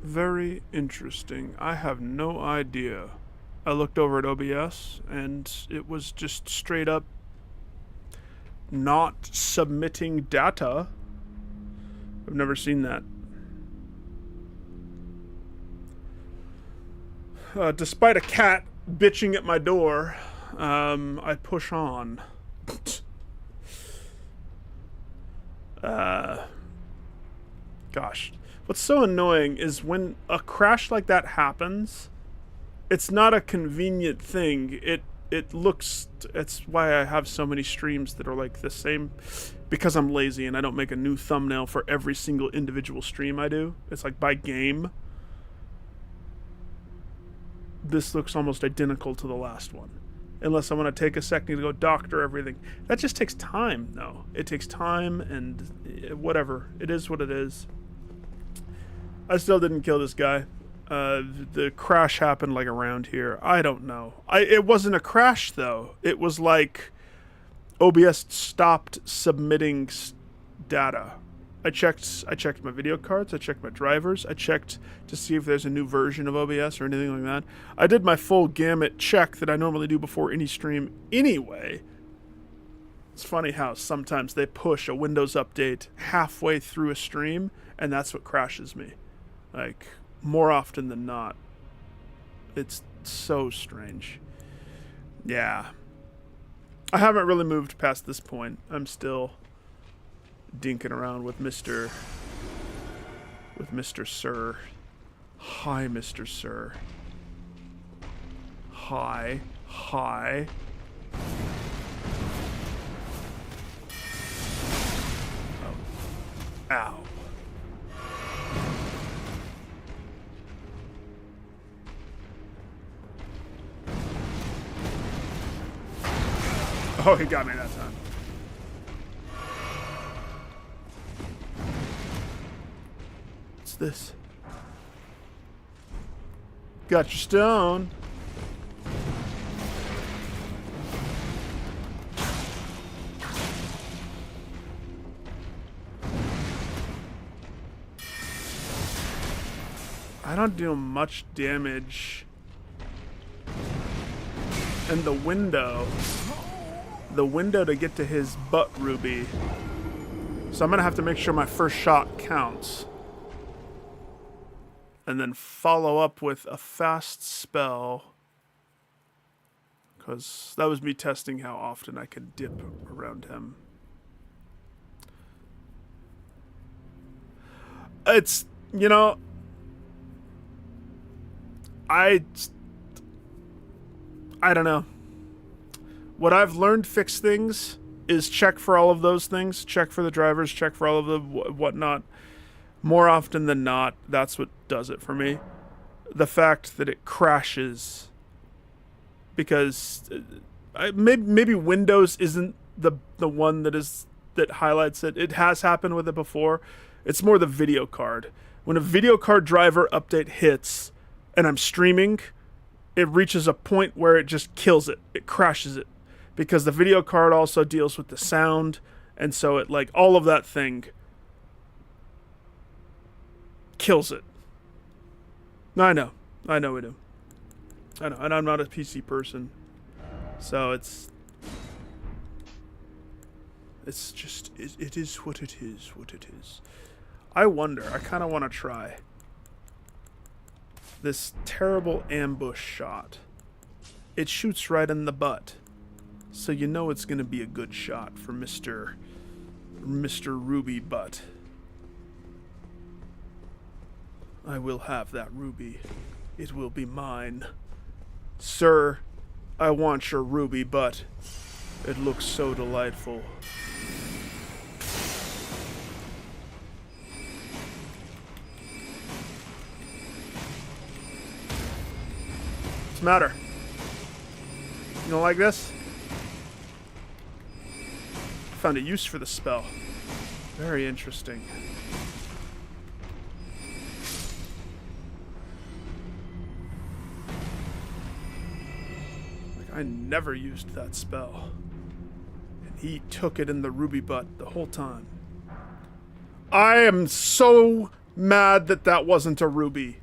Very interesting. I have no idea. I looked over at OBS and it was just straight up not submitting data. I've never seen that. Despite a cat bitching at my door, I push on. Gosh. What's so annoying is when a crash like that happens, it's not a convenient thing. It looks... It's why I have so many streams that are like the same, because I'm lazy and I don't make a new thumbnail for every single individual stream I do. It's like by game. This looks almost identical to the last one. Unless I want to take a second to go doctor everything. That just takes time, though. It takes time and whatever. It is what it is. I still didn't kill this guy. The crash happened like around here. I don't know. It wasn't a crash though. It was like OBS stopped submitting data. I checked my video cards. I checked my drivers. I checked to see if there's a new version of OBS or anything like that. I did my full gamut check that I normally do before any stream anyway. It's funny how sometimes they push a Windows update halfway through a stream and that's what crashes me. Like, more often than not. It's so strange. Yeah. I haven't really moved past this point. I'm still dinking around with Mr. Sir. Hi, Mr. Sir. Hi. Hi. Oh. Ow. Oh, he got me that time. What's this? Got your stone. I don't do much damage. And the window to get to his butt ruby. So I'm gonna have to make sure my first shot counts. And then follow up with a fast spell. Because that was me testing how often I could dip around him. It's, you know, I don't know. What I've learned fix things is check for all of those things. Check for the drivers, check for all of the whatnot. More often than not, that's what does it for me. The fact that it crashes. Because maybe Windows isn't the one that highlights it. It has happened with it before. It's more the video card. When a video card driver update hits and I'm streaming, it reaches a point where it just kills it. It crashes it. Because the video card also deals with the sound, and so it, like, all of that thing kills it. I know we do. I know, and I'm not a PC person. So it's just, it is what it is, I wonder, I kind of want to try this terrible ambush shot. It shoots right in the butt. So you know it's going to be a good shot for Mr. Ruby Butt. I will have that ruby. It will be mine. Sir, I want your ruby butt. It looks so delightful. What's the matter? You don't like this? Found a use for the spell. Very interesting. Like, I never used that spell. And he took it in the ruby butt the whole time. I am so mad that that wasn't a ruby.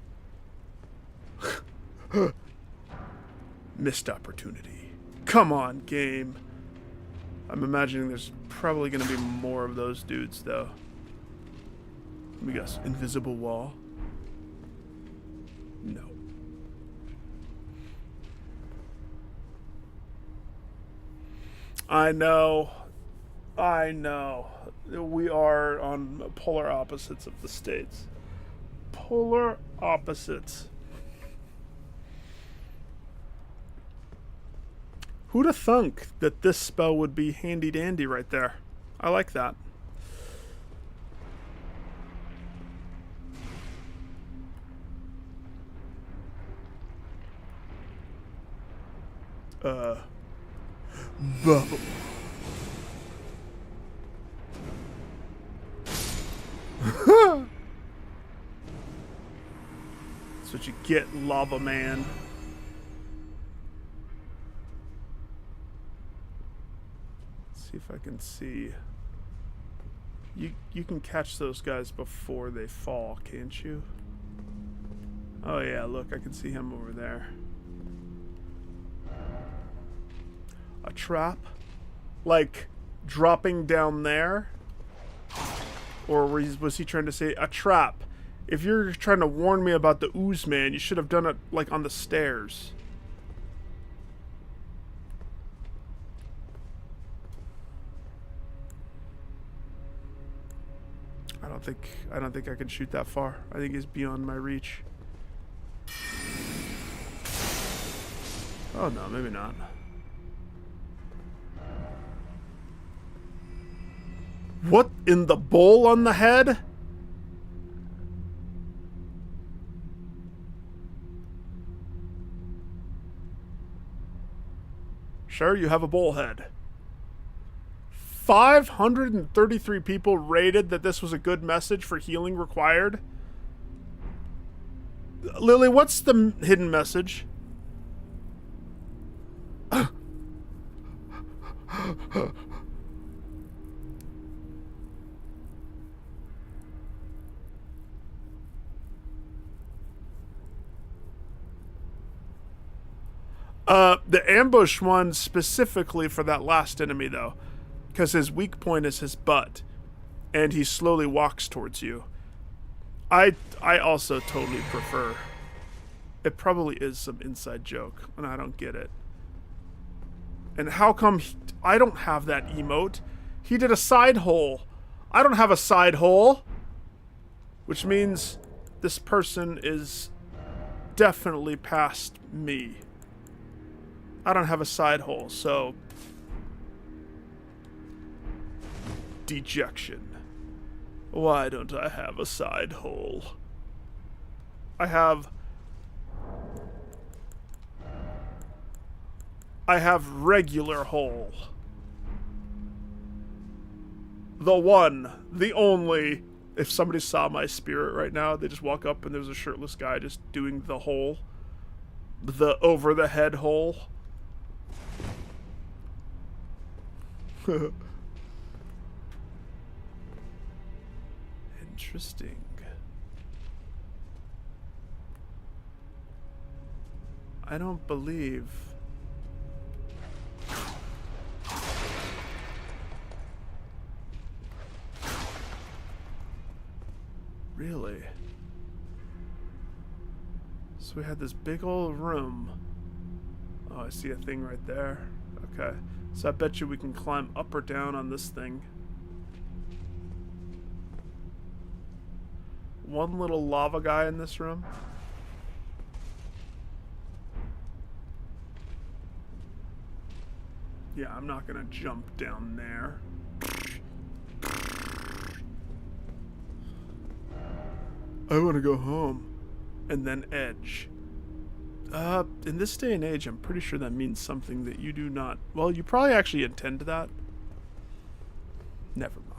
Missed opportunity. Come on, game. I'm imagining there's probably going to be more of those dudes, though. Let me guess. Invisible wall? No. I know. I know. We are on polar opposites of the states. Polar opposites. Who'da thunk that this spell would be handy dandy right there? I like that. Bubble. That's what you get, Lava Man. Let's see if I can see. You can catch those guys before they fall, can't you? Oh yeah, look, I can see him over there. A trap? Like dropping down there? Or was he trying to say a trap? If you're trying to warn me about the ooze man, you should have done it like on the stairs. I don't think I can shoot that far. I think he's beyond my reach. Oh no, maybe not. What in the bowl on the head? Sure, you have a bowl head. 533 people rated that this was a good message for healing required. Lily, what's the hidden message? The ambush one specifically for that last enemy, though. Because his weak point is his butt. And he slowly walks towards you. I also totally prefer. It probably is some inside joke, and I don't get it. And how come I don't have that emote? He did a side hole. I don't have a side hole. Which means this person is definitely past me. I don't have a side hole, so... Dejection. Why don't I have a side hole? I have regular hole. The one, the only. If somebody saw my spirit right now, they just walk up and there's a shirtless guy just doing the hole. The over the head hole. Interesting. I don't believe. Really? So we had this big old room. Oh, I see a thing right there. Okay. So I bet you we can climb up or down on this thing. One little lava guy in this room. Yeah, I'm not gonna jump down there. I want to go home. And then edge. In this day and age, I'm pretty sure that means something that you do not... Well, you probably actually intend that. Never mind.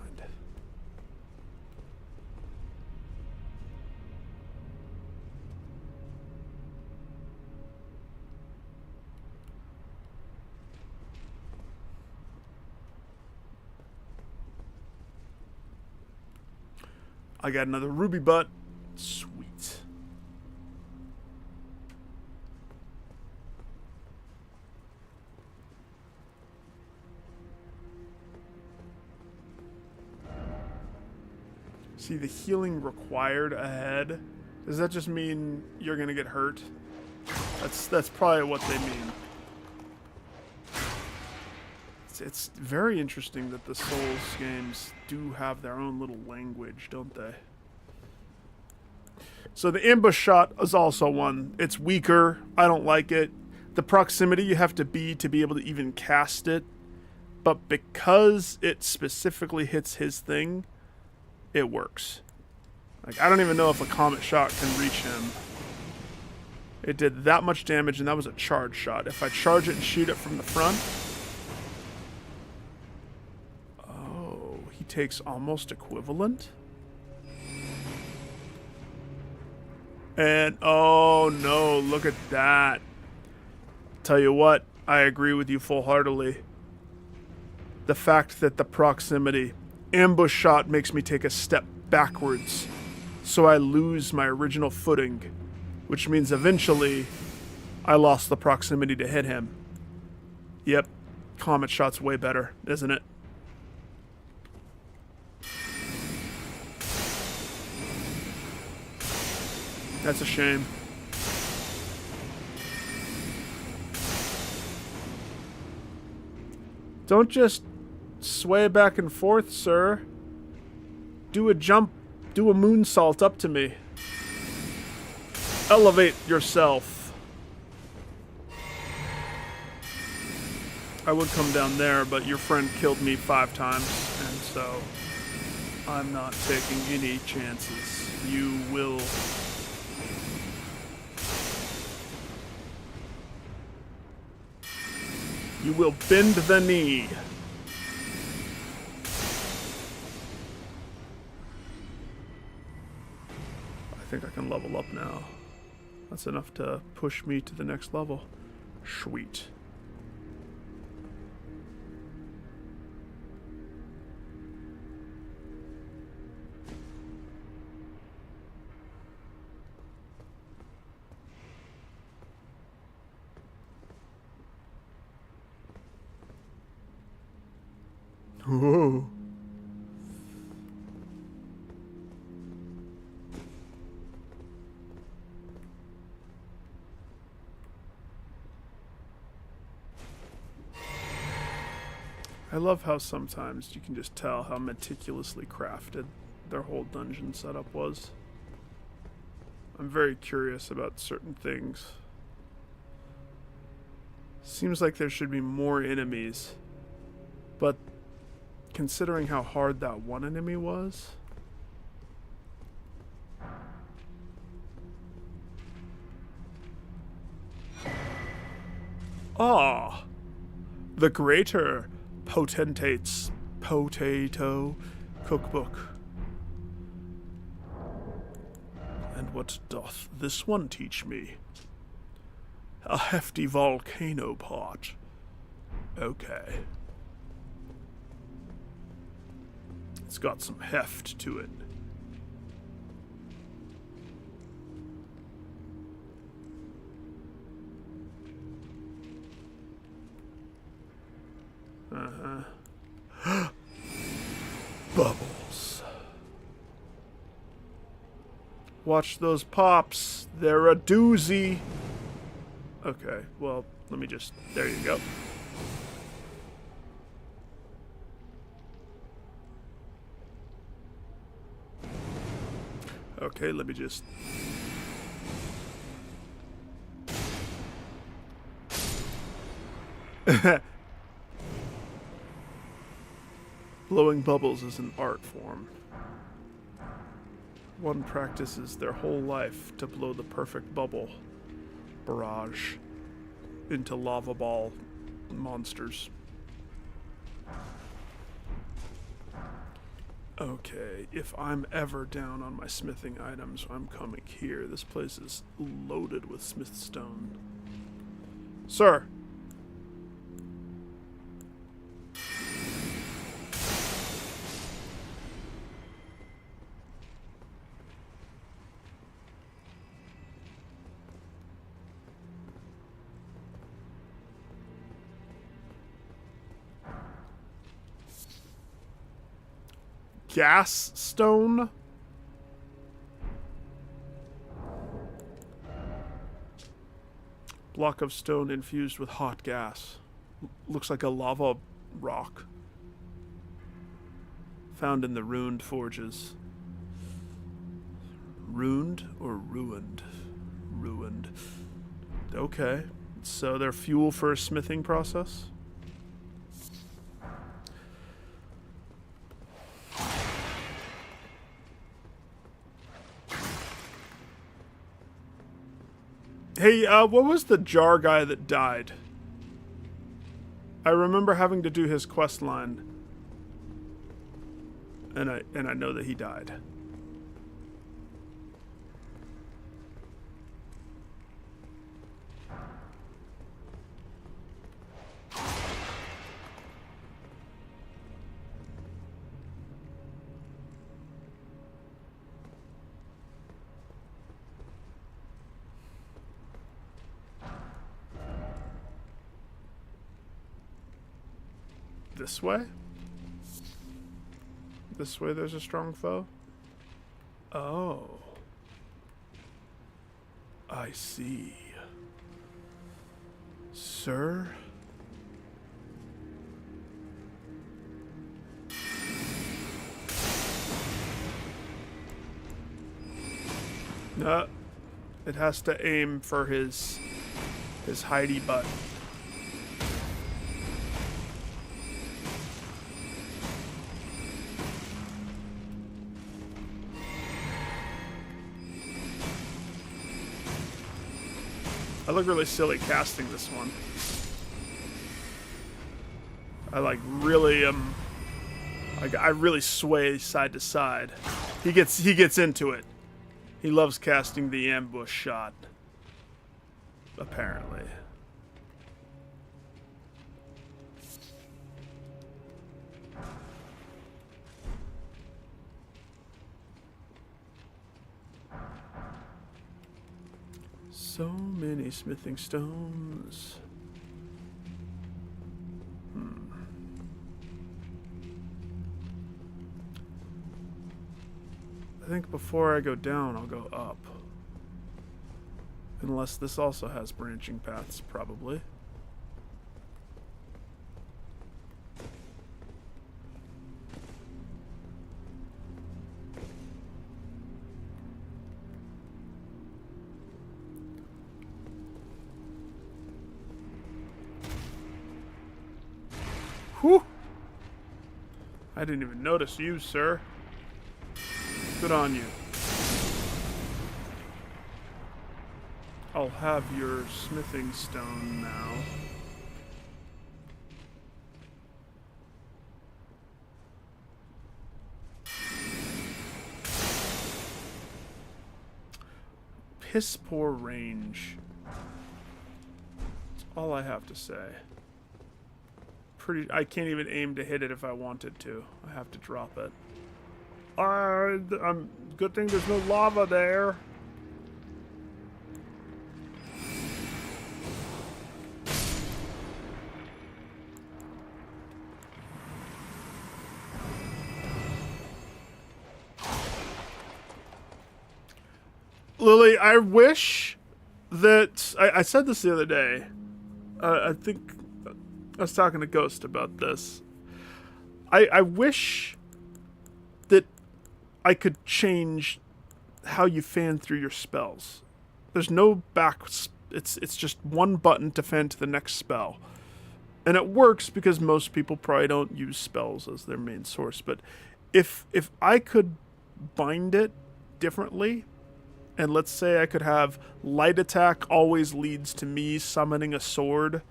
I got another ruby butt. Sweet. See, the healing required ahead. Does that just mean you're gonna get hurt? That's probably what they mean. It's very interesting that the Souls games do have their own little language, don't they? So the ambush shot is also one. It's weaker. I don't like it. The proximity you have to be able to even cast it. But because it specifically hits his thing, it works. Like, I don't even know if a comet shot can reach him. It did that much damage, and that was a charge shot. If I charge it and shoot it from the front... Oh, he takes almost equivalent? And, oh no, look at that. Tell you what, I agree with you full-heartedly. The fact that the proximity... ambush shot makes me take a step backwards, so I lose my original footing, which means eventually I lost the proximity to hit him. Yep, comet shot's way better, isn't it? That's a shame. Don't just sway back and forth, sir. Do a jump, do a moonsault up to me. Elevate yourself. I would come down there, but your friend killed me 5 times, and so I'm not taking any chances. You will... You will bend the knee. I think I can level up now. That's enough to push me to the next level. Sweet. Whoa. I love how sometimes you can just tell how meticulously crafted their whole dungeon setup was. I'm very curious about certain things. Seems like there should be more enemies, but considering how hard that one enemy was... Ah! The Greater Potentate's Potato Cookbook. And what doth this one teach me? A hefty volcano pot. Okay. It's got some heft to it. Bubbles. Watch those pops. They're a doozy. Okay, well, let me just... There you go. Okay, let me just... Blowing bubbles is an art form. One practices their whole life to blow the perfect bubble barrage into lava ball monsters. Okay, if I'm ever down on my smithing items, I'm coming here. This place is loaded with smith stone. Sir! gas stone. Block of stone infused with hot gas. Looks like a lava rock. Found in the ruined forges. Ruined or ruined? Ruined. Okay. So they're fuel for a smithing process? Hey, what was the jar guy that died? I remember having to do his quest line. And I know that he died. This way? This way there's a strong foe? Oh. I see. Sir? No. It has to aim for his hidey butt. I look really silly casting this one. I like really I really sway side to side. He gets into it. He loves casting the ambush shot. Apparently. So many smithing stones. I think before I go down, I'll go up. Unless this also has branching paths, probably. Whew! I didn't even notice you, sir. Good on you. I'll have your smithing stone now. Piss poor range. That's all I have to say. I can't even aim to hit it if I wanted to. I have to drop it. Good thing there's no lava there. Lily, I wish that I said this the other day. I think I was talking to Ghost about this. I wish that I could change how you fan through your spells. There's no back. It's just one button to fan to the next spell, and it works because most people probably don't use spells as their main source. But if I could bind it differently, and let's say I could have light attack always leads to me summoning a sword,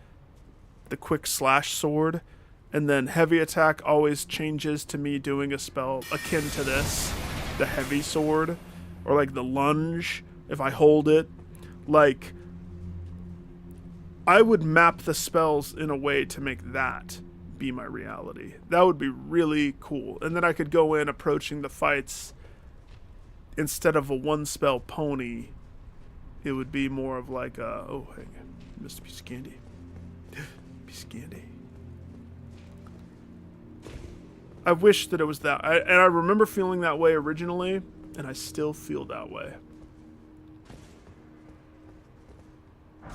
the quick slash sword, and then heavy attack always changes to me doing a spell akin to this, the heavy sword, or like the lunge, if I hold it. Like, I would map the spells in a way to make that be my reality. That would be really cool. And then I could go in approaching the fights, instead of a one spell pony, it would be more of like a, oh, hang on, missed a piece of candy. Piece of candy. I wish that it was that. And I remember feeling that way originally, and I still feel that way. I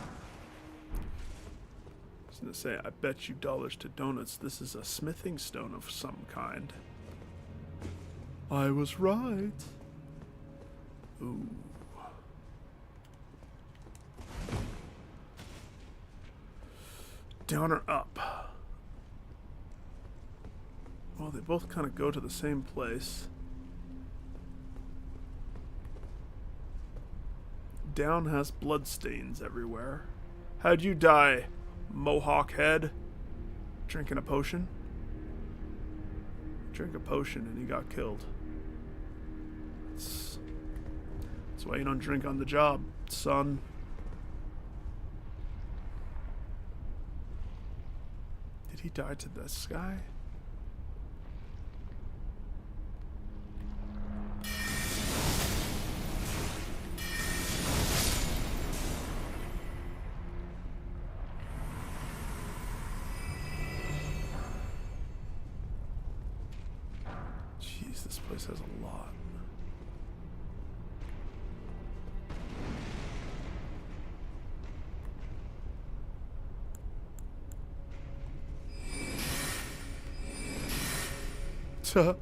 was going to say, I bet you dollars to donuts this is a smithing stone of some kind. I was right. Ooh. Down or up? Well, they both kind of go to the same place. Down has bloodstains everywhere. How'd you die, Mohawk head? Drinking a potion? Drink a potion and he got killed. That's why you don't drink on the job, son. Did he die to this guy? Jeez, this place has a lot. Tuh.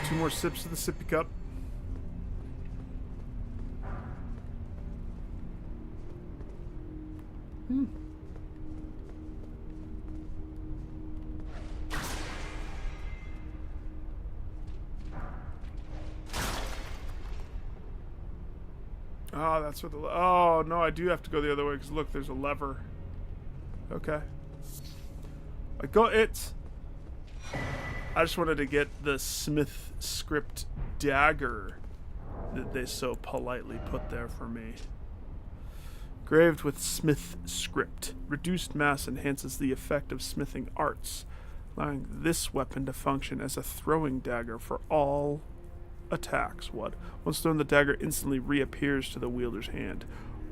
Two more sips of the sippy cup. Oh, that's what the... Oh, no, I do have to go the other way, because look, there's a lever. Okay. I got it! I just wanted to get the Smith script dagger that they so politely put there for me. Graved with Smith script. Reduced mass enhances the effect of smithing arts, allowing this weapon to function as a throwing dagger for all attacks. What? Once thrown, the dagger instantly reappears to the wielder's hand.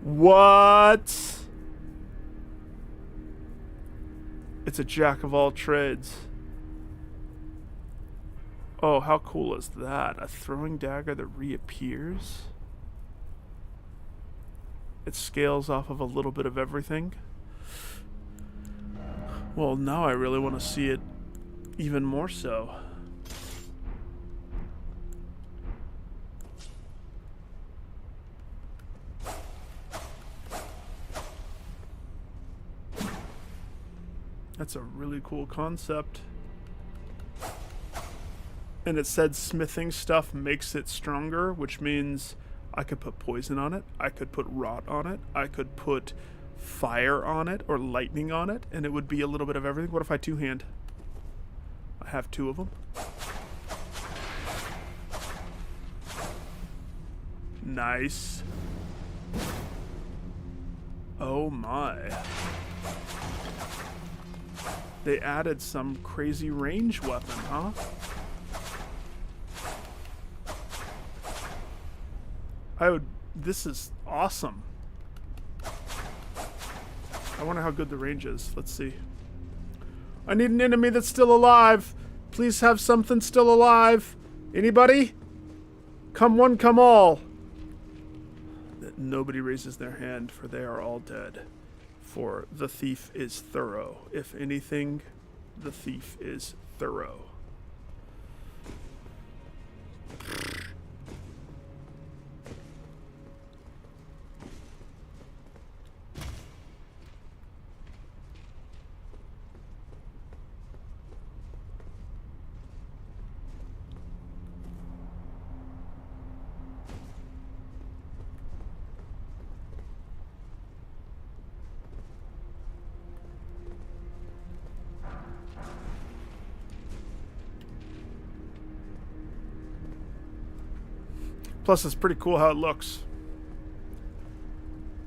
What? It's a jack of all trades. Oh, how cool is that? A throwing dagger that reappears? It scales off of a little bit of everything. Well, now I really want to see it even more so. That's a really cool concept. And it said smithing stuff makes it stronger, which means I could put poison on it, I could put rot on it, I could put fire on it or lightning on it, and it would be a little bit of everything. What if I two-hand? I have two of them. Nice. Oh my. They added some crazy range weapon, huh? This is awesome. I wonder how good the range is. Let's see. I need an enemy that's still alive. Please have something still alive. Anybody? Come one, come all. Nobody raises their hand, for they are all dead. For the thief is thorough. If anything, the thief is thorough. Plus, it's pretty cool how it looks.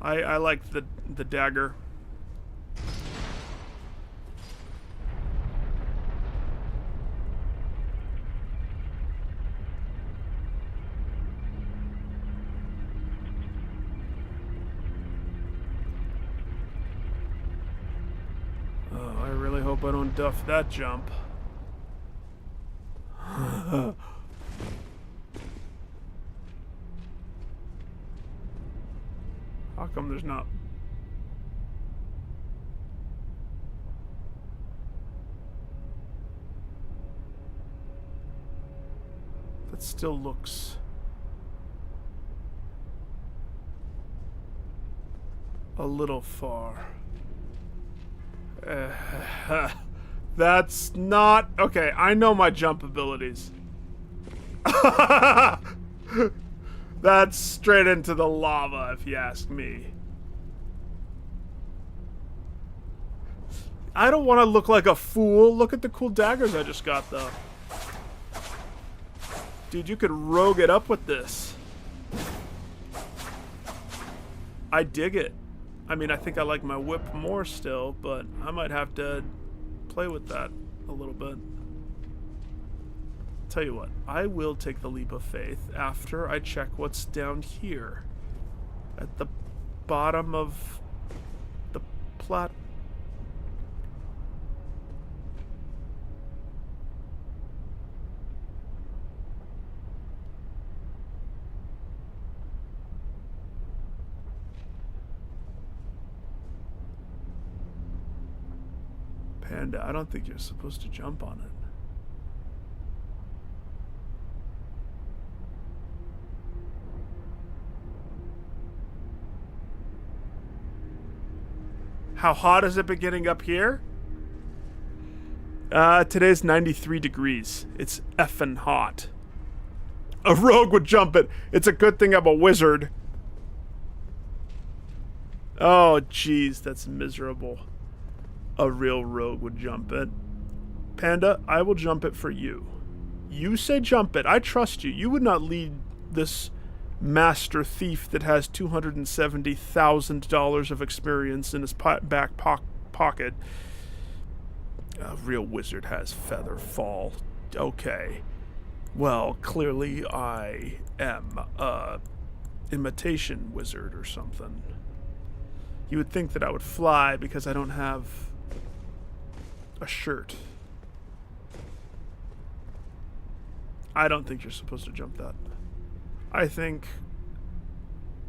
I like the dagger. Oh, I really hope I don't duff that jump. How come there's not? That still looks a little far. That's not... Okay, I know my jump abilities. That's straight into the lava, if you ask me. I don't want to look like a fool. Look at the cool daggers I just got, though. Dude, you could rogue it up with this. I dig it. I mean, I think I like my whip more still, but I might have to play with that a little bit. Tell you what, I will take the leap of faith after I check what's down here at the bottom of the plat. Panda, I don't think you're supposed to jump on it. How hot has it been getting up here? Today's 93 degrees. It's effing hot. A rogue would jump it. It's a good thing I'm a wizard. Oh, jeez, that's miserable. A real rogue would jump it. Panda, I will jump it for you. You say jump it. I trust you. You would not lead this master thief that has $270,000 of experience in his back pocket. A real wizard has feather fall. Okay. Well, clearly I am a imitation wizard or something. You would think that I would fly because I don't have a shirt. I don't think you're supposed to jump that. I think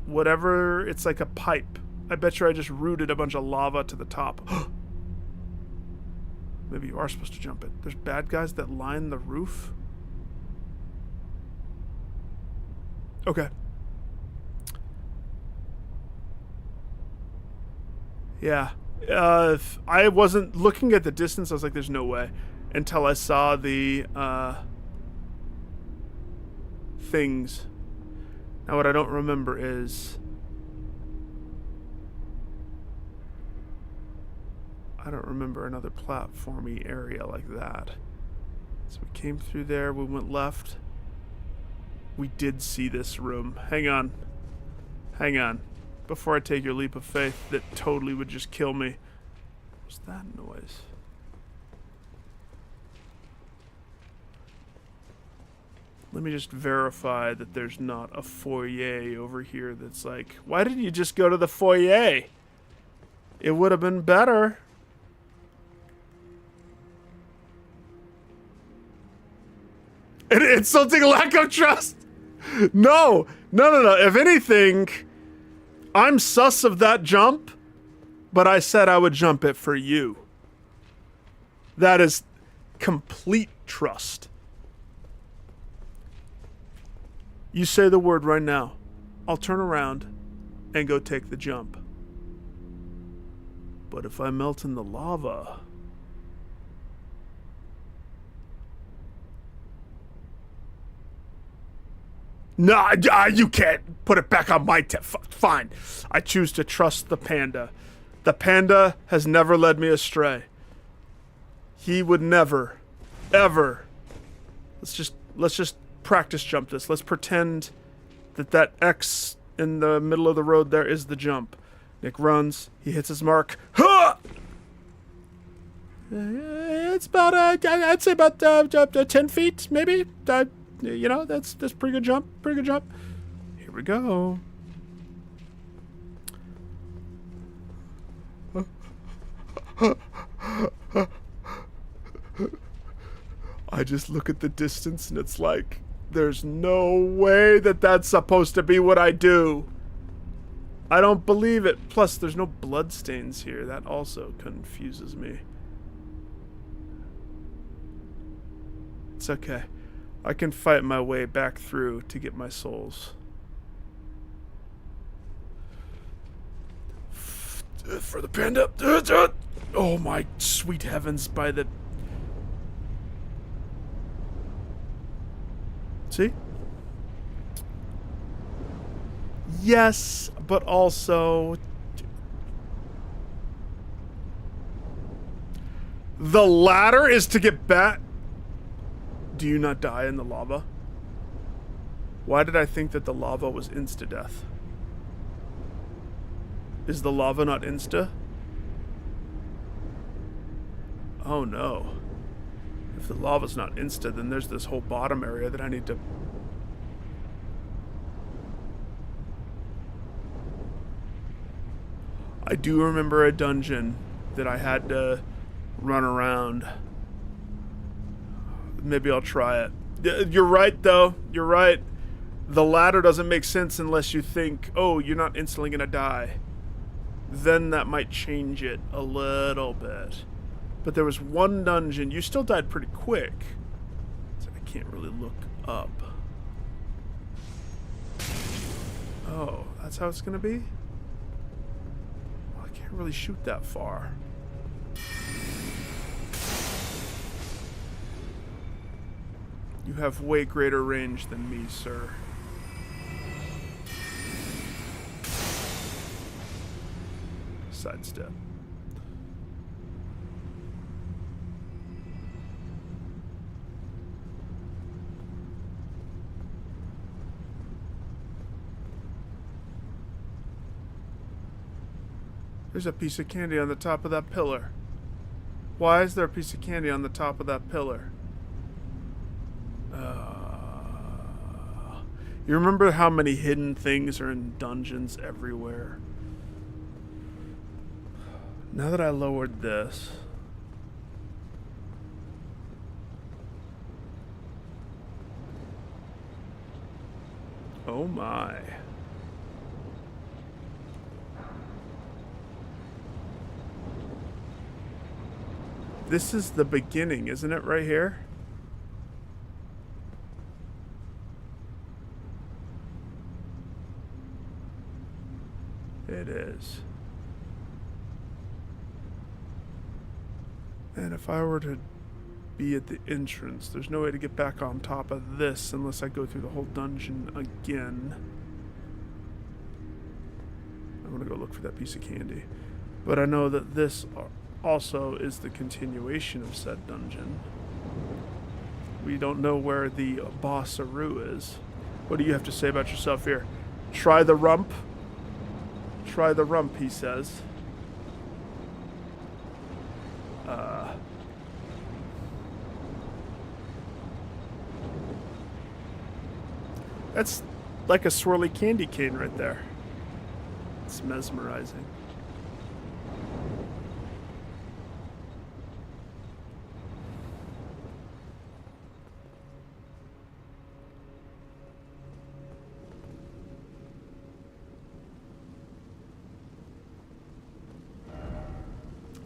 whatever, it's like a pipe. I bet you I just rooted a bunch of lava to the top. Maybe you are supposed to jump it. There's bad guys that line the roof. Okay. Yeah. If I wasn't looking at the distance, I was like, there's no way. Until I saw the things. Now what I don't remember is... I don't remember another platformy area like that. So we came through there, we went left. We did see this room. Hang on. Hang on. Before I take your leap of faith that totally would just kill me. What's that noise? Let me just verify that there's not a foyer over here that's like, why didn't you just go to the foyer? It would have been better. Insulting lack of trust. No. If anything, I'm sus of that jump, but I said I would jump it for you. That is complete trust. You say the word right now. I'll turn around and go take the jump. But if I melt in the lava... No, you can't put it back on my fine. I choose to trust the panda. The panda has never led me astray. He would never, ever. Let's just practice jump this. Let's pretend That X in the middle of the road there is the jump. Nick runs. He hits his mark. Ha! It's about, I'd say about 10 feet, maybe. You know, that's pretty good jump. Pretty good jump. Here we go. I just look at the distance and it's like, there's no way that that's supposed to be what I do. I don't believe it. Plus, there's no bloodstains here. That also confuses me. It's okay. I can fight my way back through to get my souls. For the panda. Oh my sweet heavens, by the... See? Yes, but also... The ladder is to get back... Do you not die in the lava? Why did I think that the lava was insta-death? Is the lava not insta? Oh no. If the lava's not insta, then there's this whole bottom area that I need to... I do remember a dungeon that I had to run around. Maybe I'll try it. You're right, though. You're right. The ladder doesn't make sense unless you think, oh, you're not instantly going to die. Then that might change it a little bit. But there was one dungeon. You still died pretty quick. So I can't really look up. Oh, that's how it's going to be? Well, I can't really shoot that far. You have way greater range than me, sir. Sidestep. There's a piece of candy on the top of that pillar. Why is there a piece of candy on the top of that pillar? You remember how many hidden things are in dungeons everywhere? Now that I lowered this... Oh my. This is the beginning, isn't it, right here? It is. And if I were to be at the entrance, there's no way to get back on top of this unless I go through the whole dungeon again. I'm gonna go look for that piece of candy. But I know that this also is the continuation of said dungeon. We don't know where the boss-a-roo is. What do you have to say about yourself here? Try the rump. Try the rump, he says. That's like a swirly candy cane right there. It's mesmerizing.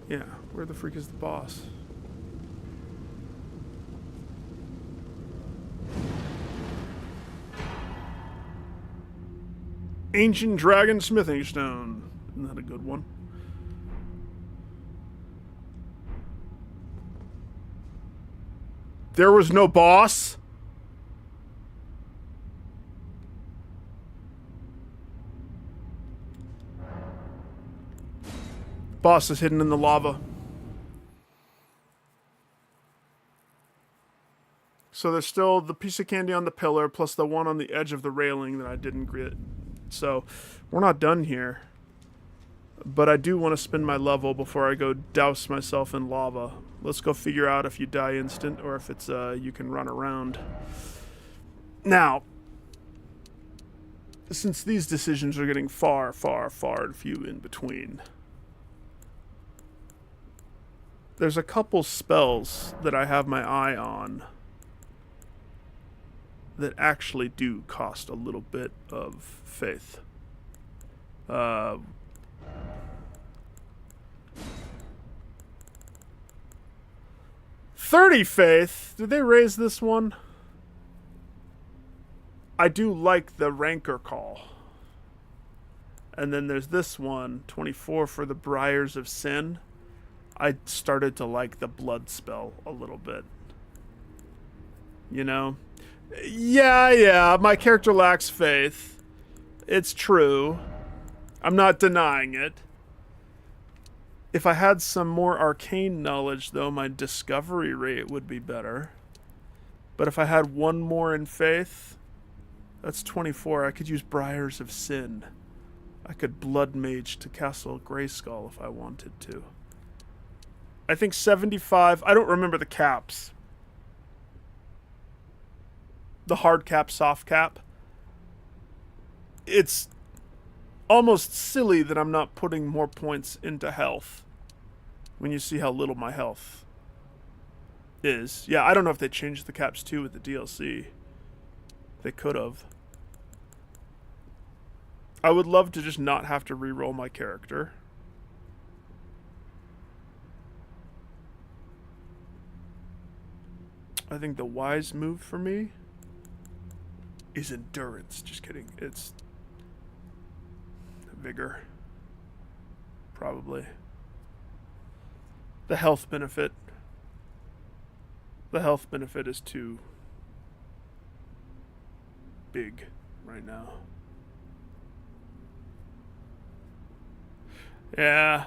Yeah, where the freak is the boss? Ancient Dragon Smithing Stone. Isn't that a good one? There was no boss? Boss is hidden in the lava. So there's still the piece of candy on the pillar, plus the one on the edge of the railing that I didn't get. So we're not done here. But I do want to spend my level before I go douse myself in lava. Let's go figure out if you die instant or if it's you can run around. Now, since these decisions are getting far, far, far and few in between, there's a couple spells that I have my eye on that actually do cost a little bit of faith. 30 faith. Did they raise this one? I do like the Rancor Call. And then there's this one, 24 for the Briars of Sin. I started to like the Blood spell a little bit. You know? Yeah, my character lacks faith. It's true. I'm not denying it. If I had some more arcane knowledge, though, my discovery rate would be better. But if I had one more in faith, that's 24. I could use Briars of Sin. I could Blood Mage to Castle Grayskull if I wanted to. I think 75. I don't remember the caps. The hard cap, soft cap. It's almost silly that I'm not putting more points into health when you see how little my health is. Yeah, I don't know if they changed the caps too with the DLC. They could have. I would love to just not have to reroll my character. I think the wise move for me is endurance. Just kidding. It's vigor. Probably. The health benefit. The health benefit is too big right now. Yeah.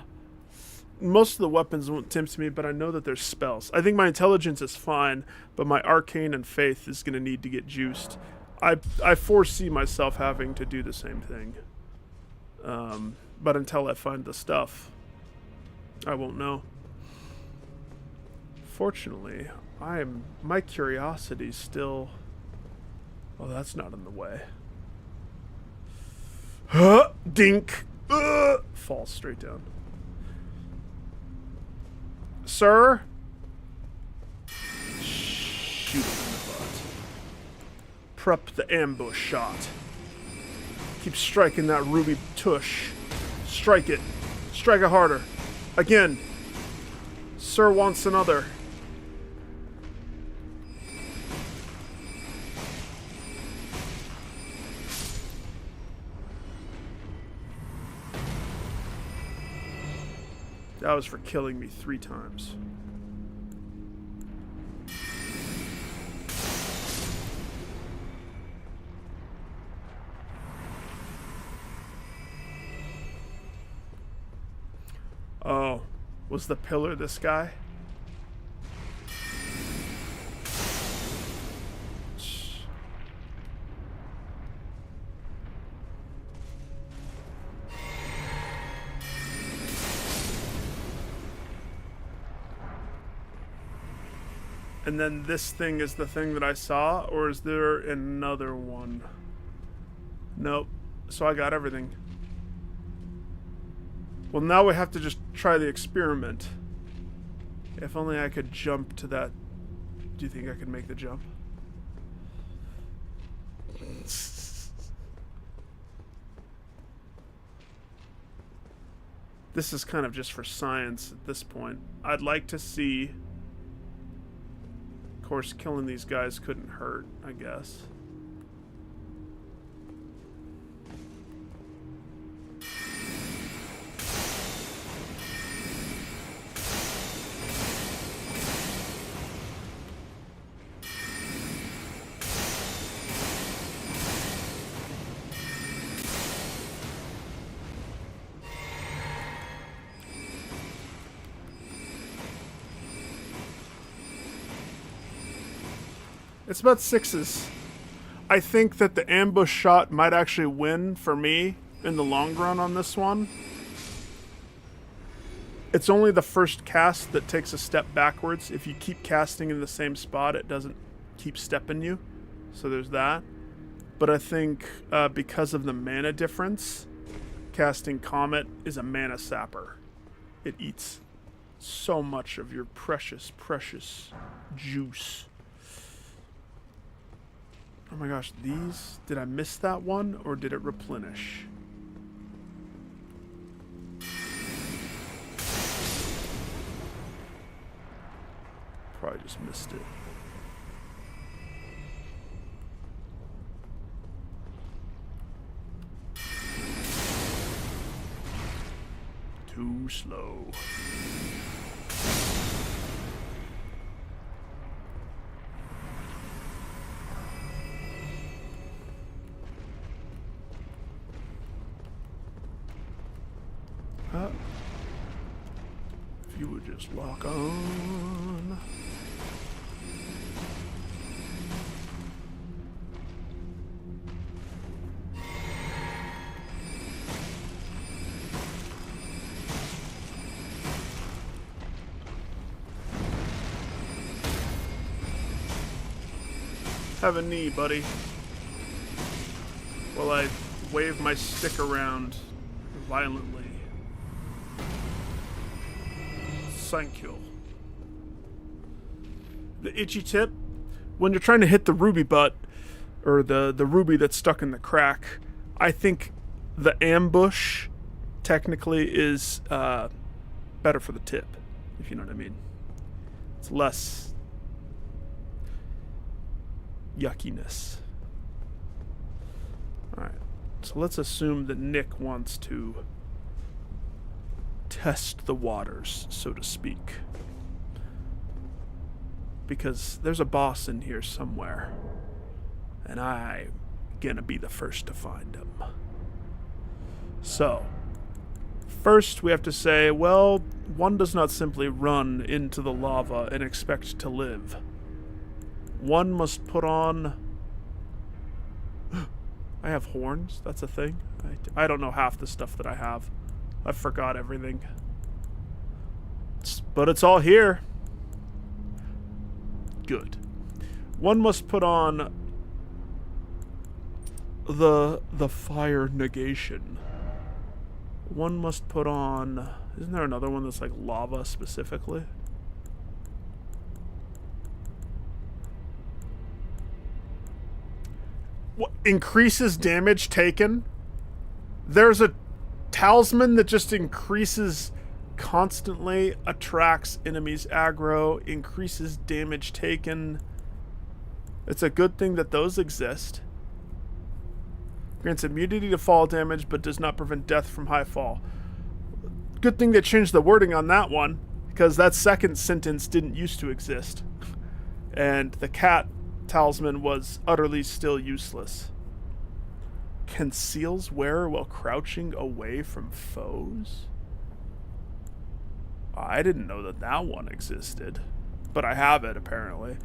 Most of the weapons won't tempt me, but I know that there's spells. I think my intelligence is fine, but my arcane and faith is going to need to get juiced. I foresee myself having to do the same thing. But until I find the stuff, I won't know. Fortunately, my curiosity's still... Oh, that's not in the way. Huh, dink. Falls straight down. Sir? Shoot him in the butt. Prep the ambush shot. Keep striking that ruby tush. Strike it. Strike it harder. Again. Sir wants another. That was for killing me 3 times. Oh, was the pillar this guy? And then this thing is the thing that I saw, or is there another one? Nope. So I got everything. Well, now we have to just try the experiment. If only I could jump to that. Do you think I could make the jump? This is kind of just for science at this point. I'd like to see... Of course, killing these guys couldn't hurt, I guess. It's about 6s. I think that the ambush shot might actually win for me in the long run on this one. It's only the first cast that takes a step backwards. If you keep casting in the same spot, it doesn't keep stepping you. So there's that. But I think because of the mana difference, casting Comet is a mana sapper. It eats so much of your precious, precious juice. Oh my gosh, these... Did I miss that one, or did it replenish? Probably just missed it. Too slow. If you would just lock on. Have a knee, buddy. While I wave my stick around violently. Thank you. The itchy tip, when you're trying to hit the ruby butt, or the ruby that's stuck in the crack, I think the ambush technically is better for the tip, if you know what I mean. It's less yuckiness. Alright, so let's assume that Nick wants to test the waters, so to speak. Because there's a boss in here somewhere, and I'm gonna be the first to find him. So, first we have to say, well, one does not simply run into the lava and expect to live. One must put on... I have horns? That's a thing? I don't know half the stuff that I have. I forgot everything. But it's all here. Good. One must put on the fire negation. One must put on... Isn't there another one that's like lava specifically? What increases damage taken? There's a talisman that just increases constantly, attracts enemies aggro, increases damage taken. It's a good thing that those exist. Grants immunity to fall damage, but does not prevent death from high fall. Good thing they changed the wording on that one, because that second sentence didn't used to exist. And the cat talisman was utterly still useless. Conceals wearer while crouching away from foes? I didn't know that that one existed, but I have it apparently.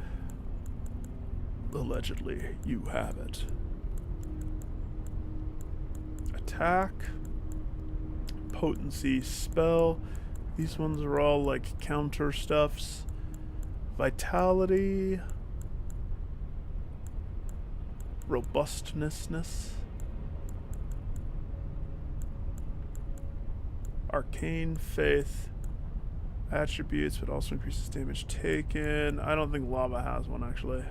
Allegedly, you have it. Attack. Potency spell. These ones are all like counter stuffs. Vitality. Robustness. Arcane faith. Attributes, but also increases damage taken. I don't think lava has one actually.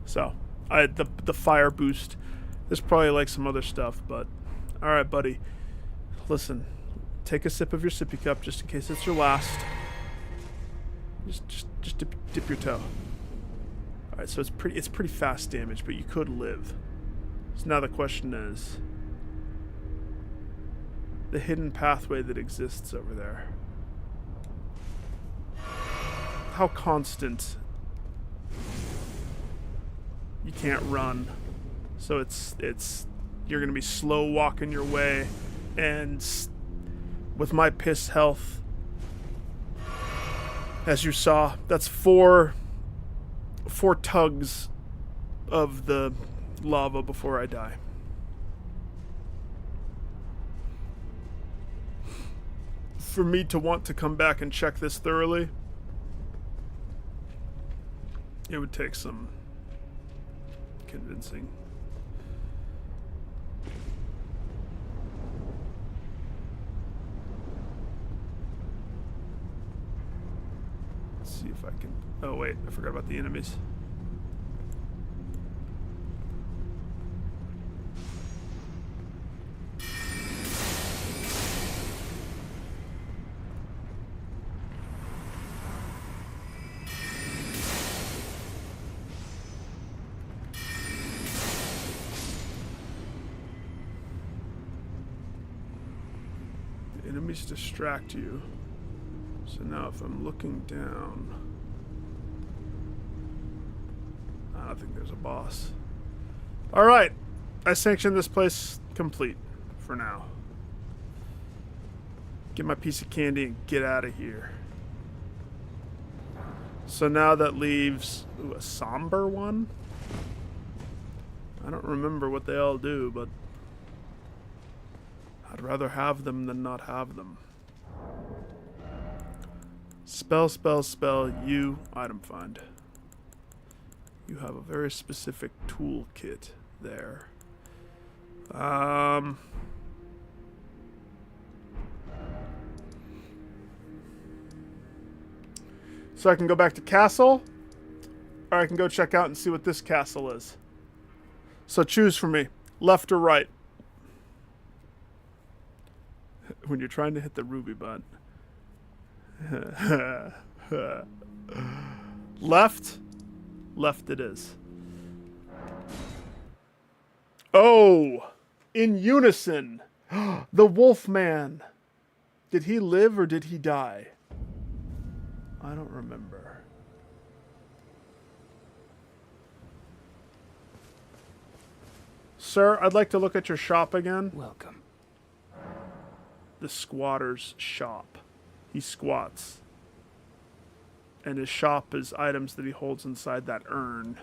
So, the fire boost. There's probably like some other stuff, but all right, buddy. Listen, take a sip of your sippy cup just in case it's your last. Just dip your toe. All right, so it's pretty fast damage, but you could live. So now the question is the hidden pathway that exists over there. How constant? You can't run, so it's you're gonna be slow walking your way, and with my piss health, as you saw, that's 4 4 tugs of the lava before I die. For me to want to come back and check this thoroughly, it would take some convincing. Let's see if I can... Oh wait, I forgot about the enemies. Enemies distract you. So now if I'm looking down, I don't think there's a boss. Alright, I sanction this place complete for now. Get my piece of candy and get out of here. So now that leaves a somber one? I don't remember what they all do, but I'd rather have them than not have them. Spell, spell, spell, you, item find. You have a very specific toolkit there. So I can go back to castle, or I can go check out and see what this castle is. So choose for me, left or right. When you're trying to hit the ruby button. Left? Left it is. Oh! In unison! The Wolfman! Did he live or did he die? I don't remember. Sir, I'd like to look at your shop again. Welcome. The squatter's shop. He squats. And his shop is items that he holds inside that urn.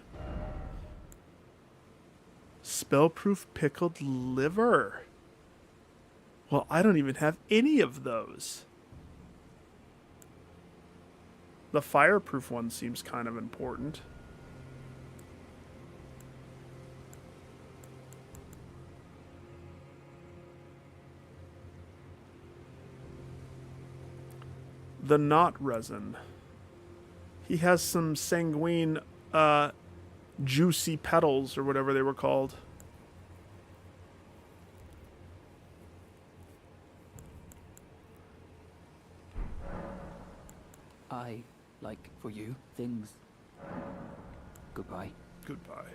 Spellproof pickled liver. Well, I don't even have any of those. The fireproof one seems kind of important. The knot resin. He has some sanguine, juicy petals or whatever they were called. I like for you things. Goodbye. Goodbye.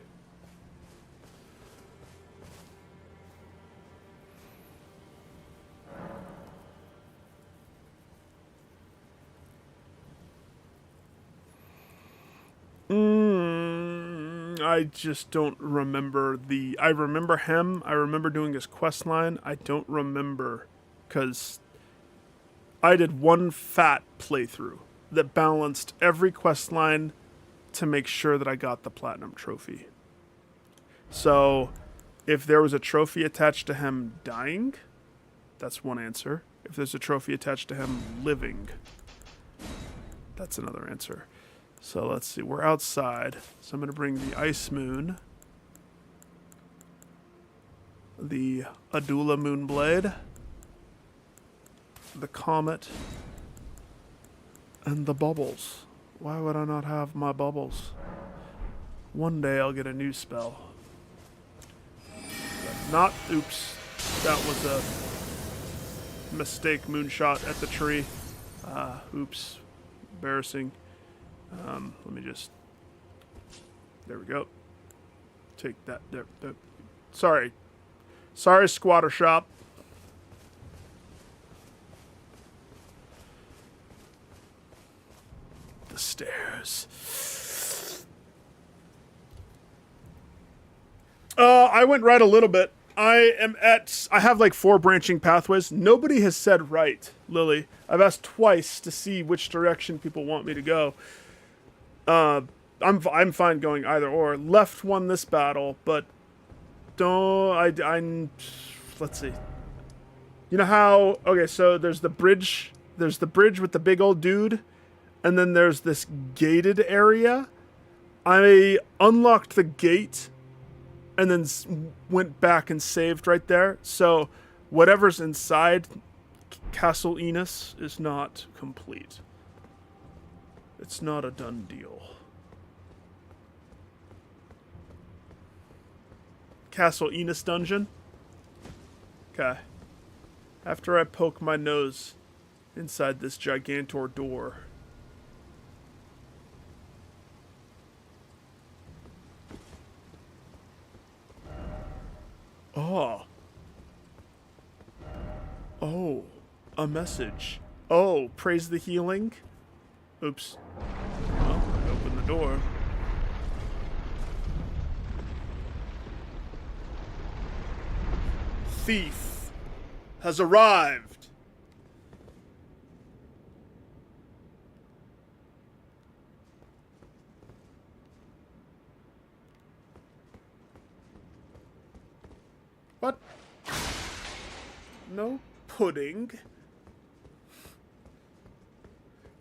I just don't remember the... I remember him. I remember doing his quest line. I don't remember because I did one fat playthrough that balanced every quest line to make sure that I got the platinum trophy. So if there was a trophy attached to him dying, that's one answer. If there's a trophy attached to him living, that's another answer. So let's see, we're outside. So I'm going to bring the Ice Moon, the Adula Moonblade, the Comet, and the Bubbles. Why would I not have my Bubbles? One day I'll get a new spell. Not, oops, that was a mistake moonshot at the tree. Oops, embarrassing. Let me just, there we go. Take that, there. Sorry, squatter shop. The stairs. I went right a little bit. I have like 4 branching pathways. Nobody has said right, Lily. I've asked twice to see which direction people want me to go. I'm fine going either or. Left won this battle, but don't I let's see. You know how okay, so there's the bridge with the big old dude, and then there's this gated area. I unlocked the gate and then went back and saved right there. So whatever's inside Castle Enos is not complete. It's not a done deal. Castle Enos dungeon. Okay. After I poke my nose inside this gigantor door. Oh. Oh. A message. Oh, praise the healing. Oops. Well, open the door. Thief has arrived. What? No pudding.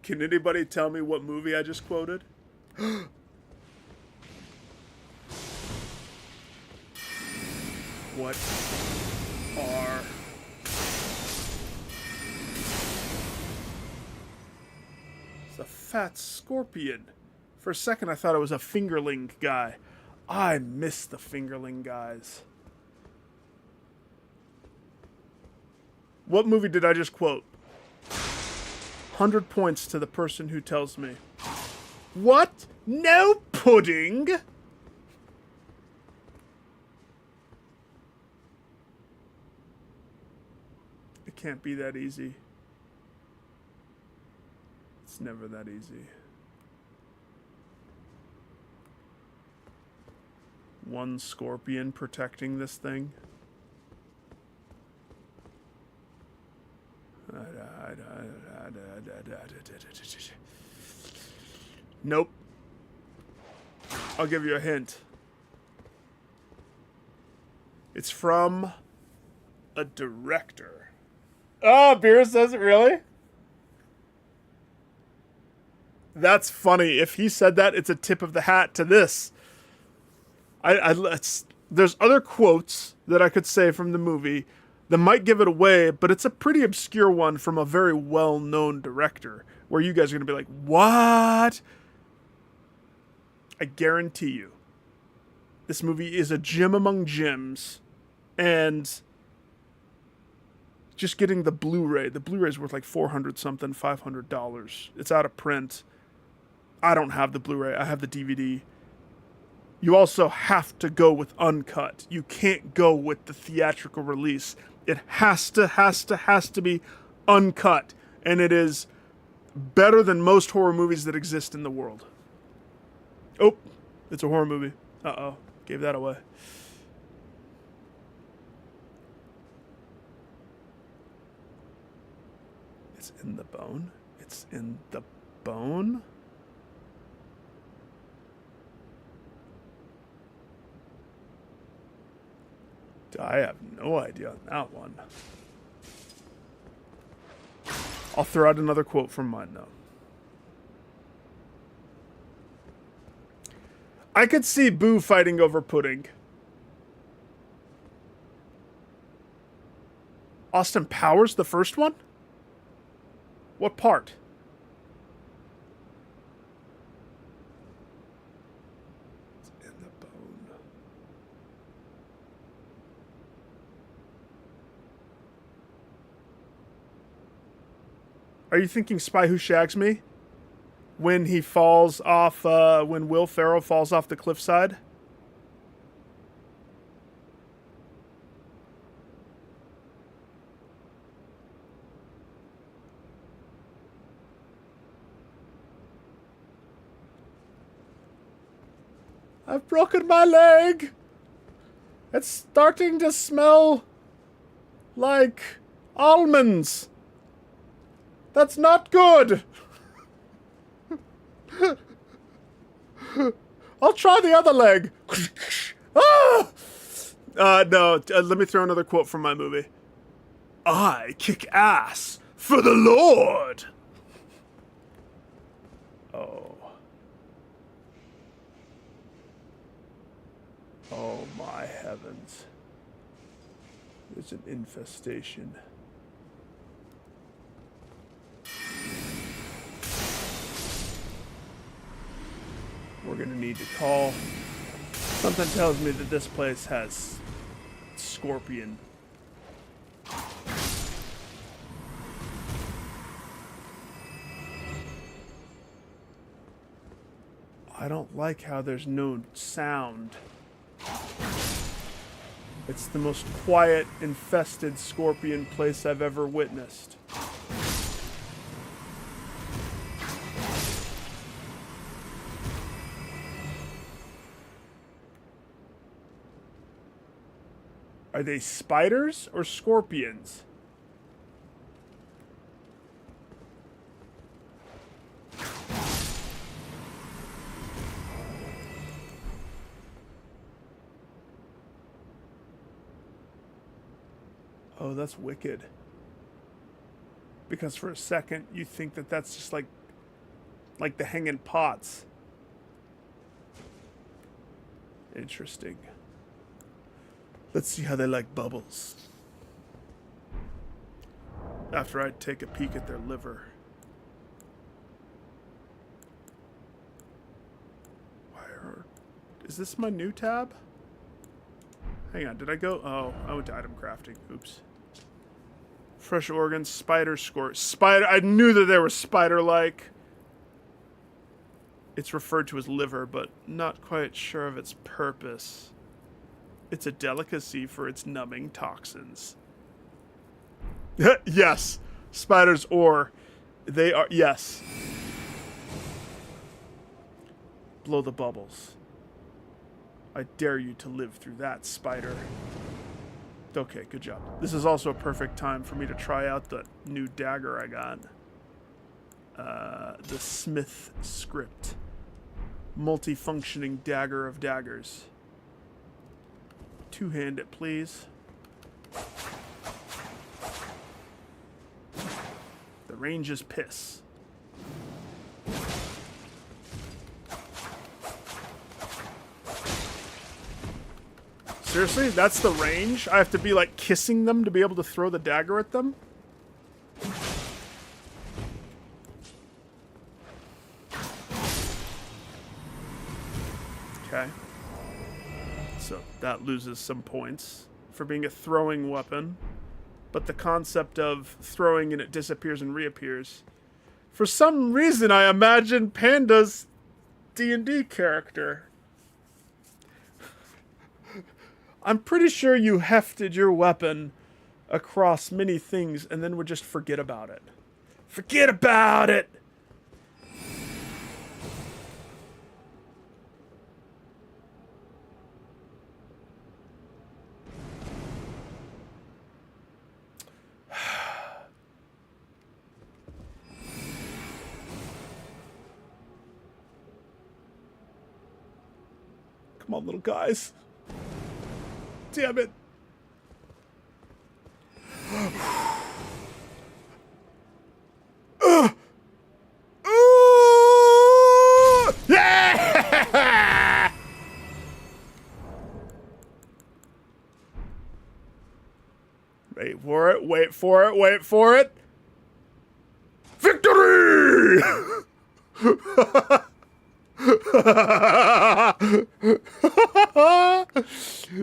Can anybody tell me what movie I just quoted? What are... It's a fat scorpion. For a second I thought it was a fingerling guy. I miss the fingerling guys. What movie did I just quote? 100 points to the person who tells me. What? No pudding? It can't be that easy. It's never that easy. One scorpion protecting this thing. Nope. I'll give you a hint. It's from a director. Oh, Beer says it, really? That's funny. If he said that, it's a tip of the hat to this. There's other quotes that I could say from the movie that might give it away, but it's a pretty obscure one from a very well-known director, where you guys are going to be like, what? I guarantee you, this movie is a gem among gems, and just getting the Blu-ray is worth like $400-something, $500. It's out of print. I don't have the Blu-ray. I have the DVD. You also have to go with uncut. You can't go with the theatrical release. It has to be uncut. And it is better than most horror movies that exist in the world. Oh, it's a horror movie. Uh-oh. Gave that away. It's in the bone. It's in the bone. I have no idea on that one. I'll throw out another quote from mine, though. I could see Boo fighting over pudding. Austin Powers, the first one? What part? It's in the bone. Are you thinking Spy Who Shags Me? When he falls off, when Will Ferrell falls off the cliffside? I've broken my leg! It's starting to smell like almonds. That's not good! I'll try the other leg. Ah! No, let me throw another quote from my movie. I kick ass for the Lord. Oh. Oh my heavens. There's an infestation. We're gonna need to call. Something tells me that this place has scorpion. I don't like how there's no sound. It's the most quiet, infested scorpion place I've ever witnessed. Are they spiders or scorpions? Oh, that's wicked. Because for a second, you think that that's just like the hanging pots. Interesting. Let's see how they like bubbles. After I take a peek at their liver. Is this my new tab? Hang on, did I go? Oh, I went to item crafting. Oops. Fresh organs, spider score. Spider, I knew that they were spider-like. It's referred to as liver, but not quite sure of its purpose. It's a delicacy for its numbing toxins. Yes, spiders or they are, yes. Blow the bubbles. I dare you to live through that, spider. Okay, good job. This is also a perfect time for me to try out the new dagger I got. The Smith script. Multifunctioning dagger of daggers. Two-hand it, please. The range is piss. Seriously? That's the range? I have to be like kissing them to be able to throw the dagger at them? Okay. So that loses some points for being a throwing weapon. But the concept of throwing and it disappears and reappears. For some reason, I imagine Panda's D&D character. I'm pretty sure you hefted your weapon across many things and then would just forget about it. Forget about it! Come on, little guys. Damn it. Yeah! Wait for it, wait for it, wait for it. Victory!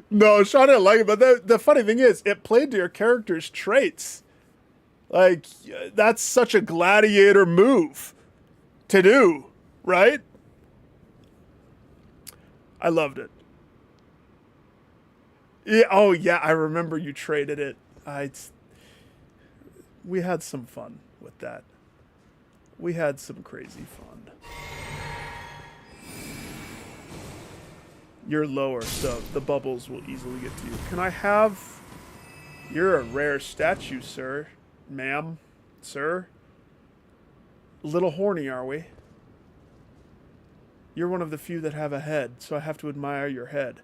No, Sean didn't like it, but the funny thing is, it played to your character's traits. Like, that's such a gladiator move to do, right? I loved it. Yeah, oh yeah, I remember you traded it. We had some fun with that. We had some crazy fun. You're lower, so the bubbles will easily get to you. Can I have... You're a rare statue, sir. Ma'am. Sir. A little horny, are we? You're one of the few that have a head, so I have to admire your head.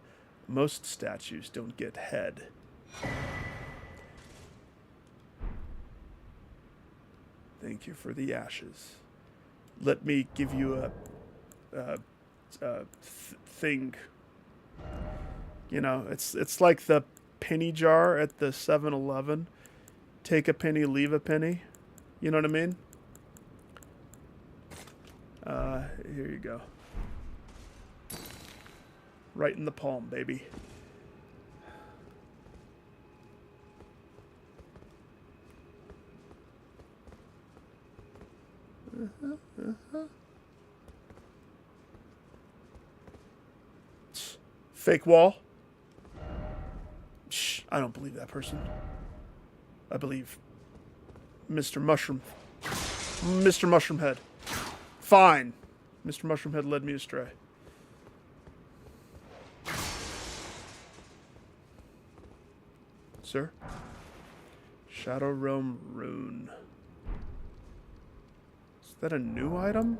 Most statues don't get head. Thank you for the ashes. Let me give you a thing. You know, it's like the penny jar at the 7-Eleven. Take a penny, leave a penny. You know what I mean? Here you go. Right in the palm, baby. Fake wall. Shh, I don't believe that person. I believe Mr. Mushroom. Mr. Mushroomhead. Fine. Mr. Mushroomhead led me astray. Sir? Shadow Realm Rune. Is that a new item?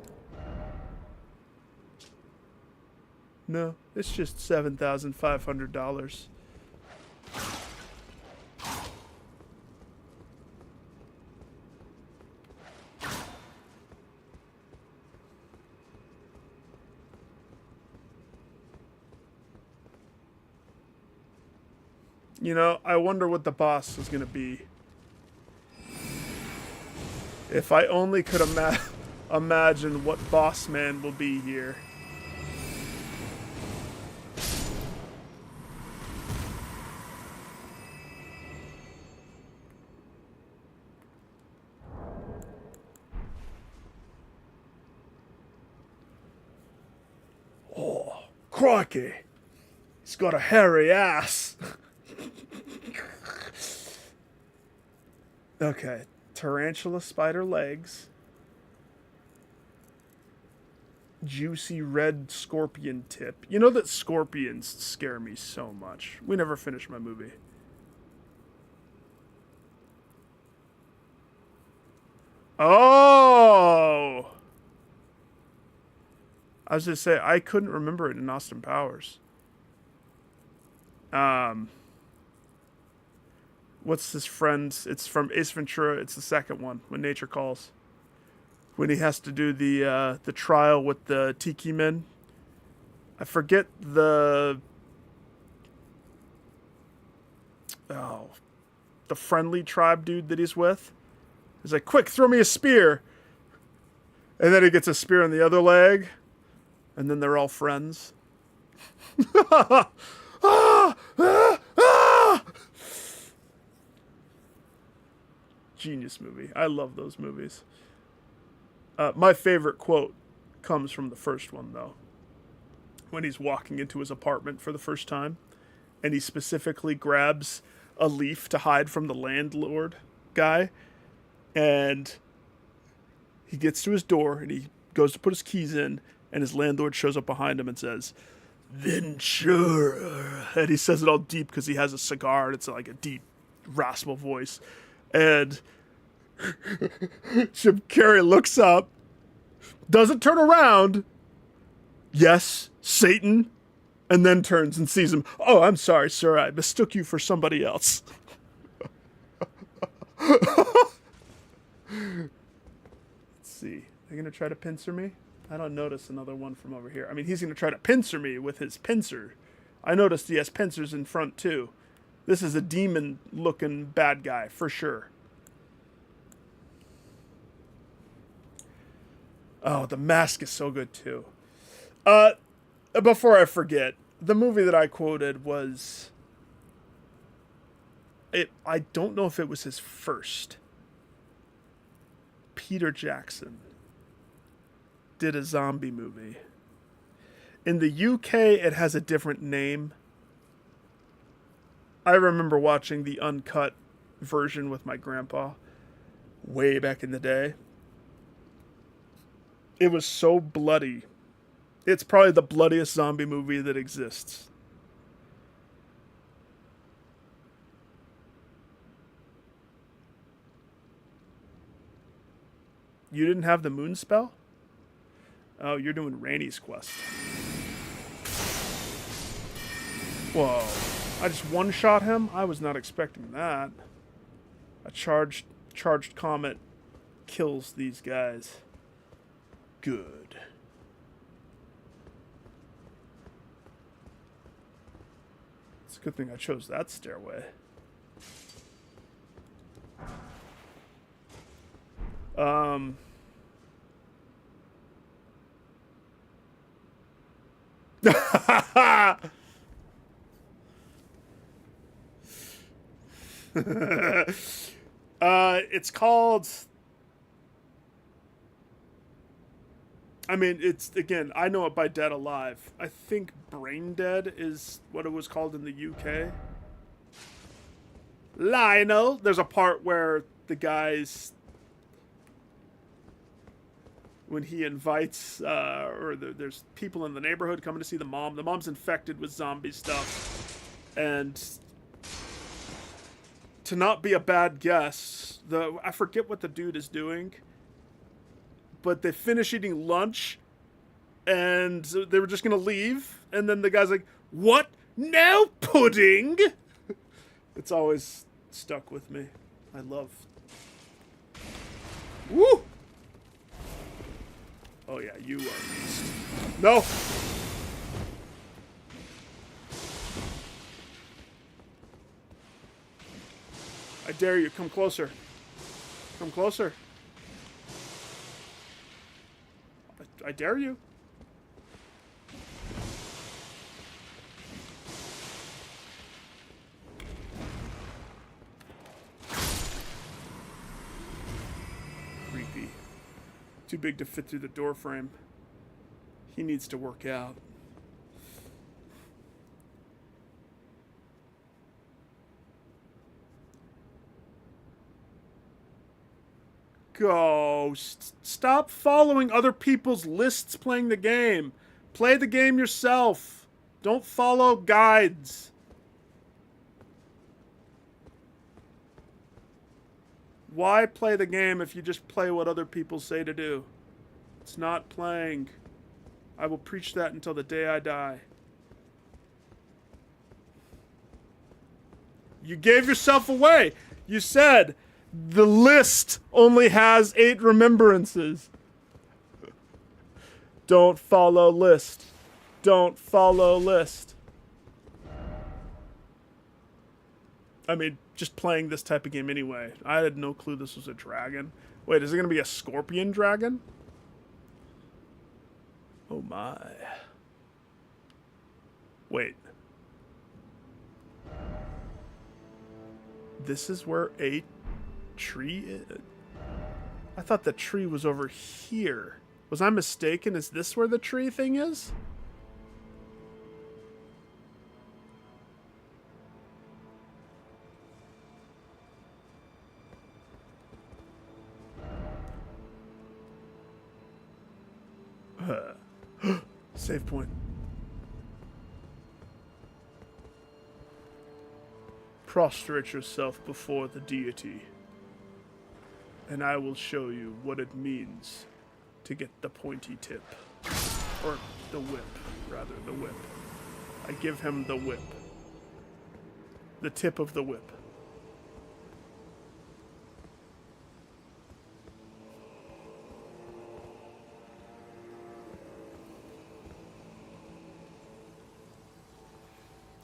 No, it's just $7,500. You know, I wonder what the boss is going to be. If I only could imagine what boss man will be here. Oh, crikey. He's got a hairy ass. Okay, tarantula spider legs. Juicy red scorpion tip. You know that scorpions scare me so much. We never finished my movie. Oh! I was just saying, I couldn't remember it in Austin Powers. What's his friend? It's from Ace Ventura. It's the second one, When Nature Calls. When he has to do the trial with the Tiki Men. I forget the friendly tribe dude that he's with. He's like, quick, throw me a spear. And then he gets a spear on the other leg. And then they're all friends. Ah! Ah! Ah! Genius movie. I love those movies. My favorite quote comes from the first one, though. When he's walking into his apartment for the first time, and he specifically grabs a leaf to hide from the landlord guy, and he gets to his door, and he goes to put his keys in, and his landlord shows up behind him and says, Ventura. And he says it all deep because he has a cigar, and it's like a deep, raspy voice. And Jim Carrey looks up, doesn't turn around. Yes, Satan. And then turns and sees him. Oh, I'm sorry, sir. I mistook you for somebody else. Let's see. They're going to try to pincer me? I don't notice another one from over here. I mean, he's going to try to pincer me with his pincer. I noticed he has pincers in front, too. This is a demon-looking bad guy, for sure. Oh, the mask is so good, too. Before I forget, the movie that I quoted was... I don't know if it was his first. Peter Jackson did a zombie movie. In the UK, it has a different name. I remember watching the uncut version with my grandpa way back in the day. It was so bloody. It's probably the bloodiest zombie movie that exists. You didn't have the moon spell? Oh, you're doing Rainey's quest. Whoa. I just one-shot him? I was not expecting that. A charged comet kills these guys. Good. It's a good thing I chose that stairway. It's called... I mean, it's, again, I know it by Dead Alive. I think Brain Dead is what it was called in the UK. Lionel! There's a part where the guys... when he invites, there's people in the neighborhood coming to see the mom. The mom's infected with zombie stuff. And to not be a bad guess, I forget what the dude is doing, but they finish eating lunch, and they were just going to leave, and then the guy's like, what? Now pudding? It's always stuck with me. I love... Woo! Oh yeah, you are beast. No! I dare you, come closer. Come closer. I dare you. Creepy. Too big to fit through the door frame. He needs to work out. Go. Stop following other people's lists playing the game. Play the game yourself. Don't follow guides. Why play the game if you just play what other people say to do? It's not playing. I will preach that until the day I die. You gave yourself away. You said the list only has 8 remembrances. Don't follow list. Don't follow list. I mean, just playing this type of game anyway. I had no clue this was a dragon. Wait, is it going to be a scorpion dragon? Oh my. Wait. This is where a tree is? I thought the tree was over here. Was I mistaken? Is this where the tree thing is? Save point. Prostrate yourself before the deity, and I will show you what it means to get the pointy tip. Or the whip, rather, the whip. I give him the whip. The tip of the whip.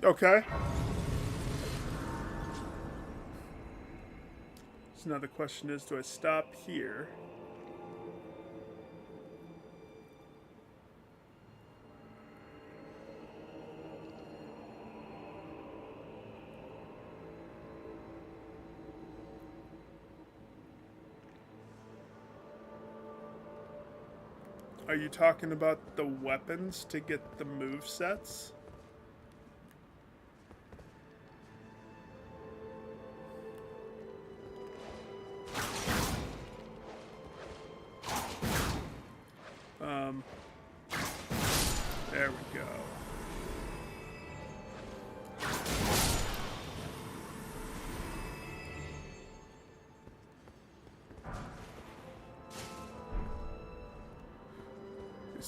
Okay. So now the question is, do I stop here? Are you talking about the weapons to get the move sets? There we go.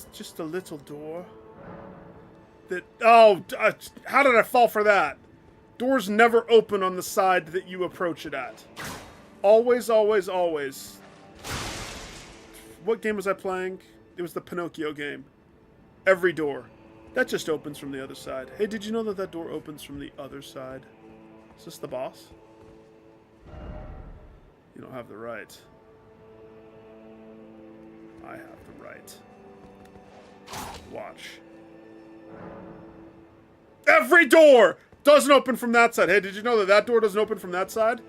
It's just a little door. That... Oh, how did I fall for that? Doors never open on the side that you approach it at. Always, always, always. What game was I playing? It was the Pinocchio game. Every door. That just opens from the other side. Hey, did you know that that door opens from the other side? Is this the boss? You don't have the right. I have the right. Watch. Every door doesn't open from that side. Hey, did you know that that door doesn't open from that side?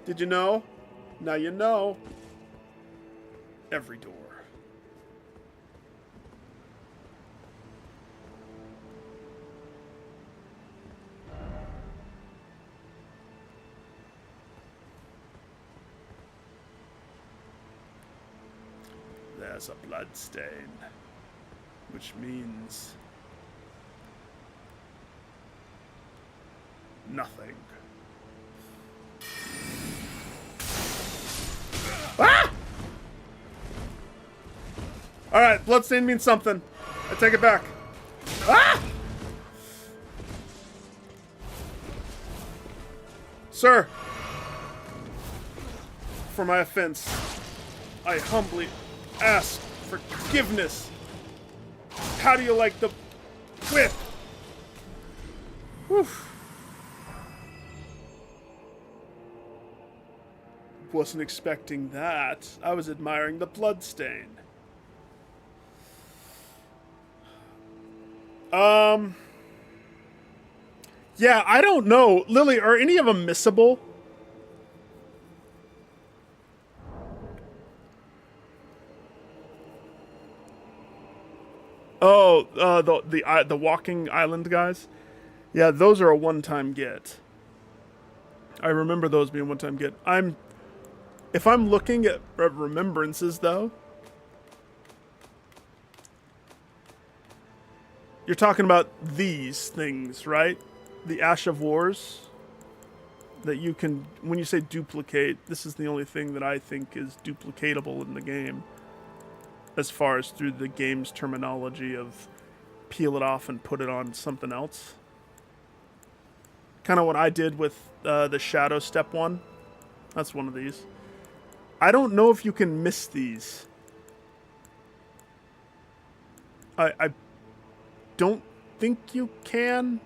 Did you know? Now you know. Every door. There's a blood stain, which means nothing. Ah! Alright, bloodstain means something. I take it back. Ah! Sir, for my offense, I humbly ask forgiveness. How do you like the whip? Whew. Wasn't expecting that. I was admiring the bloodstain. Yeah, I don't know. Lily, are any of them missable? Oh, the walking island guys? Yeah, those are a one-time get. I remember those being one-time get. If I'm looking at remembrances, though, you're talking about these things, right? The Ash of Wars that you can, when you say duplicate, this is the only thing that I think is duplicatable in the game. As far as through the game's terminology of peel it off and put it on something else. Kind of what I did with the Shadow Step 1. That's one of these. I don't know if you can miss these. I don't think you can.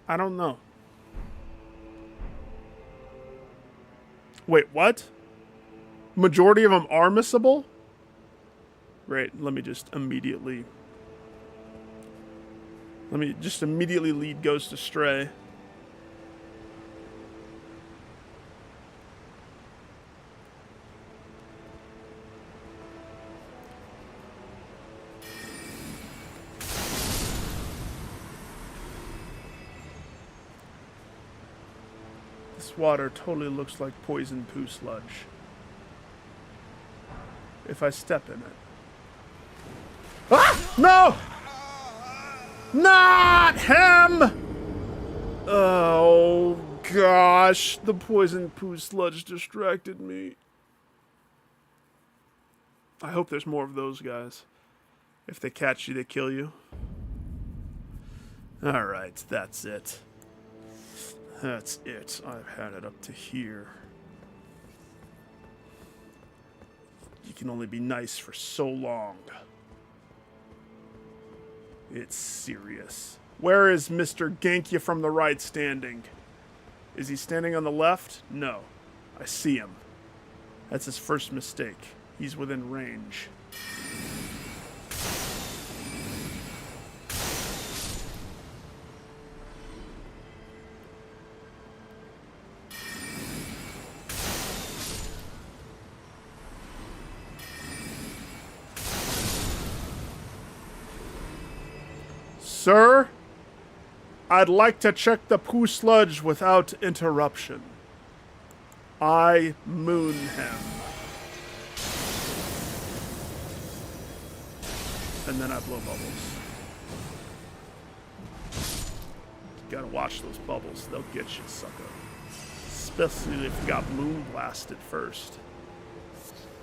I don't know. Wait, what? Majority of them are missable? Great, let me just immediately lead Ghost astray. This water totally looks like poison poo sludge. If I step in it. Ah! No! Not him! Oh, gosh. The poison poo sludge distracted me. I hope there's more of those guys. If they catch you, they kill you. Alright, that's it. That's it. I've had it up to here. You can only be nice for so long. It's serious. Where is Mr. Gank you from the right standing? Is he standing on the left? No. I see him. That's his first mistake. He's within range. Sir, I'd like to check the poo sludge without interruption. I moon him. And then I blow bubbles. You gotta watch those bubbles. They'll get you, sucker. especially if you got moon blasted first.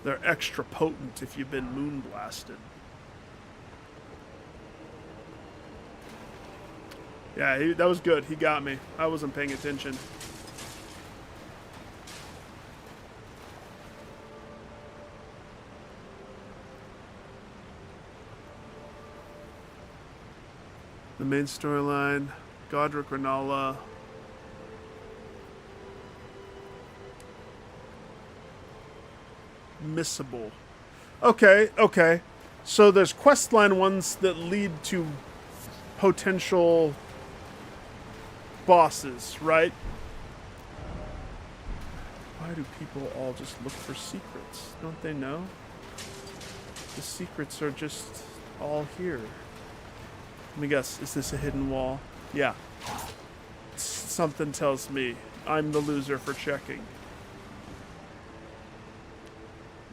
They're extra potent if you've been moon blasted. Yeah, that was good. He got me. I wasn't paying attention. The main storyline, Godric Renala. Missable. Okay. So there's questline ones that lead to potential bosses, right? Why do people all just look for secrets? Don't they know? The secrets are just all here. Let me guess, is this a hidden wall? Yeah. Something tells me I'm the loser for checking.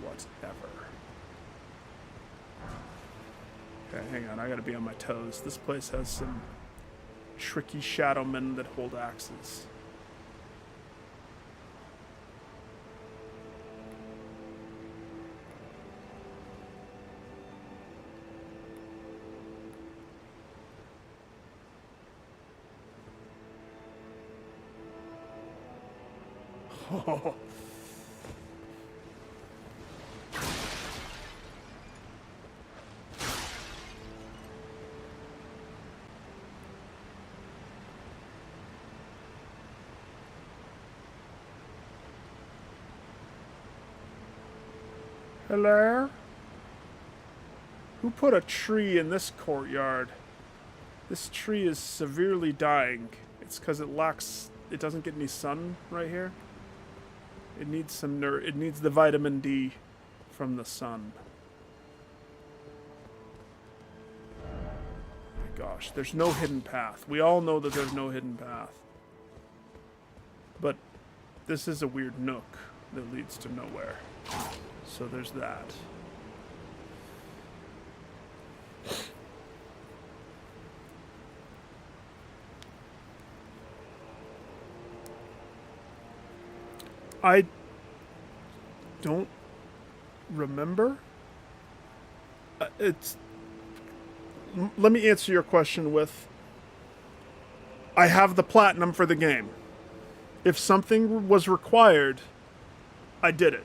Whatever. Okay, hang on, I gotta be on my toes. This place has some tricky shadow men that hold axes. Oh. Hello? Who put a tree in this courtyard? This tree is severely dying. It's because it doesn't get any sun right here. It needs it needs the vitamin D from the sun. My gosh, there's no hidden path. We all know that there's no hidden path. But this is a weird nook that leads to nowhere. So there's that. I don't remember. Let me answer your question with, I have the platinum for the game. If something was required, I did it.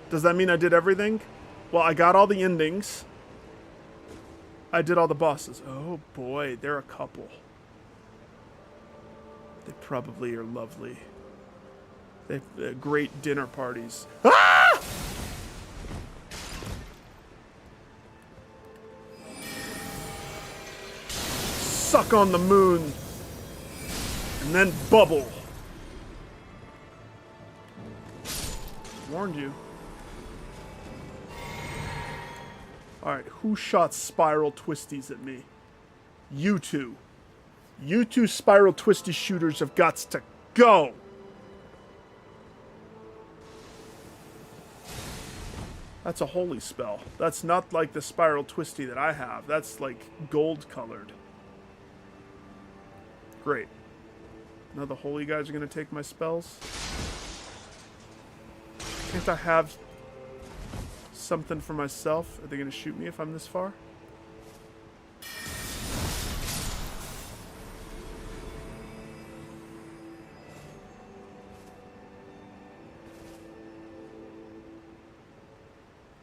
Does that mean I did everything? Well, I got all the endings. I did all the bosses. Oh boy, they're a couple. They probably are lovely. They have great dinner parties. Ah! Suck on the moon. And then bubble. Warned you. Alright, who shot spiral twisties at me? You two. You two spiral twisty shooters have got to go! That's a holy spell. That's not like the spiral twisty that I have. That's like gold colored. Great. Now the holy guys are going to take my spells? Can't I have something for myself? Are they going to shoot me if I'm this far?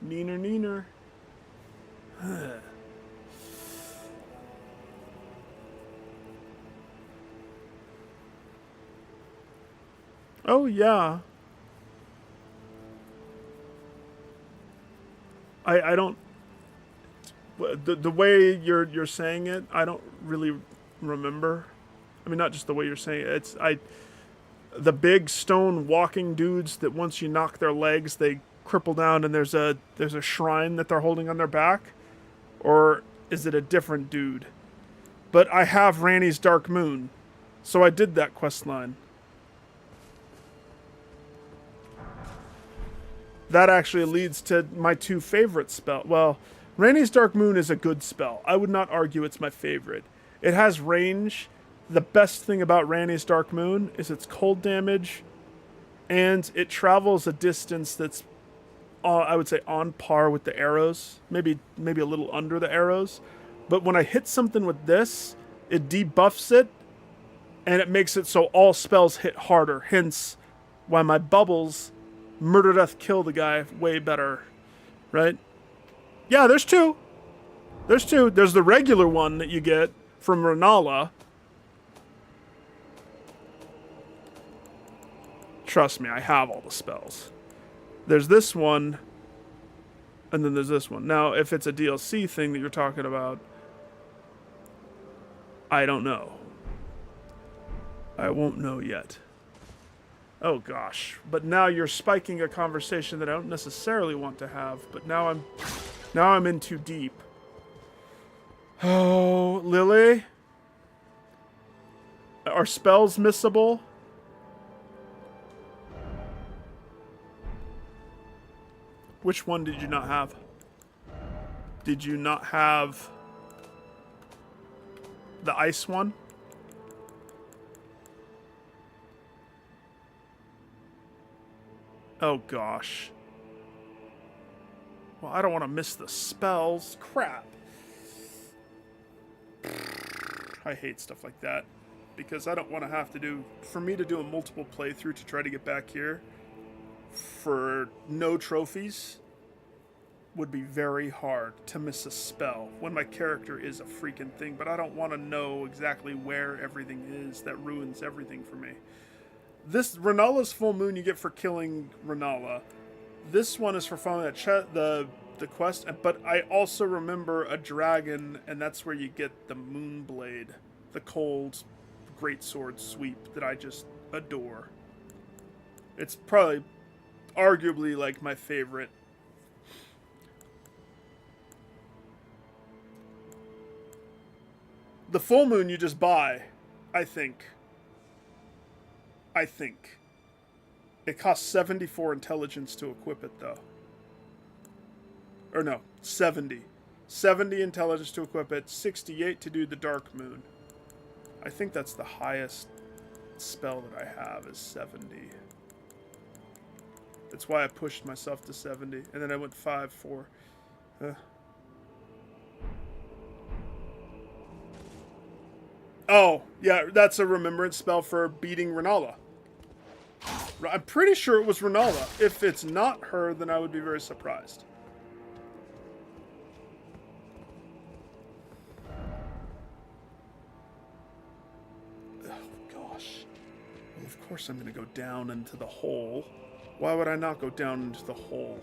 Neener, neener. Oh, yeah. I don't... The way you're saying it, I don't really remember. I mean, not just the way you're saying it. The big stone walking dudes that once you knock their legs, they cripple down and there's a shrine that they're holding on their back? Or is it a different dude? But I have Ranni's Dark Moon, so I did that quest line. That actually leads to my two favorite spells. Well, Ranni's Dark Moon is a good spell. I would not argue it's my favorite. It has range The best thing about Ranni's Dark Moon is its cold damage, and it travels a distance that's, I would say, on par with the arrows. Maybe a little under the arrows. But when I hit something with this, it debuffs it, and it makes it so all spells hit harder. Hence, why my bubbles murder death kill the guy way better, right? Yeah, there's two. There's two. There's the regular one that you get from Renala. Trust me, I have all the spells. There's this one, and then there's this one. Now, if it's a DLC thing that you're talking about, I don't know. I won't know yet. Oh gosh, but now you're spiking a conversation that I don't necessarily want to have, but now I'm in too deep. Oh, Lily? Are spells missable? Which one did you not have? Did you not have the ice one? Oh gosh. Well, I don't want to miss the spells. Crap. I hate stuff like that. Because I don't want to have to do... For me to do a multiple playthrough to try to get back here for no trophies would be very hard to miss a spell when my character is a freaking thing, but I don't want to know exactly where everything is. That ruins everything for me. This Renala's full moon you get for killing Renala. This one is for following the quest, but I also remember a dragon, and that's where you get the moon blade, the cold greatsword sweep that I just adore. It's probably arguably like my favorite. The full moon you just buy, I think. It costs 74 intelligence to equip it, though. Or no, 70. 70 intelligence to equip it, 68 to do the Dark Moon. I think that's the highest spell that I have is 70. That's why I pushed myself to 70. And then I went 5, 4. Oh, yeah, that's a remembrance spell for beating Renala. I'm pretty sure it was Renala. If it's not her, then I would be very surprised. Oh, gosh. Well, of course I'm going to go down into the hole. Why would I not go down into the hole?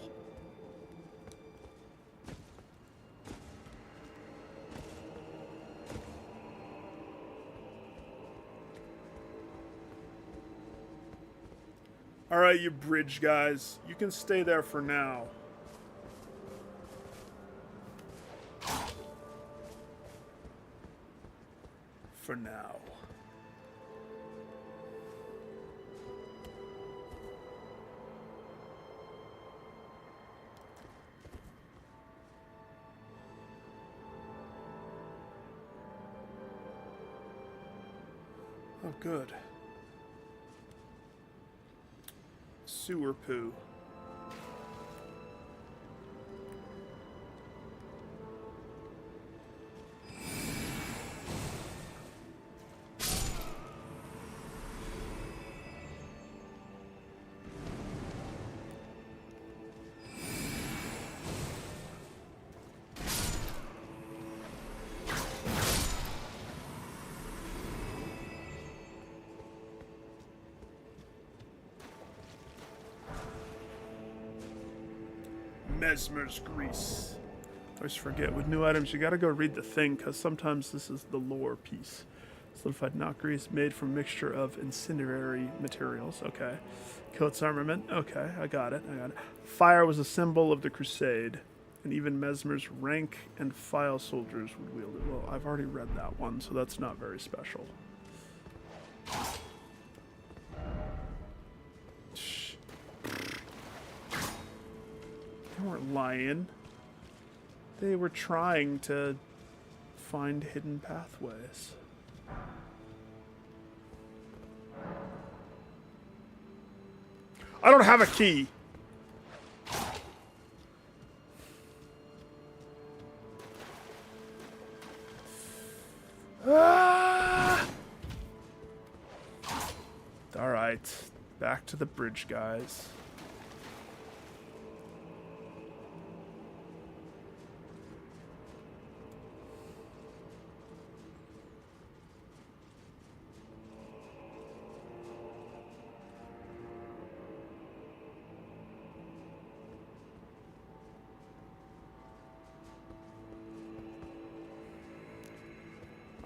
Alright, you bridge guys. You can stay there for now. For now. Oh, good. Sewer poo. Mesmer's grease. I always forget, with new items, you gotta go read the thing, because sometimes this is the lore piece. Solidified knot grease made from mixture of incendiary materials. Okay. Kill its armament. Okay, I got it. Fire was a symbol of the crusade, and even Mesmer's rank and file soldiers would wield it. Well, I've already read that one, so that's not very special. They weren't lying. They were trying to find hidden pathways. I don't have a key. Ah! All right, back to the bridge, guys.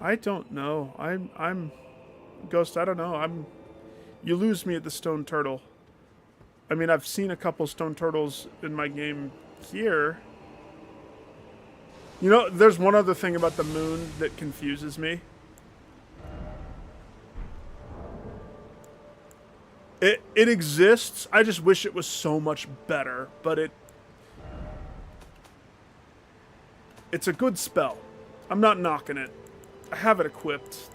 I don't know. I'm Ghost, I don't know. You lose me at the stone turtle. I mean, I've seen a couple stone turtles in my game here. You know, there's one other thing about the moon that confuses me. It exists. I just wish it was so much better, but it's a good spell. I'm not knocking it. I have it equipped.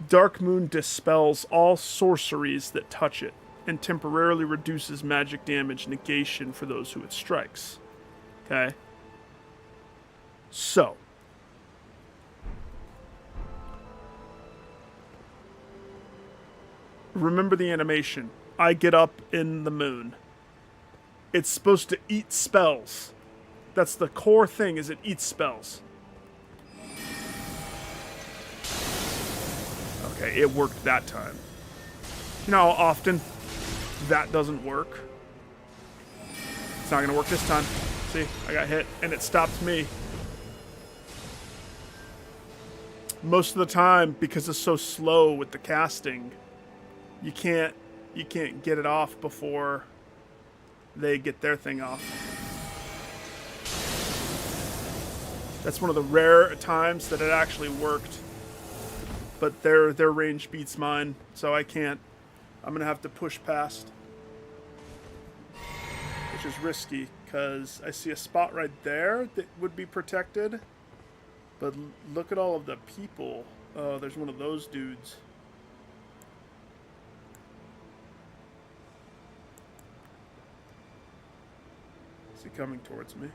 Dark Moon dispels all sorceries that touch it and temporarily reduces magic damage negation for those who it strikes. Okay? So. Remember the animation. I get up in the moon. It's supposed to eat spells. That's the core thing, is it eats spells. Okay, it worked that time. You know how often that doesn't work? It's not going to work this time. See, I got hit, and it stopped me. Most of the time, because it's so slow with the casting, you can't get it off before they get their thing off. That's one of the rare times that it actually worked. But their range beats mine, so I can't. I'm gonna have to push past. Which is risky, because I see a spot right there that would be protected. But look at all of the people. Oh, there's one of those dudes. Is he coming towards me?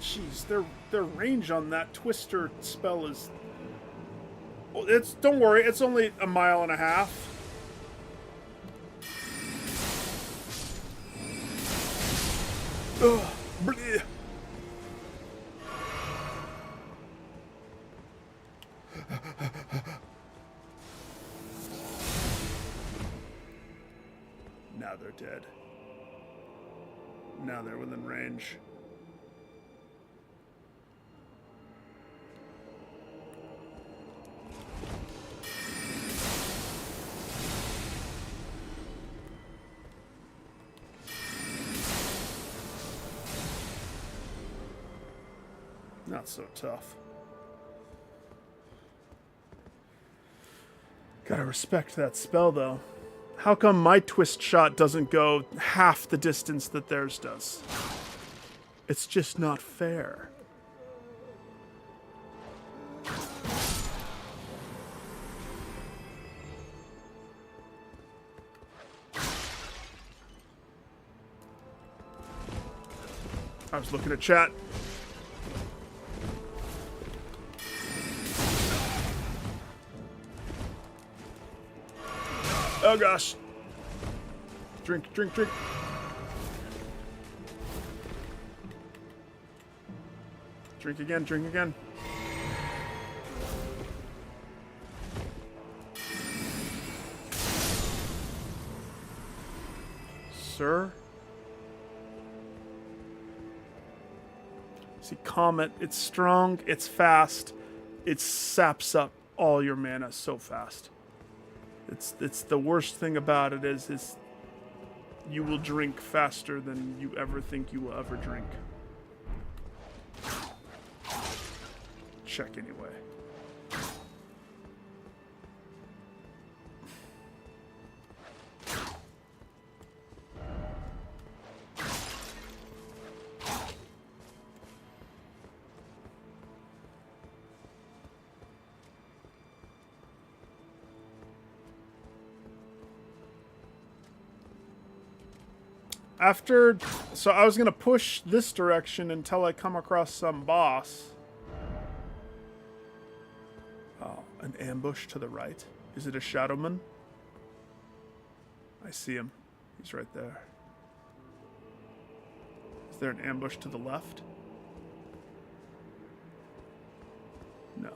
Jeez, their range on that twister spell is... Well, don't worry, it's only 1.5 miles. Ugh, bleh. Now they're dead. Now they're within range. Not so tough. Gotta respect that spell, though. How come my twist shot doesn't go half the distance that theirs does? It's just not fair. I was looking at chat. Oh gosh. Drink, drink, drink. Drink again, drink again. Sir? See, Comet, it's strong, it's fast, it saps up all your mana so fast. It's the worst thing about it is you will drink faster than you ever think you will ever drink. Check anyway. After... So I was going to push this direction until I come across some boss. Oh, an ambush to the right. Is it a Shadowman? I see him. He's right there. Is there an ambush to the left? No.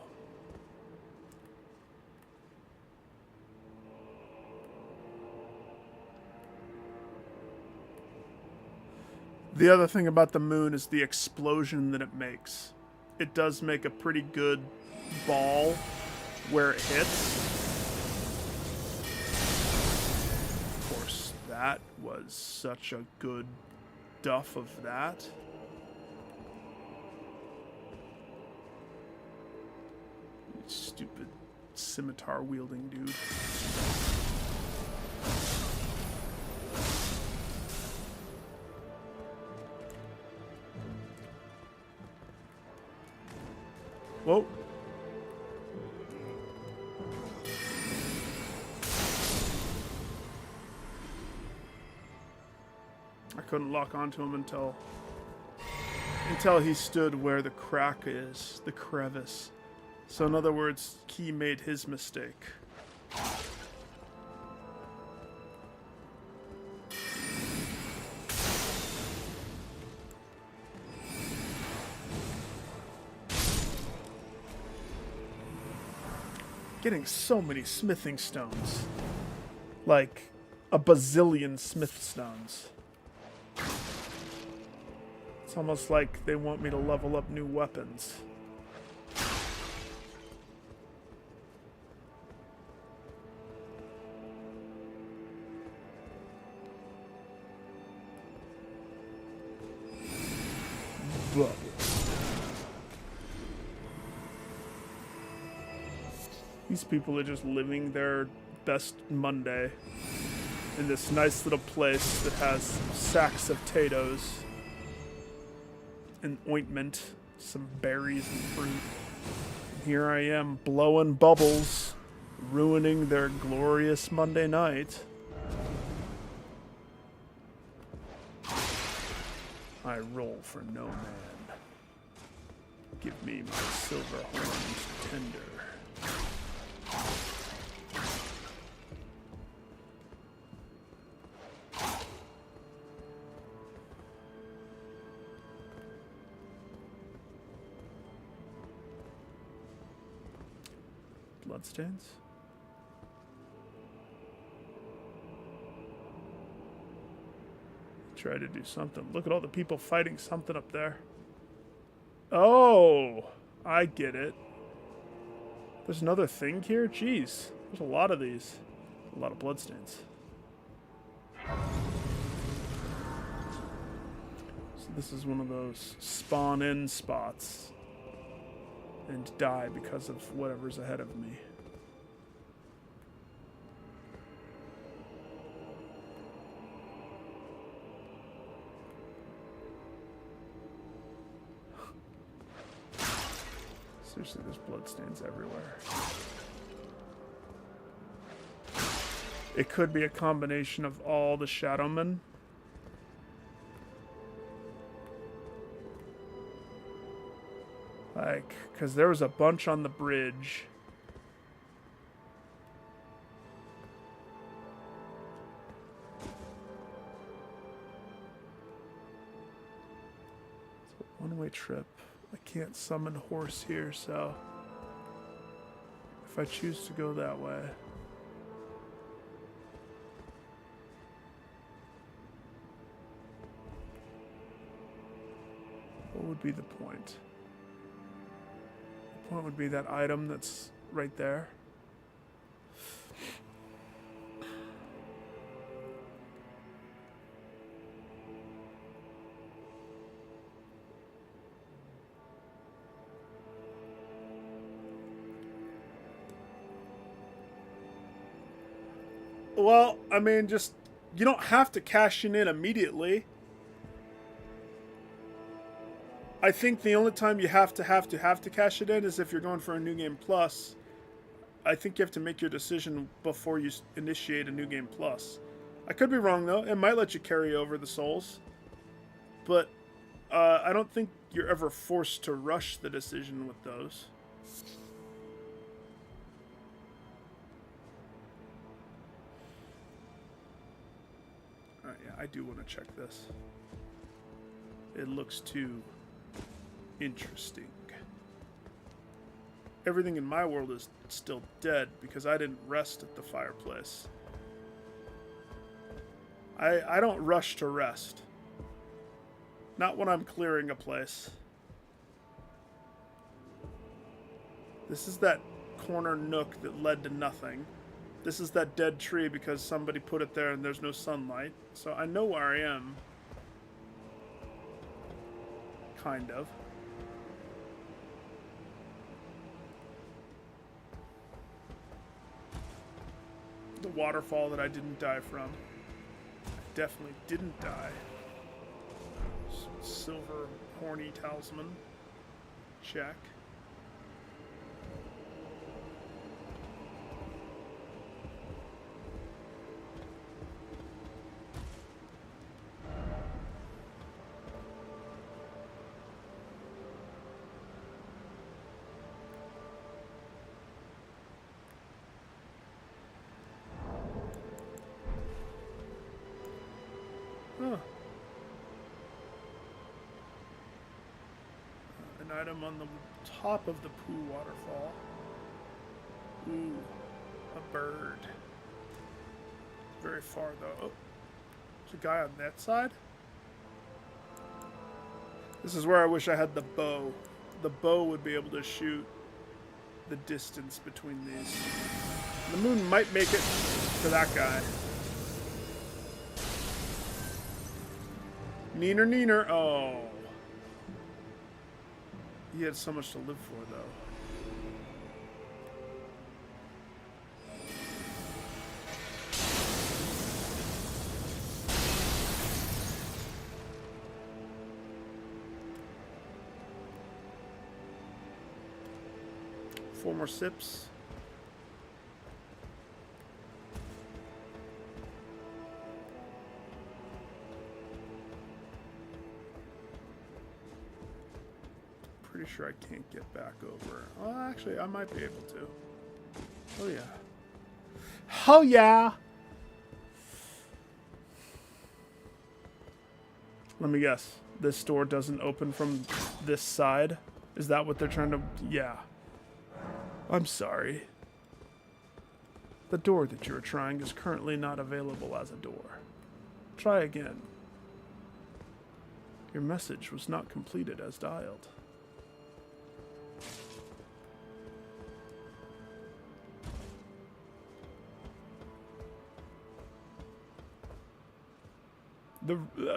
The other thing about the moon is the explosion that it makes. It does make a pretty good ball where it hits. Of course, that was such a good duff of that. You stupid scimitar wielding dude. Whoa. I couldn't lock onto him until he stood where the crack is, the crevice. So in other words, he made his mistake. Getting so many smithing stones. Like a bazillion smith stones. It's almost like they want me to level up new weapons. Blah. These people are just living their best Monday in this nice little place that has sacks of potatoes and ointment, some berries and fruit. And here I am blowing bubbles, ruining their glorious Monday night. I roll for no man. Give me my silver-horned tender. Bloodstains? Try to do something. Look at all the people fighting something up there. Oh, I get it. There's another thing here? Jeez. There's a lot of these. A lot of bloodstains. So this is one of those spawn in spots and die because of whatever's ahead of me. Seriously, there's bloodstains everywhere. It could be a combination of all the Shadowmen. Like, because there was a bunch on the bridge. It's a one-way trip. I can't summon horse here, so if I choose to go that way. What would be the point? The point would be that item that's right there. Well, I mean, just, you don't have to cash in immediately. I think the only time you have to cash it in is if you're going for a New Game Plus. I think you have to make your decision before you initiate a New Game Plus. I could be wrong, though. It might let you carry over the souls. But I don't think you're ever forced to rush the decision with those. Alright, yeah, I do want to check this. It looks too interesting. Everything in my world is still dead because I didn't rest at the fireplace. I don't rush to rest. Not when I'm clearing a place. This is that corner nook that led to nothing. This is that dead tree because somebody put it there and there's no sunlight. So I know where I am. Kind of. The waterfall that I didn't die from. I definitely didn't die. Silver horny talisman. Check. Huh. An item on the top of the poo waterfall. Ooh, a bird. Very far though. Oh, there's a guy on that side. This is where I wish I had the bow. The bow would be able to shoot the distance between these. The moon might make it to that guy. Neener, neener. Oh. He had so much to live for, though. Four more sips. Pretty sure I can't get back over. Well, actually, I might be able to. Oh, yeah. Oh, yeah! Let me guess. This door doesn't open from this side? Is that what they're trying to... Yeah. I'm sorry. The door that you are trying is currently not available as a door. Try again. Your message was not completed as dialed.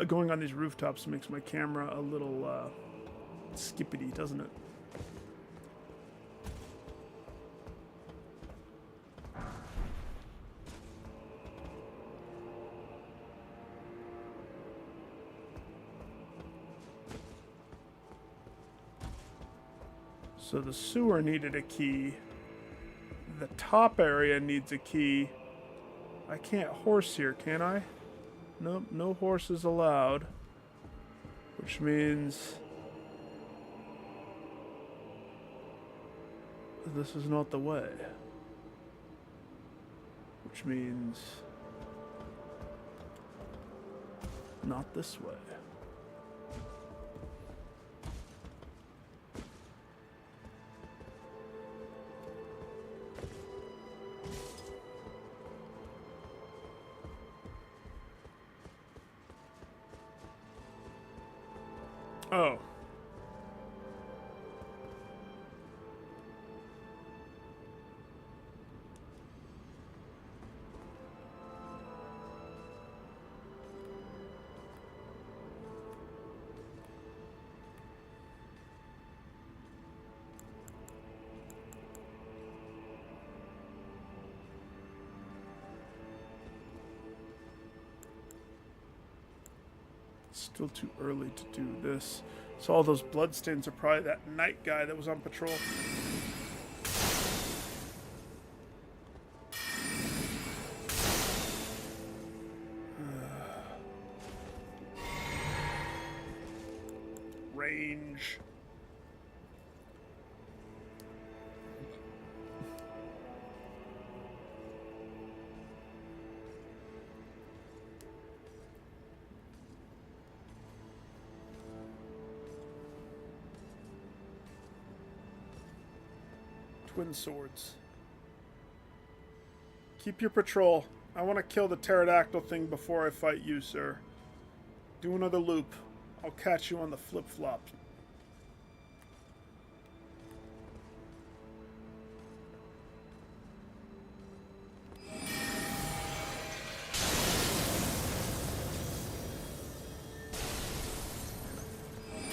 Going on these rooftops makes my camera a little skippity, doesn't it? So the sewer needed a key. The top area needs a key. I can't horse here, can I? Nope, no horses allowed. Which means... this is not the way. Which means... not this way. Oh. Still too early to do this. So all those bloodstains are probably that night guy that was on patrol. range. Twin swords. Keep your patrol. I want to kill the pterodactyl thing before I fight you, sir. Do another loop. I'll catch you on the flip-flop.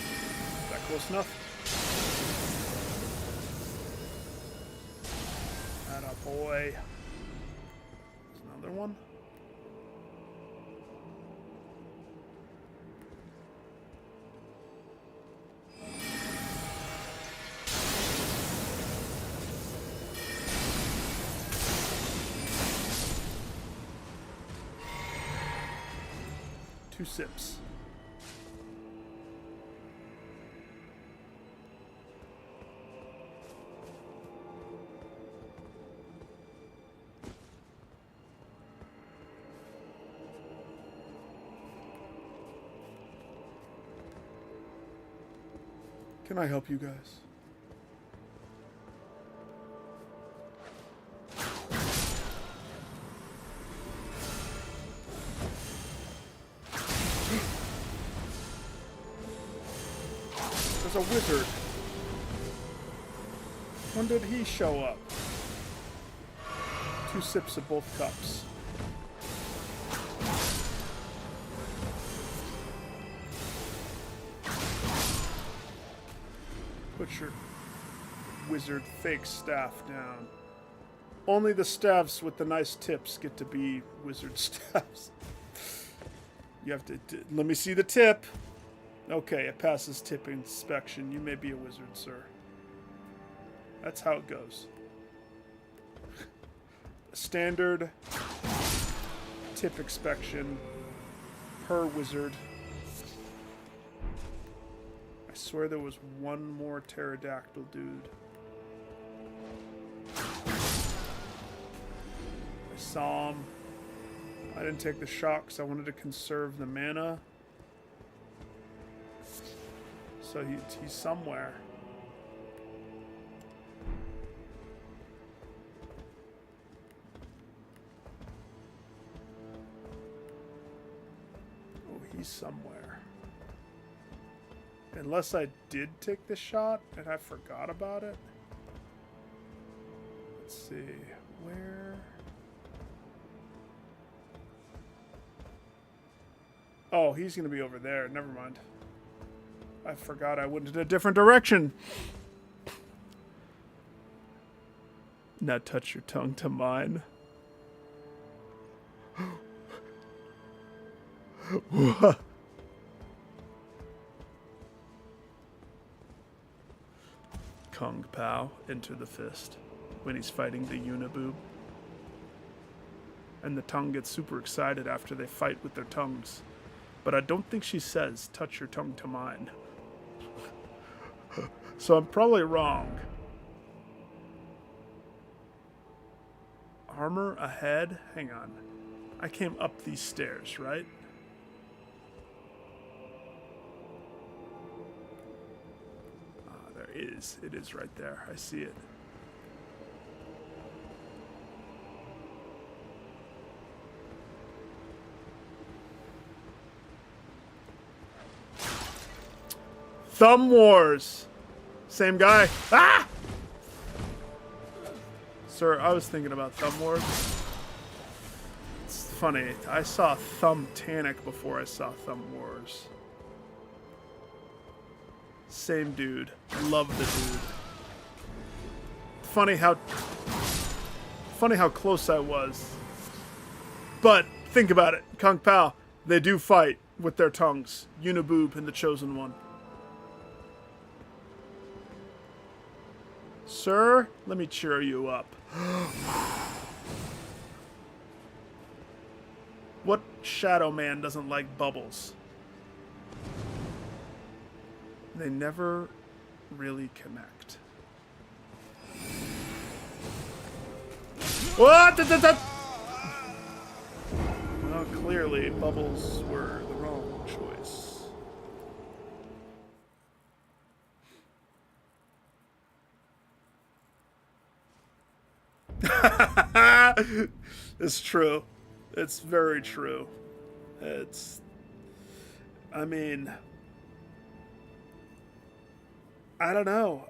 Is that close enough? Boy. There's another one. Two sips. Can I help you guys? There's a wizard. When did he show up? Two sips of both cups. Put your wizard fake staff down. Only the staffs with the nice tips get to be wizard staffs. You have to... let me see the tip. Okay, it passes tip inspection. You may be a wizard, sir. That's how it goes. Standard tip inspection per wizard. I swear there was one more pterodactyl dude. I saw him. I didn't take the shot because I wanted to conserve the mana. So he's somewhere. Oh, he's somewhere. Unless I did take the shot and I forgot about it. Let's see. Where? Oh, he's going to be over there. Never mind. I forgot I went in a different direction. Now touch your tongue to mine. What? Kung Pao enter the fist when he's fighting the Uniboob. And the tongue gets super excited after they fight with their tongues. But I don't think she says, touch your tongue to mine. So I'm probably wrong. Armor ahead? Hang on. I came up these stairs, right? There is. It is right there. I see it. Thumb Wars. Same guy. Ah! Sir, I was thinking about Thumb Wars. It's funny. I saw Thumb Tanic before I saw Thumb Wars. Same dude. Love the dude. Funny how close I was. But think about it. Kung Pao, they do fight with their tongues. Uniboob and the Chosen One. Sir, let me cheer you up. What Shadow Man doesn't like bubbles? They never really connect. What? Well, clearly, bubbles were the wrong choice. It's true. It's very true. I mean, I don't know.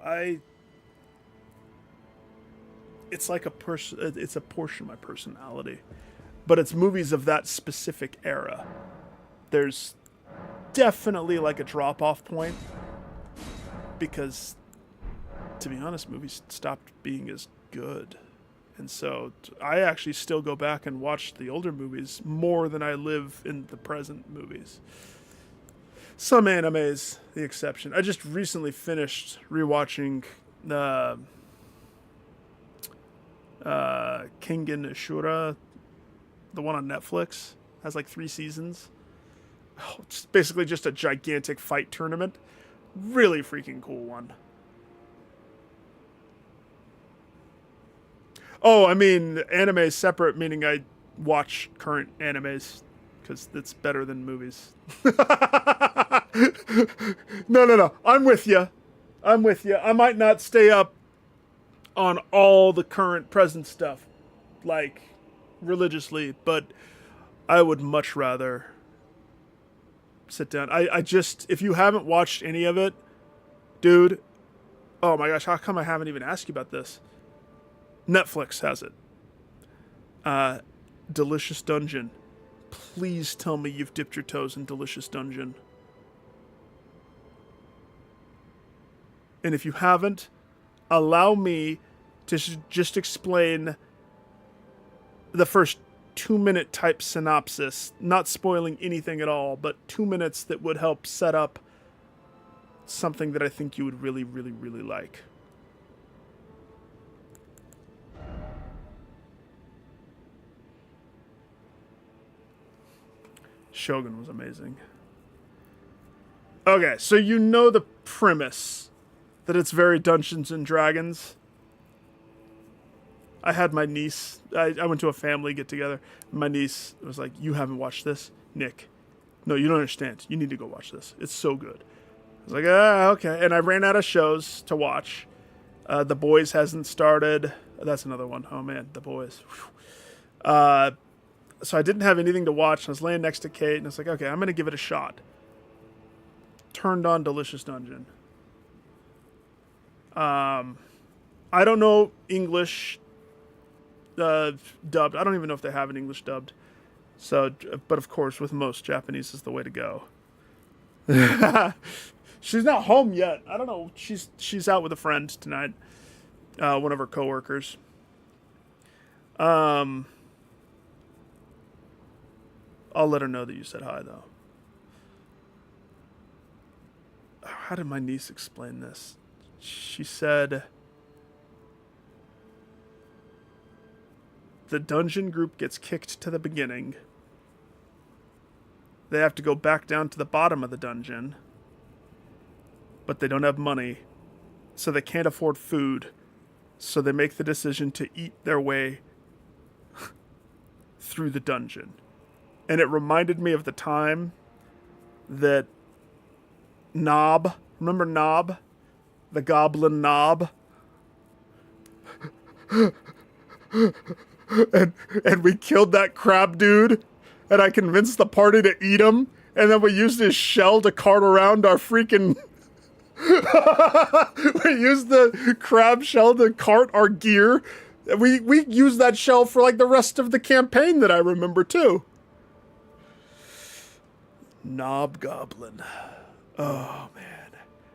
It's like it's a portion of my personality. But it's movies of that specific era. There's definitely like a drop-off point because, to be honest, movies stopped being as good. And so I actually still go back and watch the older movies more than I live in the present movies. Some animes, the exception. I just recently finished rewatching Kengan Ashura, the one on Netflix. Has like 3 seasons. Oh, it's basically just a gigantic fight tournament. Really freaking cool one. Oh, I mean, anime is separate, meaning I watch current animes because it's better than movies. No. I'm with you. I might not stay up on all the current present stuff, like religiously, but I would much rather sit down. I just, if you haven't watched any of it, dude, oh my gosh, how come I haven't even asked you about this? Netflix has it. Delicious Dungeon. Please tell me you've dipped your toes in Delicious Dungeon. And if you haven't, allow me to just explain the first 2-minute type synopsis, not spoiling anything at all, but 2 minutes that would help set up something that I think you would really, really, really like. Shogun was amazing. Okay, so you know the premise, that it's very Dungeons and Dragons. I had my niece, I went to a family get together. My niece was like, "You haven't watched this? Nick, no, you don't understand. You need to go watch this. It's so good." I was like, okay. And I ran out of shows to watch. The Boys hasn't started. That's another one. Oh man, The Boys. So I didn't have anything to watch. I was laying next to Kate, and I was like, okay, I'm going to give it a shot. Turned on Delicious Dungeon. I don't know English dubbed. I don't even know if they have an English dubbed. So, but of course, with most, Japanese is the way to go. She's not home yet. I don't know. She's out with a friend tonight. One of her coworkers. I'll let her know that you said hi, though. How did my niece explain this? She said, the dungeon group gets kicked to the beginning. They have to go back down to the bottom of the dungeon. But they don't have money, so they can't afford food. So they make the decision to eat their way through the dungeon. And it reminded me of the time that Knob, remember Knob? The goblin Knob? and we killed that crab dude, and I convinced the party to eat him, and then we used his shell to cart around our freaking... we used the crab shell to cart our gear. We used that shell for like the rest of the campaign that I remember too. Knob Goblin. Oh, man.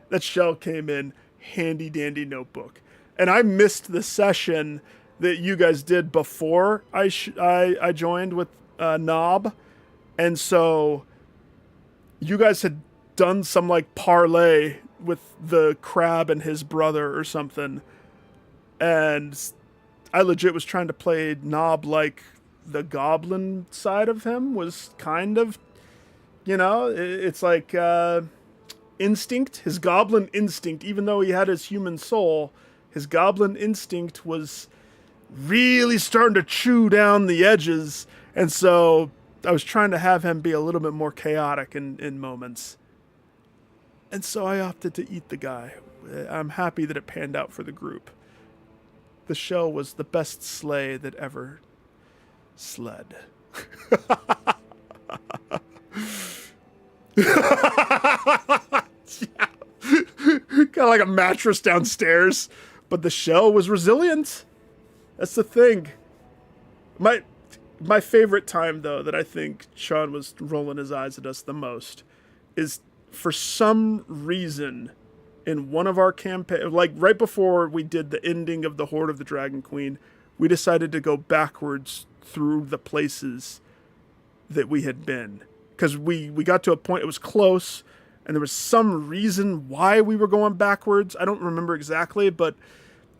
That shell came in handy dandy notebook. And I missed the session that you guys did before I joined with Knob. And so you guys had done some like parlay with the crab and his brother or something. And I legit was trying to play Knob like the goblin side of him was kind of... You know, it's like instinct, his goblin instinct, even though he had his human soul, his goblin instinct was really starting to chew down the edges. And so I was trying to have him be a little bit more chaotic in moments. And so I opted to eat the guy. I'm happy that it panned out for the group. The show was the best sleigh that ever sled. Yeah. Kind of like a mattress downstairs. But the shell was resilient. That's the thing. My favorite time, though, that I think Sean was rolling his eyes at us the most is for some reason in one of our campaigns, like right before we did the ending of the Horde of the Dragon Queen, we decided to go backwards through the places that we had been. Because we got to a point, it was close, and there was some reason why we were going backwards. I don't remember exactly, but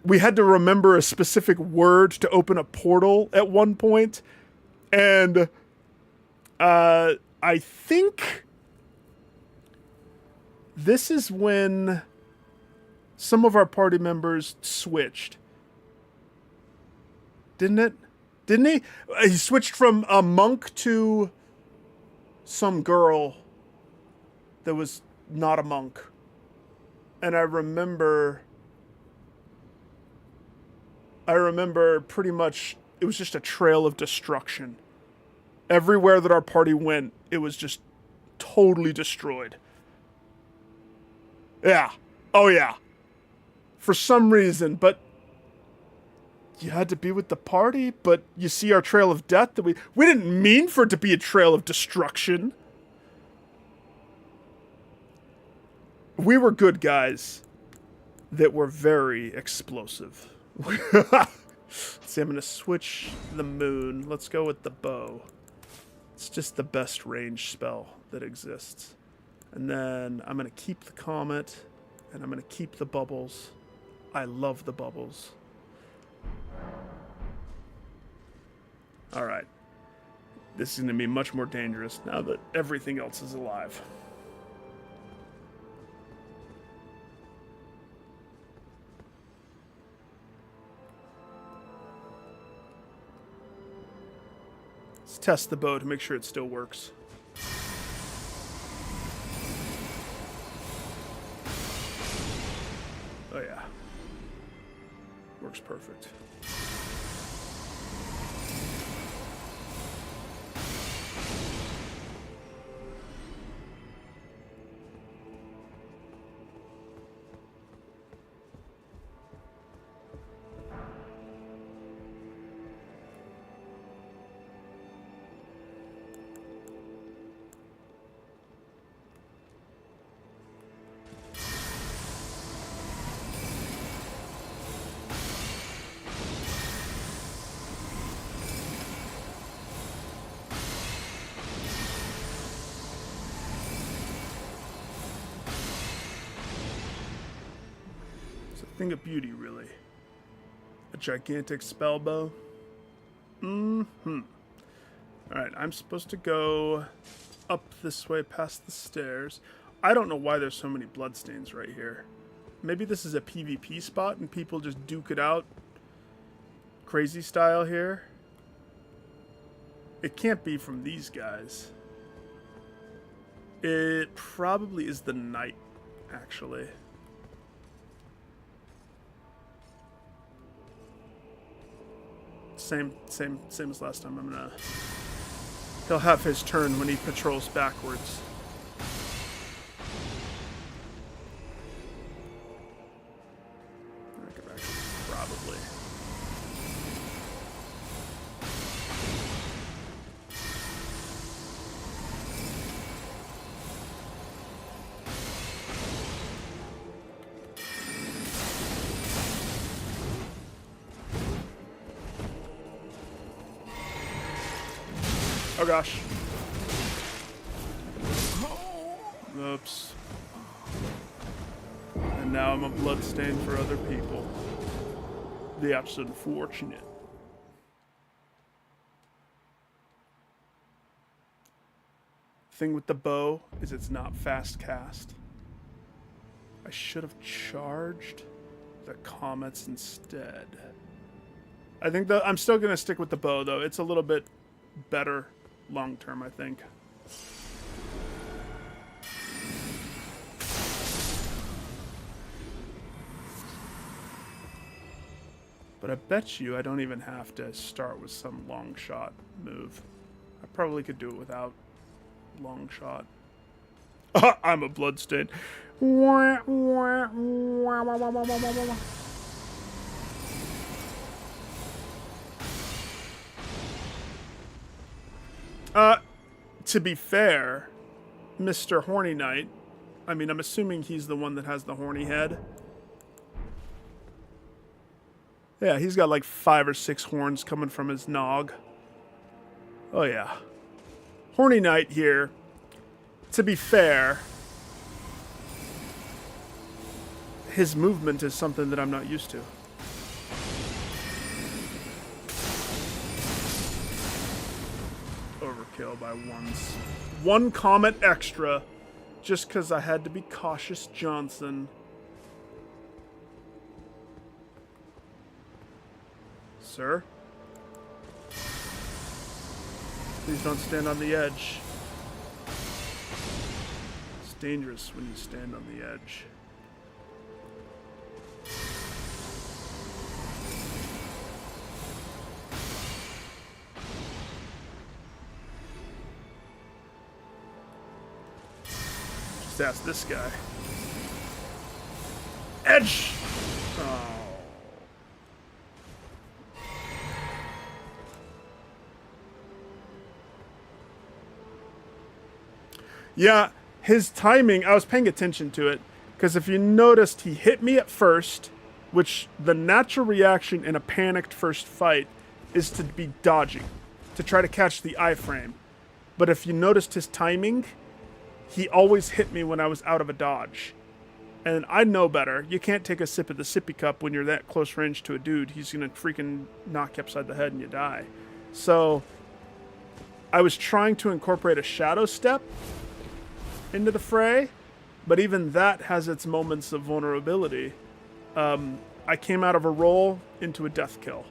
we had to remember a specific word to open a portal at one point. And I think this is when some of our party members switched. Didn't it? Didn't he? He switched from a monk to some girl that was not a monk. And I remember pretty much it was just a trail of destruction. Everywhere that our party went, it was just totally destroyed. Yeah. Oh, yeah. For some reason, but you had to be with the party, but you see our trail of death that we didn't mean for it to be a trail of destruction. We were good guys that were very explosive. See, I'm going to switch the moon. Let's go with the bow. It's just the best range spell that exists. And then I'm going to keep the comet, and I'm going to keep the bubbles. I love the bubbles. All right. This is going to be much more dangerous now that everything else is alive. Let's test the bow to make sure it still works. Oh yeah. Works perfect. Thing of beauty, really. A gigantic spell bow. Alright, I'm supposed to go up this way past the stairs. I don't know why there's so many bloodstains right here. Maybe this is a PvP spot and people just duke it out crazy style here. It can't be from these guys. It probably is the knight, actually. Same as last time. He'll have his turn when he patrols backwards. I could actually probably. Oh gosh. Oops. And now I'm a bloodstain for other people. The absolute unfortunate. Thing with the bow is it's not fast cast. I should have charged the comets instead. I think that I'm still going to stick with the bow, though. It's a little bit better long term, I think. But I bet you I don't even have to start with some long shot move. I probably could do it without long shot. I'm a bloodstain. To be fair, Mr. Horny Knight, I mean, I'm assuming he's the one that has the horny head. Yeah, he's got like 5 or 6 horns coming from his nog. Oh yeah. Horny Knight here, to be fair, his movement is something that I'm not used to. Overkill by once. 1 comet extra, just because I had to be cautious Johnson. Sir? Please don't stand on the edge. It's dangerous when you stand on the edge. Just ask this guy. Edge! Oh. Yeah, his timing, I was paying attention to it, because if you noticed, he hit me at first, which the natural reaction in a panicked first fight is to be dodging, to try to catch the iframe. But if you noticed his timing, he always hit me when I was out of a dodge. And I know better. You can't take a sip of the sippy cup when you're that close range to a dude. He's going to freaking knock you upside the head and you die. So I was trying to incorporate a shadow step into the fray, but even that has its moments of vulnerability. I came out of a roll into a death kill.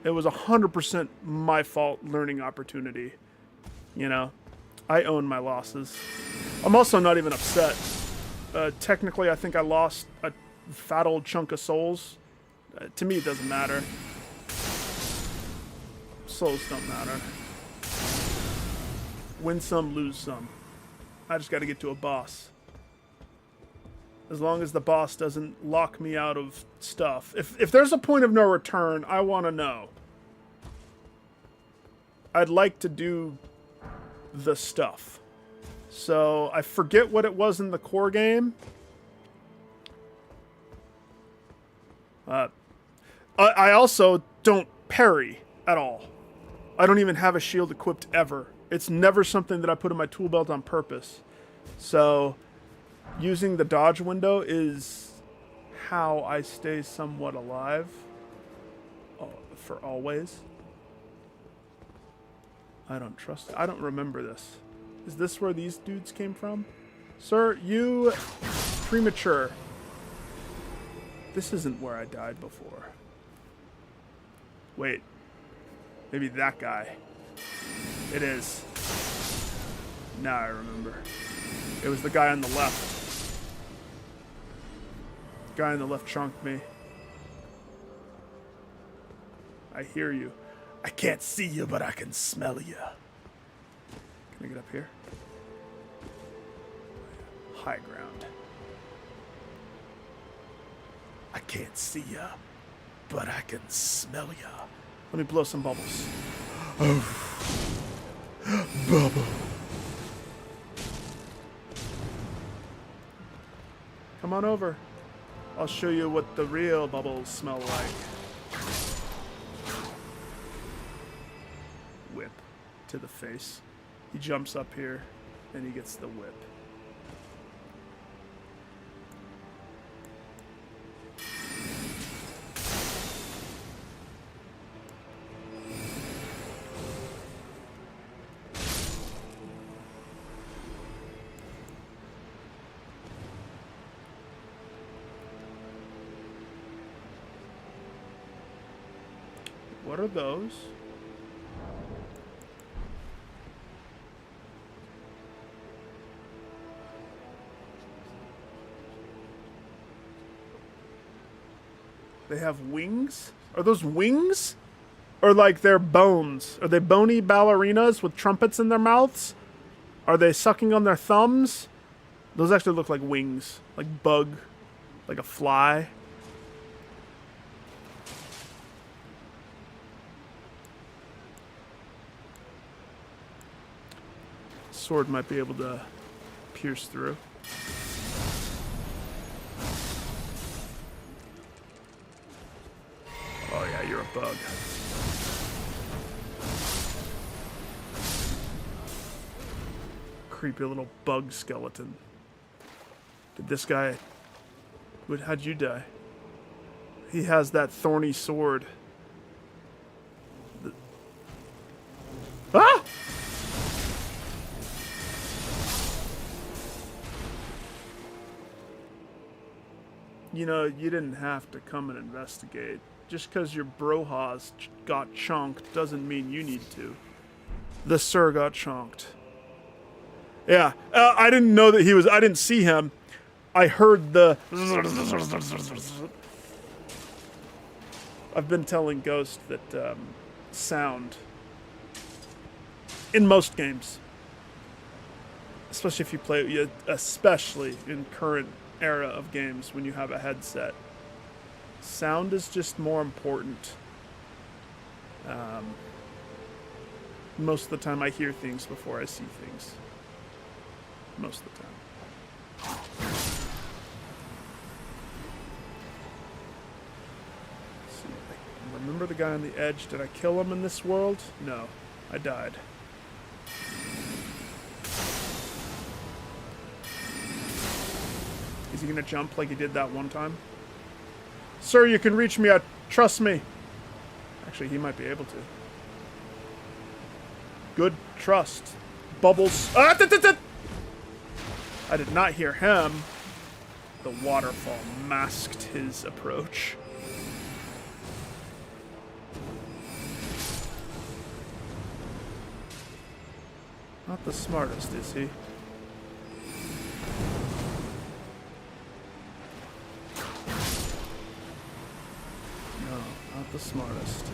It was 100% my fault learning opportunity. You know, I own my losses. I'm also not even upset. Technically, I think I lost a fat old chunk of souls. To me, it doesn't matter. Souls don't matter. Win some, lose some. I just got to get to a boss. As long as the boss doesn't lock me out of stuff. If there's a point of no return, I want to know. I'd like to do the stuff. So I forget what it was in the core game. I also don't parry at all. I don't even have a shield equipped ever. It's never something that I put in my tool belt on purpose. So using the dodge window is how I stay somewhat alive for always. I don't trust it. I don't remember this. Is this where these dudes came from? Sir, you premature. This isn't where I died before. Wait. Maybe that guy. It is. Now I remember. It was the guy on the left. The guy on the left chunked me. I hear you. I can't see you, but I can smell you. Can I get up here? High ground. I can't see you, but I can smell you. Let me blow some bubbles. Oh. Bubble. Come on over. I'll show you what the real bubbles smell like. Whip to the face. He jumps up here and he gets the whip. What are those? They have wings? Are those wings? Or like they're bones? Are they bony ballerinas with trumpets in their mouths? Are they sucking on their thumbs? Those actually look like wings. Like bug. Like a fly. Sword might be able to pierce through. Oh yeah, you're a bug. Creepy little bug skeleton. Did this guy... How'd you die? He has that thorny sword. Ah! You know, you didn't have to come and investigate. Just because your brohas got chonked doesn't mean you need to. The sir got chonked. Yeah, I didn't know that he was... I didn't see him. I heard the... I've been telling Ghost that sound... in most games, especially if you play... especially in current era of games when you have a headset, sound is just more important. Most of the time I hear things before I see things. Most of the time. Let's see, remember the guy on the edge? Did I kill him in this world? No, I died. Is he gonna jump like he did that one time? Sir, you can reach me. Trust me. Actually, he might be able to. Good trust. Bubbles. Ah, I did not hear him. The waterfall masked his approach. Not the smartest, is he? No, not the smartest.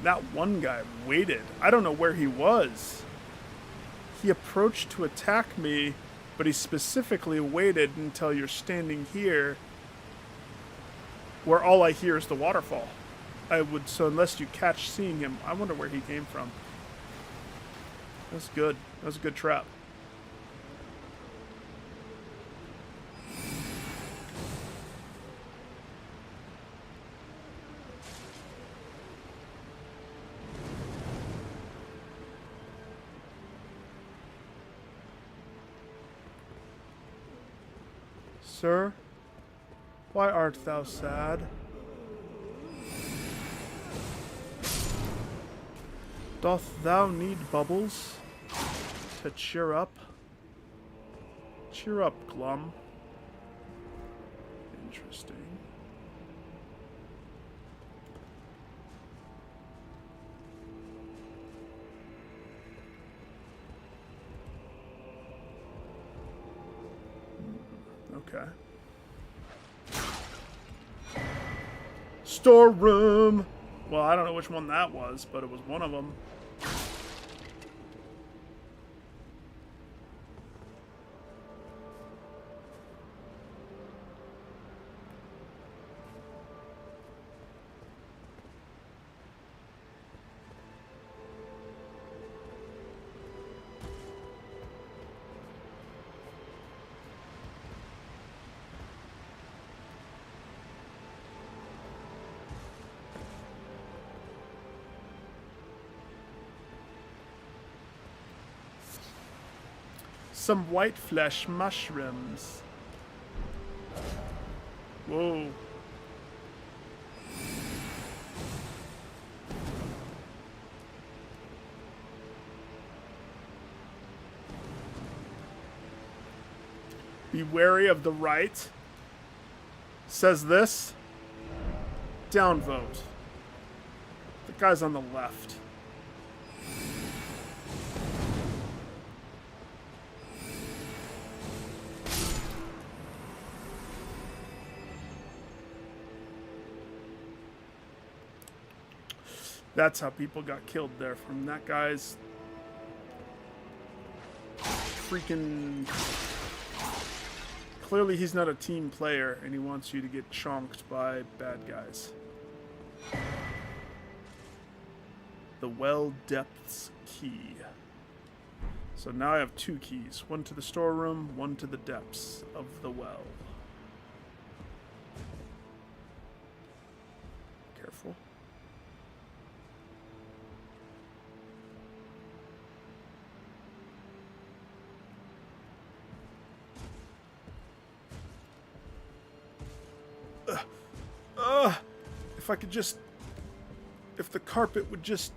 That one guy waited. I don't know where he was. He approached to attack me, but he specifically waited until you're standing here, where all I hear is the waterfall. So unless you catch seeing him, I wonder where he came from. That's good. That was a good trap. Sir, why art thou sad? Doth thou need bubbles to cheer up? Cheer up, Glum. Interesting. Okay. Storeroom! Well, I don't know which one that was, but it was one of them. Some white flesh mushrooms. Whoa. Be wary of the right. Says this. Downvote. The guy's on the left. That's how people got killed there, from that guy's freaking... Clearly he's not a team player, and he wants you to get chonked by bad guys. The well depths key. So now I have 2 keys. One to the storeroom, one to the depths of the well. Careful. If I could just... If the carpet would just...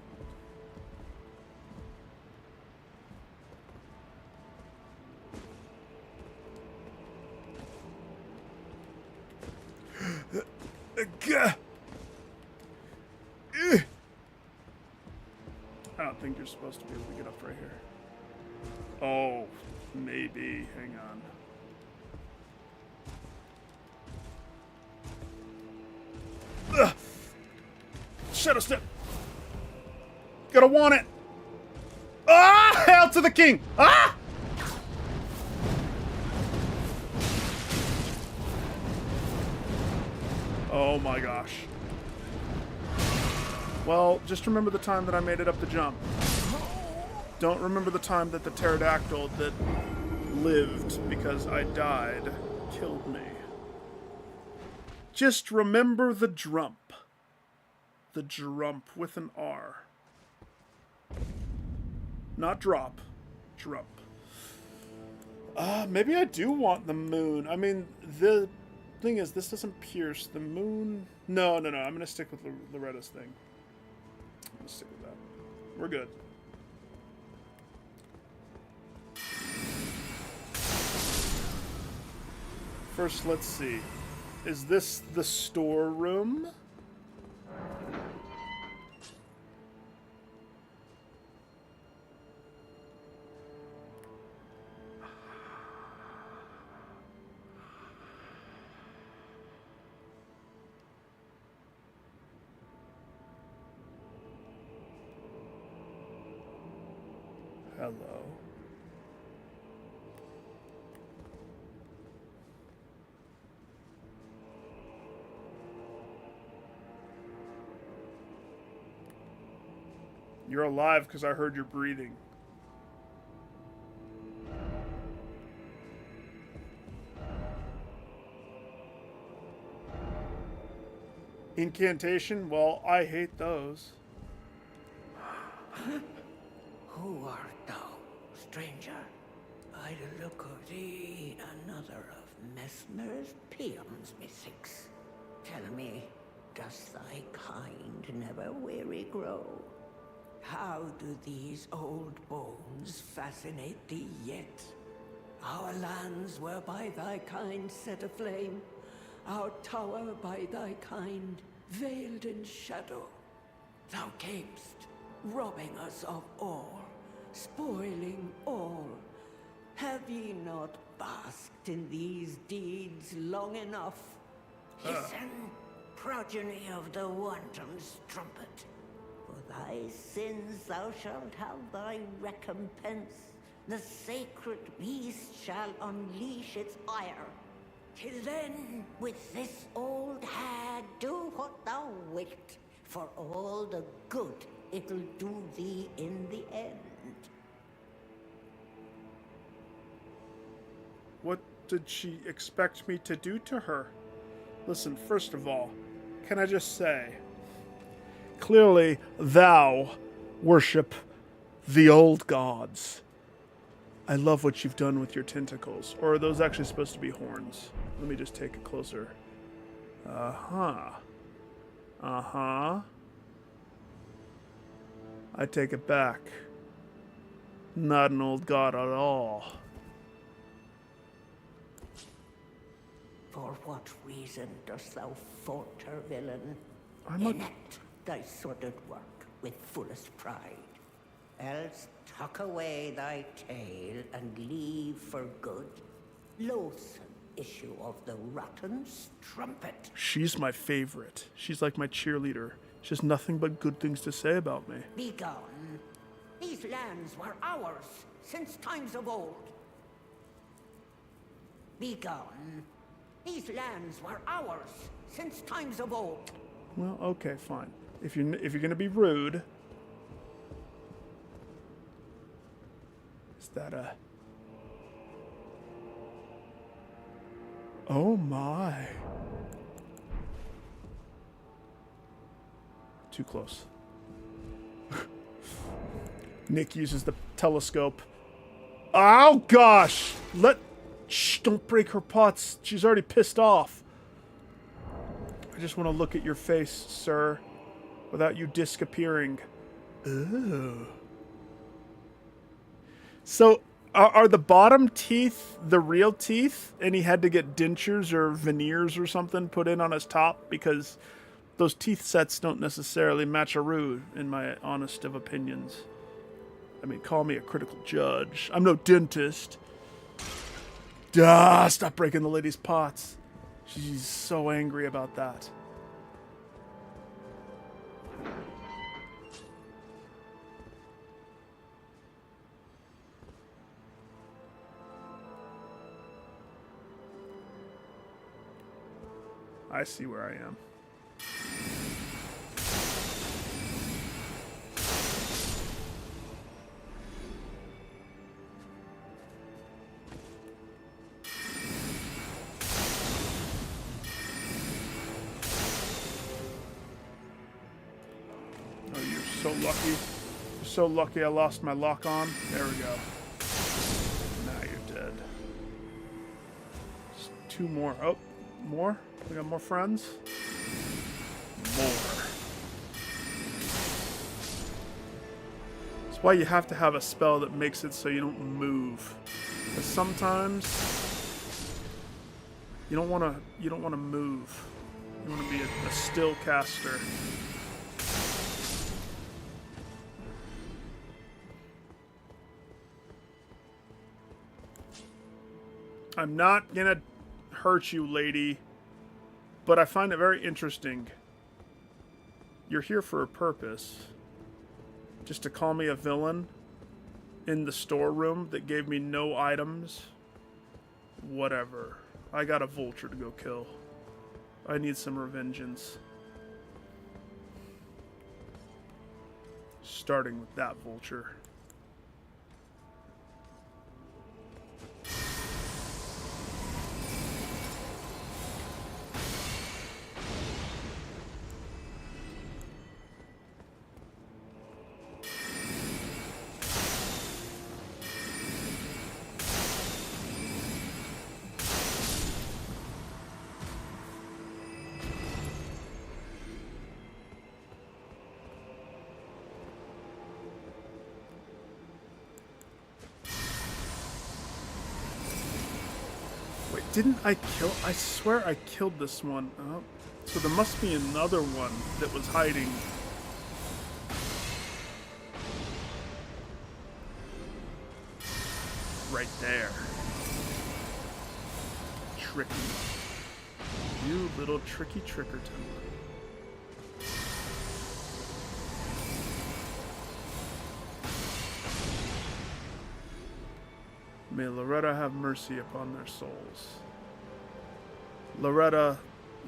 I don't think you're supposed to be able to get up right here. Oh, maybe. Hang on. Shadow step. Gotta want it. Ah! Hail to the king! Ah! Oh my gosh. Well, just remember the time that I made it up the jump. Don't remember the time that the pterodactyl that lived because I died killed me. Just remember the drump. The drump with an R. Not drop. Drump. Maybe I do want the moon. I mean, the thing is, this doesn't pierce the moon. No. I'm going to stick with Loretta's thing. I'm going to stick with that. We're good. First, let's see. Is this the storeroom? Hello. You're alive because I heard your breathing. Incantation? Well, I hate those. Who art thou, stranger? By the look of thee, another of Messmer's peons, methinks. Tell me, does thy kind never weary grow? How do these old bones fascinate thee yet? Our lands were by thy kind set aflame, our tower by thy kind veiled in shadow. Thou camest, robbing us of all, spoiling all. Have ye not basked in these deeds long enough? Listen, progeny of the wanton strumpet. For thy sins thou shalt have thy recompense. The sacred beast shall unleash its ire. Till then, with this old hag, do what thou wilt, for all the good it'll do thee in the end. What did she expect me to do to her? Listen, first of all, can I just say, clearly thou worship the old gods. I love what you've done with your tentacles. Or are those actually supposed to be horns? Let me just take a closer. Uh-huh. Uh-huh. I take it back. Not an old god at all. For what reason dost thou falter, villain? I'm a... Enact thy sordid work with fullest pride. Else tuck away thy tail and leave for good. Loathsome issue of the rotten strumpet. She's my favorite. She's like my cheerleader. She has nothing but good things to say about me. Be gone. These lands were ours since times of old. Be gone. These lands were ours since times of old. Well, okay, fine. If you're gonna be rude, is that a? Oh my! Too close. Nick uses the telescope. Oh gosh! Shh! Don't break her pots. She's already pissed off. I just want to look at your face, sir, without you disappearing. Ooh. So, are the bottom teeth the real teeth, and he had to get dentures or veneers or something put in on his top? Because those teeth sets don't necessarily match-a-roo, in my honest of opinions. I mean, call me a critical judge. I'm no dentist. Duh, stop breaking the lady's pots. She's so angry about that. I see where I am. So lucky. You're so lucky I lost my lock on. There we go. Now you're dead. Just two more. Oh, more? We got more friends? More. That's why you have to have a spell that makes it so you don't move. Because sometimes you don't want to move. You want to be a still caster. I'm not gonna hurt you, lady, but I find it very interesting. You're here for a purpose. Just to call me a villain in the storeroom that gave me no items? Whatever. I got a vulture to go kill. I need some revengeance. Starting with that vulture. Didn't I kill? I swear I killed this one. Oh, so there must be another one that was hiding. Right there. Tricky. You little tricky trickerton. May Loretta have mercy upon their souls. Loretta,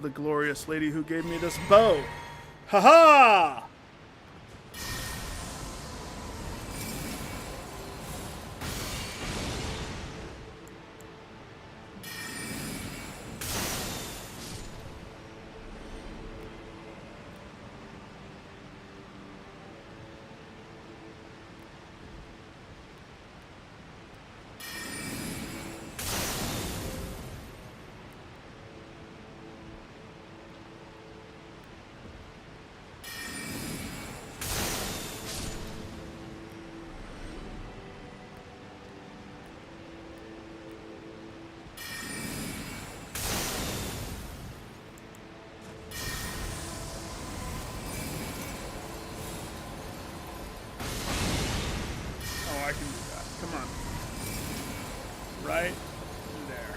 the glorious lady who gave me this bow. Ha-ha! I can do that. Come on. Right there.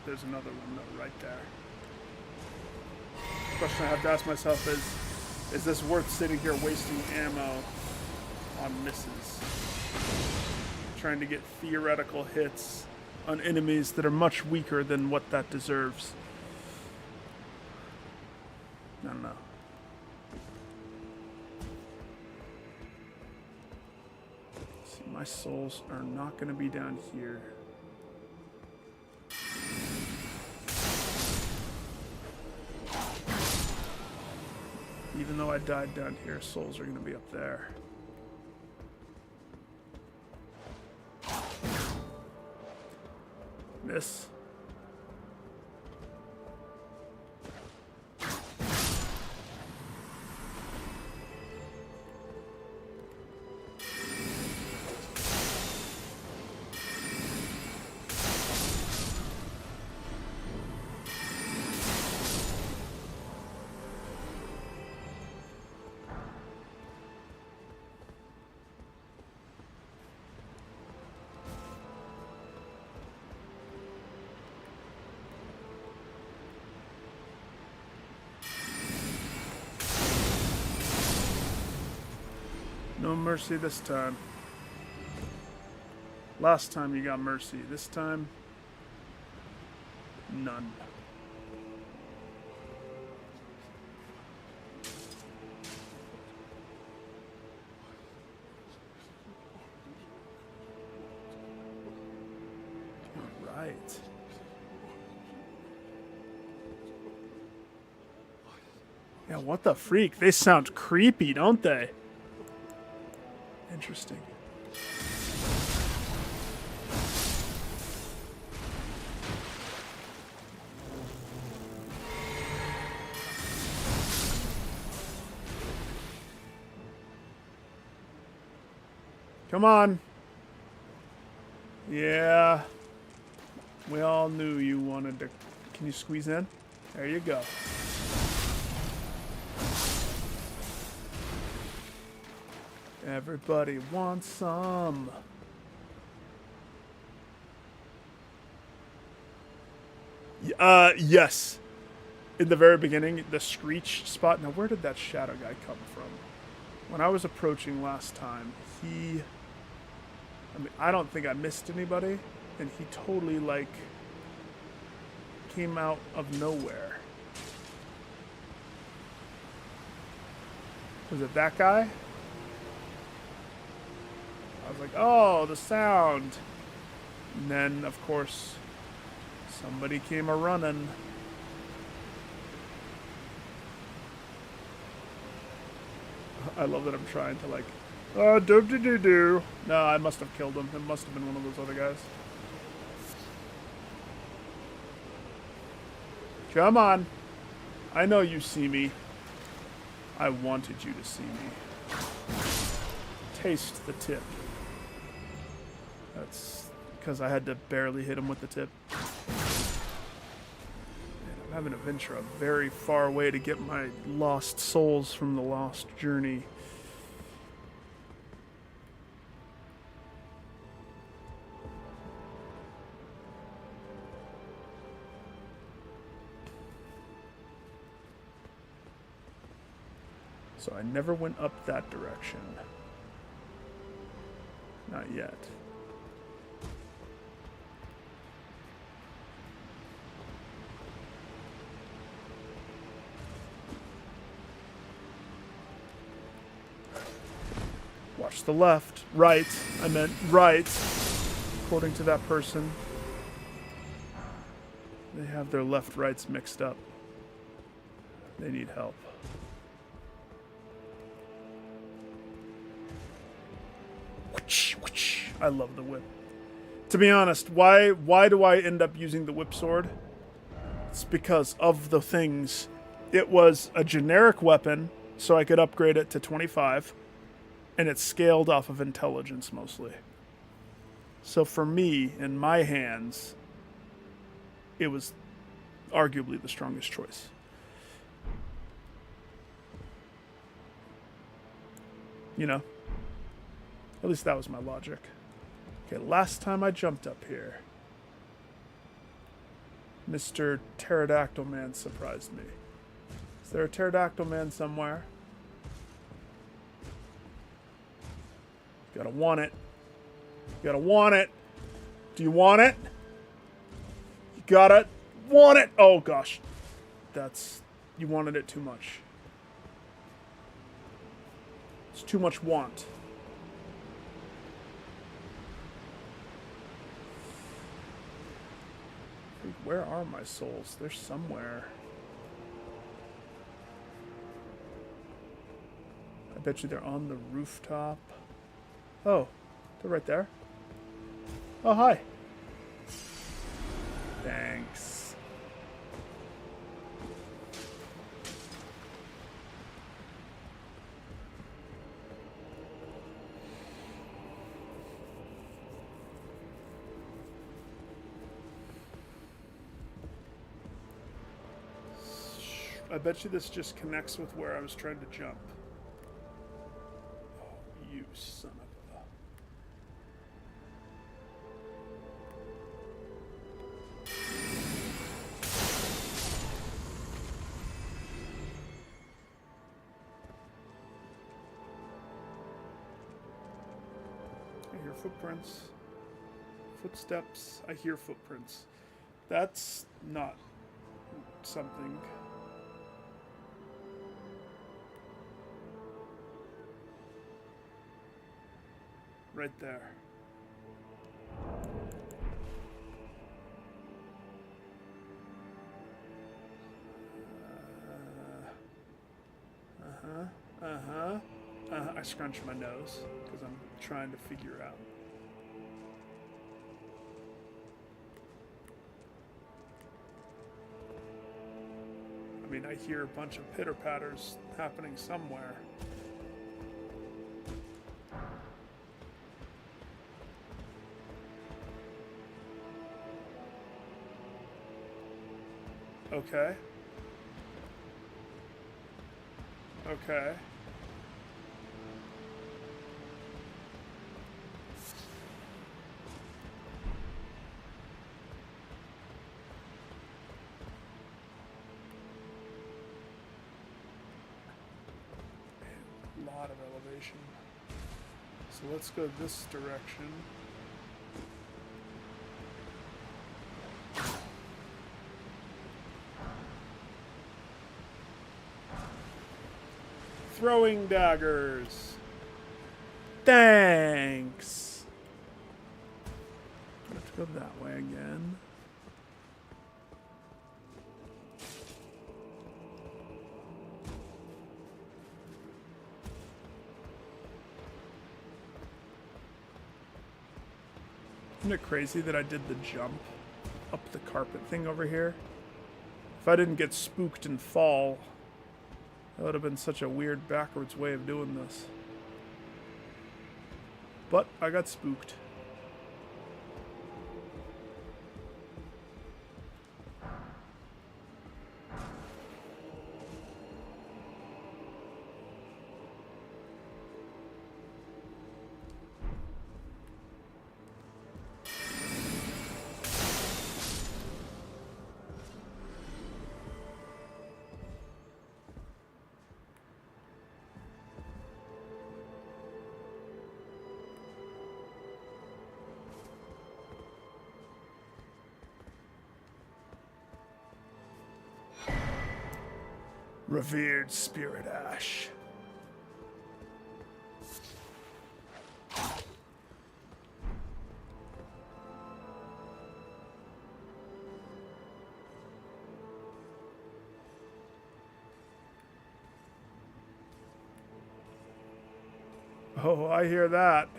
There's another one though, right there. The question I have to ask myself is this worth sitting here wasting ammo on misses? Trying to get theoretical hits on enemies that are much weaker than what that deserves. I don't know. See, my souls are not going to be down here. Even though I died down here, souls are going to be up there. Miss. No mercy this time. Last time you got mercy. This time, none. All right. Yeah, what the freak? They sound creepy, don't they? Interesting. Come on. Yeah. We all knew you wanted to. Can you squeeze in? There you go. Everybody wants some. Yes. In the very beginning, the screech spot. Now, where did that shadow guy come from? When I was approaching last time, I don't think I missed anybody, and he totally, came out of nowhere. Was it that guy? I was like, oh, the sound. And then, of course, somebody came a-running. I love that I'm trying to, do-do-do-do. No, I must have killed him. It must have been one of those other guys. Come on. I know you see me. I wanted you to see me. Taste the tip. That's because I had to barely hit him with the tip. Man, I'm having to venture a very far away to get my lost souls from the lost journey. So I never went up that direction. Not yet. Watch the left. Right. I meant right. According to that person. They have their left-rights mixed up. They need help. I love the whip. To be honest, why do I end up using the whip sword? It's because of the things. It was a generic weapon, so I could upgrade it to 25, and it's scaled off of intelligence mostly. So for me, in my hands, it was arguably the strongest choice. You know? At least that was my logic. Okay, last time I jumped up here, Mr. Pterodactyl Man surprised me. Is there a pterodactyl man somewhere? Gotta want it. You gotta want it. Do you want it? You gotta want it. Oh gosh. That's... You wanted it too much. It's too much want. Where are my souls? They're somewhere. I bet you they're on the rooftop. Oh, they're right there. Oh, hi. Thanks. I bet you this just connects with where I was trying to jump. Oh, you son of a... I hear footprints. Footsteps. I hear footprints. That's not something... Right there. I scrunch my nose because I'm trying to figure out. I mean, I hear a bunch of pitter-patters happening somewhere. Okay. Okay. A lot of elevation. So let's go this direction. Throwing daggers. Thanks. I have to go that way again. Isn't it crazy that I did the jump up the carpet thing over here? If I didn't get spooked and fall, that would have been such a weird backwards way of doing this. But I got spooked. Revered Spirit Ash. Oh, I hear that.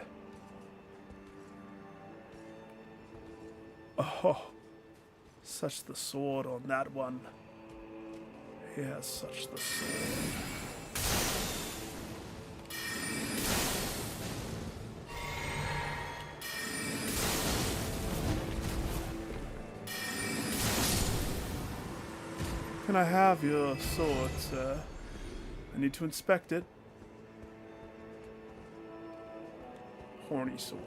Oh, such the sword on that one. He has such the sword. Can I have your sword, sir? I need to inspect it. Horny sword.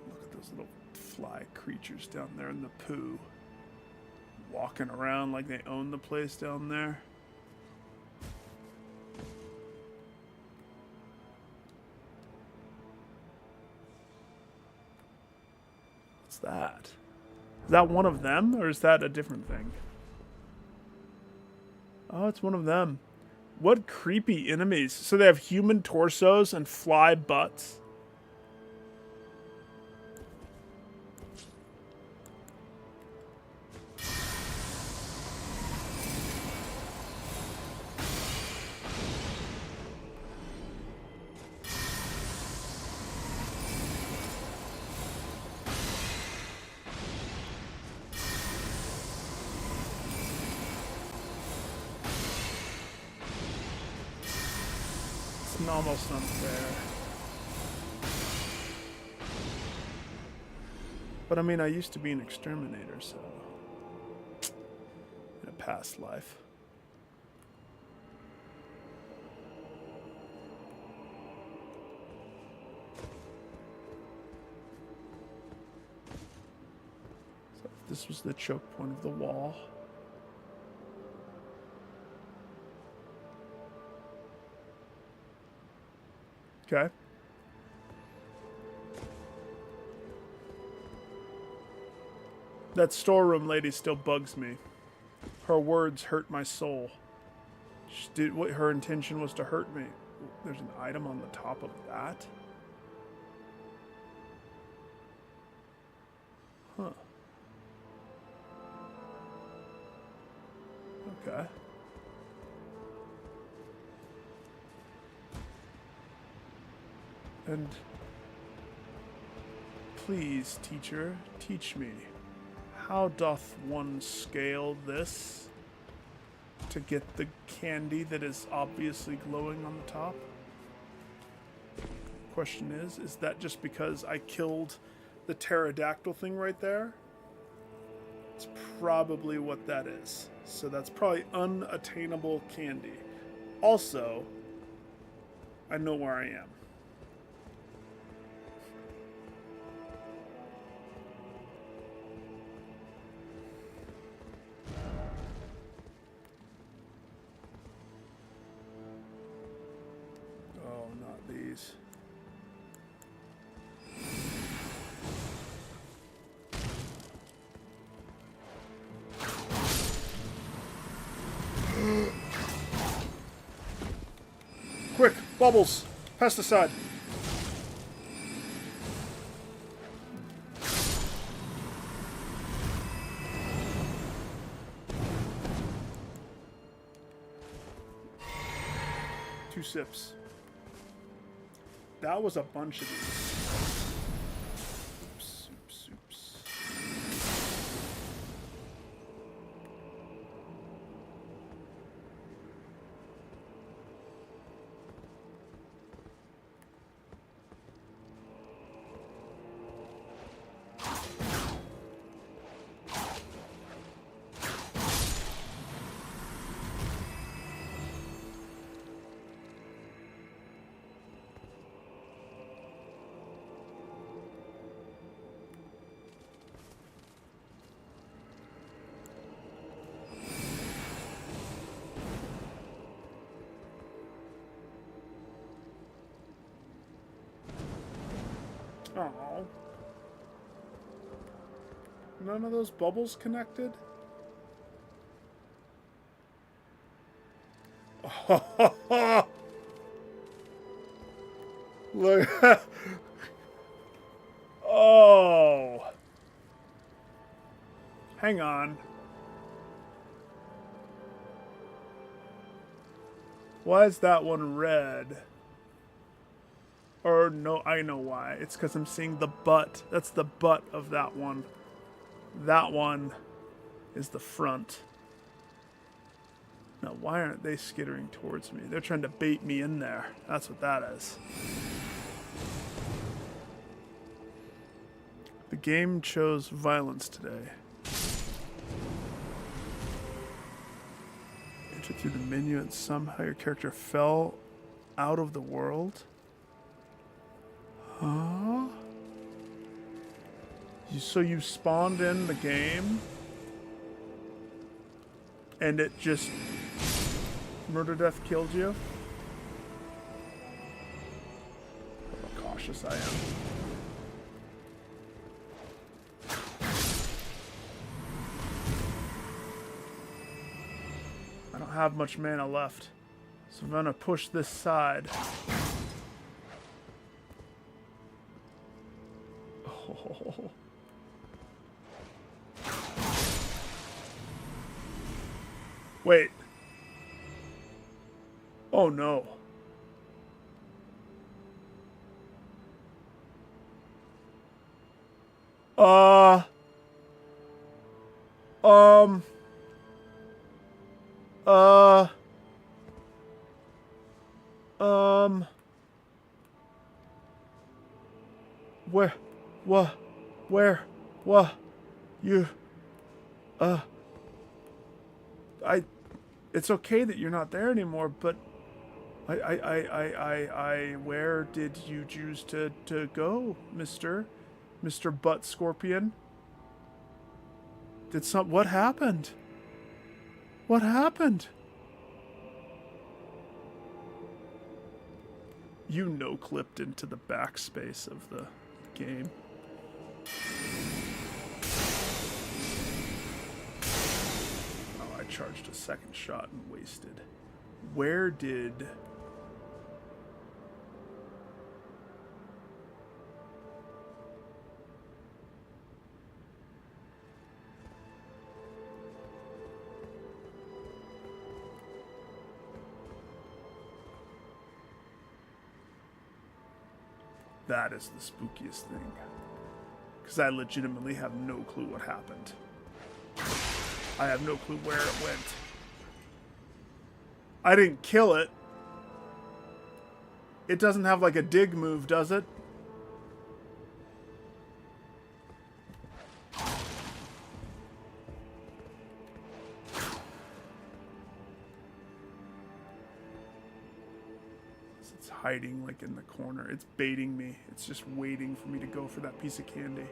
Look at those little fly creatures down there in the poo. Walking around like they own the place down there. What's that? Is that one of them, or is that a different thing? Oh, it's one of them. What creepy enemies. So they have human torsos and fly butts. It's almost unfair. But I mean, I used to be an exterminator, so... in a past life. So this was the choke point of the wall. Okay. That storeroom lady still bugs me. Her words hurt my soul. She did what her intention was to hurt me. There's an item on the top of that. Huh. Okay. And please, teacher, teach me. How doth one scale this to get the candy that is obviously glowing on the top? Question is that just because I killed the pterodactyl thing right there? It's probably what that is. So that's probably unattainable candy. Also, I know where I am. Oh, not these. Quick, bubbles, pesticide. Two sips. That was a bunch of these. Oops, oops, oops. Oh. None of those bubbles connected? Look. Oh. Hang on. Why is that one red? Or no, I know why. It's because I'm seeing the butt. That's the butt of that one. That one is the front. Now, why aren't they skittering towards me? They're trying to bait me in there. That's what that is. The game chose violence today. Enter through the menu and somehow your character fell out of the world. Huh? So you spawned in the game and it just murder death killed you? How cautious I am. I don't have much mana left, so I'm gonna push this side. Oh. Wait. Oh no. Um. Where? What? Where? What? You? It's okay that you're not there anymore, but where did you choose to go, Mr. Butt Scorpion? What happened? What happened? You no-clipped into the backspace of the game. Oh, I charged a second shot and wasted. Where did... That is the spookiest thing. Because I legitimately have no clue what happened. I have no clue where it went. I didn't kill it. It doesn't have like a dig move, does it? It's hiding like in the corner. It's baiting me. It's just waiting for me to go for that piece of candy.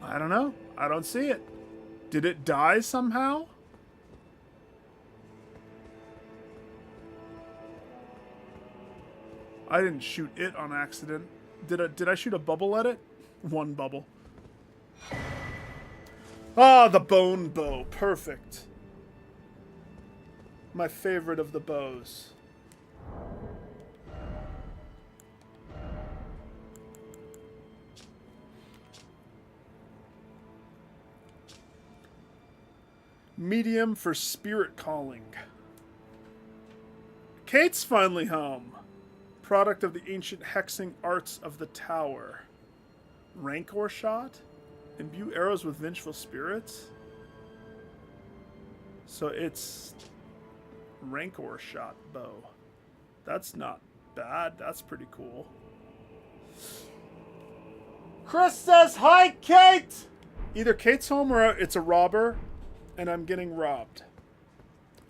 I don't know. I don't see it. Did it die somehow? I didn't shoot it on accident. Did I shoot a bubble at it? One bubble. Ah, the bone bow. Perfect. My favorite of the bows. Medium for spirit calling. Kate's finally home. Product of the ancient hexing arts of the tower. Rancor shot? Imbue arrows with vengeful spirits? So it's Rancor shot bow. That's not bad. That's pretty cool. Chris says, hi, Kate! Either Kate's home or it's a robber, and I'm getting robbed.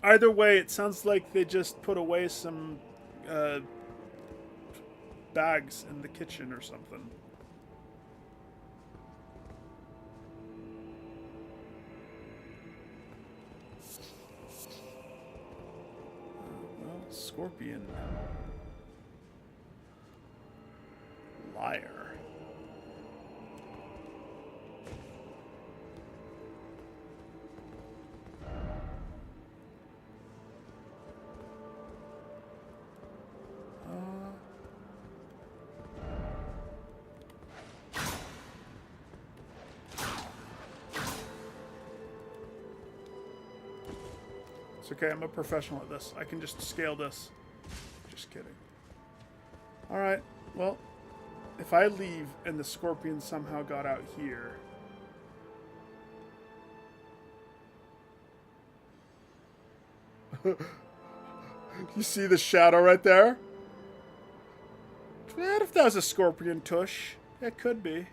Either way, it sounds like they just put away some bags in the kitchen or something. Well, Scorpion. Liar. It's okay, I'm a professional at this. I can just scale this. Just kidding. Alright, well, if I leave and the scorpion somehow got out here... You see the shadow right there? What if that was a scorpion tush? It could be.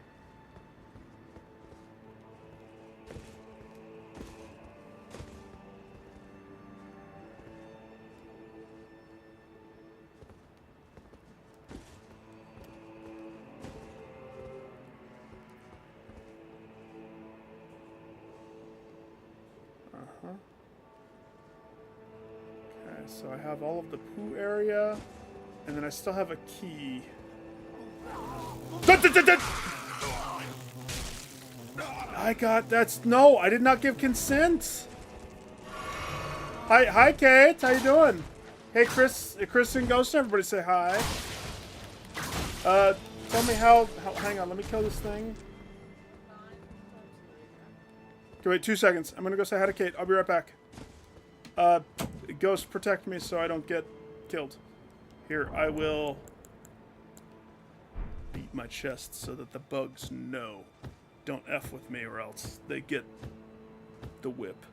Okay, so I have all of the poo area, and then I still have a key. No, I did not give consent. Hi, Kate. How you doing? Hey, Chris and Ghost. Everybody say hi. Tell me how. Hang on, let me kill this thing. Okay, wait 2 seconds. I'm gonna go say hi to Kate. I'll be right back. Ghost, protect me so I don't get killed. Here, I will beat my chest so that the bugs know. Don't F with me or else they get the whip.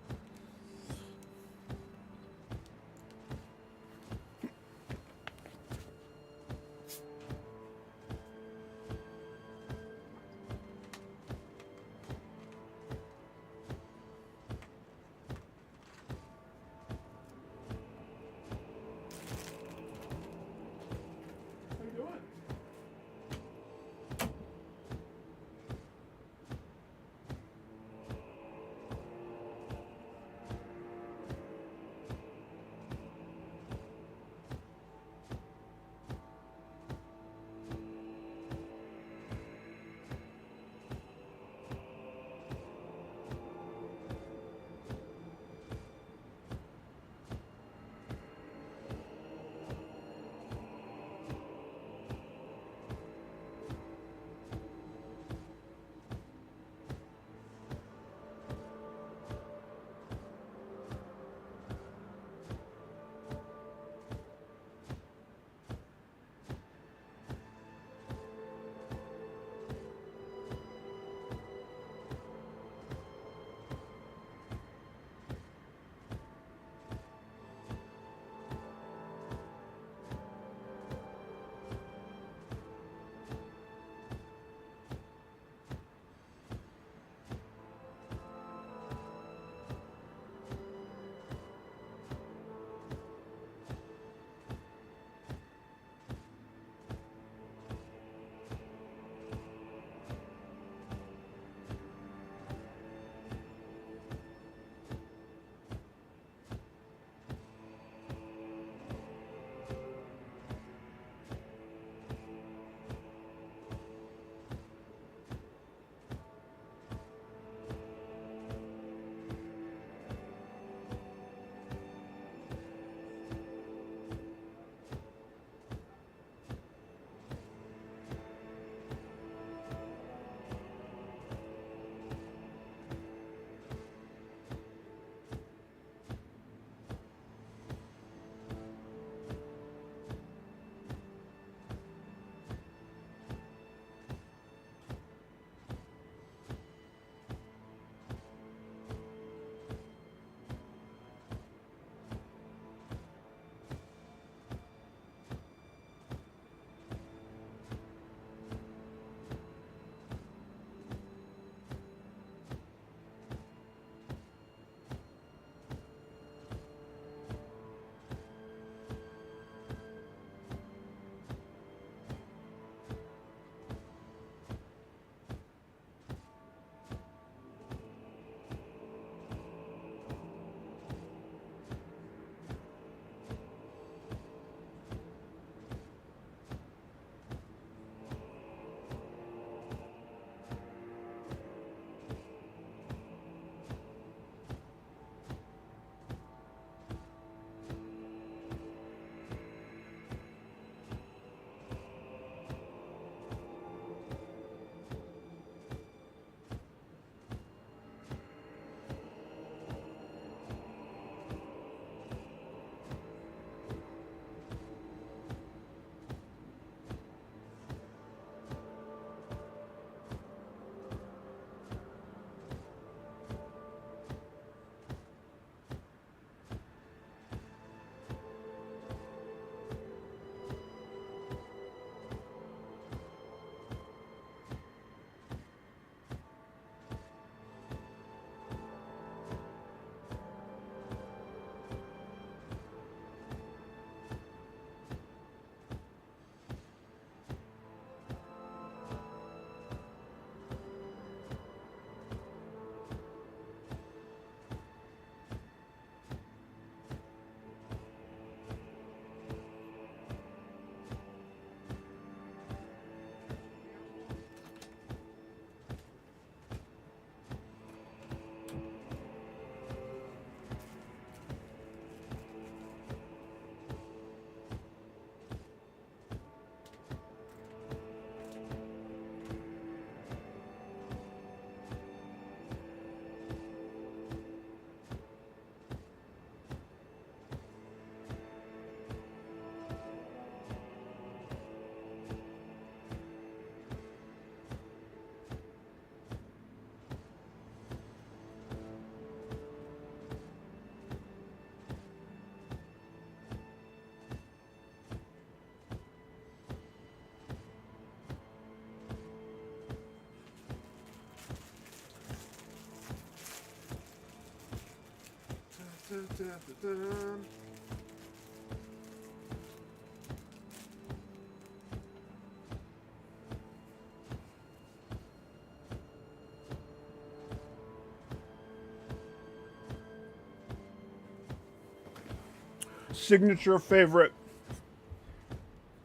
Signature favorite.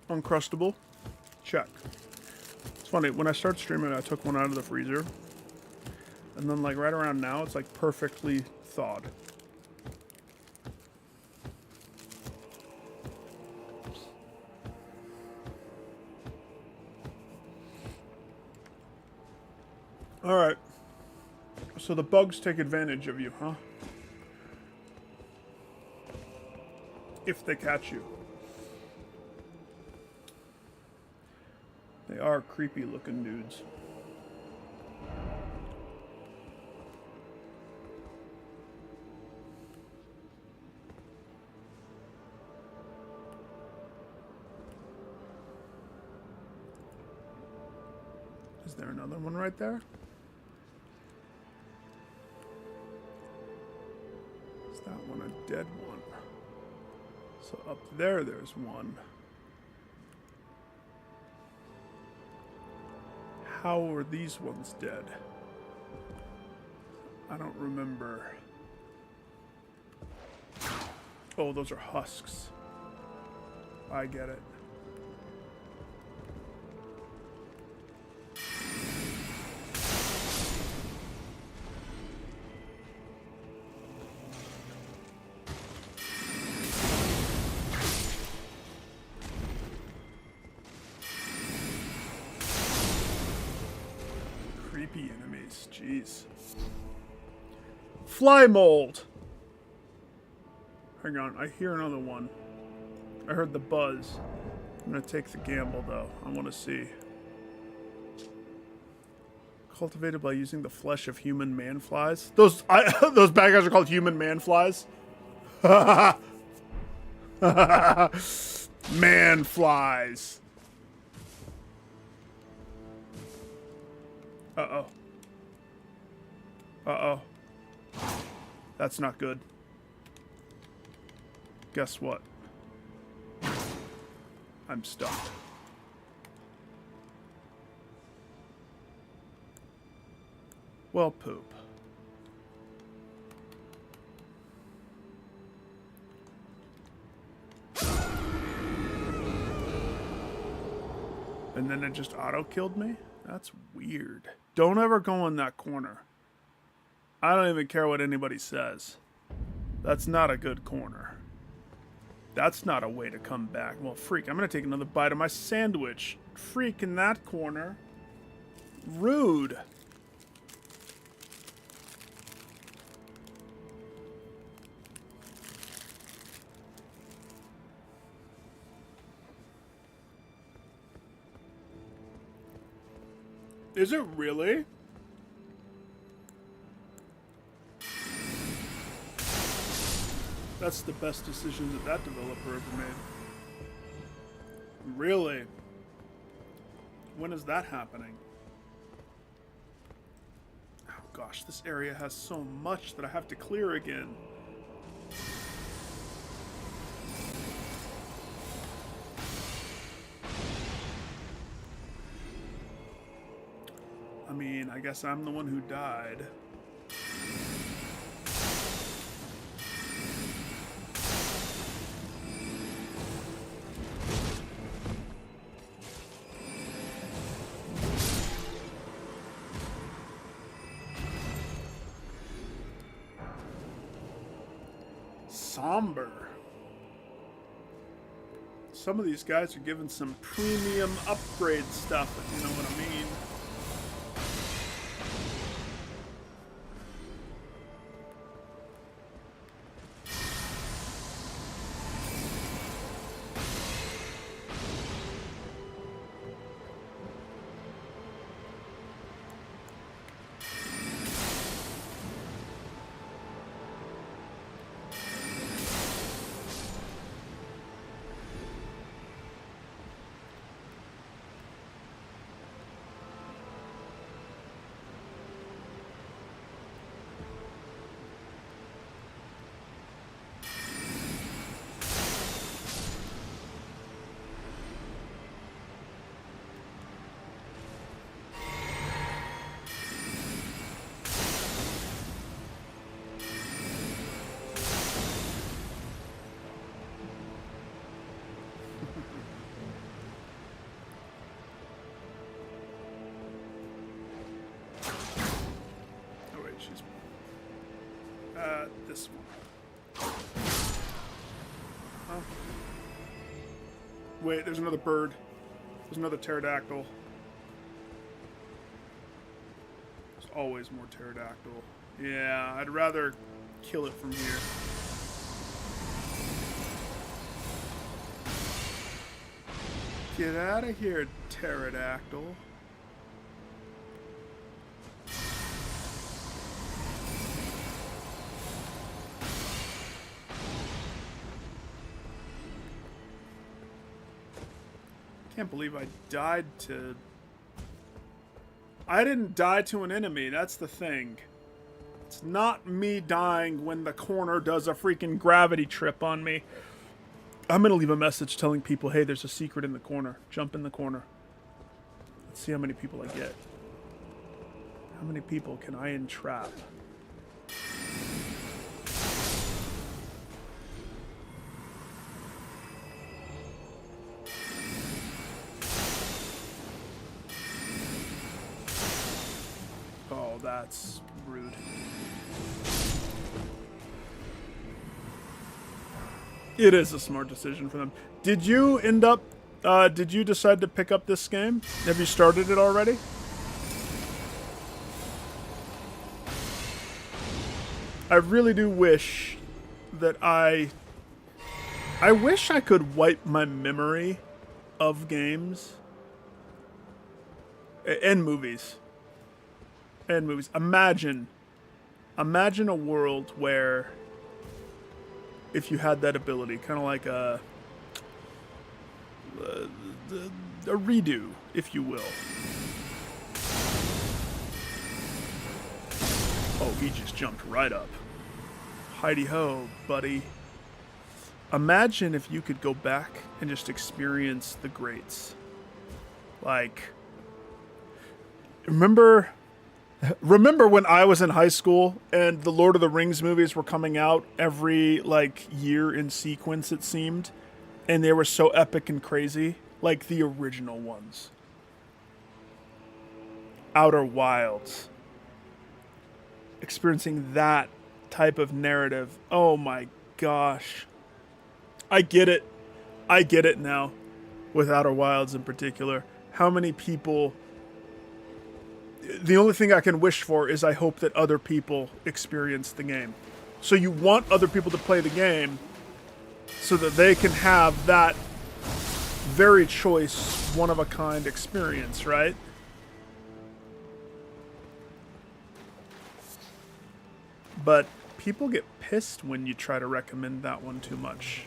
Uncrustable. Check. It's funny, when I start streaming, I took one out of the freezer. And then, like, right around now, it's, like, perfectly thawed. Alright. So the bugs take advantage of you, huh? If they catch you. They are creepy looking dudes. Is there another one right there? Is that one a dead one? So up there, there's one. How are these ones dead? I don't remember. Oh, those are husks. I get it. Creepy enemies, jeez. Fly mold! Hang on, I hear another one. I heard the buzz. I'm gonna take the gamble though. I wanna see. Cultivated by using the flesh of human man-flies. Those those bad guys are called human man-flies. Man-flies. Uh-oh. Uh-oh. That's not good. Guess what? I'm stuck. Well, poop. And then it just auto-killed me? That's weird. Don't ever go in that corner. I don't even care what anybody says. That's not a good corner. That's not a way to come back. Well, freak, I'm gonna take another bite of my sandwich. Freak in that corner. Rude. Is it really? That's the best decision that developer ever made. Really? When is that happening? Oh gosh, this area has so much that I have to clear again. I mean, I guess I'm the one who died. Somber. Some of these guys are given some premium upgrade stuff, if you know what I mean. This one. Huh? Wait, there's another bird. There's another pterodactyl. There's always more pterodactyl. Yeah, I'd rather kill it from here. Get out of here, pterodactyl. Can't believe I died to... I didn't die to an enemy, that's the thing. It's not me dying when the corner does a freaking gravity trip on me. I'm gonna leave a message telling people, hey, there's a secret in the corner. Jump in the corner. Let's see how many people I get. How many people can I entrap? Oh, that's rude. It is a smart decision for them. Did you end up, did you decide to pick up this game? Have you started it already? I really do wish that I wish I could wipe my memory of games and movies. And movies. Imagine a world where if you had that ability, kind of like a redo, if you will. Oh, he just jumped right up. Heidi ho, buddy. Imagine if you could go back and just experience the greats. Like, remember when I was in high school and the Lord of the Rings movies were coming out every, like, year in sequence, it seemed? And they were so epic and crazy? Like the original ones. Outer Wilds. Experiencing that type of narrative. Oh my gosh. I get it. I get it now. With Outer Wilds in particular. How many people... The only thing I can wish for is I hope that other people experience the game. So you want other people to play the game so that they can have that very choice, one-of-a-kind experience, right? But people get pissed when you try to recommend that one too much.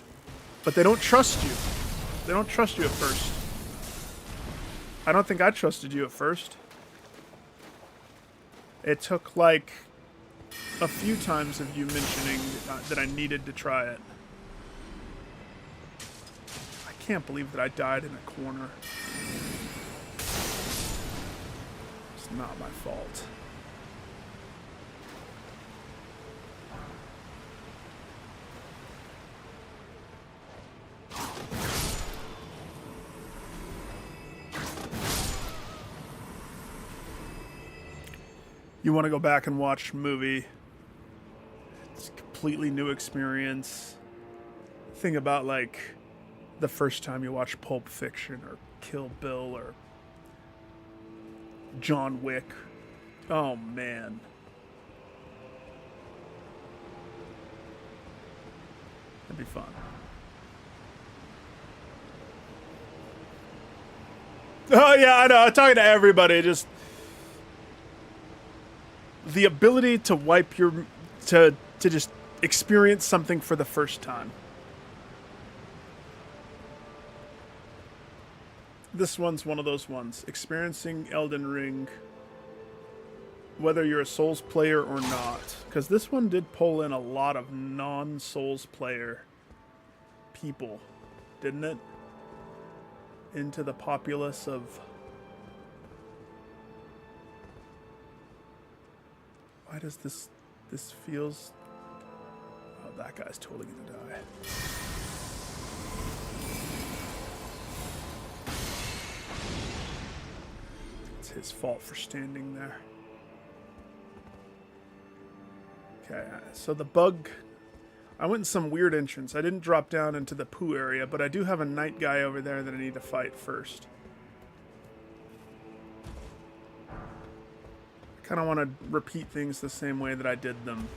But they don't trust you. They don't trust you at first. I don't think I trusted you at first. It took, like, a few times of you mentioning that I needed to try it. I can't believe that I died in a corner. It's not my fault. You want to go back and watch a movie. It's a completely new experience. Think about, like, the first time you watch Pulp Fiction or Kill Bill or John Wick. Oh, man. That'd be fun. Oh, yeah, I know. I'm talking to everybody. Just... the ability to wipe your... to just experience something for the first time. This one's one of those ones. Experiencing Elden Ring, whether you're a Souls player or not. Because this one did pull in a lot of non-Souls player people, didn't it? Into the populace of... Why does this feels... Oh, that guy's totally gonna die. It's his fault for standing there. Okay, so the bug... I went in some weird entrance. I didn't drop down into the poo area, but I do have a night guy over there that I need to fight first. I kind of want to repeat things the same way that I did them.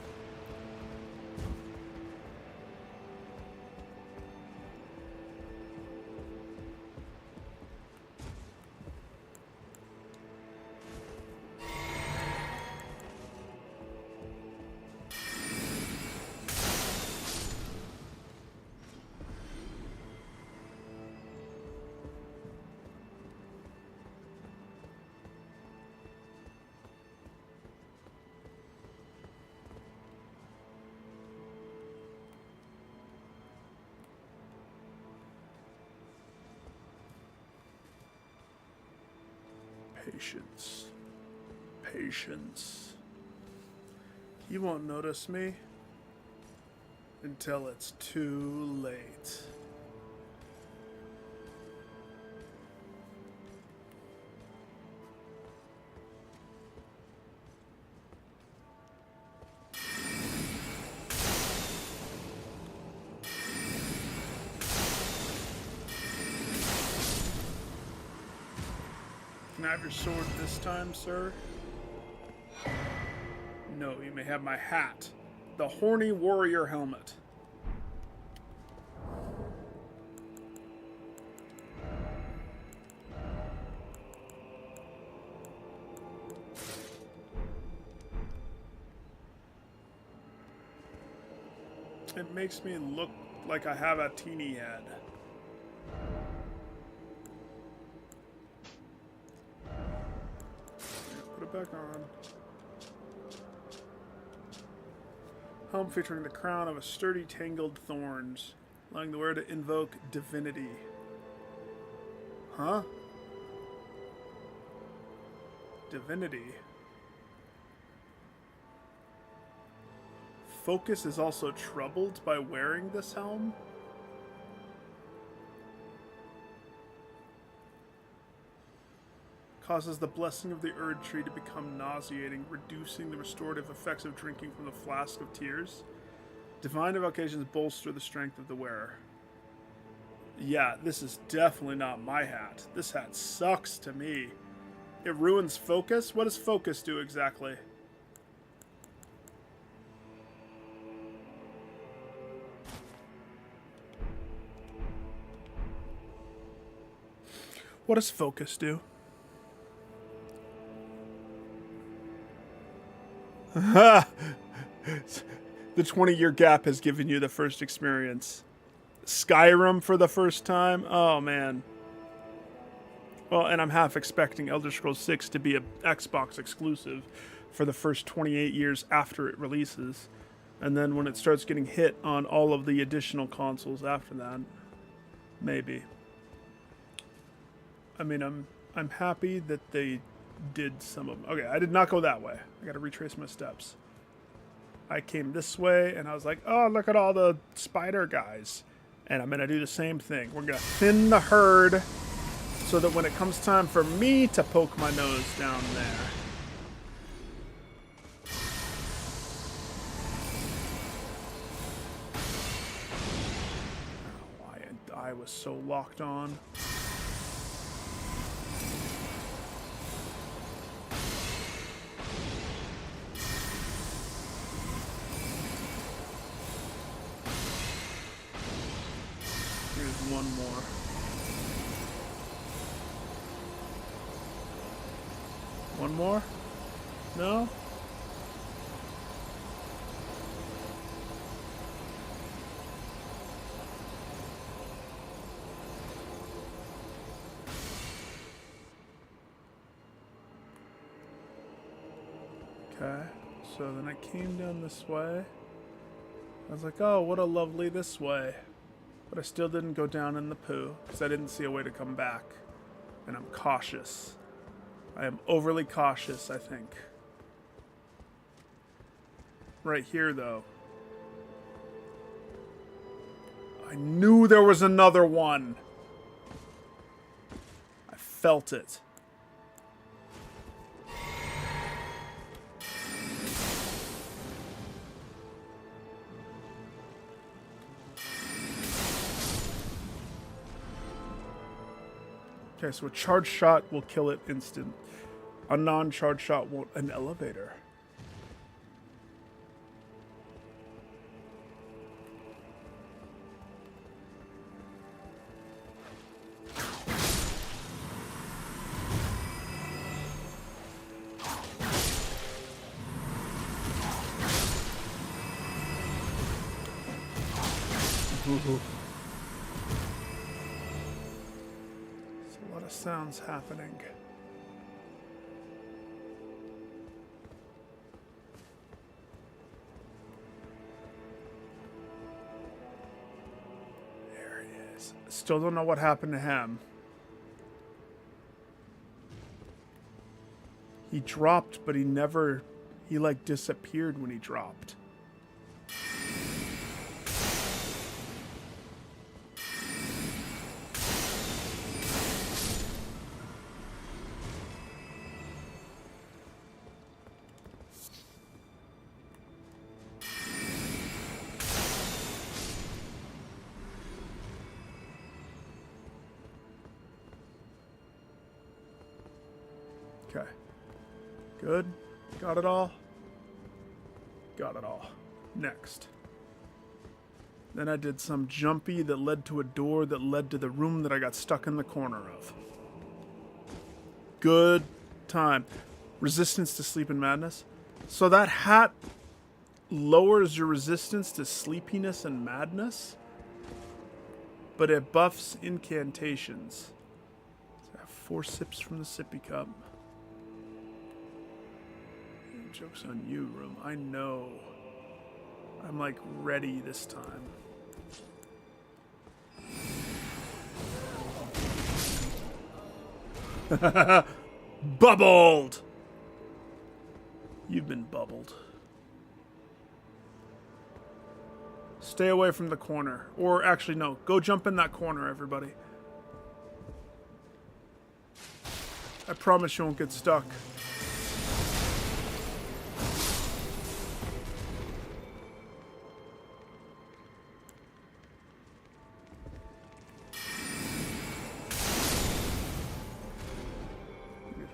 Patience. Patience. He won't notice me until it's too late. Can I have your sword this time, sir? No, you may have my hat. The horny warrior helmet. It makes me look like I have a teeny head. Put it back on. Helm featuring the crown of a sturdy tangled thorns, allowing the wearer to invoke divinity. Huh? Divinity. Focus is also troubled by wearing this helm? Causes the blessing of the Erdtree to become nauseating, reducing the restorative effects of drinking from the flask of tears. Divine evocations bolster the strength of the wearer. Yeah, this is definitely not my hat. This hat sucks to me. It ruins focus? What does focus do exactly? What does focus do? The 20-year gap has given you the first experience. Skyrim for the first time? Oh, man. Well, and I'm half expecting Elder Scrolls 6 to be an Xbox exclusive for the first 28 years after it releases. And then when it starts getting hit on all of the additional consoles after that, maybe. I mean, I'm happy that they did some of them. Okay, I did not go that way. I gotta retrace my steps. I came this way, and I was like, oh, look at all the spider guys. And I'm gonna do the same thing. We're gonna thin the herd so that when it comes time for me to poke my nose down there. Oh, I was so locked on. One more. One more? No? Okay, so then I came down this way. I was like, oh, what a lovely this way. But I still didn't go down in the poo because I didn't see a way to come back. And I'm cautious. I am overly cautious, I think. Right here, though. I knew there was another one. I felt it. Okay, so a charged shot will kill it instant. A non-charged shot won't. An elevator. Ooh. There's a lot of sounds happening. There he is. Still don't know what happened to him. He dropped, but he never... He, like, disappeared when he dropped. Okay. Good. Got it all. Got it all. Next. Then I did some jumpy that led to a door that led to the room that I got stuck in the corner of. Good time. Resistance to sleep and madness. So that hat lowers your resistance to sleepiness and madness, but it buffs incantations. So I have 4 sips from the sippy cup. Joke's on you, room. I know. I'm like ready this time. Bubbled! You've been bubbled. Stay away from the corner. Or actually, no. Go jump in that corner, everybody. I promise you won't get stuck.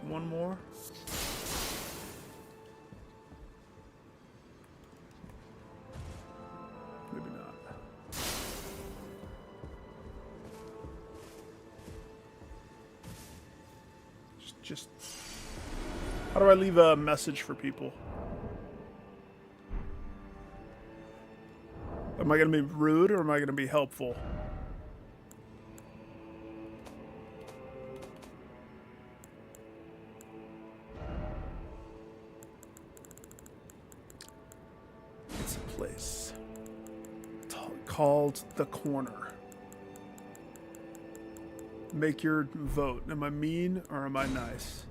One more. Maybe not. Just how do I leave a message for people? Am I going to be rude or am I going to be helpful? Place called the corner. Make your vote. Am I mean or am I nice?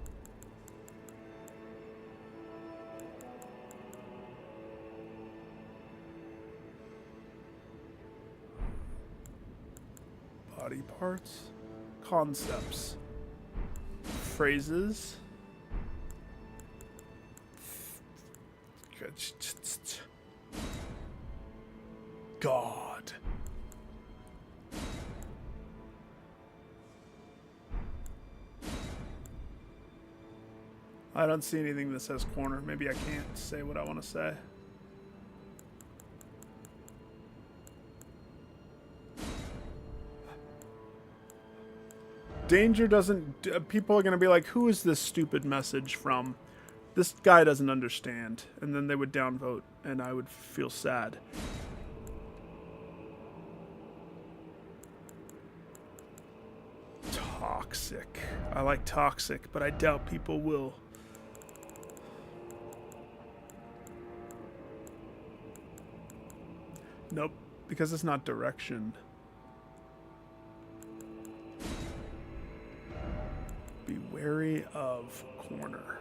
Body parts, concepts, phrases. God. I don't see anything that says corner. Maybe I can't say what I want to say. Danger doesn't... people are going to be like, who is this stupid message from? This guy doesn't understand. And then they would downvote, and I would feel sad. Toxic. I like toxic, but I doubt people will. Nope, because it's not direction. Be wary of corner.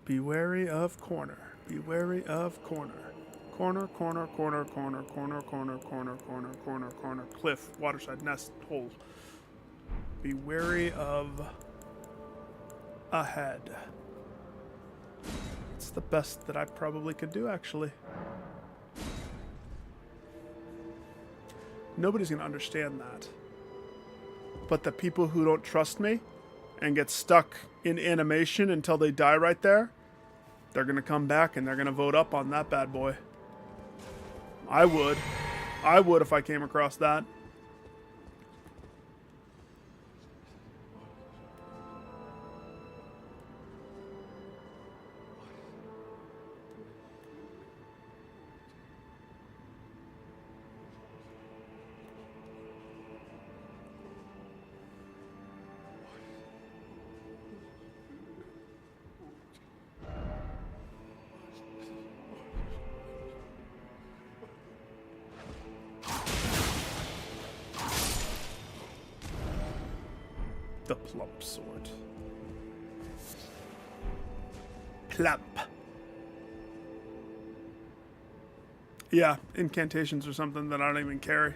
Be wary of corner. Be wary of corner. Corner, corner, corner, corner, corner, corner, corner, corner, corner, corner, cliff, waterside, nest, hole. Be wary of ahead. It's the best that I probably could do, actually. Nobody's going to understand that. But the people who don't trust me and get stuck in animation until they die right there, they're going to come back and they're going to vote up on that bad boy. I would. I would if I came across that. The plump sword. Plump. Yeah, incantations or something that I don't even carry.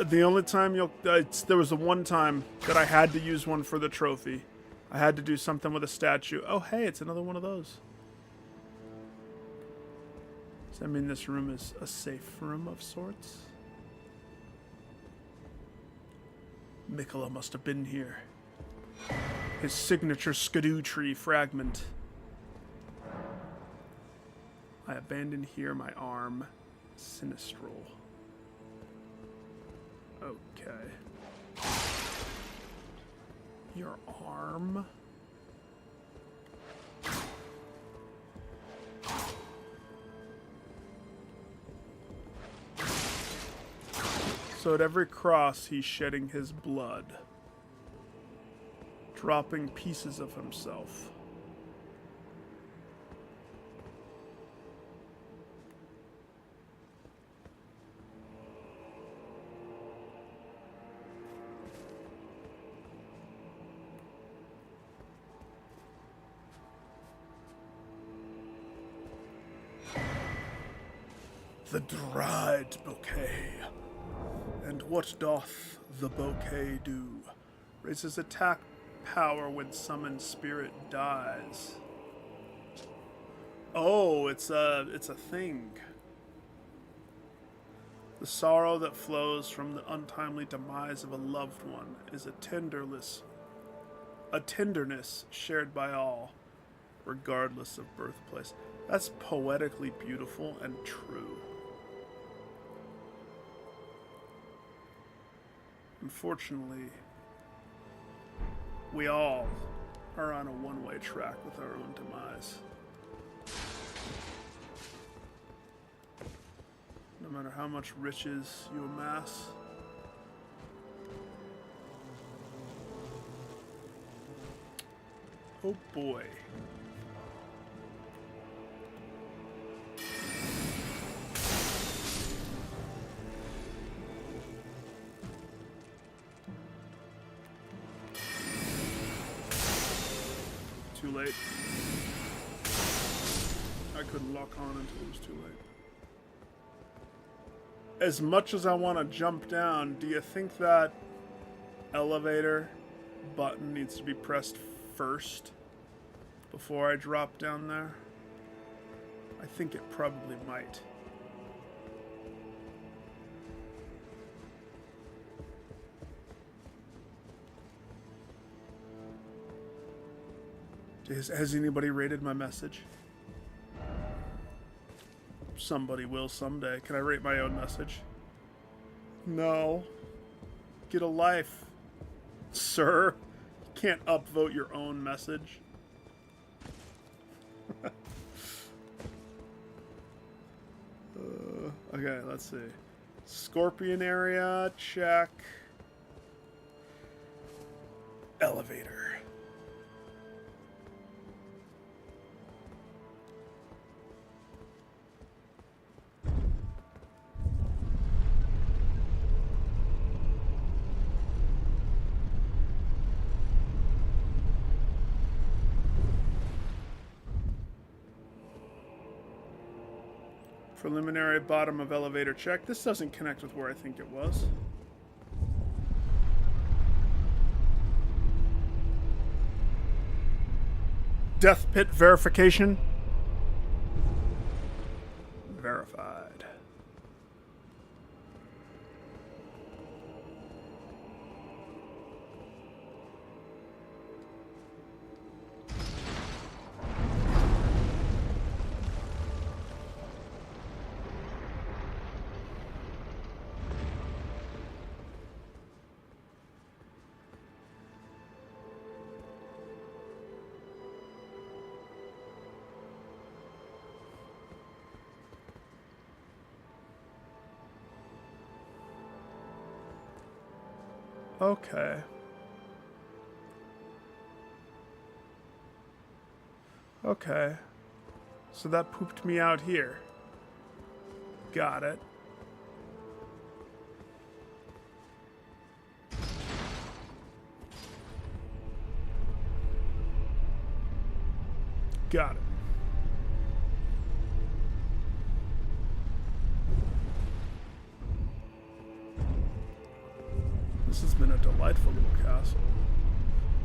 The only time there was the one time that I had to use one for the trophy. I had to do something with a statue. Oh, hey, it's another one of those. Does that mean this room is a safe room of sorts? Mikola must have been here. His signature Erdtree fragment. I abandoned here my arm, Sinistral. Okay. Your arm? So at every cross, he's shedding his blood, dropping pieces of himself. The dried bouquet. And what doth the bouquet do? Raises attack power when summoned spirit dies. Oh, it's a thing. The sorrow that flows from the untimely demise of a loved one is a tenderness shared by all, regardless of birthplace. That's poetically beautiful and true. Unfortunately, we all are on a one-way track with our own demise. No matter how much riches you amass, oh boy. Too late. I couldn't lock on until it was too late. As much as I want to jump down, do you think that elevator button needs to be pressed first before I drop down there? I think it probably might. Has anybody rated my message? Somebody will someday. Can I rate my own message? No. Get a life, sir. You can't upvote your own message. Okay, let's see. Scorpion area, check. Elevator. Preliminary bottom of elevator check. This doesn't connect with where I think it was. Death pit verification. Verified. Okay. Okay. So that pooped me out here. Got it. Got it. This has been a delightful little castle.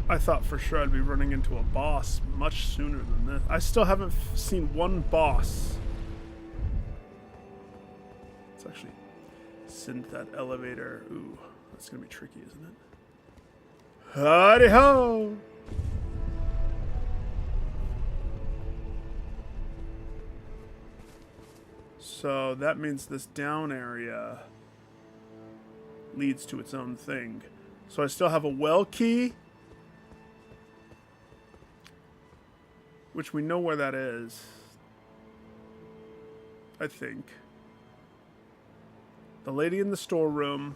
I thought for sure I'd be running into a boss much sooner than this. I still haven't seen one boss. Let's actually synth that elevator. Ooh, that's gonna be tricky, isn't it? Howdy ho! So that means this down area leads to its own thing. So I still have a well key, which we know where that is, I think. The lady in the storeroom.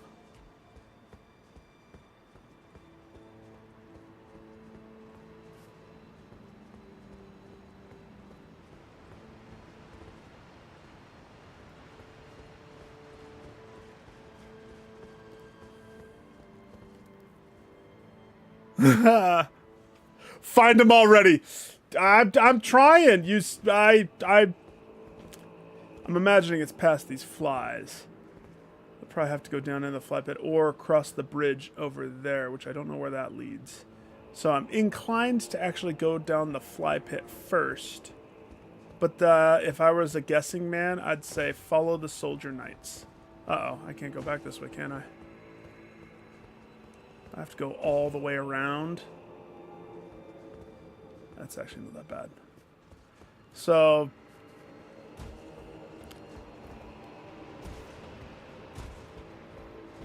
Find him already. I'm trying. I'm imagining it's past these flies. I'll probably have to go down in the fly pit or across the bridge over there, which I don't know where that leads. So I'm inclined to actually go down the fly pit first. But if I was a guessing man, I'd say follow the soldier knights. Uh-oh, I can't go back this way, can I? I have to go all the way around. That's actually not that bad. So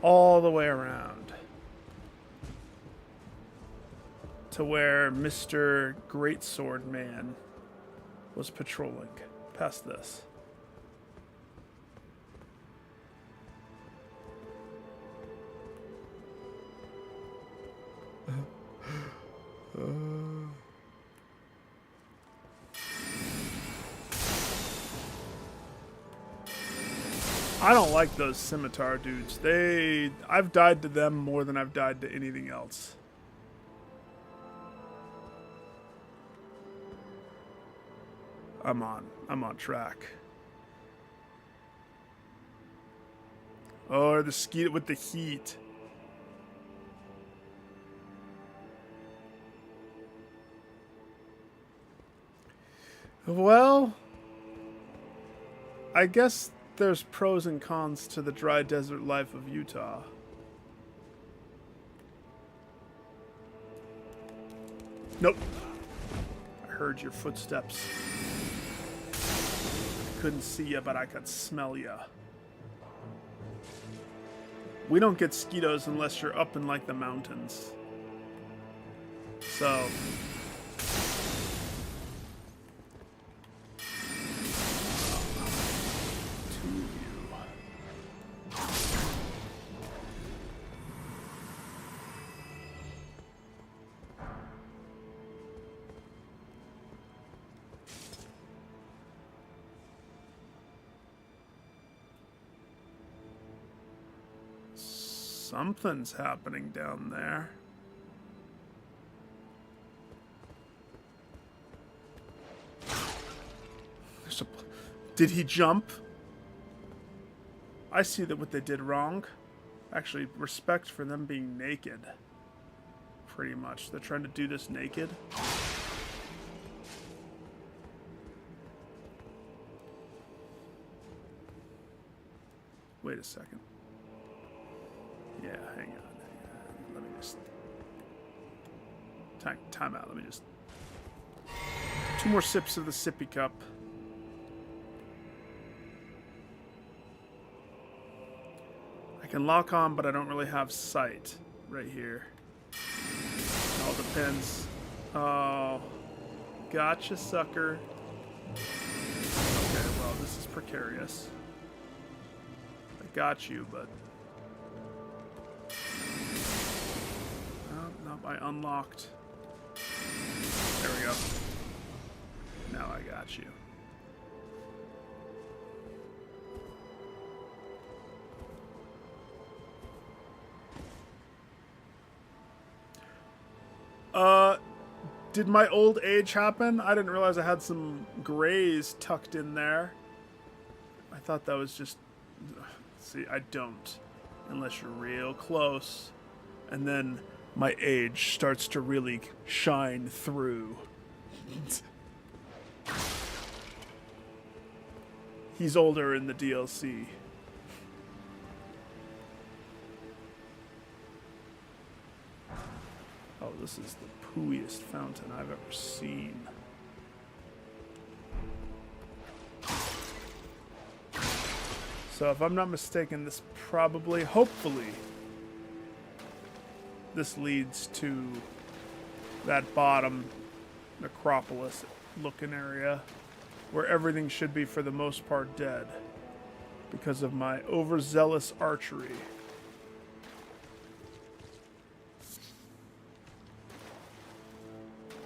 all the way around to where Mr. Greatsword Man was patrolling. Past this. I don't like those scimitar dudes. I've died to them more than I've died to anything else. I'm on track. Oh, the skeet with the heat. Well, I guess there's pros and cons to the dry desert life of Utah. Nope. I heard your footsteps. Couldn't see you, but I could smell you. We don't get skeetos unless you're up in like the mountains. So something's happening down there. Did he jump? I see that what they did wrong. Actually, respect for them being naked. Pretty much. They're trying to do this naked. Wait a second. Yeah, hang on. Let me just... Time out. Let me just... 2 more sips of the sippy cup. I can lock on, but I don't really have sight right here. It all depends. Oh. Gotcha, sucker. Okay, well, this is precarious. I got you, but... I unlocked. There we go. Now I got you. Did my old age happen? I didn't realize I had some grays tucked in there. I thought that was just... See, I don't. Unless you're real close. And then my age starts to really shine through. He's older in the DLC. Oh, this is the pooiest fountain I've ever seen. So if I'm not mistaken, this probably, hopefully, this leads to that bottom necropolis looking area where everything should be for the most part dead because of my overzealous archery.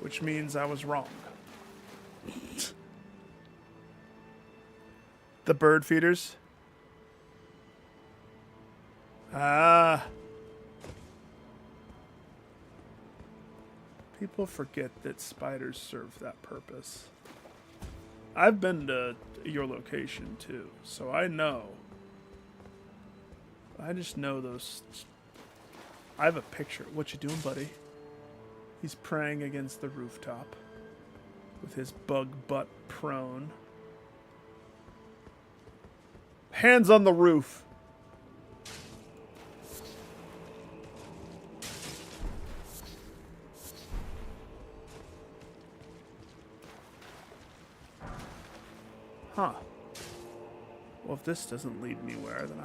Which means I was wrong. The bird feeders. Ah. People forget that spiders serve that purpose. I've been to your location too, so I know. I just know those. I have a picture. What you doing, buddy? He's praying against the rooftop with his bug butt prone. Hands on the roof. Huh. Well, if this doesn't lead me where, then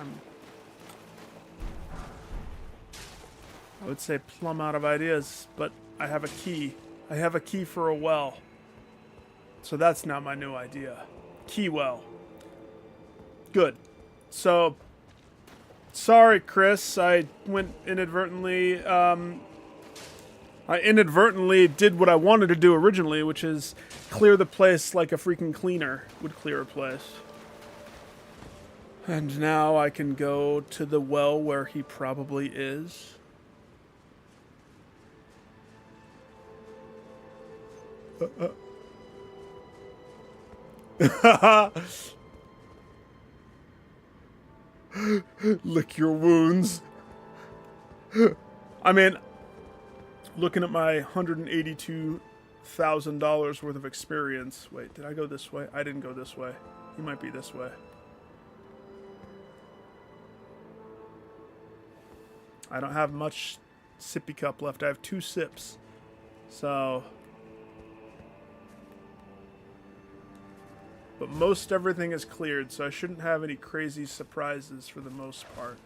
I would say plumb out of ideas, but I have a key. I have a key for a well. So that's not my new idea. Key well. Good. So, sorry, Chris. I went inadvertently... I inadvertently did what I wanted to do originally, which is clear the place like a freaking cleaner would clear a place. And now I can go to the well where he probably is. Lick your wounds. I mean, looking at my $182,000 worth of experience. Wait, did I go this way? I didn't go this way. He might be this way. I don't have much sippy cup left. I have 2 sips. So... But most everything is cleared, so I shouldn't have any crazy surprises for the most part.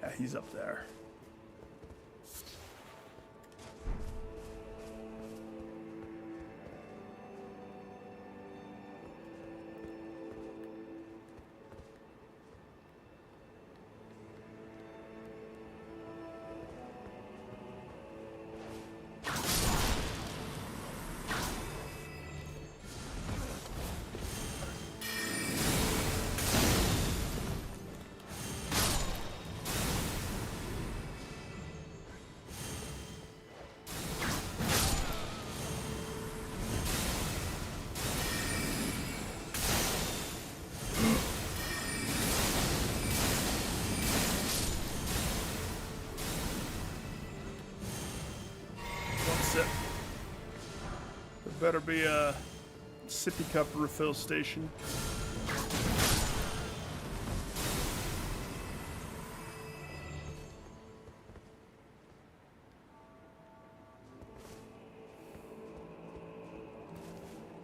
Yeah, he's up there. Better be a sippy cup refill station.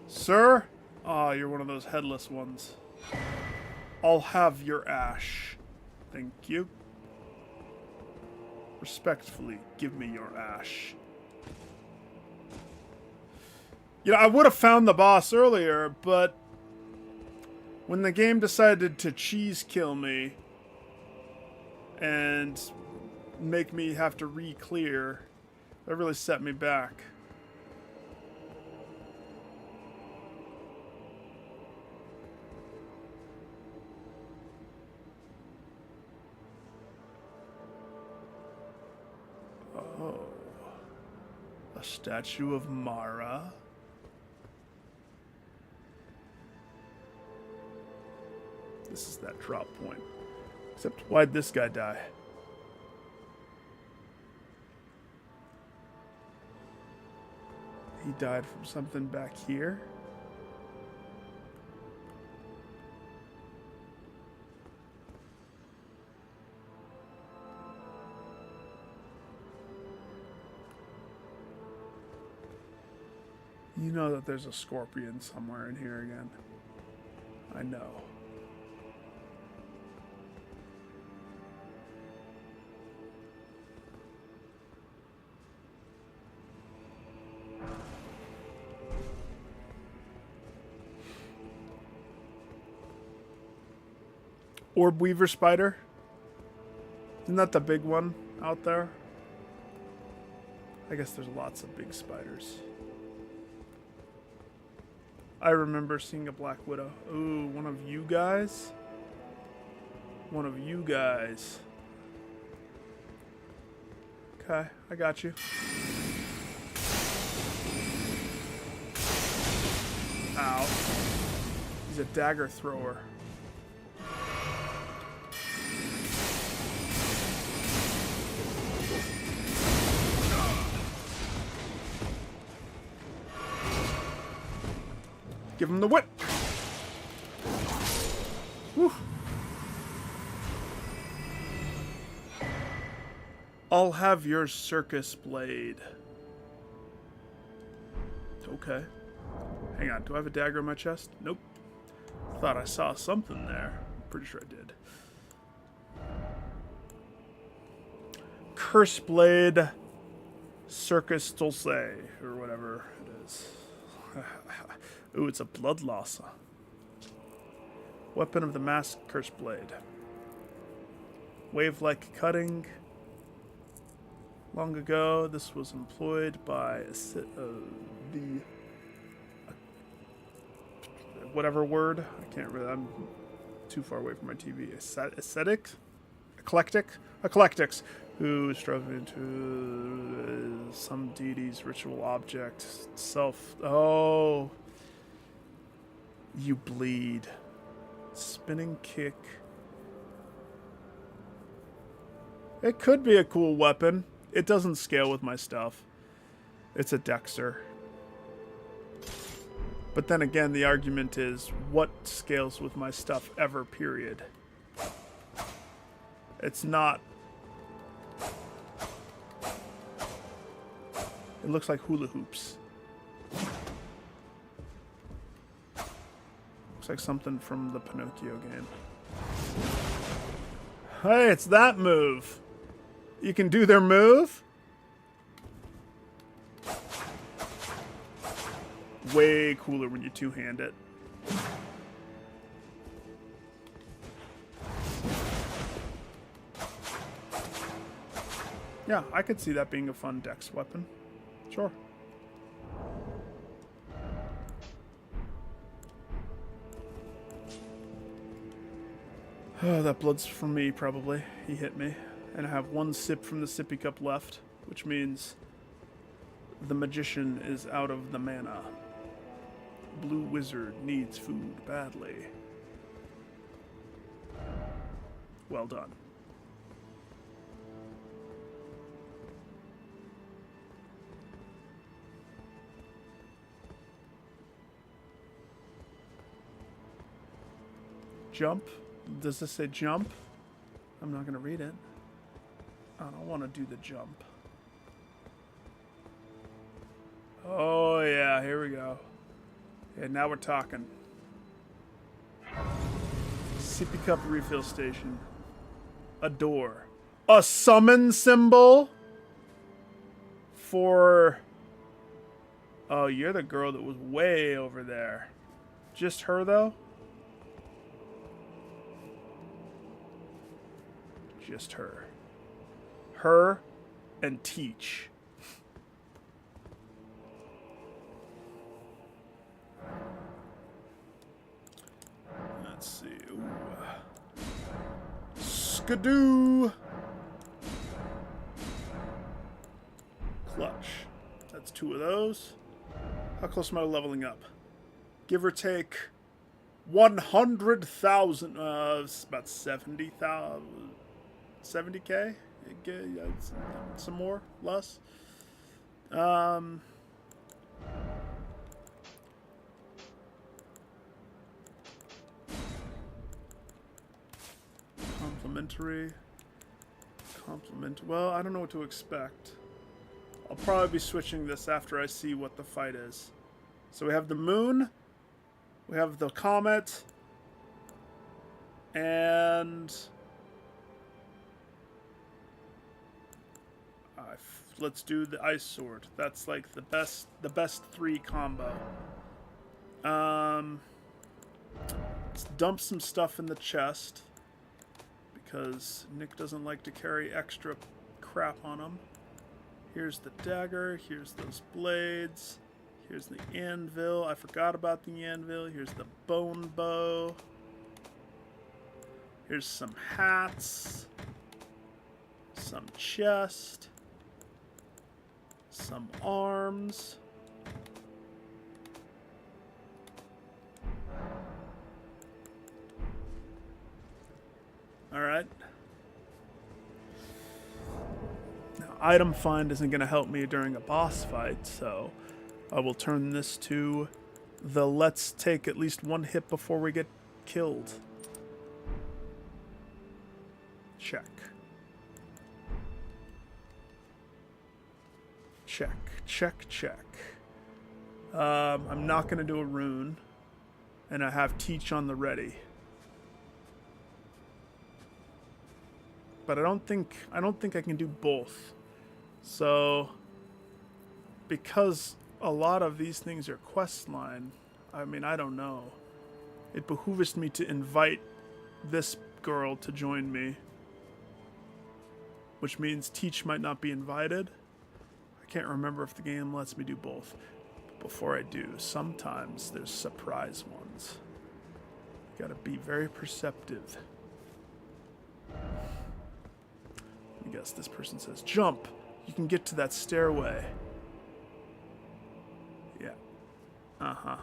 Sir? Ah, you're one of those headless ones. I'll have your ash. Thank you. Respectfully, give me your ash. You know, I would have found the boss earlier, but when the game decided to cheese kill me, and make me have to re-clear. That really set me back. Oh. A statue of Mara. This is that drop point. Except, why'd this guy die? He died from something back here? You know that there's a scorpion somewhere in here again. I know. Orb Weaver spider? Isn't that the big one out there? I guess there's lots of big spiders. I remember seeing a Black Widow. Ooh, one of you guys? One of you guys. Okay, I got you. Ow. He's a dagger thrower. Give him the whip. Whew. I'll have your circus blade. Okay. Hang on, do I have a dagger in my chest? Nope. Thought I saw something there. Pretty sure I did. Curse blade, circus dulce, or whatever it is. Ooh, it's a blood loss. Weapon of the masked curse blade. Wave-like cutting. Long ago, this was employed by whatever word. I can't really. I'm too far away from my TV. Eclectics, who strove into some deity's ritual object. Oh. You bleed. Spinning kick. It could be a cool weapon. It doesn't scale with my stuff. It's a Dexter. But then again, the argument is, what scales with my stuff ever, period? It's not... It looks like hula hoops. Looks like something from the Pinocchio game. Hey, it's that move. You can do their move? Way cooler when you two-hand it. Yeah, I could see that being a fun dex weapon. Sure. Oh, that blood's from me, probably. He hit me. And I have one sip from the sippy cup left, which means the magician is out of the mana. Blue wizard needs food badly. Well done. Jump? Does this say jump? I'm not going to read it. I don't want to do the jump. Oh, yeah, here we go. Yeah, now we're talking. Sippy cup refill station. A door. A summon symbol? For... Oh, you're the girl that was way over there. Just her, though? Just her. Her and Teach. Let's see. Ooh. Skidoo! Clutch. That's 2 of those. How close am I to leveling up? Give or take 100,000. It's about 70,000. 70k? Yeah, some more? Less? Complimentary. Well, I don't know what to expect. I'll probably be switching this after I see what the fight is. So we have the moon. We have the comet. And... let's do the ice sword. That's like the best 3 combo. Let's dump some stuff in the chest, because Nick doesn't like to carry extra crap on him. Here's the dagger. Here's those blades. Here's the anvil. I forgot about the anvil. Here's the bone bow. Here's some hats. Some chest. Some arms. Alright. Now, item find isn't going to help me during a boss fight, so I will turn this to the let's take at least 1 hit before we get killed. Check. Check, check, check. I'm not going to do a rune, and I have Teach on the ready. But I don't think I can do both. So, because a lot of these things are quest line, I mean, I don't know. It behooves me to invite this girl to join me, which means Teach might not be invited. I can't remember if the game lets me do both. But before I do, sometimes there's surprise ones. You gotta be very perceptive. Let me guess, this person says, jump! You can get to that stairway. Yeah. Uh-huh.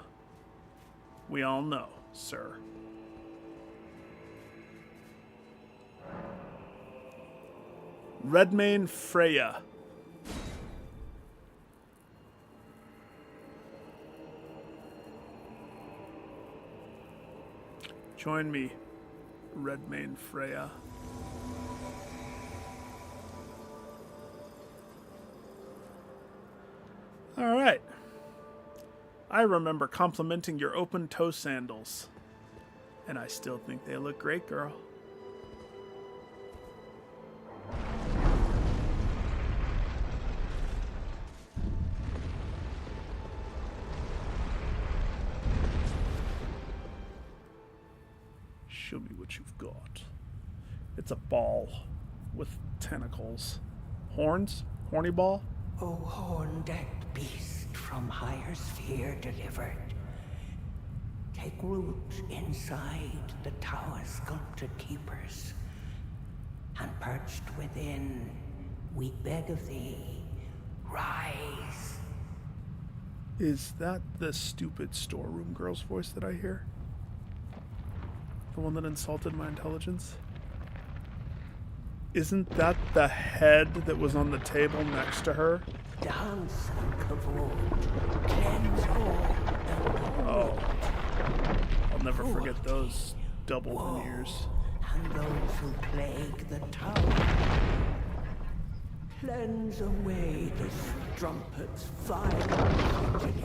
We all know, sir. Redmane Freya. Join me, Redmane Freya. All right. I remember complimenting your open-toe sandals. And I still think they look great, girl. Show me what you've got. It's a ball with tentacles. Horns? Horny ball? O horn-decked beast from higher sphere delivered, take root inside the tower sculpted keepers, and perched within, we beg of thee, rise. Is that the stupid storeroom girl's voice that I hear? The one that insulted my intelligence? Isn't that the head that was on the table next to her? Dance and kavod, cleanse all and Oh. I'll never forget those double woe, veneers. and those who plague the tower. Cleanse away the strumpet's vile progeny.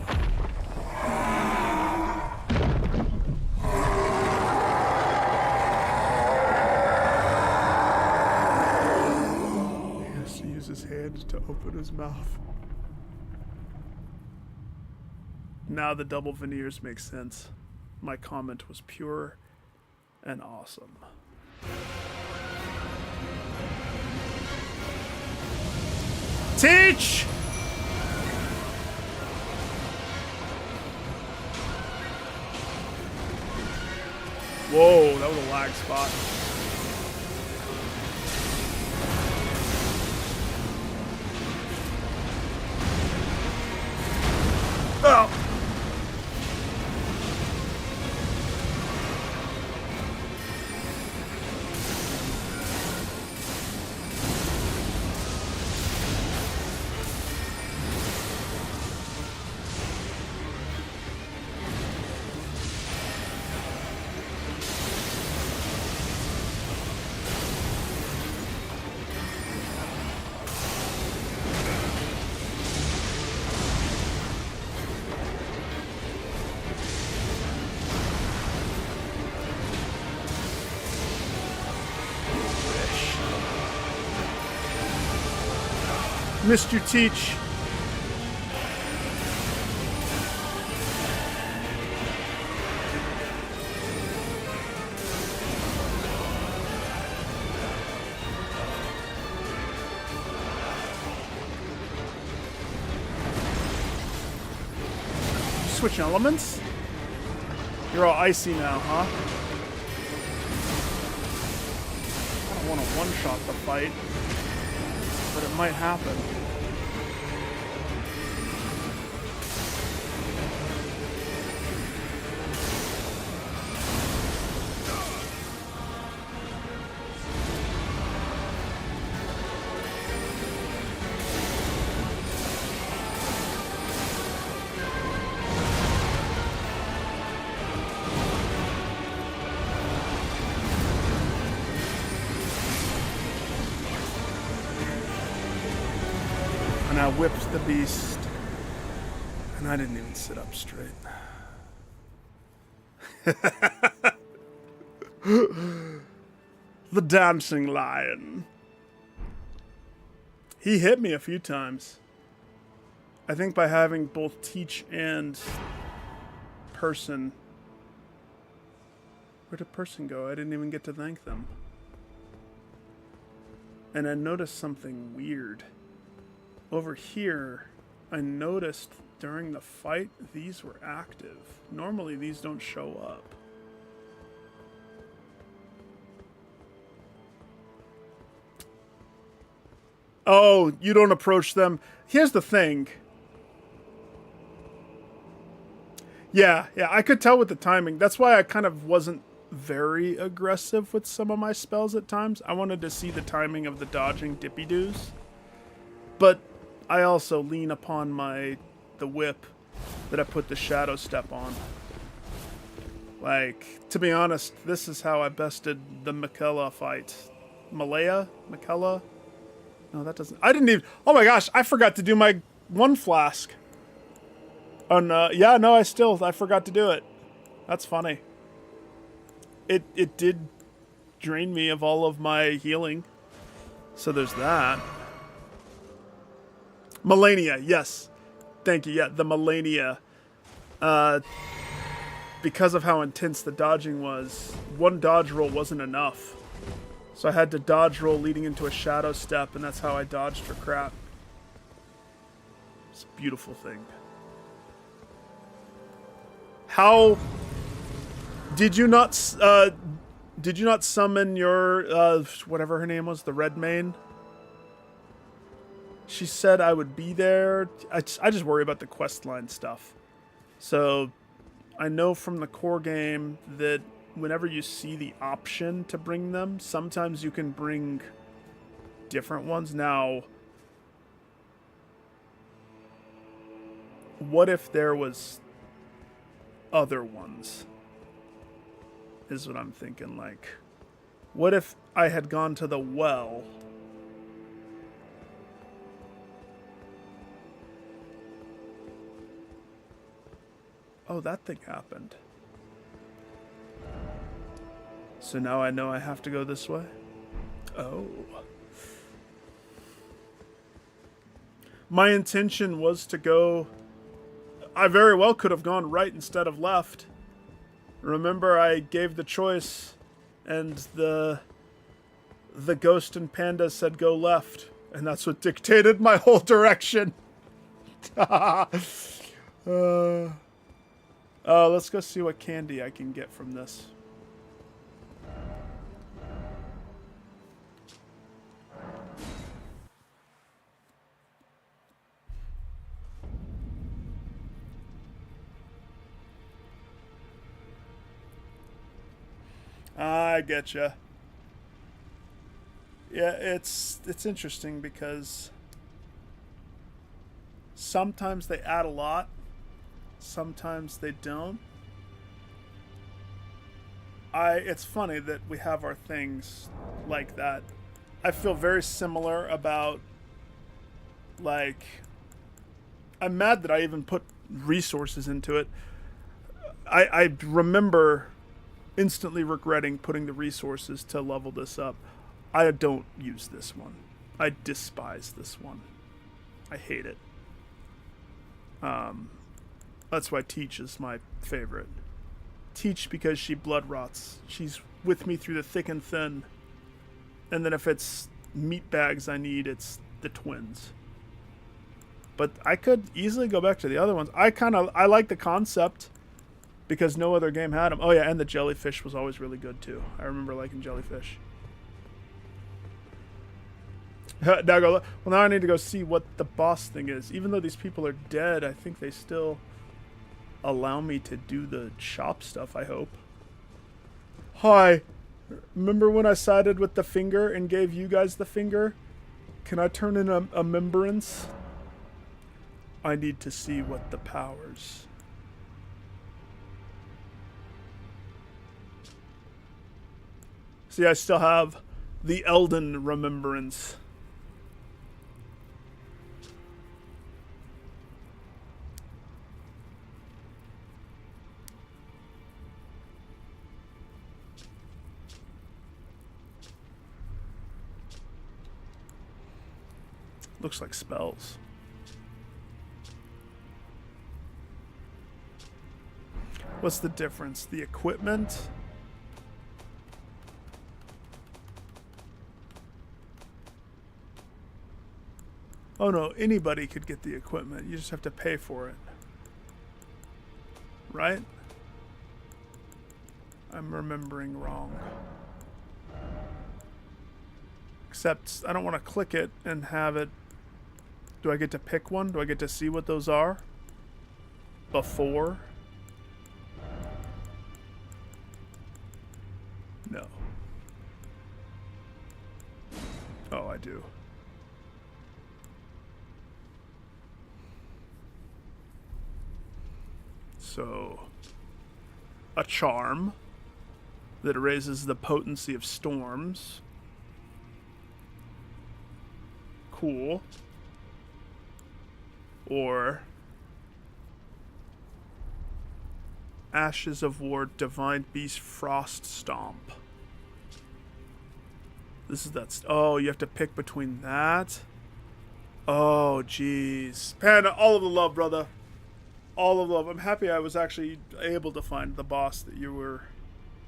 He has to use his hand to open his mouth. Now the double veneers make sense. My comment was pure and awesome. Teach! Whoa, that was a lag spot. Oh! Missed your teach. Switch elements? You're all icy now, huh? I don't want to one-shot the fight, but it might happen. And I whipped the beast, and I didn't even sit up straight. The dancing lion. He hit me a few times. I think by having both teach and person. Where did person go? I didn't even get to thank them. And I noticed something weird. Over here, I noticed during the fight, these were active. Normally, these don't show up. Oh, you don't approach them. Here's the thing. Yeah, I could tell with the timing. That's why I kind of wasn't very aggressive with some of my spells at times. I wanted to see the timing of the dodging dippy-doos. But I also lean upon the whip that I put the shadow step on. Like, to be honest, this is how I bested the Michaela fight. Michaela? No, that doesn't... I didn't even... Oh my gosh, I forgot to do my one flask. Yeah, no, I forgot to do it. That's funny. It did drain me of all of my healing. So there's that. Melania, yes. Thank you, yeah, the Melania. Because of how intense the dodging was, one dodge roll wasn't enough. So I had to dodge roll leading into a shadow step, and that's how I dodged her crap. It's a beautiful thing. How did you not summon your whatever her name was, the red mane? She said I would be there. I just worry about the questline stuff. So I know from the core game that whenever you see the option to bring them, sometimes you can bring different ones. Now, what if there was other ones? Is what I'm thinking. Like, what if I had gone to the well? Oh, that thing happened. So now I know I have to go this way? Oh. My intention was to go... I very well could have gone right instead of left. Remember, I gave the choice, and the ghost and panda said go left. And that's what dictated my whole direction. Let's go see what candy I can get from this. I getcha. Yeah, it's interesting because sometimes they add a lot, sometimes they don't. It's funny that we have our things like that. I feel very similar about, like, I'm mad that I even put resources into it. I remember instantly regretting putting the resources to level this up. I don't use this one. I despise this one. I hate it. That's why Teach is my favorite. Teach because she blood rots. She's with me through the thick and thin. And then if it's meat bags I need, it's the twins. But I could easily go back to the other ones. I like the concept because no other game had them. Oh yeah, and the jellyfish was always really good too. I remember liking jellyfish. Now I need to go see what the boss thing is. Even though these people are dead, I think they still allow me to do the shop stuff, I hope. Hi. Remember when I sided with the finger and gave you guys the finger? Can I turn in a remembrance? I need to see what the powers. See, I still have the Elden remembrance. Looks like spells. What's the difference? The equipment? Oh no, anybody could get the equipment. You just have to pay for it. Right? I'm remembering wrong. Except I don't want to click it and have it. Do I get to pick one? Do I get to see what those are? Before? No. Oh, I do. So, a charm that raises the potency of storms. Cool. Or Ashes of War, Divine Beast, Frost Stomp. This is that. Oh, you have to pick between that. Oh, jeez. Panda, all of the love, brother. All of the love. I'm happy I was actually able to find the boss that you were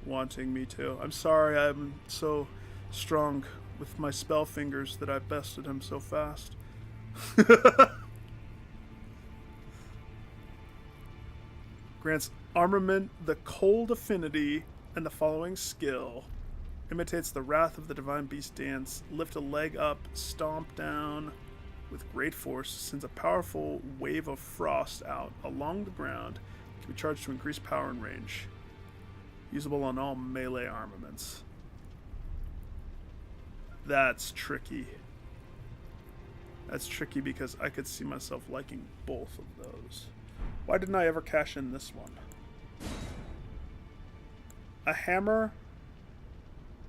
wanting me to. I'm sorry I'm so strong with my spell fingers that I bested him so fast. Grants armament the cold affinity and the following skill. Imitates the wrath of the divine beast dance. Lift a leg up, stomp down with great force. Sends a powerful wave of frost out along the ground. Can be charged to increase power and range. Usable on all melee armaments. That's tricky. That's tricky because I could see myself liking both of those. Why didn't I ever cash in this one? A hammer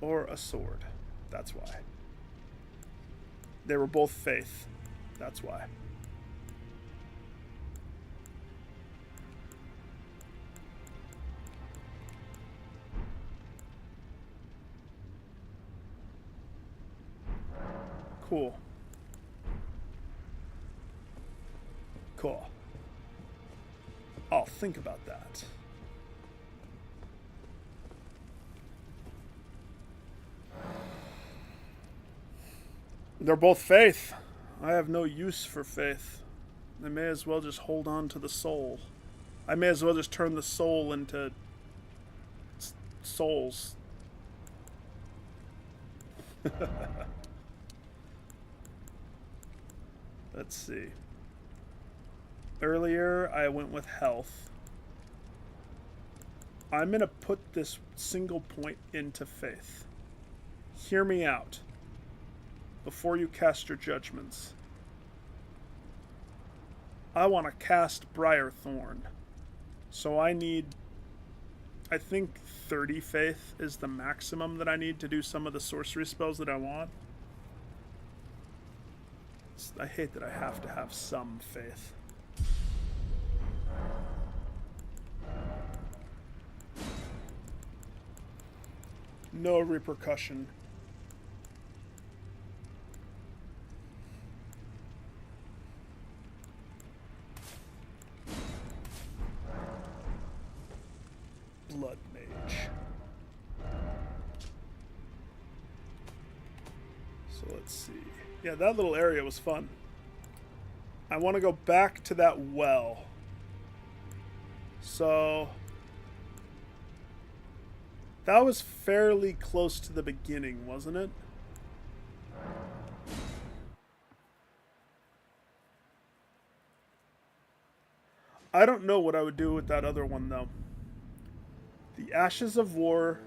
or a sword. That's why. They were both faith. That's why. Cool. Cool. I'll think about that. They're both faith. I have no use for faith. I may as well just hold on to the soul. I may as well just turn the soul into souls. Let's see. Earlier, I went with health. I'm going to put this single point into faith. Hear me out before you cast your judgments. I want to cast Briarthorn. So I need, I think 30 faith is the maximum that I need to do some of the sorcery spells that I want. I hate that I have to have some faith. No repercussion. Blood Mage. So let's see. Yeah, that little area was fun. I want to go back to that well. So that was fairly close to the beginning, wasn't it? I don't know what I would do with that other one, though. The Ashes of War.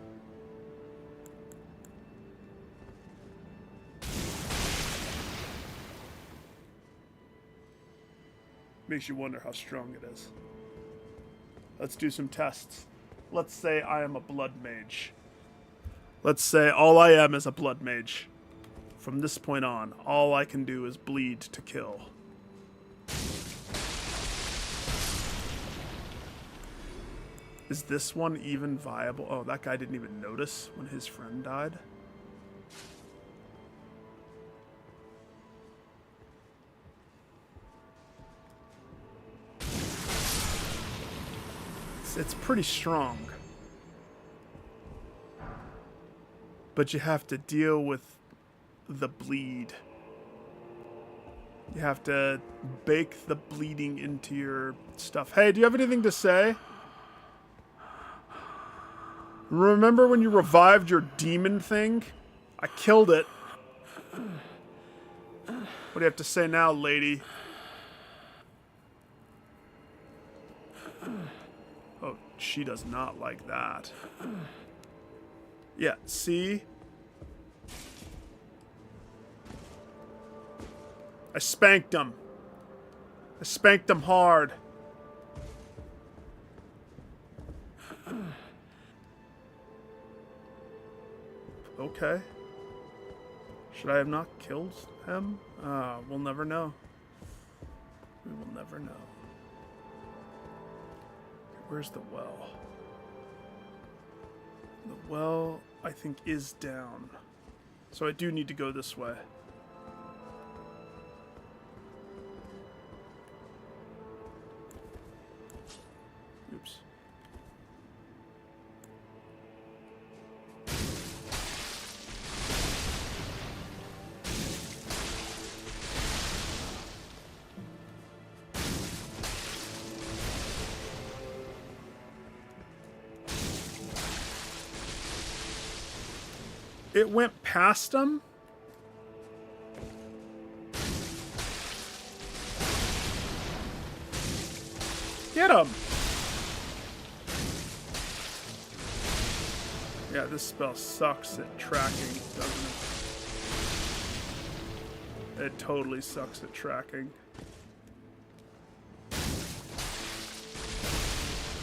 Makes you wonder how strong it is. Let's do some tests. Let's say I am a blood mage. Let's say all I am is a blood mage. From this point on, all I can do is bleed to kill. Is this one even viable? Oh, that guy didn't even notice when his friend died. It's pretty strong. But you have to deal with the bleed. You have to bake the bleeding into your stuff. Hey, do you have anything to say? Remember when you revived your demon thing? I killed it. What do you have to say now, lady? Oh, she does not like that. Yeah, see? I spanked him. I spanked him hard. Okay. Should I have not killed him? We'll never know. We will never know. Where's the well? The well, I think, is down. So I do need to go this way. Oops. It went past him? Get him! Yeah, this spell sucks at tracking, doesn't it? It totally sucks at tracking.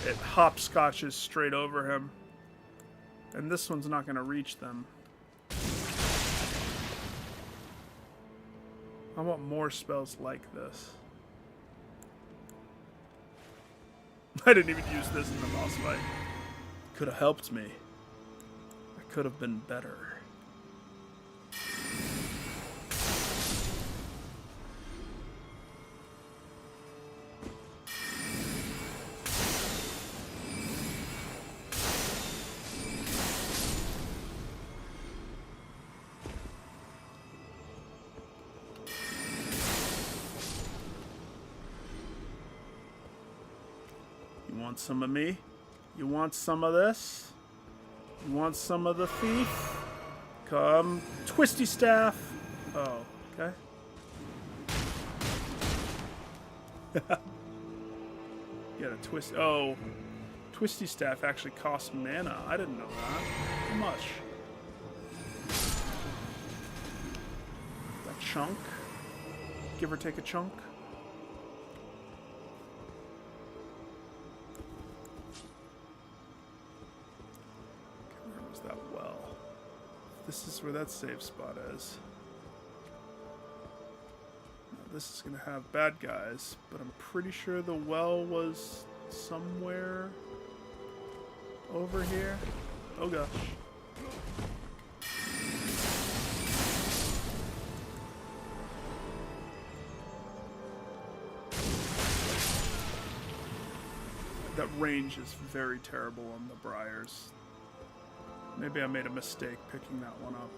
It hopscotches straight over him. And this one's not going to reach them. I want more spells like this. I didn't even use this in the boss fight. Could have helped me. I could have been better. want some of me? You want some of this? You want some of the thief? Come, twisty staff. Oh, okay. Get a twist. Oh, twisty staff actually costs mana. I didn't know that. How much? A chunk? Give or take a chunk? Okay, where was that well? This is where that save spot is. Now, this is going to have bad guys, but I'm pretty sure the well was somewhere over here. Oh gosh. That range is very terrible on the briars. Maybe I made a mistake picking that one up.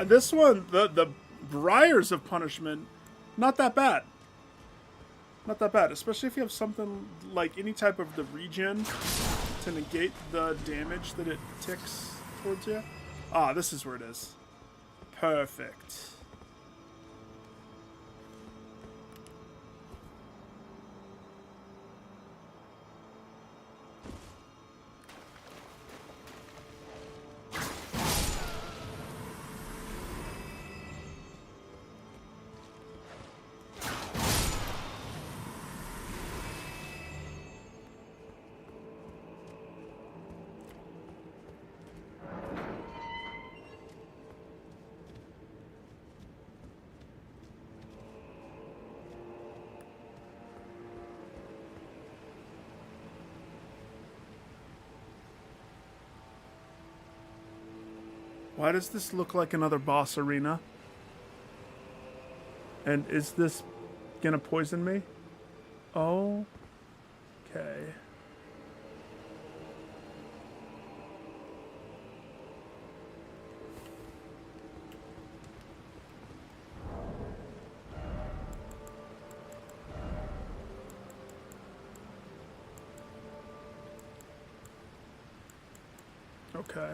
This one, the briars of punishment, not that bad. Not that bad, especially if you have something like any type of the regen to negate the damage that it ticks towards you. Ah, this is where it is. Perfect. Why does this look like another boss arena? And is this gonna poison me? Oh. Okay. Okay.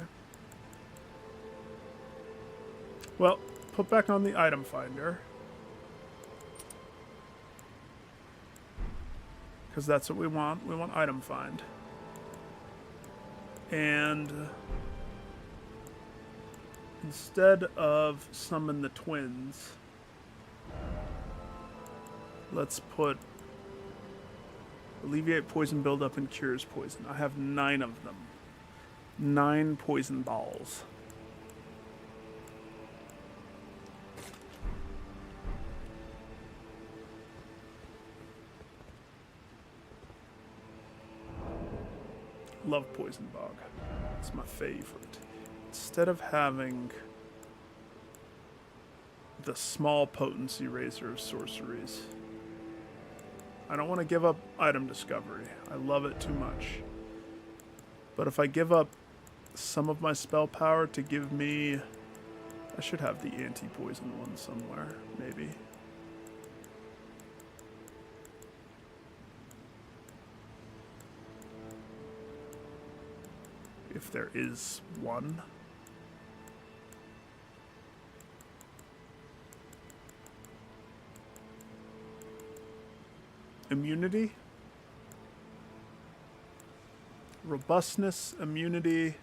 Well, put back on the item finder. Because that's what we want. We want item find. And instead of summon the twins, let's put alleviate poison buildup and cures poison. I have 9 of them. 9 poison balls. Love poison bog. It's my favorite. Instead of having the small potency razor of sorceries, I don't want to give up item discovery. I love it too much. But if I give up some of my spell power to give me, I should have the anti-poison one somewhere, maybe. If there is one. Immunity. Robustness, immunity.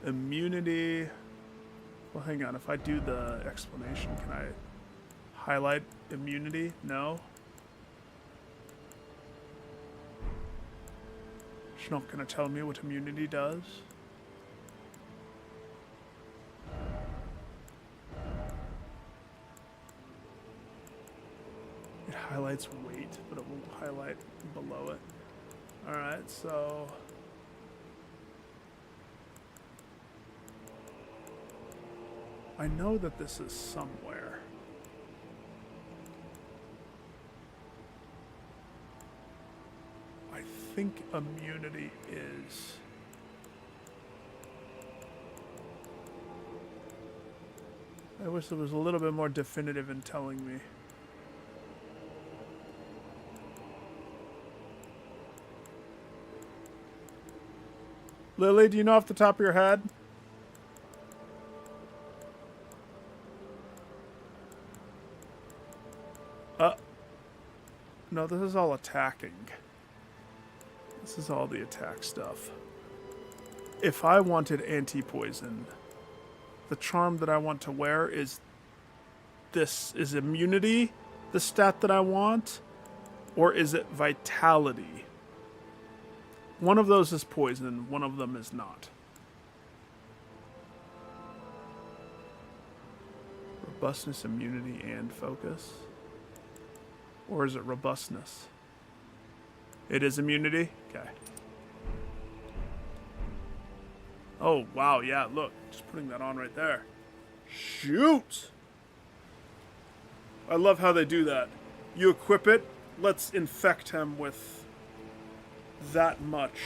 Immunity. Well, hang on. If I do the explanation, can I Highlight immunity? No. She's not gonna tell me what immunity does. It highlights weight, but it won't highlight below it. Alright, so... I know that this is somewhere. I think immunity is... I wish it was a little bit more definitive in telling me. Lily, do you know off the top of your head? No, this is all attacking. This is all the attack stuff. If I wanted anti-poison, the charm that I want to wear is this. Is immunity the stat that I want? Or is it vitality? One of those is poison, one of them is not. Robustness, immunity, and focus? Or is it robustness? It is immunity? Okay. Oh, wow, yeah, look. Just putting that on right there. Shoot! I love how they do that. You equip it, let's infect him with that much.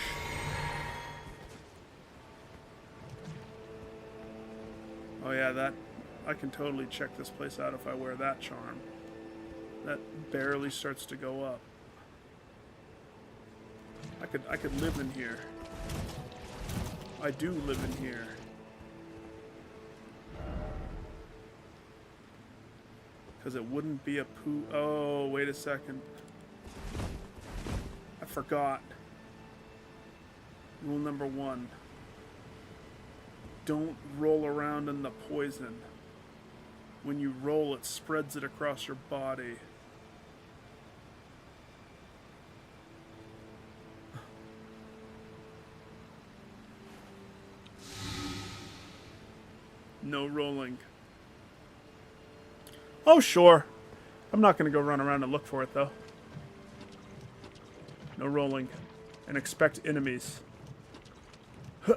Oh yeah, that... I can totally check this place out if I wear that charm. That barely starts to go up. I could live in here. I do live in here. Because it wouldn't be a poo... Oh, wait a second. I forgot. Rule number 1. Don't roll around in the poison. When you roll, it spreads it across your body. No rolling. Oh, sure. I'm not going to go run around and look for it, though. No rolling. And expect enemies. Huh.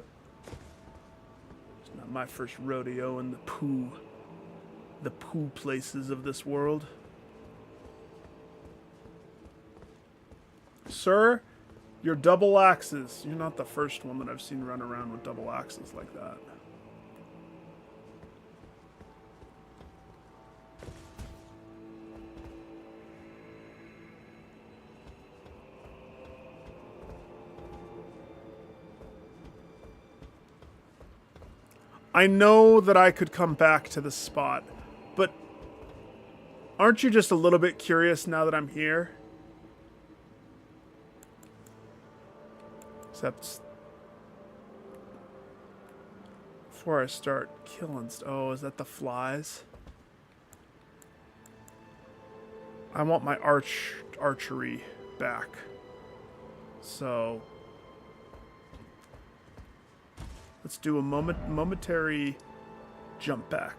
It's not my first rodeo in the poo places of this world. Sir, your double axes. You're not the first one that I've seen run around with double axes like that. I know that I could come back to this spot, but aren't you just a little bit curious now that I'm here? Except before I start killing oh, is that the flies? I want my archery back. So let's do a momentary jump back.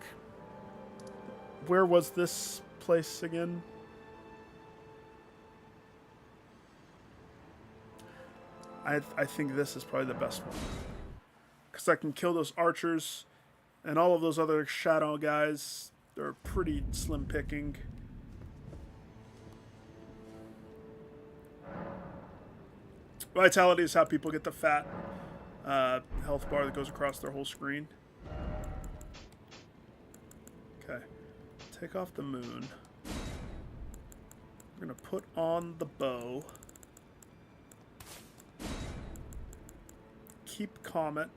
Where was this place again? I think this is probably the best one. Because I can kill those archers and all of those other shadow guys. They're pretty slim picking. Vitality is how people get the fat health bar that goes across their whole screen. Okay. Take off the moon. We're going to put on the bow. Keep comet.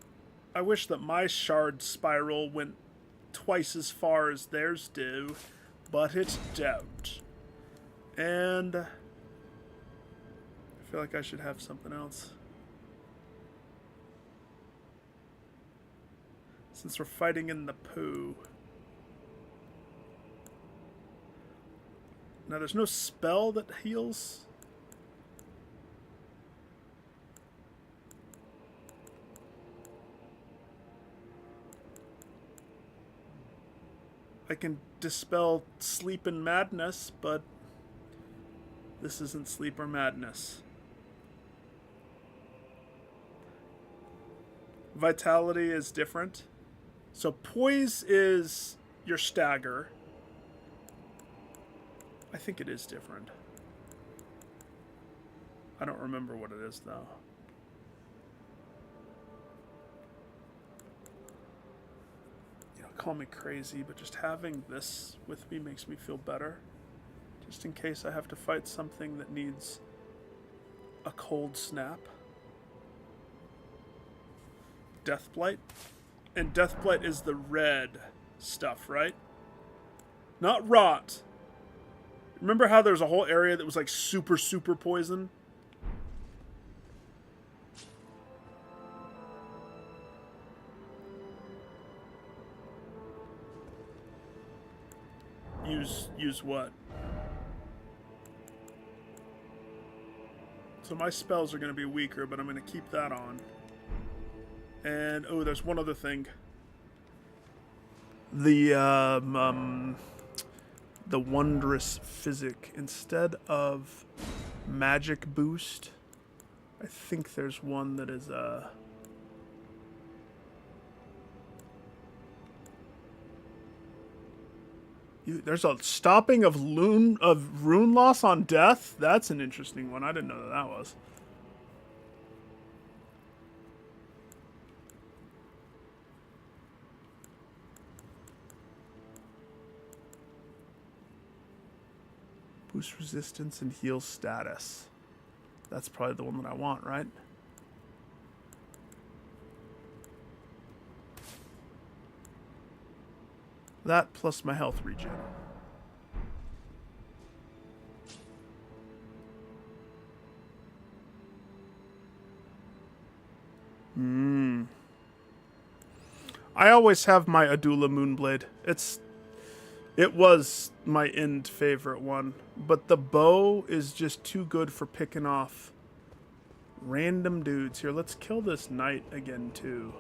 I wish that my shard spiral went twice as far as theirs do, but it don't. And I feel like I should have something else. Since we're fighting in the poo. Now, there's no spell that heals. I can dispel sleep and madness, but this isn't sleep or madness. Vitality is different. So poise is your stagger. I think it is different. I don't remember what it is, though. You know, call me crazy, but just having this with me makes me feel better. Just in case I have to fight something that needs a cold snap. Deathblight. And Deathblight is the red stuff, right? Not rot. Remember how there was a whole area that was like super, super poison? Use what? So my spells are going to be weaker, but I'm going to keep that on. And, oh, there's one other thing. The Wondrous Physic. Instead of Magic Boost, I think there's one that is, there's a stopping of rune loss on death? That's an interesting one. I didn't know that was. Boost resistance and heal status. That's probably the one that I want, right? That plus my health regen. I always have my Adula Moonblade. It was my end favorite one, but the bow is just too good for picking off random dudes. Here, let's kill this knight again too,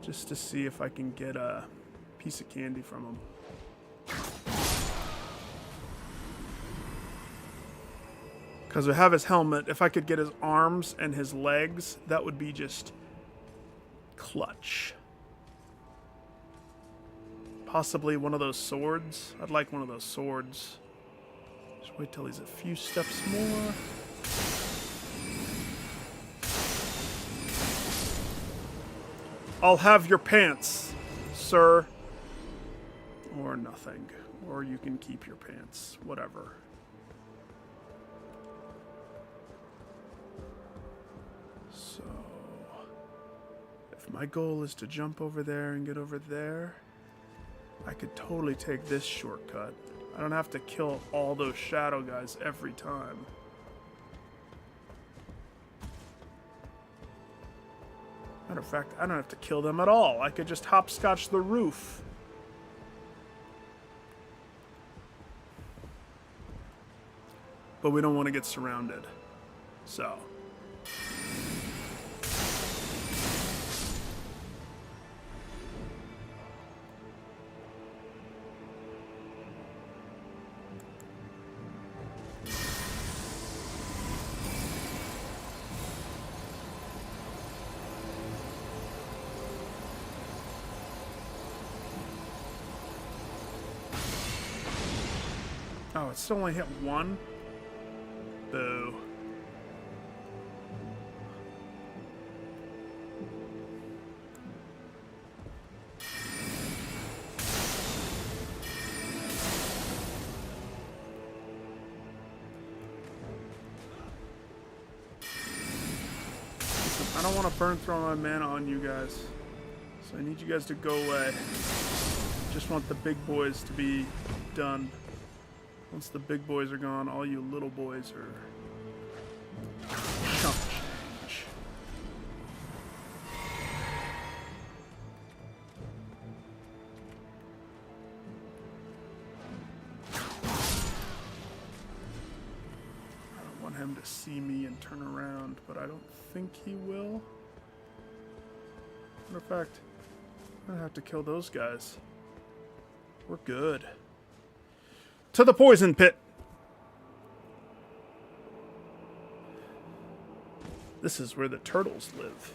just to see if I can get a piece of candy from him. Because we have his helmet. If I could get his arms and his legs, that would be just clutch. Possibly one of those swords. I'd like one of those swords. Just wait till he's a few steps more. I'll have your pants, sir. Or nothing. Or you can keep your pants. Whatever. So, if my goal is to jump over there and get over there, I could totally take this shortcut. I don't have to kill all those shadow guys every time. Matter of fact, I don't have to kill them at all. I could just hopscotch the roof. But we don't want to get surrounded. So. Oh, it's still only hit one? Boo. Listen, I don't want to burn throw my mana on you guys. So I need you guys to go away. Just want the big boys to be done. Once the big boys are gone, all you little boys are chump change. him to see me and turn around, but I don't think he will. Matter of fact, I'm gonna have to kill those guys. We're good. To the poison pit! This is where the turtles live.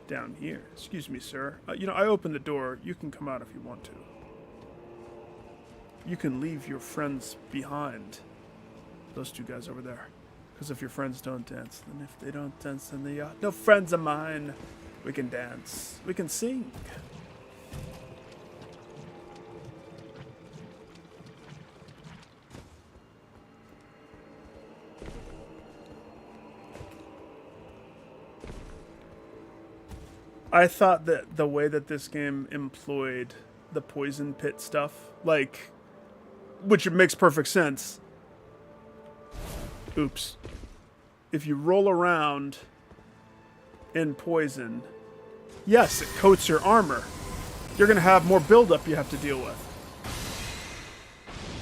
Down here. Excuse me, sir. I opened the door. You can come out if you want to. You can leave your friends behind. Those two guys over there. Because if your friends don't dance, then if they don't dance, then they are no friends of mine. We can dance. We can sing. I thought that the way that this game employed the poison pit stuff, like, which it makes perfect sense. Oops. If you roll around in poison, yes, it coats your armor. You're going to have more buildup you have to deal with.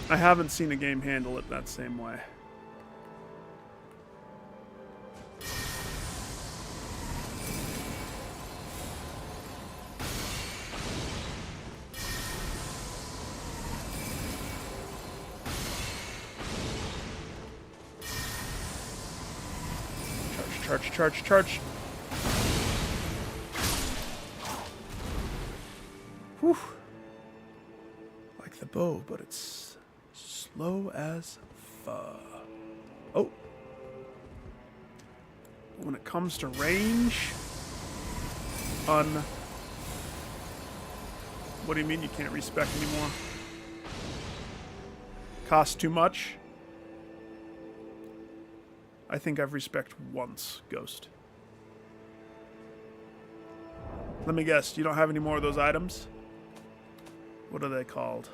I haven't seen a game handle it that same way. Charge. Whew. Like the bow, but it's slow as fuck. Oh. When it comes to range, what do you mean you can't respec anymore? Cost too much? I think I've respec'd once, Ghost. Let me guess, you don't have any more of those items? What are they called?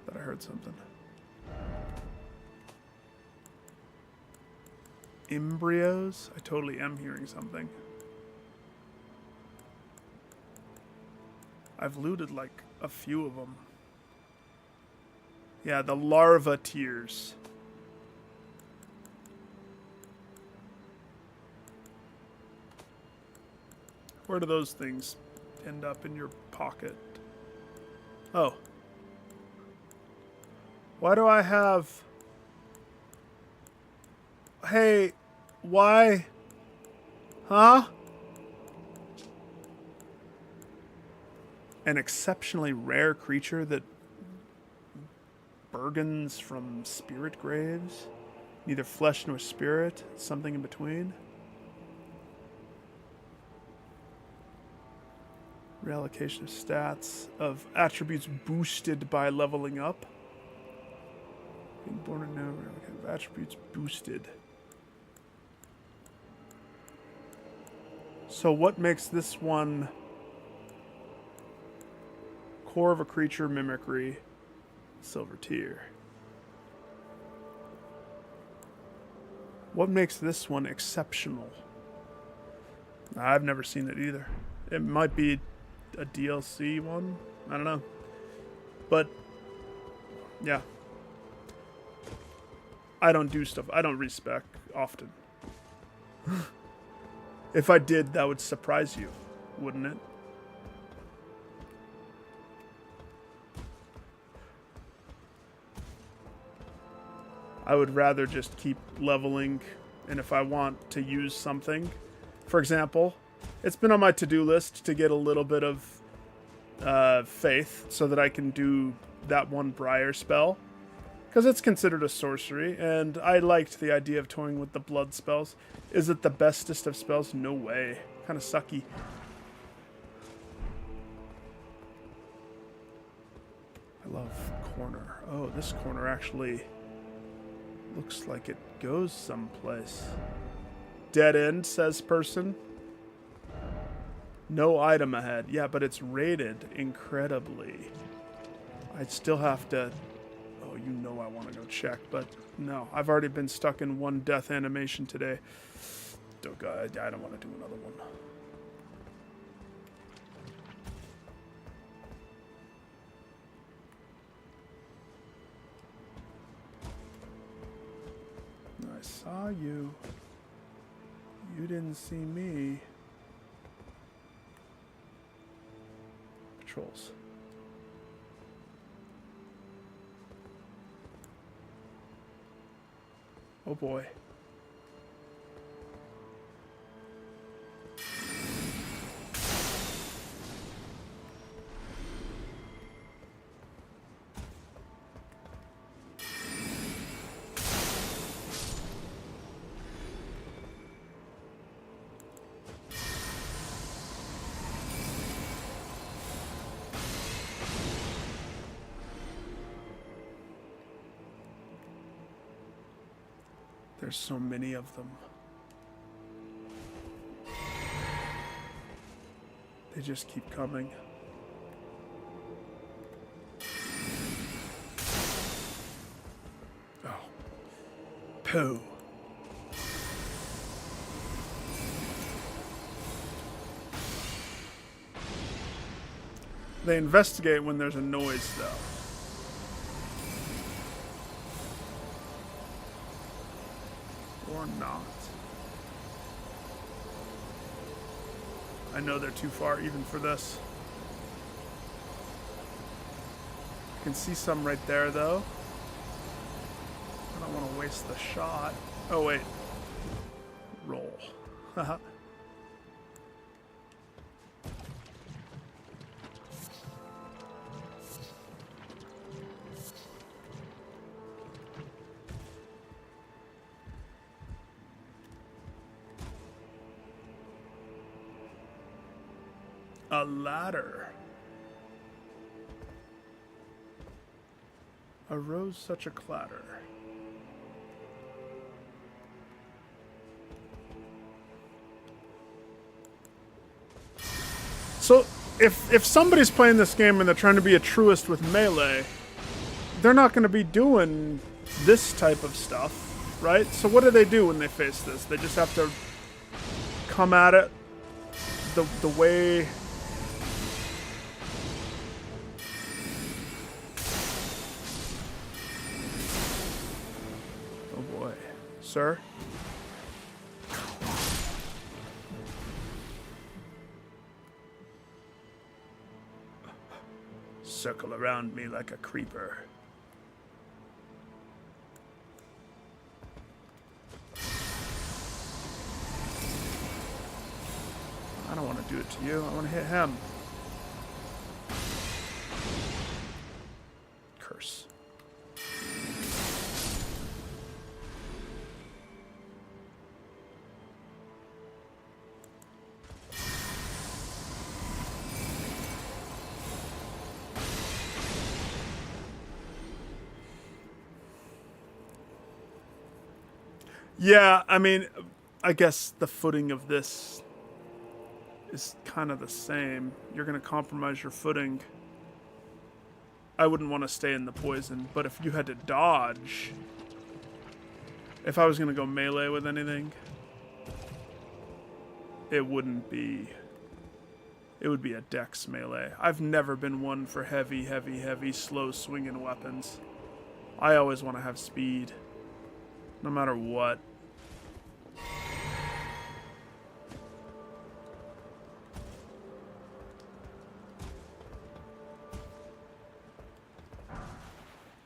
Thought I heard something. Embryos? I totally am hearing something. I've looted like a few of them. Yeah, the larva tears. Where do those things end up in your pocket? Oh. Why do I have... Hey, why? Huh? An exceptionally rare creature that burgeons from spirit graves. Neither flesh nor spirit. Something in between. Reallocation of stats of attributes boosted by leveling up. Being born in now, reallocation of attributes boosted. So what makes this one... Core of a creature, mimicry, silver tier. What makes this one exceptional? I've never seen it either. It might be a DLC one. I don't know. But, yeah. I don't do stuff. I don't respec often. If I did, that would surprise you, wouldn't it? I would rather just keep leveling, and if I want to use something, for example, it's been on my to-do list to get a little bit of faith so that I can do that one Briar spell, because it's considered a sorcery, and I liked the idea of toying with the blood spells. Is it the bestest of spells? No way. Kind of sucky. I love corner. Oh, this corner actually... looks like it goes someplace. Dead end, says person. No item ahead. Yeah, but it's rated incredibly. I'd still have to... Oh, you know I want to go check, but no. I've already been stuck in one death animation today. Oh, God, I don't want to do another one. saw you. You didn't see me. Patrols. Oh boy. There's so many of them. They just keep coming. Oh. Pooh. They investigate when there's a noise, though. Or not. I know they're too far even for this. I can see some right there though. I don't want to waste the shot. Oh wait. Roll. Haha. A ladder. Arose such a clatter. So, if somebody's playing this game and they're trying to be a truist with melee, they're not going to be doing this type of stuff, right? So what do they do when they face this? They just have to come at it the way... Sir? Circle around me like a creeper. I don't want to do it to you. I want to hit him. Curse. Yeah, I mean, I guess the footing of this is kind of the same. You're going to compromise your footing. I wouldn't want to stay in the poison, but if you had to dodge, if I was going to go melee with anything, it would be a dex melee. I've never been one for heavy, slow swinging weapons. I always want to have speed, no matter what.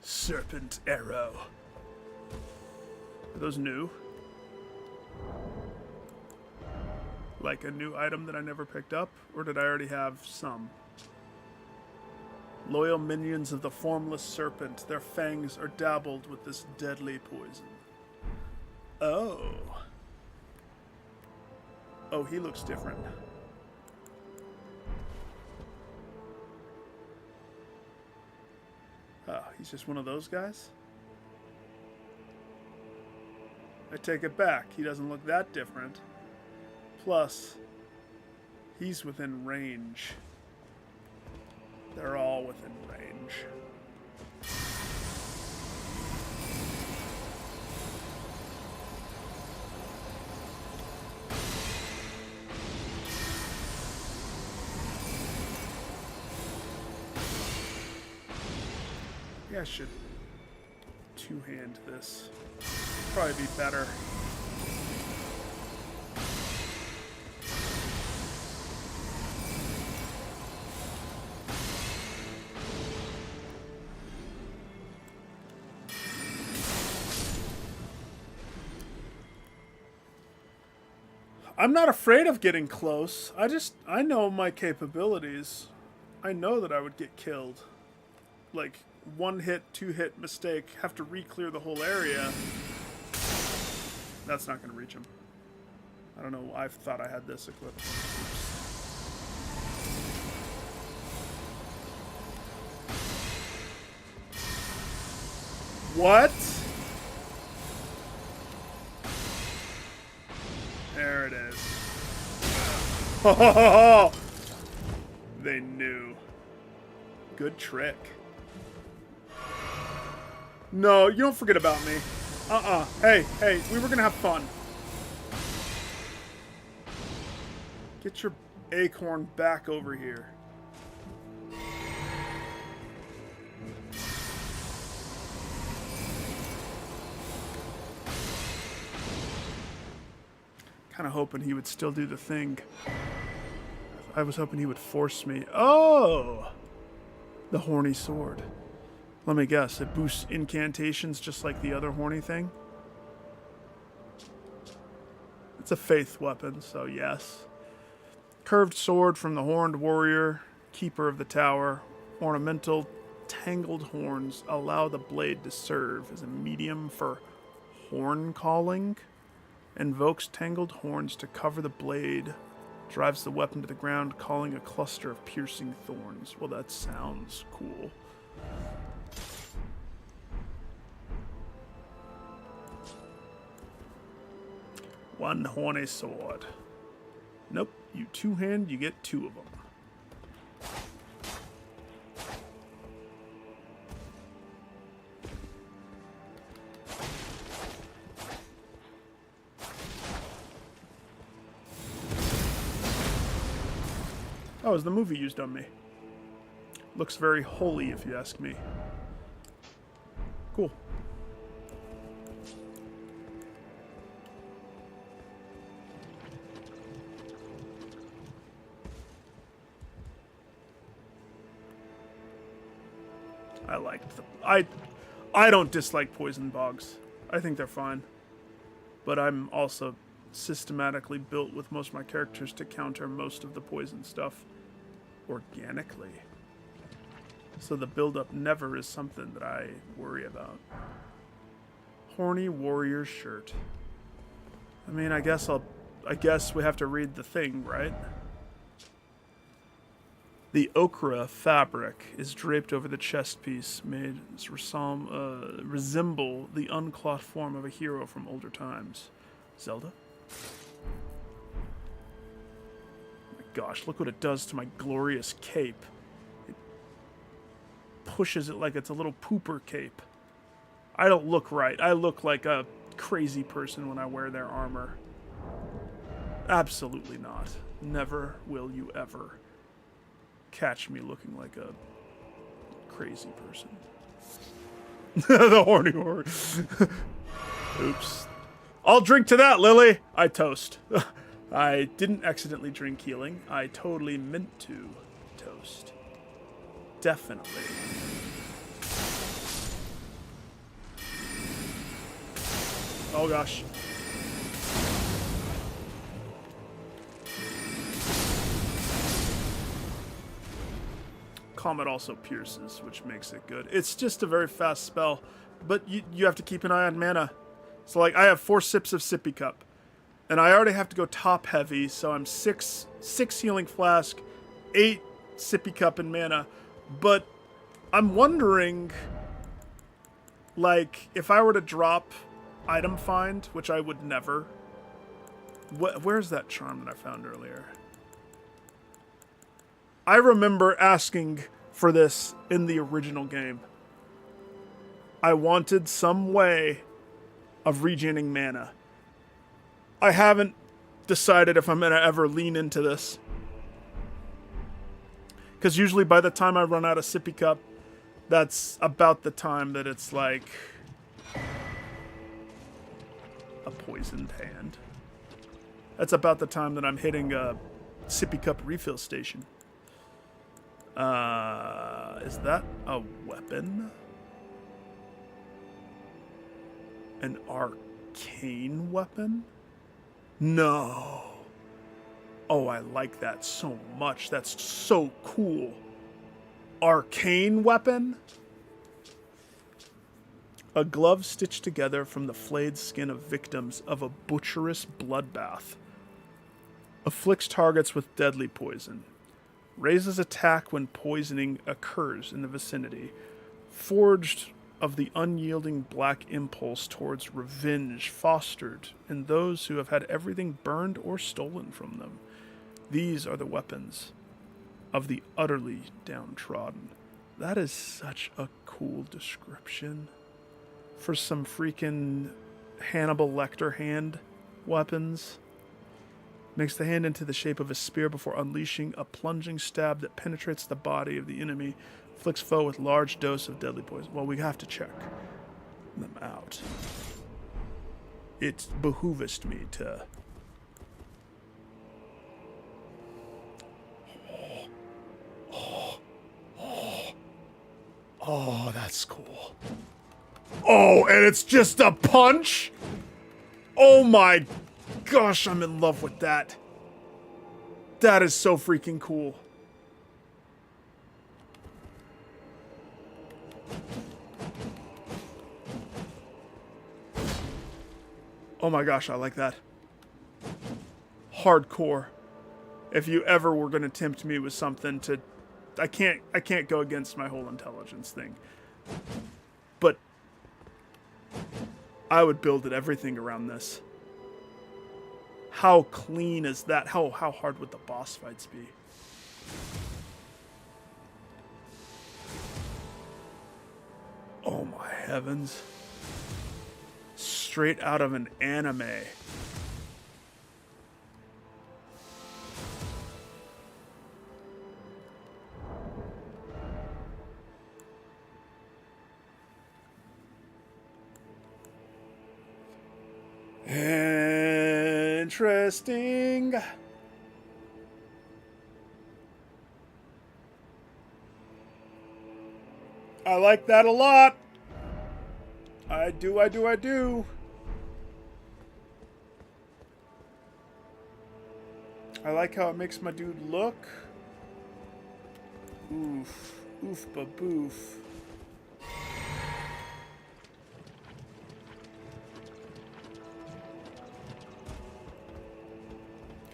Serpent arrow. Are those new? Like a new item that I never picked up? Or did I already have some? Loyal minions of the formless serpent. Their fangs are dabbled with this deadly poison. Oh. Oh, he looks different. Oh, he's just one of those guys? I take it back. He doesn't look that different. Plus, he's within range. They're all within range. I should two-hand this. Probably be better. I'm not afraid of getting close. I know my capabilities. I know that I would get killed. Like, 1-hit, 2-hit mistake, have to re-clear the whole area. That's not going to reach him. I don't know. I thought I had this equipped. What? There it is. Oh, they knew. Good trick. No, you don't forget about me. Hey, we were gonna have fun. Get your acorn back over here. Kind of hoping he would still do the thing. I was hoping he would force me. Oh! The horny sword. Let me guess, it boosts incantations just like the other horny thing? It's a faith weapon, so yes. Curved sword from the horned warrior, keeper of the tower. Ornamental, tangled horns allow the blade to serve as a medium for horn calling. Invokes tangled horns to cover the blade. Drives the weapon to the ground, calling a cluster of piercing thorns. Well, that sounds cool. One horny sword. Nope, you two-hand, you get 2 of them. Oh, is the movie used on me? Looks very holy, if you ask me. Cool. I liked them. I don't dislike poison bogs. I think they're fine. But I'm also systematically built with most of my characters to counter most of the poison stuff organically. So the build-up never is something that I worry about. Horny warrior shirt. I mean, I guess we have to read the thing, right? The ochre fabric is draped over the chest piece, made to resemble the unclothed form of a hero from older times. Zelda? My gosh, look what it does to my glorious cape. It pushes it like it's a little pooper cape. I don't look right. I look like a crazy person when I wear their armor. Absolutely not. Never will you ever catch me looking like a crazy person. The horny horror. Oops. I'll drink to that, Lily. I toast. I didn't accidentally drink healing. I totally meant to toast. Definitely. Oh gosh. Comet also pierces, which makes it good. It's just a very fast spell, but you have to keep an eye on mana. So like I have 4 sips of Sippy Cup, and I already have to go top heavy, so I'm 6 healing flask, 8 Sippy Cup and mana. But I'm wondering, like, if I were to drop item find, which I would never. Where's that charm that I found earlier? I remember asking for this in the original game. I wanted some way of regening mana. I haven't decided if I'm going to ever lean into this. Because usually by the time I run out of Sippy Cup, that's about the time that it's like... a poisoned hand. That's about the time that I'm hitting a sippy cup refill station. Is that a weapon? An arcane weapon? No. Oh, I like that so much. That's so cool. Arcane weapon? A glove stitched together from the flayed skin of victims of a butcherous bloodbath. Afflicts targets with deadly poison. Raises attack when poisoning occurs in the vicinity. Forged of the unyielding black impulse towards revenge fostered in those who have had everything burned or stolen from them. These are the weapons of the utterly downtrodden. That is such a cool description for some freaking Hannibal Lecter hand weapons. Makes the hand into the shape of a spear before unleashing a plunging stab that penetrates the body of the enemy. Afflicts foe with large dose of deadly poison. Well, we have to check them out. It behoovest me to... Oh, that's cool. Oh, and it's just a punch? Oh my gosh, I'm in love with that. That is so freaking cool. Oh my gosh, I like that. Hardcore. If you ever were going to tempt me with something to... I can't go against my whole intelligence thing. But I would build it everything around this. How clean is that? How hard would the boss fights be? Oh my heavens. Straight out of an anime. Interesting. I like that a lot. I do. I like how it makes my dude look. Oof. Oof baboof.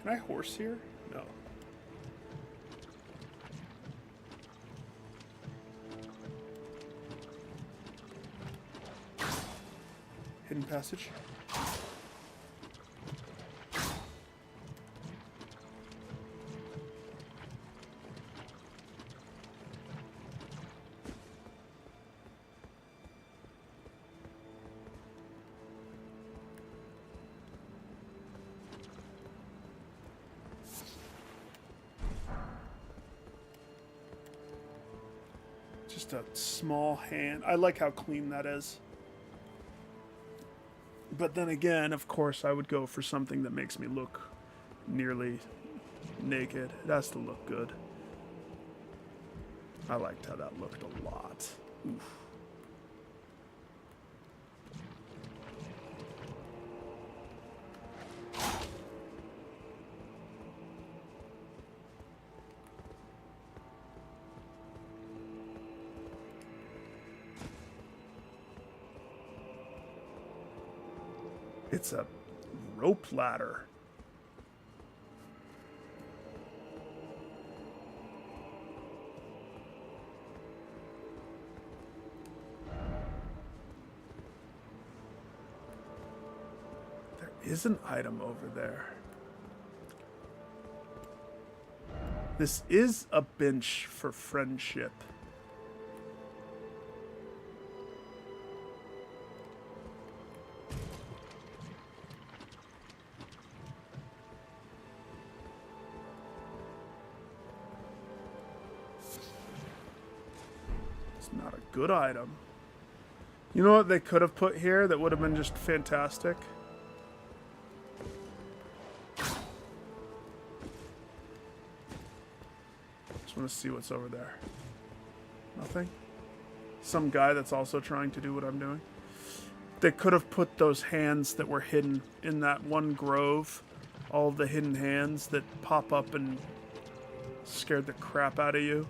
Can I horse here? No. Hidden passage. Just a small hand. I like how clean that is. But then again, of course, I would go for something that makes me look nearly naked. It has to look good. I liked how that looked a lot. Oof. It's a rope ladder. There is an item over there. This is a bench for friendship. Not a good item. You know what they could have put here that would have been just fantastic? Just want to see what's over there. Nothing? Some guy that's also trying to do what I'm doing. They could have put those hands that were hidden in that one grove. All of the hidden hands that pop up and scared the crap out of you.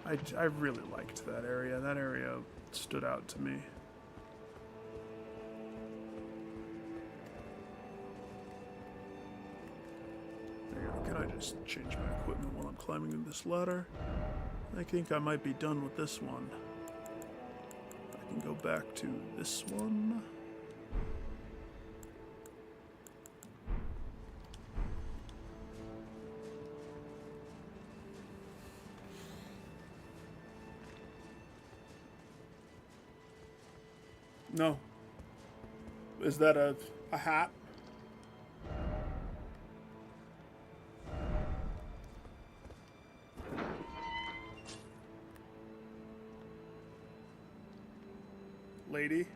I really liked that area. That area stood out to me. There you go. Can I just change my equipment while I'm climbing this ladder? I think I might be done with this one. I can go back to this one. No. Is that a hat? Lady?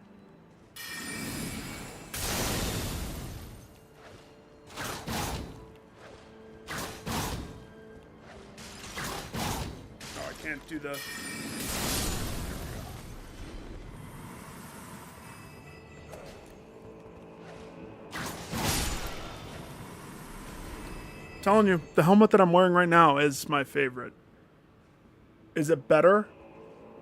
Oh, I can't do the... Telling you, the helmet that I'm wearing right now is my favorite. Is it better?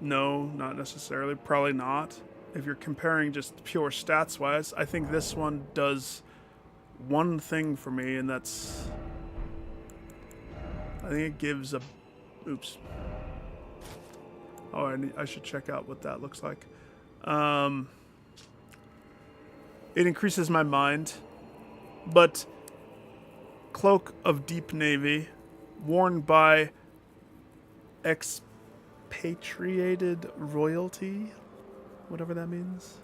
No, not necessarily. Probably not. If you're comparing just pure stats wise, I think this one does one thing for me, and that's... I think it gives a... Oops. Oh, I should check out what that looks like. It increases my mind, but... Cloak of Deep Navy, worn by expatriated royalty, whatever that means.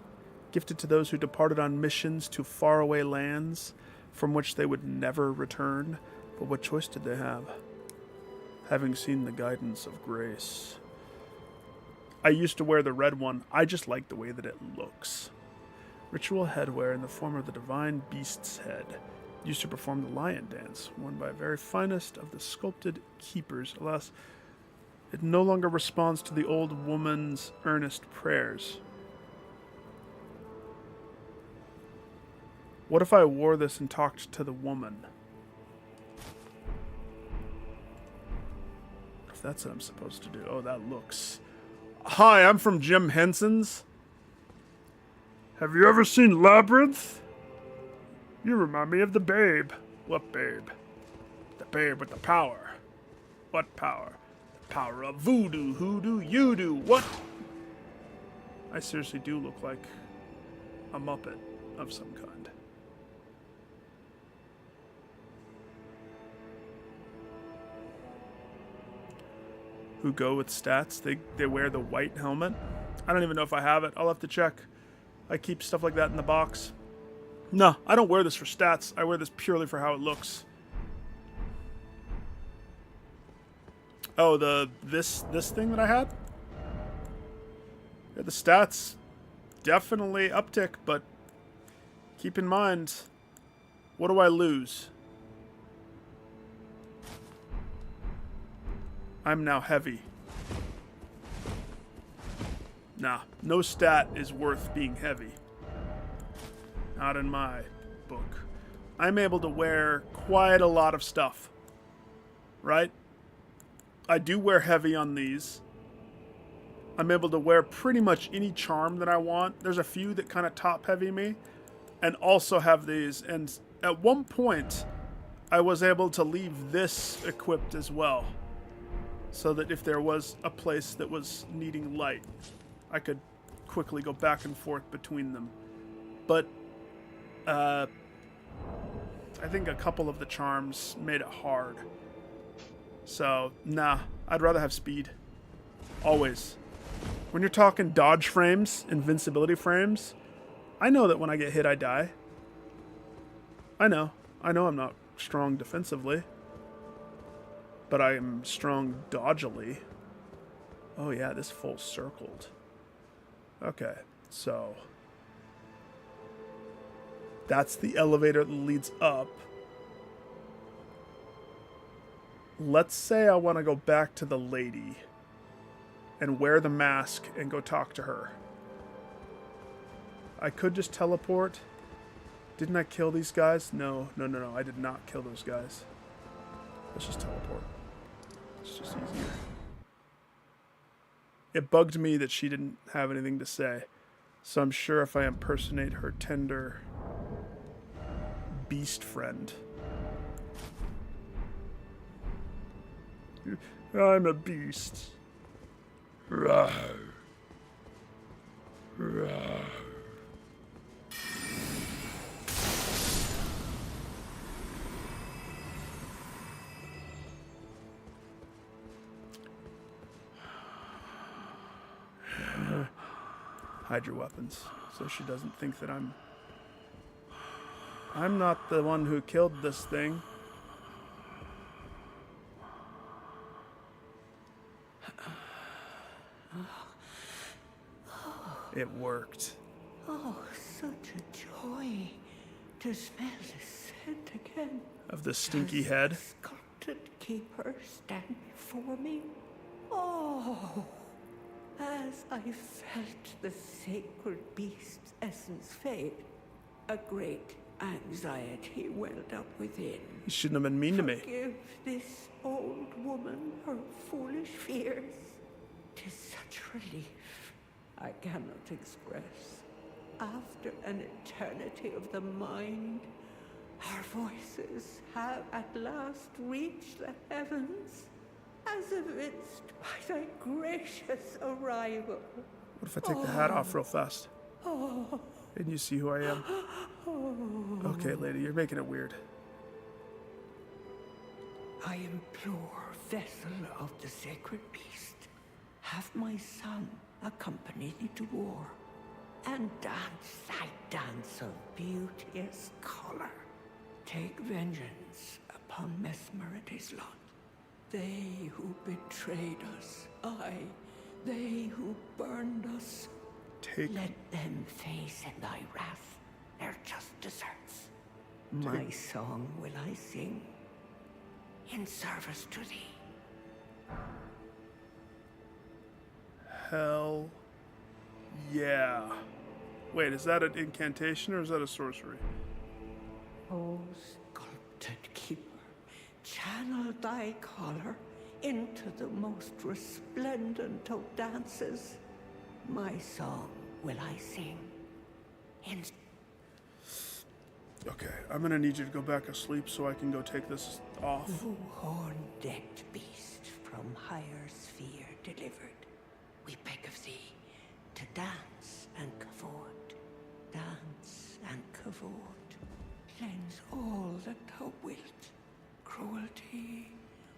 Gifted to those who departed on missions to faraway lands from which they would never return. But what choice did they have? Having seen the guidance of grace. I used to wear the red one. I just like the way that it looks. Ritual headwear in the form of the divine beast's head. Used to perform the lion dance, worn by very finest of the sculpted keepers. Alas, it no longer responds to the old woman's earnest prayers. What if I wore this and talked to the woman? If that's what I'm supposed to do. Oh, that looks... Hi, I'm from Jim Henson's. Have you ever seen Labyrinth? You remind me of the babe. What babe? The babe with the power. What power? The power of voodoo, hoodoo, you do. What? I seriously do look like a Muppet of some kind. Who go with stats? They wear the white helmet. I don't even know if I have it. I'll have to check. I keep stuff like that in the box. No, I don't wear this for stats. I wear this purely for how it looks. Oh, this thing that I had? Yeah, the stats definitely uptick, but keep in mind, what do I lose? I'm now heavy. Nah, no stat is worth being heavy. Not in my book. I'm able to wear quite a lot of stuff. Right? I do wear heavy on these. I'm able to wear pretty much any charm that I want. There's a few that kind of top heavy me. And also have these. And at one point, I was able to leave this equipped as well. So that if there was a place that was needing light, I could quickly go back and forth between them. But I think a couple of the charms made it hard. So, nah, I'd rather have speed. Always. When you're talking dodge frames, invincibility frames, I know that when I get hit, I die. I know I'm not strong defensively. But I am strong dodgily. Oh yeah, this full circled. Okay, so... That's the elevator that leads up. let's say I want to go back to the lady and wear the mask and go talk to her. I could just teleport. Didn't I kill these guys? No. I did not kill those guys. Let's just teleport. It's just easier. It bugged me that she didn't have anything to say. So I'm sure if I impersonate her tender beast friend. I'm a beast. Rawr. Rawr. Hide your weapons so she doesn't think that I'm not the one who killed this thing. It worked. Oh, such a joy to smell the scent again. Of the stinky Does head. the sculpted keeper stand before me? Oh, as I felt the sacred beast's essence fade, a great anxiety welled up within. You shouldn't have been mean to me. Forgive this old woman her foolish fears. 'Tis such relief I cannot express. After an eternity of the mind, our voices have at last reached the heavens, as evinced by thy gracious arrival. What if I take the hat off real fast? Oh, And you see who I am? Okay, lady, you're making it weird. I implore, vessel of the sacred beast, have my son accompany thee to war, and dance thy dance of beauteous color. Take vengeance upon Mesmer and his lot. They who betrayed us, aye, they who burned us. Let them face in thy wrath their just deserts. My song will I sing in service to thee. Hell yeah. Wait, is that an incantation or is that a sorcery? O sculpted keeper, channel thy color into the most resplendent of dances. My song will I sing in... Okay, I'm gonna need you to go back asleep so I can go take this off. O horn-decked beast from higher sphere delivered, we beg of thee to dance and cavort, dance and cavort. Cleanse all that thou wilt, cruelty,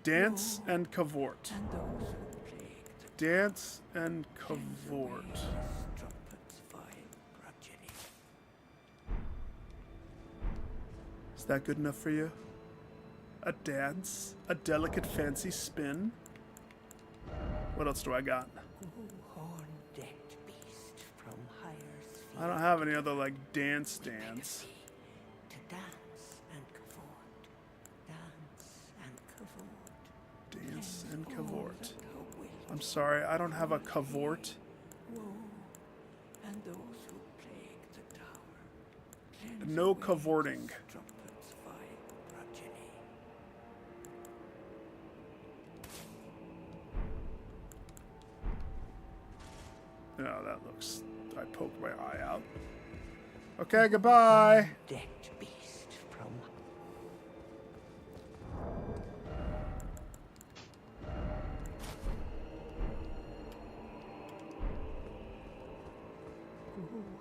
Dance and cavort. and those who plague the Dance and cavort. trumpet's vile progeny. Is that good enough for you? A dance? A delicate fancy spin? What else do I got? O horn-decked beast from higher sphere. I don't have any other like dance. To dance and cavort, dance and cavort. Dance and Cleanse all cavort. that thou wilt, I'm sorry, I don't have a cavort. woe, and those who plague the tower. Cleanse No away cavorting. the trumpet's vile progeny. No, that looks... I poked my eye out. Okay, goodbye. Decked beast from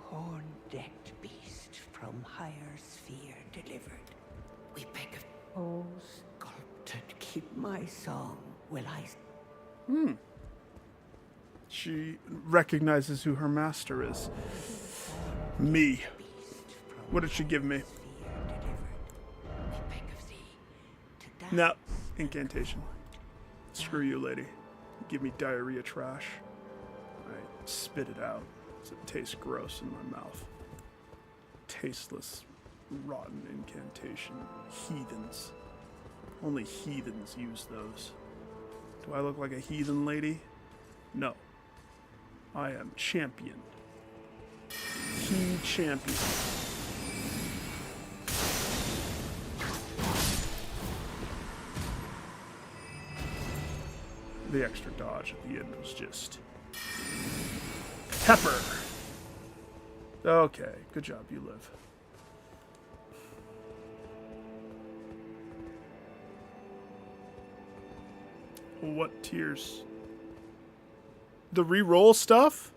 horn-decked beast from higher sphere delivered. We beg of... O sculpted, keep my song, will I... She recognizes who her master is. Me. Beast from What did she give me? sphere delivered. We beg of thee to dance. No. Incantation. Screw you, lady. Give me diarrhea trash. I spit it out. It tastes gross in my mouth. Tasteless, rotten incantation. Heathens. Only heathens use those. Do I look like a heathen lady? No. I am champion. He champion. The extra dodge at the end was just pepper. Okay, good job, you live. What tiers? The re-roll stuff?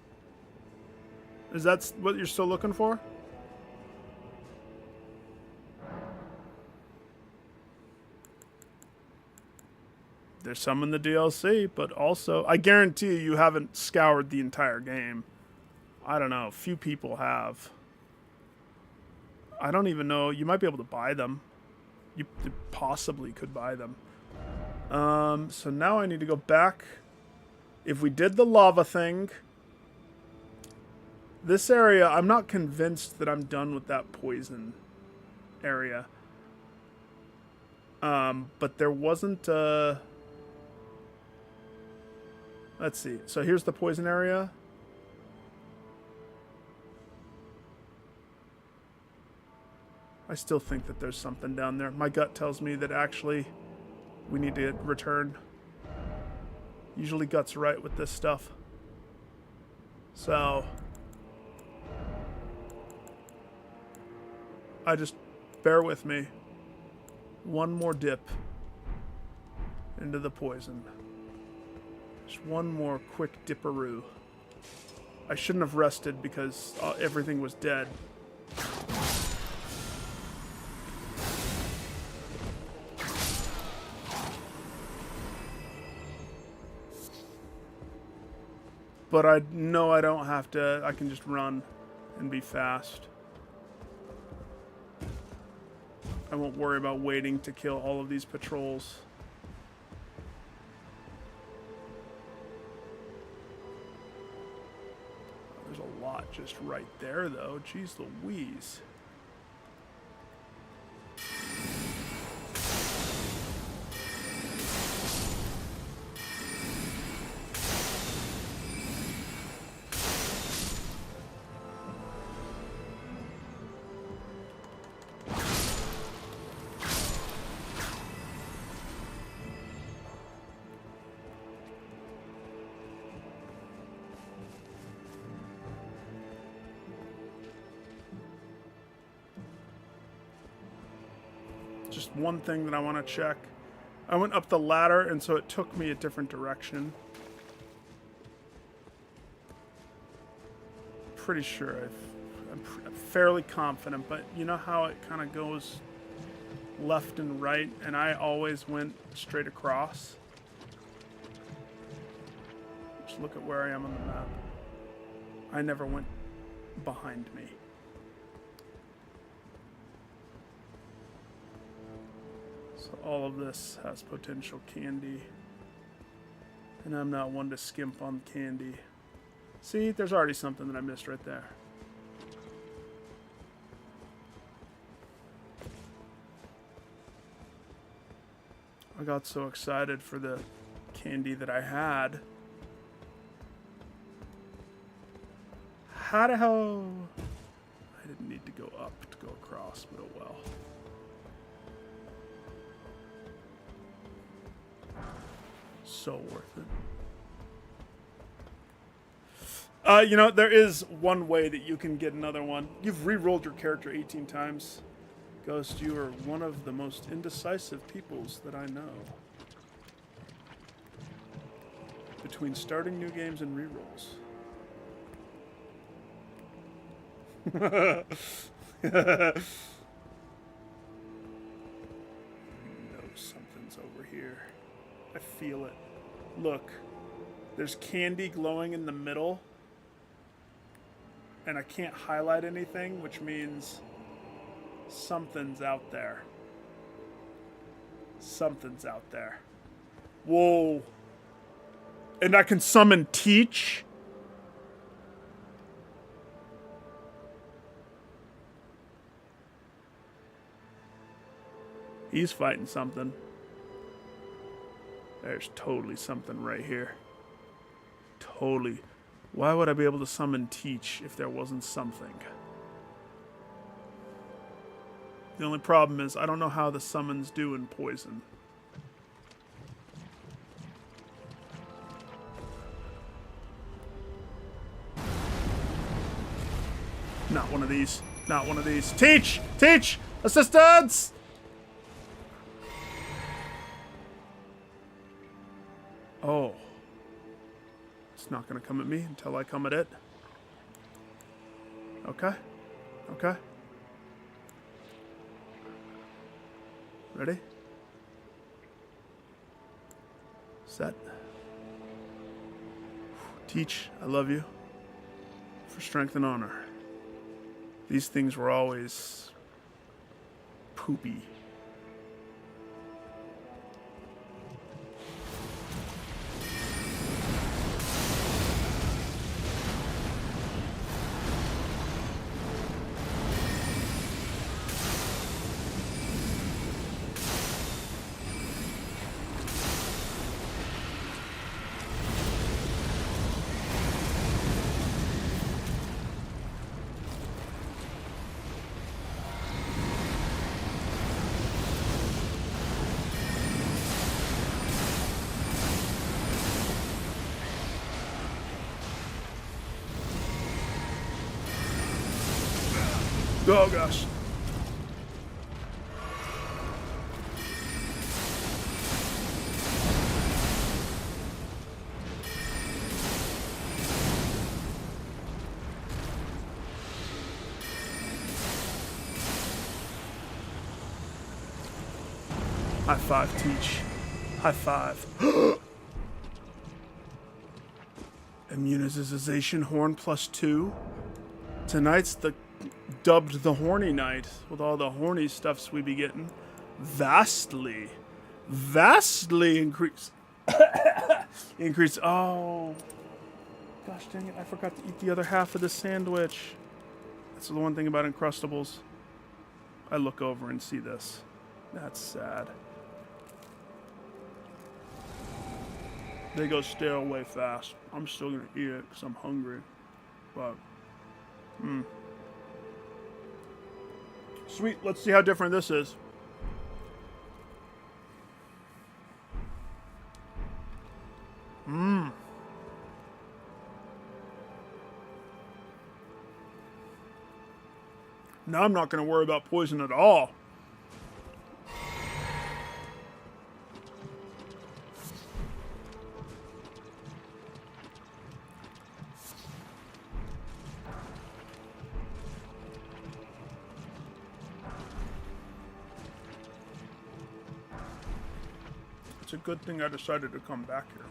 Is that what you're still looking for? There's some in the DLC, but also, I guarantee you haven't scoured the entire game. I don't know, few people have. I don't even know, you might be able to buy them. You possibly could buy them. So now I need to go back. If we did the lava thing, this area, I'm not convinced that I'm done with that poison area. But there wasn't let's see. So here's the poison area. I still think that there's something down there. My gut tells me that actually we need to return. Usually gut's right with this stuff. So I just bear with me. One more dip into the poison. Just one more quick dipperoo. I shouldn't have rested because everything was dead. But I know I don't have to, I can just run and be fast. I won't worry about waiting to kill all of these patrols. There's a lot just right there, though. Jeez Louise. Just one thing that I want to check. I went up the ladder, and so it took me a different direction. Pretty sure I'm fairly confident, but you know how it kind of goes left and right, and I always went straight across. Just look at where I am on the map. I never went behind me. So all of this has potential candy. And I'm not one to skimp on candy. See, there's already something that I missed right there. I got so excited for the candy that I had. How the hell? I didn't need to go up to go across, but oh well. So worth it. You know, there is one way that you can get another one. You've re-rolled your character 18 times. Ghost, you are one of the most indecisive peoples that I know. Between starting new games and re-rolls. No, something's over here. I feel it. Look, there's candy glowing in the middle, and I can't highlight anything, which means something's out there. Something's out there. Whoa. And I can summon Teach? He's fighting something. There's totally something right here. Totally. Why would I be able to summon Teach if there wasn't something? The only problem is I don't know how the summons do in poison. Not one of these. Not one of these. Teach! Teach! Assistance! Oh. It's not going to come at me until I come at it. Okay. Okay. Ready? Set. Teach, I love you. For strength and honor. These things were always poopy. Oh gosh. High five, Teach. High five. Immunization horn +2. Tonight's dubbed the horny night with all the horny stuffs we be getting. Vastly increase. Increase. Oh. Gosh dang it. I forgot to eat the other half of the sandwich. That's the one thing about Uncrustables. I look over and see this. That's sad. They go stay away fast. I'm still gonna eat it because I'm hungry. But, Sweet, let's see how different this is. Now I'm not gonna worry about poison at all. It's a good thing I decided to come back here.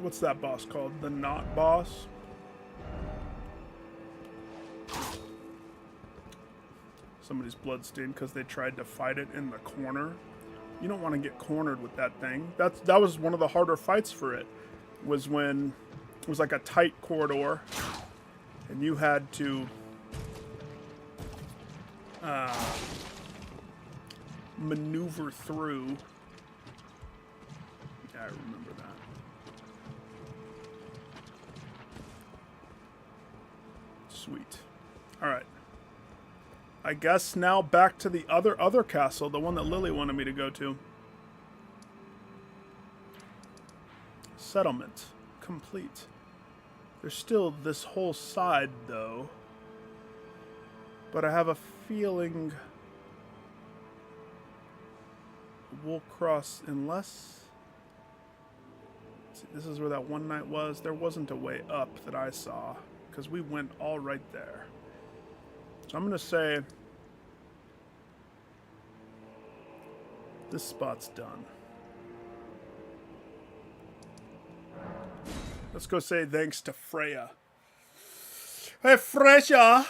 What's that boss called? The Not Boss? Somebody's bloodstained because they tried to fight it in the corner. You don't want to get cornered with that thing. That was one of the harder fights for it. Was when it was like a tight corridor, and you had to maneuver through. Yeah, I remember that. Sweet. All right. I guess now back to the other castle, the one that Lily wanted me to go to. Settlement complete. There's still this whole side, though. But I have a feeling we'll cross unless... See, this is where that one night was. There wasn't a way up that I saw, because we went all right there. So I'm going to say this spot's done. Let's go say thanks to Freya. Hey, Freya!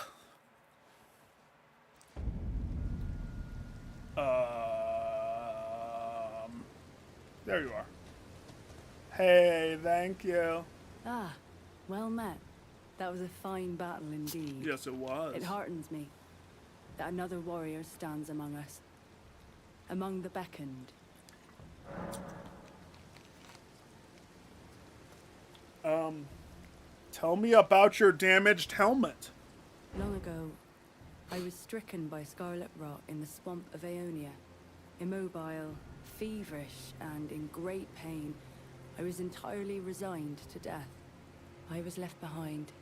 There you are. Hey, thank you. Ah, well met. That was a fine battle indeed. Yes, it was. It heartens me that another warrior stands among us, among the beckoned. Tell me about your damaged helmet. Long ago, I was stricken by scarlet rot in the swamp of Aeonia. Immobile, feverish, and in great pain, I was entirely resigned to death. I was left behind,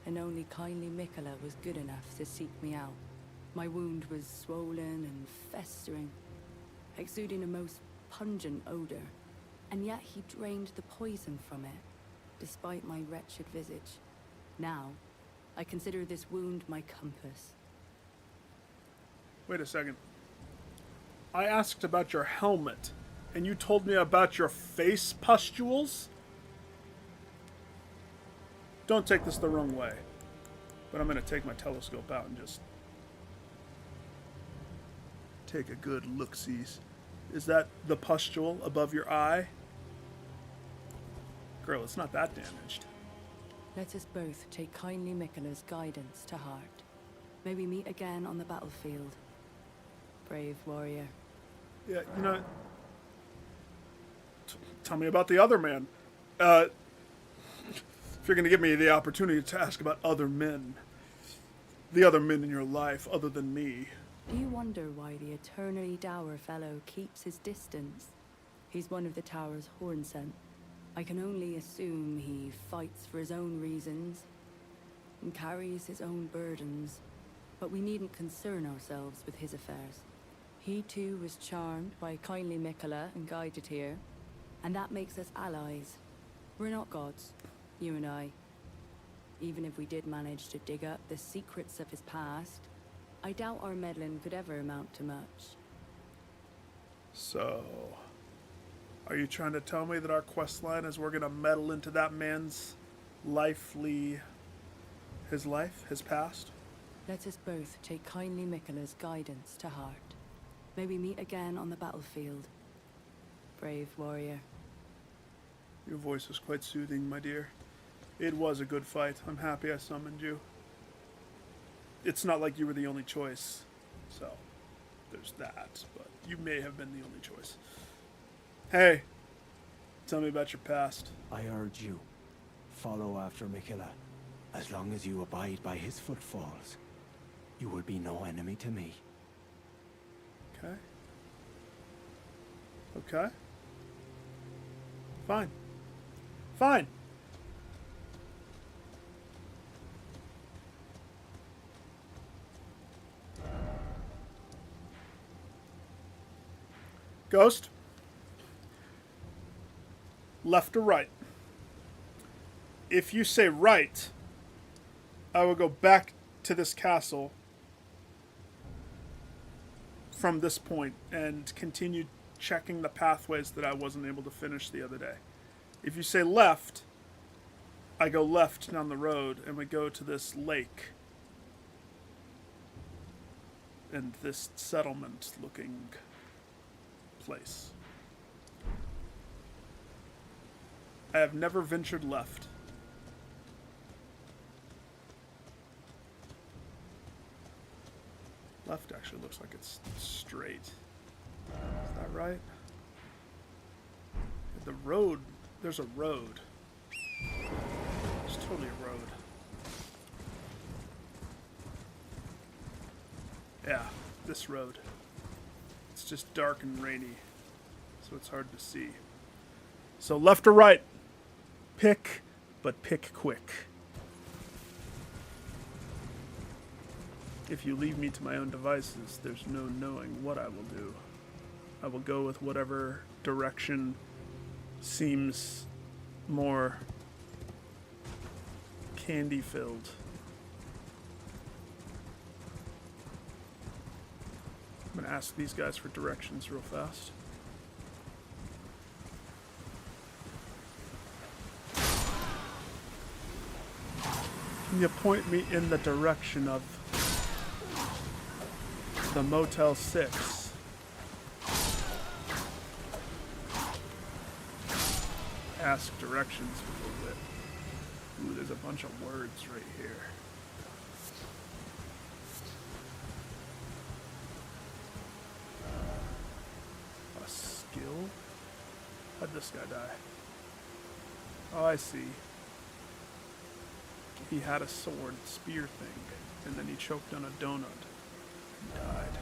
and only kindly Mikola was good enough to seek me out. My wound was swollen and festering, exuding a most pungent odor, and yet he drained the poison from it, despite my wretched visage. Now, I consider this wound my compass. Wait a second. I asked about your helmet, and you told me about your face pustules? Don't take this the wrong way, but I'm going to take my telescope out and just take a good look-sees. Is that the pustule above your eye? Girl, it's not that damaged. Let us both take kindly Mikola's guidance to heart. May we meet again on the battlefield. Brave warrior. Yeah, you know... Tell me about the other man. If you're going to give me the opportunity to ask about other men. The other men in your life, other than me. Do you wonder why the eternally dour fellow keeps his distance? He's one of the tower's hornsent. I can only assume he fights for his own reasons and carries his own burdens, but we needn't concern ourselves with his affairs. He too was charmed by kindly Mikola and guided here, and that makes us allies. We're not gods, you and I. Even if we did manage to dig up the secrets of his past, I doubt our meddling could ever amount to much. So, are you trying to tell me that our quest line is we're going to meddle into that man's his life, his past? Let us both take kindly Mikola's guidance to heart. May we meet again on the battlefield. Brave warrior. Your voice was quite soothing, my dear. It was a good fight. I'm happy I summoned you. It's not like you were the only choice, so there's that, but you may have been the only choice. Hey, tell me about your past. I urge you, follow after Mikola. As long as you abide by his footfalls, you will be no enemy to me. Okay. Okay. Fine. Fine. Ghost. Left or right? If you say right, I will go back to this castle from this point and continue checking the pathways that I wasn't able to finish the other day. If you say left, I go left down the road and we go to this lake and this settlement looking place. I have never ventured left. Left actually looks like it's straight. Is that right? The road, there's a road. There's totally a road. Yeah, this road. It's just dark and rainy, so it's hard to see. So left or right? Pick, but pick quick. If you leave me to my own devices, there's no knowing what I will do. I will go with whatever direction seems more candy-filled. I'm going to ask these guys for directions real fast. Can you point me in the direction of the Motel 6? Ask directions a little bit. Ooh, there's a bunch of words right here. A skill? How'd this guy die? Oh, I see. He had a sword spear thing, and then he choked on a donut and died.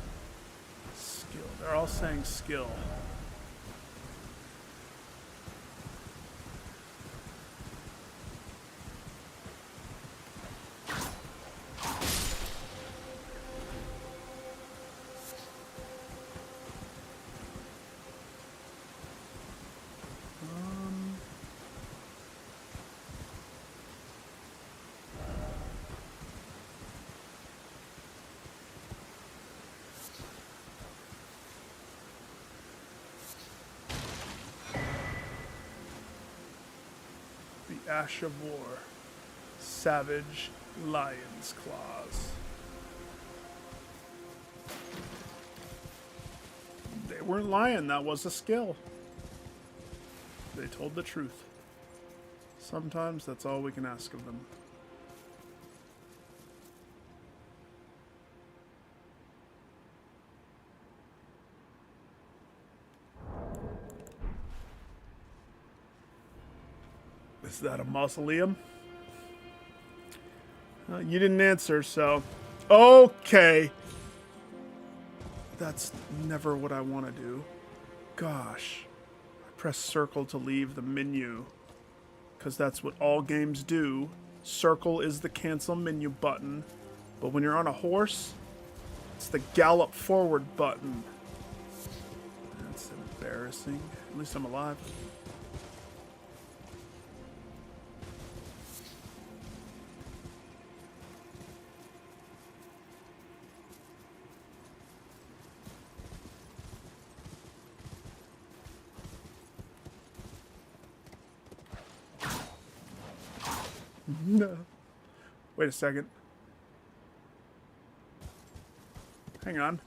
Skill. They're all saying skill. The Ash of War. Savage Lion's Claws. They weren't lying, that was a skill. They told the truth. Sometimes that's all we can ask of them. Is that a mausoleum? You didn't answer, so... Okay! That's never what I want to do. Gosh. I press circle to leave the menu. Because that's what all games do. Circle is the cancel menu button. But when you're on a horse, it's the gallop forward button. That's embarrassing. At least I'm alive. No. Wait a second. Hang on.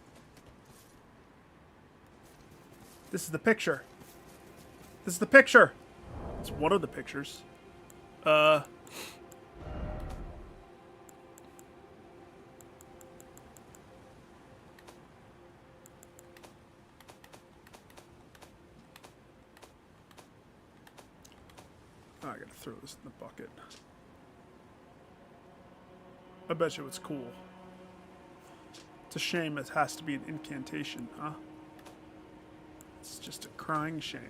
This is the picture. This is the picture. It's one of the pictures. Oh, I gotta throw this in the bucket. I bet you it's cool. It's a shame it has to be an incantation, huh? It's just a crying shame.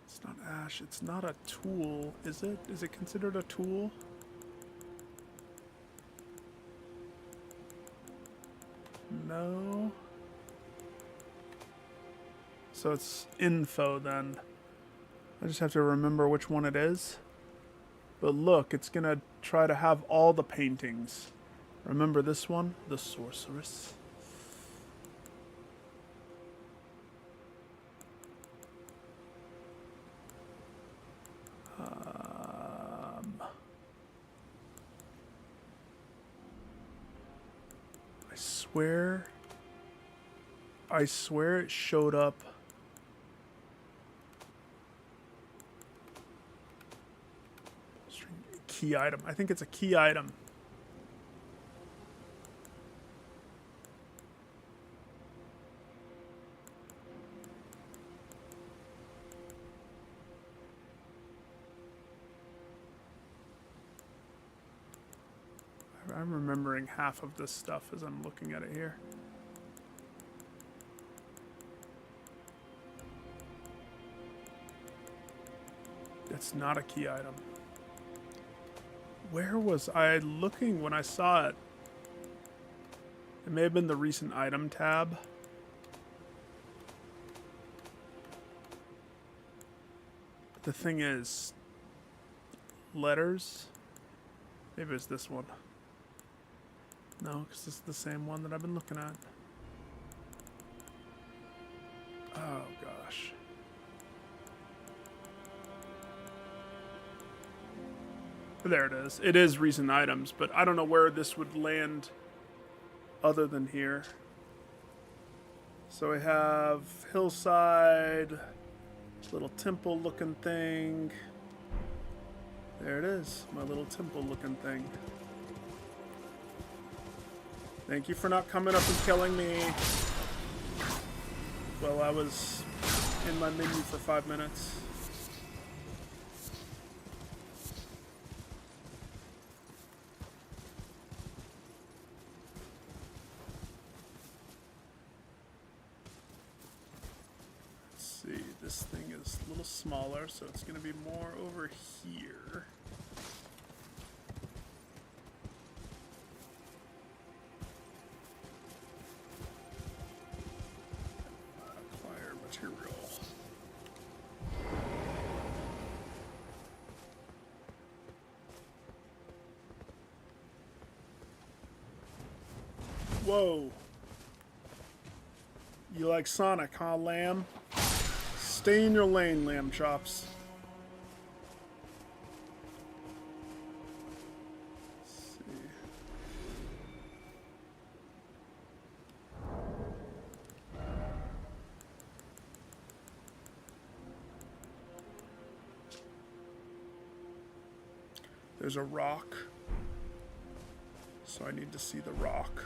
It's not ash. It's not a tool, is it? Is it considered a tool? No. So it's info then. I just have to remember which one it is. But look, it's gonna try to have all the paintings. Remember this one? The Sorceress. I swear it showed up. Key item. I think it's a key item. I'm remembering half of this stuff as I'm looking at it here. It's not a key item. Where was I looking when I saw it? It may have been the recent item tab. The thing is, letters? Maybe it's this one. No, because this is the same one that I've been looking at. Oh, gosh. There it is. It is recent items, but I don't know where this would land other than here. So I have Hillside, Little temple looking thing. There it is, my little temple looking thing. Thank you for not coming up and killing me while I was in my menu for 5 minutes. This thing is a little smaller, so it's going to be more over here. Acquire material. Whoa. You like Sonic, huh, lamb? Stay in your lane, lamb chops. Let's see. There's a rock. So I need to see the rock.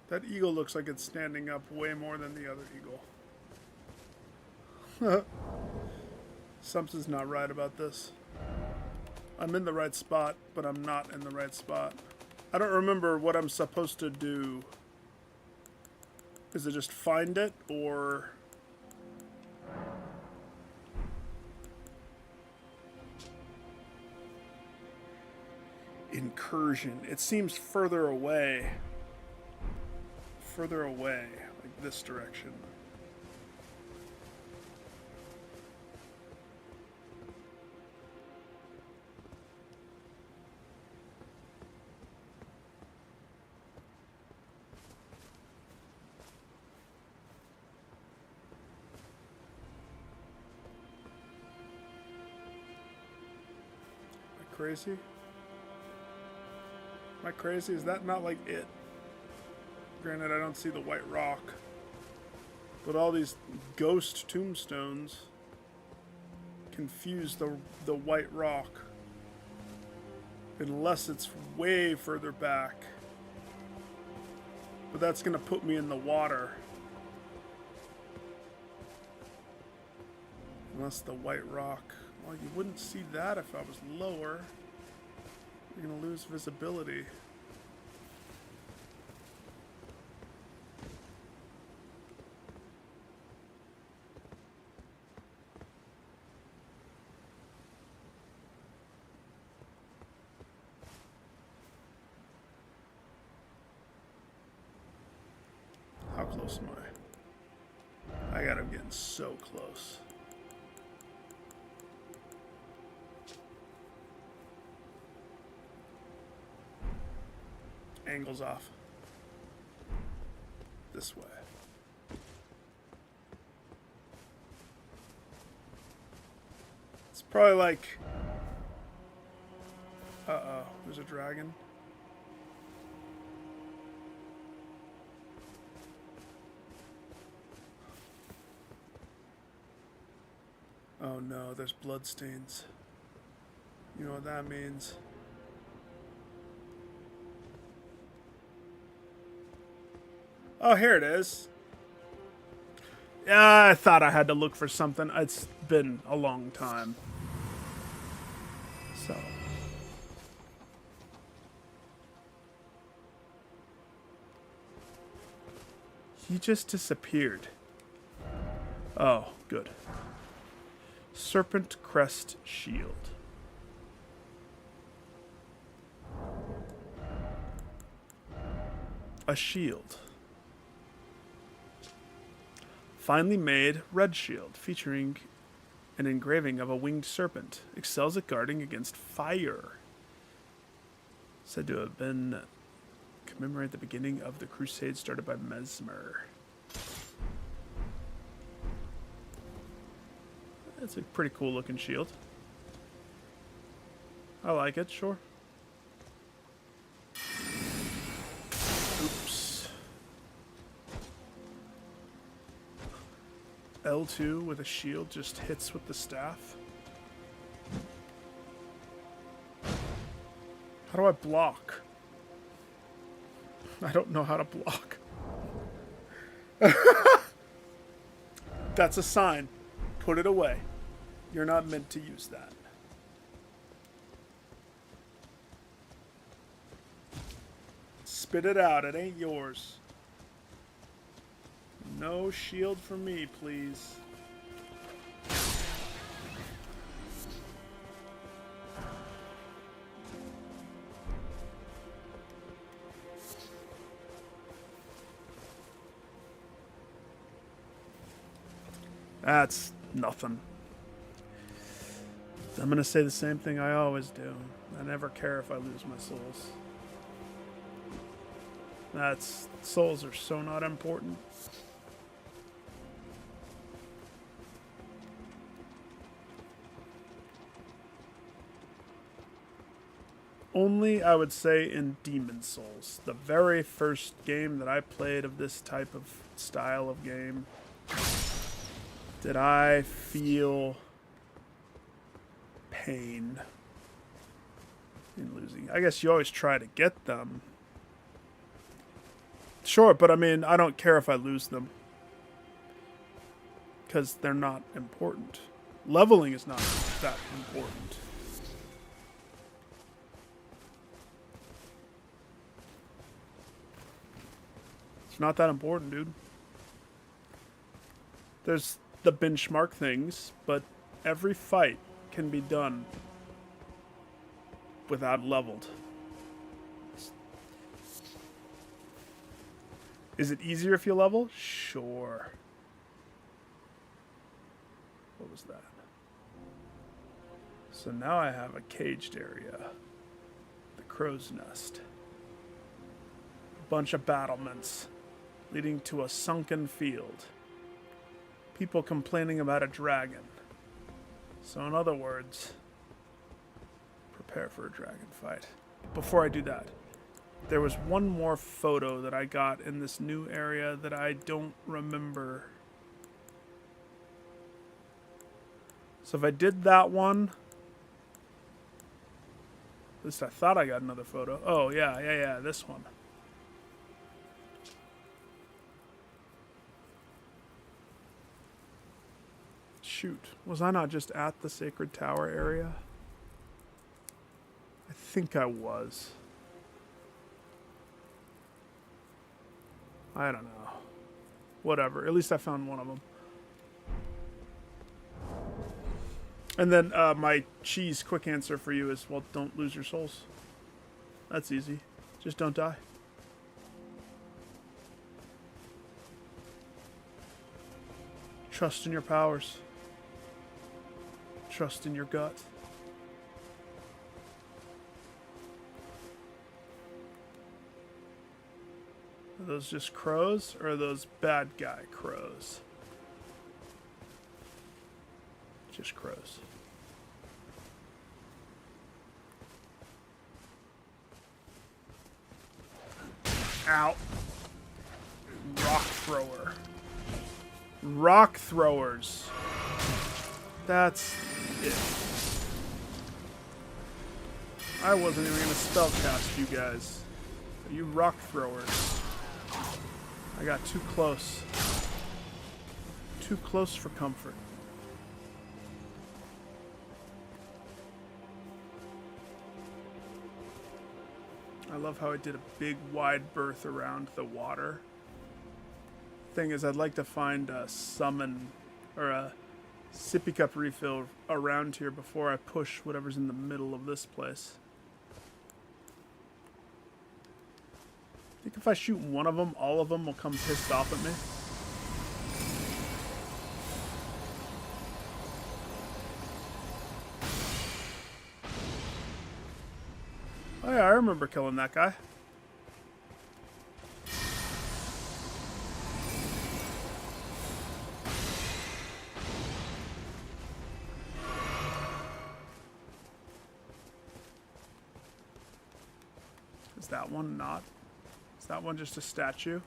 That eagle looks like it's standing up way more than the other eagle. Something's not right about this. I'm in the right spot, but I'm not in the right spot. I don't remember what I'm supposed to do. Is it just find it, or... Incursion. It seems further away. Further away, like this direction. Am I crazy? Am I crazy? Is that not like it? Granted, I don't see the white rock, but all these ghost tombstones confuse the white rock, unless it's way further back. But that's gonna put me in the water, unless the white rock. Well, you wouldn't see that if I was lower. You're gonna lose visibility. How close am I? I got him getting so close. Angle's off. This way. It's probably like... Uh-oh, there's a dragon. Oh no, there's bloodstains. You know what that means. Oh, here it is. Yeah, I thought I had to look for something. It's been a long time. So. He just disappeared. Oh, good. Serpent Crest Shield. a shield. Finely made red shield featuring an engraving of a winged serpent. Excels at guarding against fire. Said to have been commemorate the beginning of the crusade started by Mesmer. That's a pretty cool looking shield. I like it, sure. Oops. L2 with a shield just hits with the staff. How do I block? I don't know how to block. That's a sign. Put it away. You're not meant to use that. Spit it out. It ain't yours. No shield for me, please. That's nothing. I'm going to say the same thing I always do. I never care if I lose my souls. Souls are so not important. Only, I would say, in Demon Souls. The very first game that I played of this type of style of game, did I feel pain in losing. I guess you always try to get them. Sure, but I mean, I don't care if I lose them. Because they're not important. Leveling is not that important. It's not that important, dude. There's the benchmark things, but every fight can be done without leveled. Is it easier if you level? Sure. What was that? So now I have a caged area. The crow's nest. A bunch of battlements leading to a sunken field. People complaining about a dragon. So in other words, prepare for a dragon fight. Before I do that, there was one more photo that I got in this new area that I don't remember. So if I did that one, at least I thought I got another photo. Oh, yeah, this one. Shoot, was I not just at the Sacred Tower area? I think I was. I don't know. Whatever, at least I found one of them. And then my cheese quick answer for you is, well, don't lose your souls. That's easy. Just don't die. Trust in your powers. Trust in your gut. Are those just crows, or are those bad guy crows? Just crows. Ow. Rock thrower. Rock throwers. That's it. I wasn't even going to spellcast you guys. You rock throwers. I got too close. Too close for comfort. I love how it did a big wide berth around the water. Thing is, I'd like to find a summon or a sippy cup refill around here before I push whatever's in the middle of this place. I think if I shoot one of them, all of them will come pissed off at me. Oh yeah, I remember killing that guy. Is that one not? Is that one just a statue?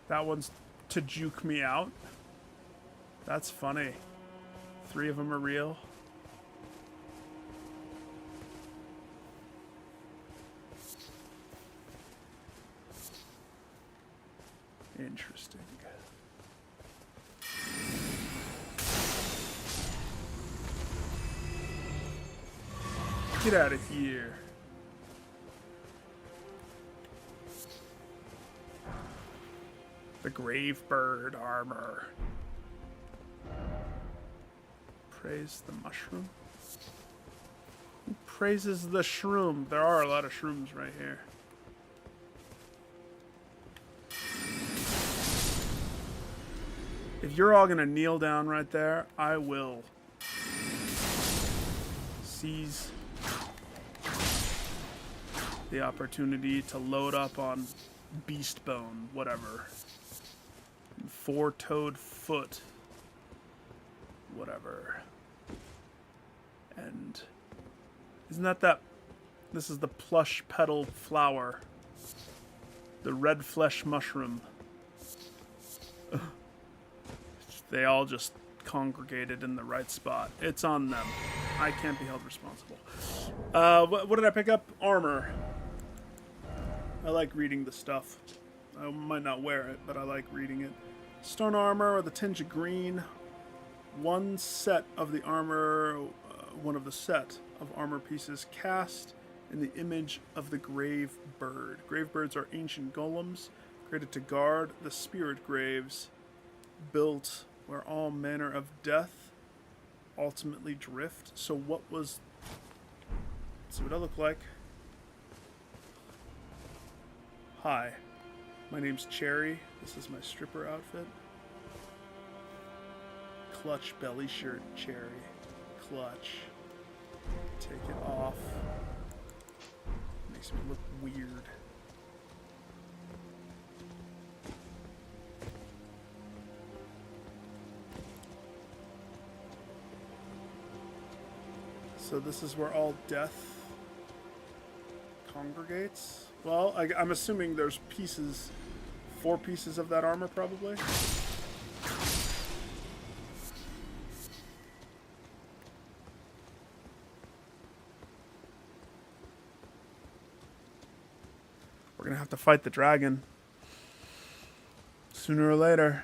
That one's to juke me out? That's funny. 3 of them are real. Interesting. Get out of here. The grave bird armor. Praise the mushroom. Who praises the shroom? There are a lot of shrooms right here. If you're all gonna kneel down right there, I will seize the opportunity to load up on beast bone, whatever. 4-toed foot, whatever. And isn't that this is the plush petal flower, the red flesh mushroom. They all just congregated in the right spot. It's on them. I can't be held responsible. What did I pick up? Armor. I like reading the stuff. I might not wear it, but I like reading it. Stone armor with a tinge of green. One set of the armor, one of the set of armor pieces cast in the image of the grave bird. Grave birds are ancient golems created to guard the spirit graves, built where all manner of death ultimately drift. So what was... Let's see what I look like. Hi, my name's Cherry. This is my stripper outfit. Clutch belly shirt, Cherry. Clutch. Take it off. Makes me look weird. So this is where all death congregates? Well, I'm assuming there's pieces, 4 pieces of that armor probably. We're gonna have to fight the dragon sooner or later.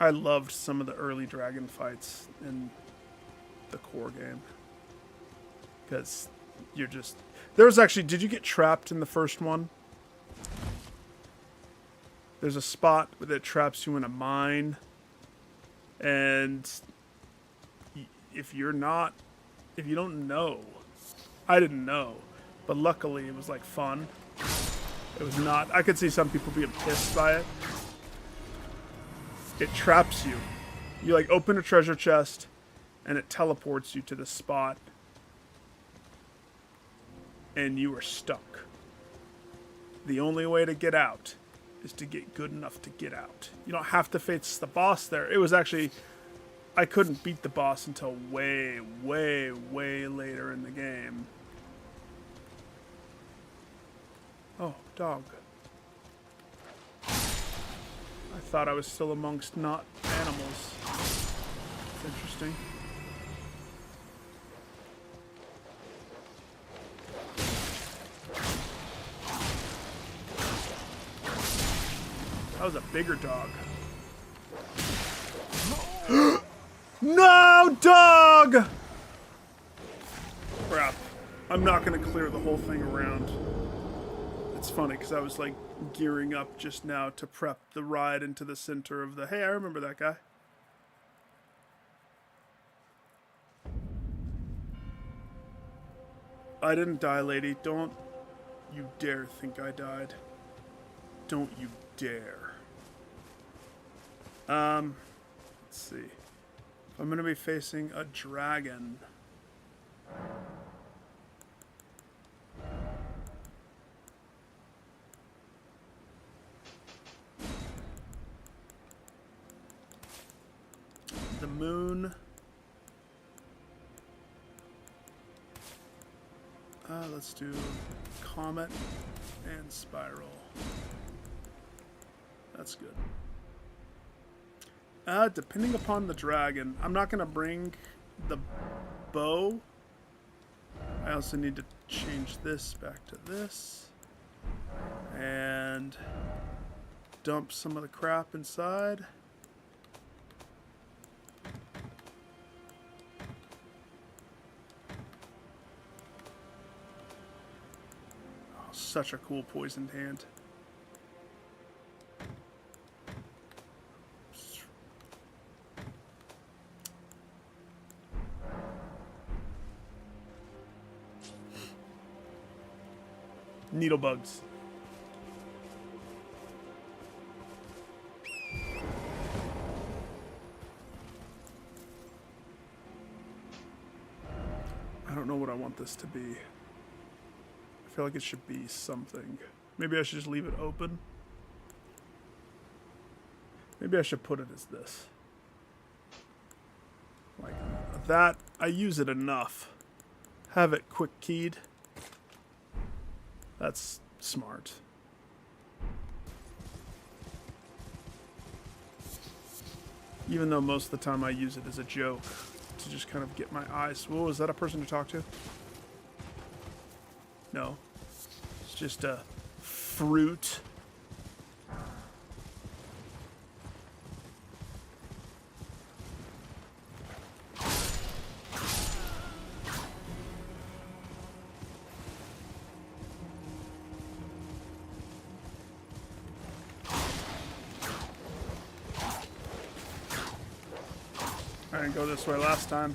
I loved some of the early dragon fights in the core game. Because you're just... There was actually... Did you get trapped in the first one? There's a spot that traps you in a mine. And... if you're not... If you don't know... I didn't know. But luckily it was like fun. It was not... I could see some people being pissed by it. It traps you. You like open a treasure chest and it teleports you to the spot and you are stuck. The only way to get out is to get good enough to get out. You don't have to face the boss there. It was actually... I couldn't beat the boss until way, way, way later in the game. Oh, dog. I thought I was still amongst not animals. That's interesting. That was a bigger dog. No, dog! Crap. I'm not going to clear the whole thing around. It's funny because I was like gearing up just now to prep the ride into the center of the... Hey, I remember that guy. I didn't die, lady. Don't you dare think I died. Don't you dare. Let's see. If I'm going to be facing a dragon. The moon. Let's do comet and spiral. That's good. Depending upon the dragon, I'm not going to bring the bow. I also need to change this back to this. And dump some of the crap inside. Oh, such a cool poisoned hand. Needle bugs. I don't know what I want this to be. I feel like it should be something. Maybe I should just leave it open. Maybe I should put it as this. Like that. I use it enough. Have it quick keyed. That's smart. Even though most of the time I use it as a joke to just kind of get my eyes. Whoa, is that a person to talk to? No. It's just a fruit. I didn't go this way last time.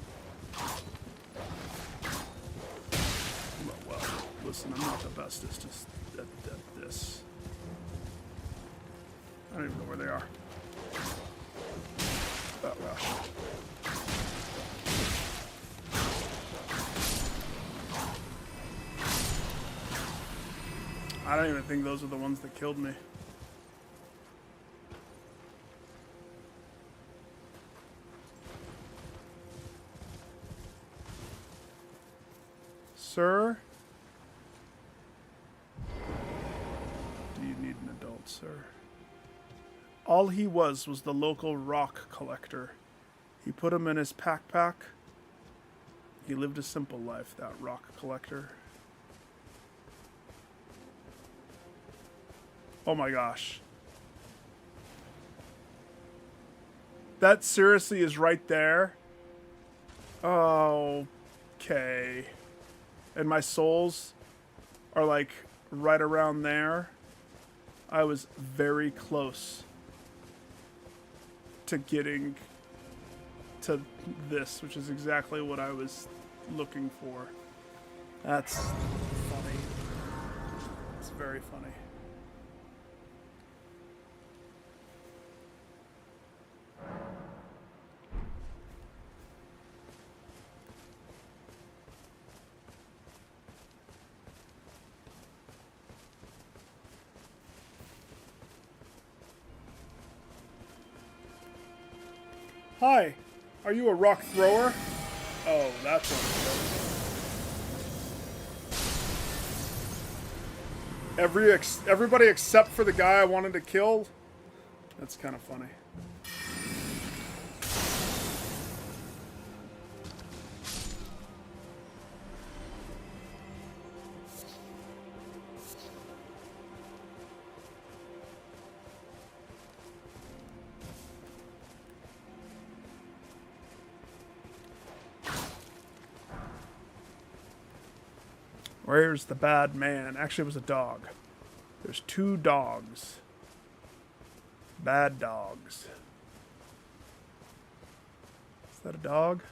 Well, listen, I'm not the bestest at this. I don't even know where they are. Oh gosh. I don't even think those are the ones that killed me. Sir? Do you need an adult, sir? All he was the local rock collector. He put him in his pack. He lived a simple life, that rock collector. Oh my gosh. That seriously is right there? Okay. And my souls are like right around there. I was very close to getting to this, which is exactly what I was looking for. That's funny. It's very funny. Hi, are you a rock thrower? Oh, that's what everybody except for the guy I wanted to kill? That's kind of funny. Where's the bad man? Actually, it was a dog. There's two dogs. Bad dogs. Is that a dog?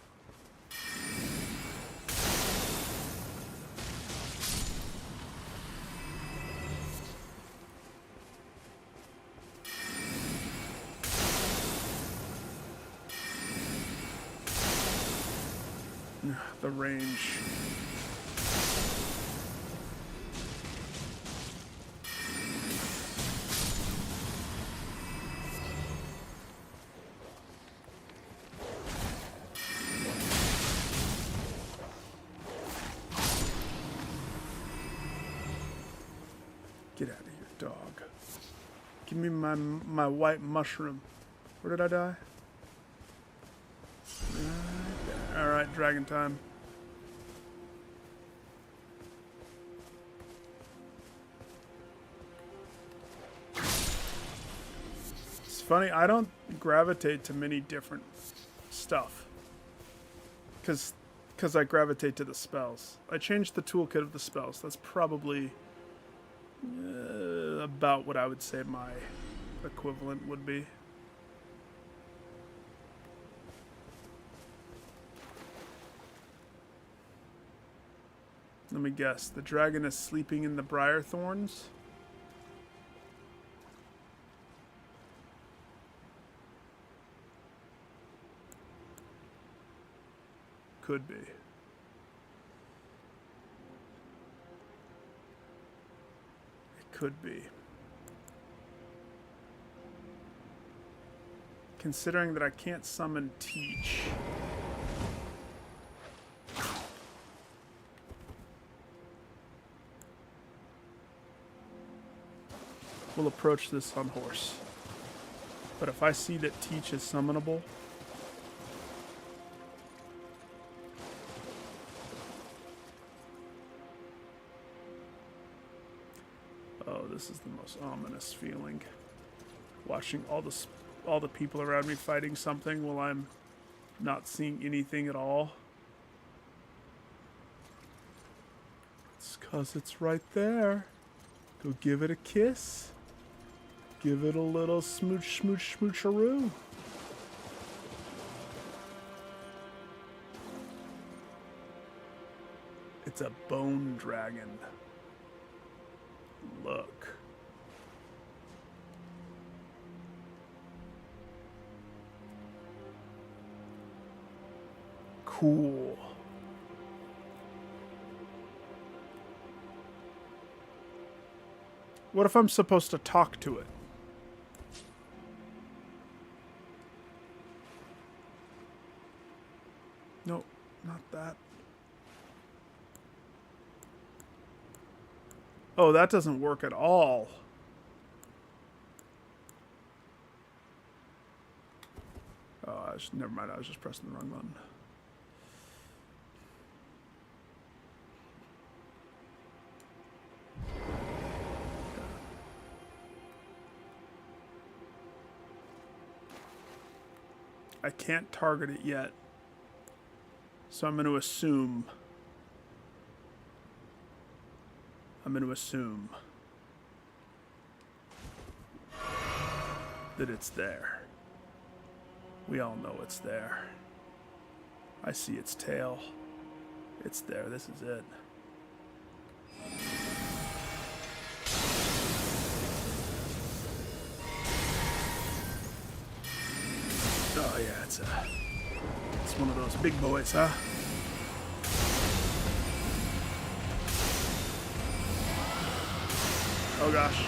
The range. Get out of here, dog. Give me my white mushroom. Where did I die? Alright, dragon time. It's funny, I don't gravitate to many different stuff. Because I gravitate to the spells. I changed the toolkit of the spells. That's probably about what I would say my equivalent would be. Let me guess. The dragon is sleeping in the briar thorns? Could be. It could be. Considering that I can't summon Teach. We'll approach this on horse. But if I see that Teach is summonable, oh, this is the most ominous feeling. Watching all the people around me fighting something while I'm not seeing anything at all. It's 'cause it's right there. Go give it a kiss. Give it a little smooch, smooch, smoocheroo. It's a bone dragon. Look. Cool. What if I'm supposed to talk to it? No, not that. Oh, that doesn't work at all. Oh, never mind. I was just pressing the wrong button. I can't target it yet. So I'm going to assume. That it's there. We all know it's there. I see its tail. It's there. This is it. Oh yeah, it's one of those big boys, huh? Oh gosh.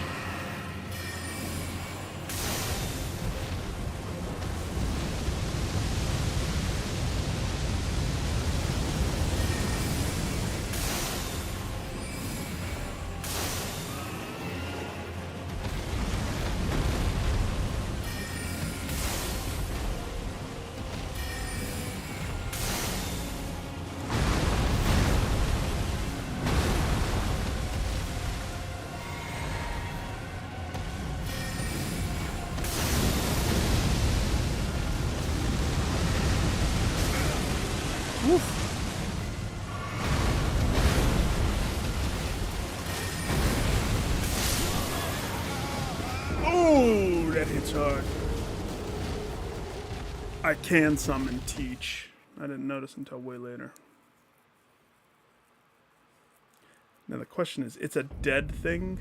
Oh, that hits hard. I can summon Teach. I didn't notice until way later. Now the question is, it's a dead thing?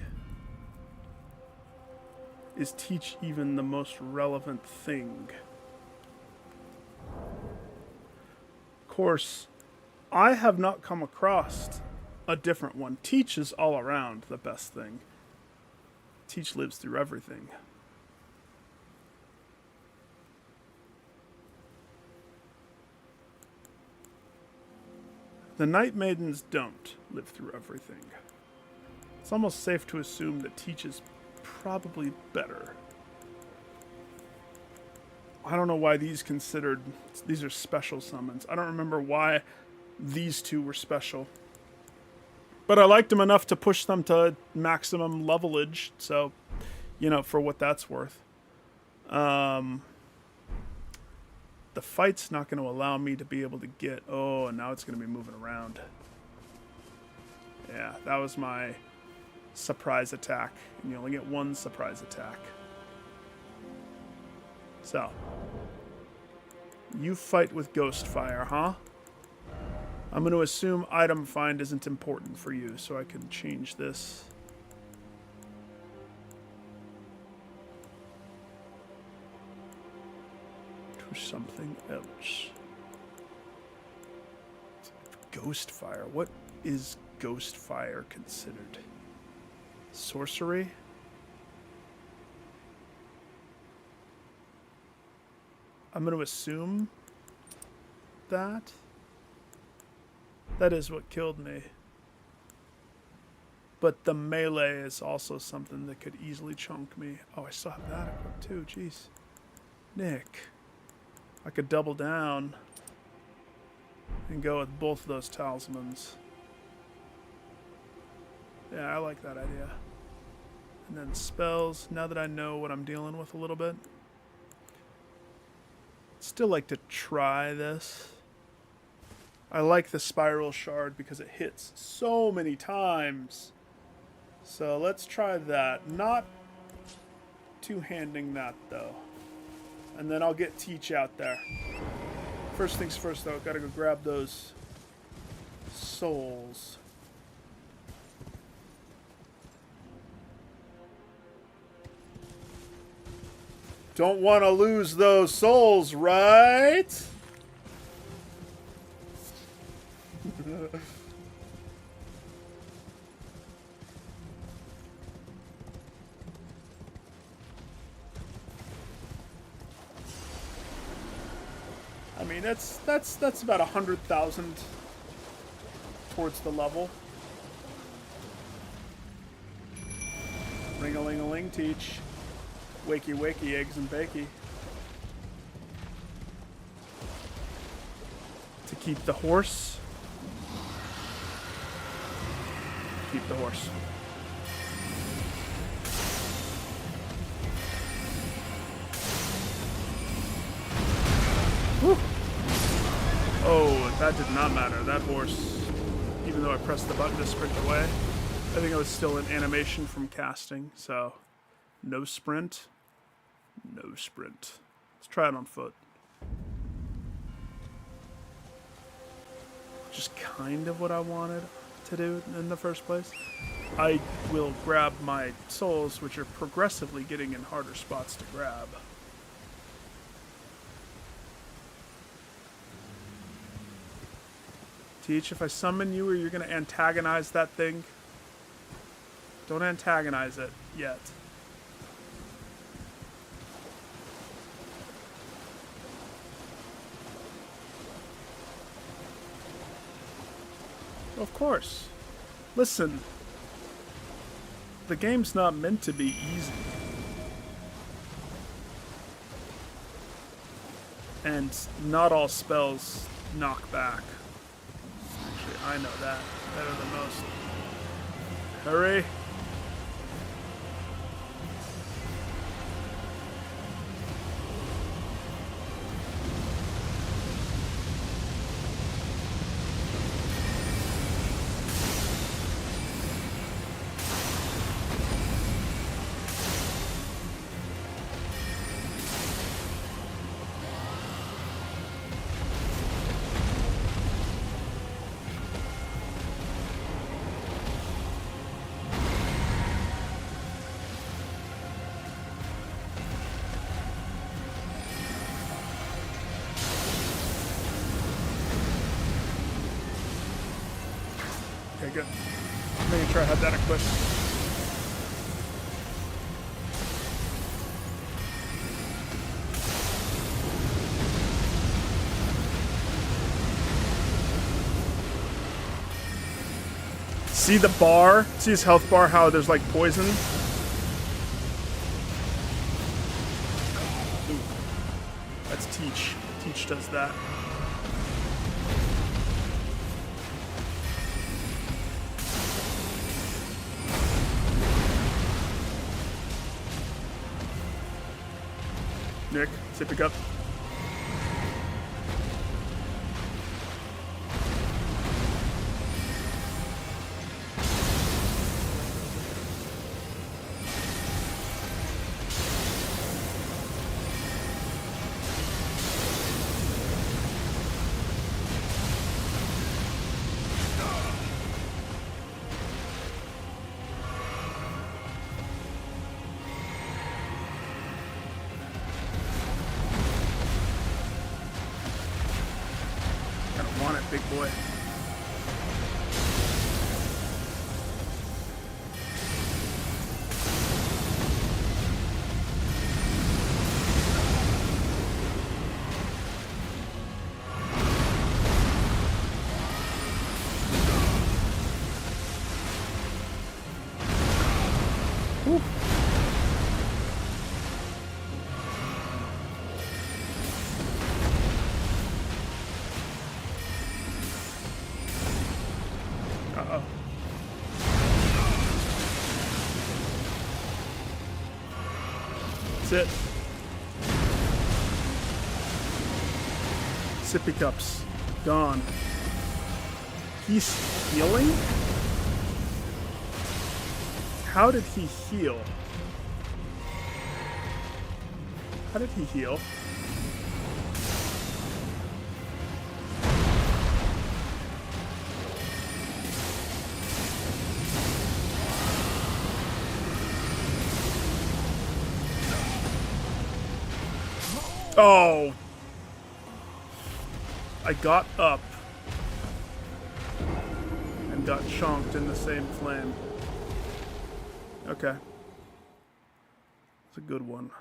Is Teach even the most relevant thing? Of course, I have not come across a different one. Teach is all around the best thing. Teach lives through everything. The Night Maidens don't live through everything. It's almost safe to assume that Teach is probably better. I don't know why these are special summons. I don't remember why these two were special. But I liked them enough to push them to maximum levelage, so, you know, for what that's worth. The fight's not going to allow me to be able to get... Oh, and now it's going to be moving around. Yeah, that was my surprise attack. And you only get one surprise attack. So, you fight with Ghost Fire, huh? I'm going to assume item find isn't important for you, so I can change this. To something else. Ghost Fire. What is Ghost Fire considered? Sorcery? I'm going to assume that. That is what killed me. But the melee is also something that could easily chunk me. Oh, I still have that equipped too. Jeez. Nick. I could double down and go with both of those talismans. Yeah, I like that idea. And then spells, now that I know what I'm dealing with a little bit. Still like to try this. I like the spiral shard because it hits so many times. So let's try that. Not two-handing that though. And then I'll get Teach out there. First things first though, gotta go grab those souls. Don't want to lose those souls, right? I mean, that's about 100,000 towards the level. Ring-a-ling-a-ling, Teach. Wakey, wakey, eggs and bakey. To keep the horse. Keep the horse. Whew. Oh, that did not matter. That horse, even though I pressed the button to sprint away, I think it was still an animation from casting, so no sprint. No sprint. Let's try it on foot. Just kind of what I wanted to do in the first place. I will grab my souls, which are progressively getting in harder spots to grab. Teach, if I summon you, are you going to antagonize that thing? Don't antagonize it yet. Of course. Listen, the game's not meant to be easy. And not all spells knock back. Actually, I know that better than most. Hurry. good. Making sure I had that equipped. See the bar? See his health bar, how there's like poison? Ooh. That's Teach. Teach does that. Nick, say pick up. Want it, big boy. Whew. Uh-oh. That's it. Sippy cups. Gone. He's healing? How did he heal? How did he heal? Oh! I got up and got chonked in the same flame. Okay. It's a good one.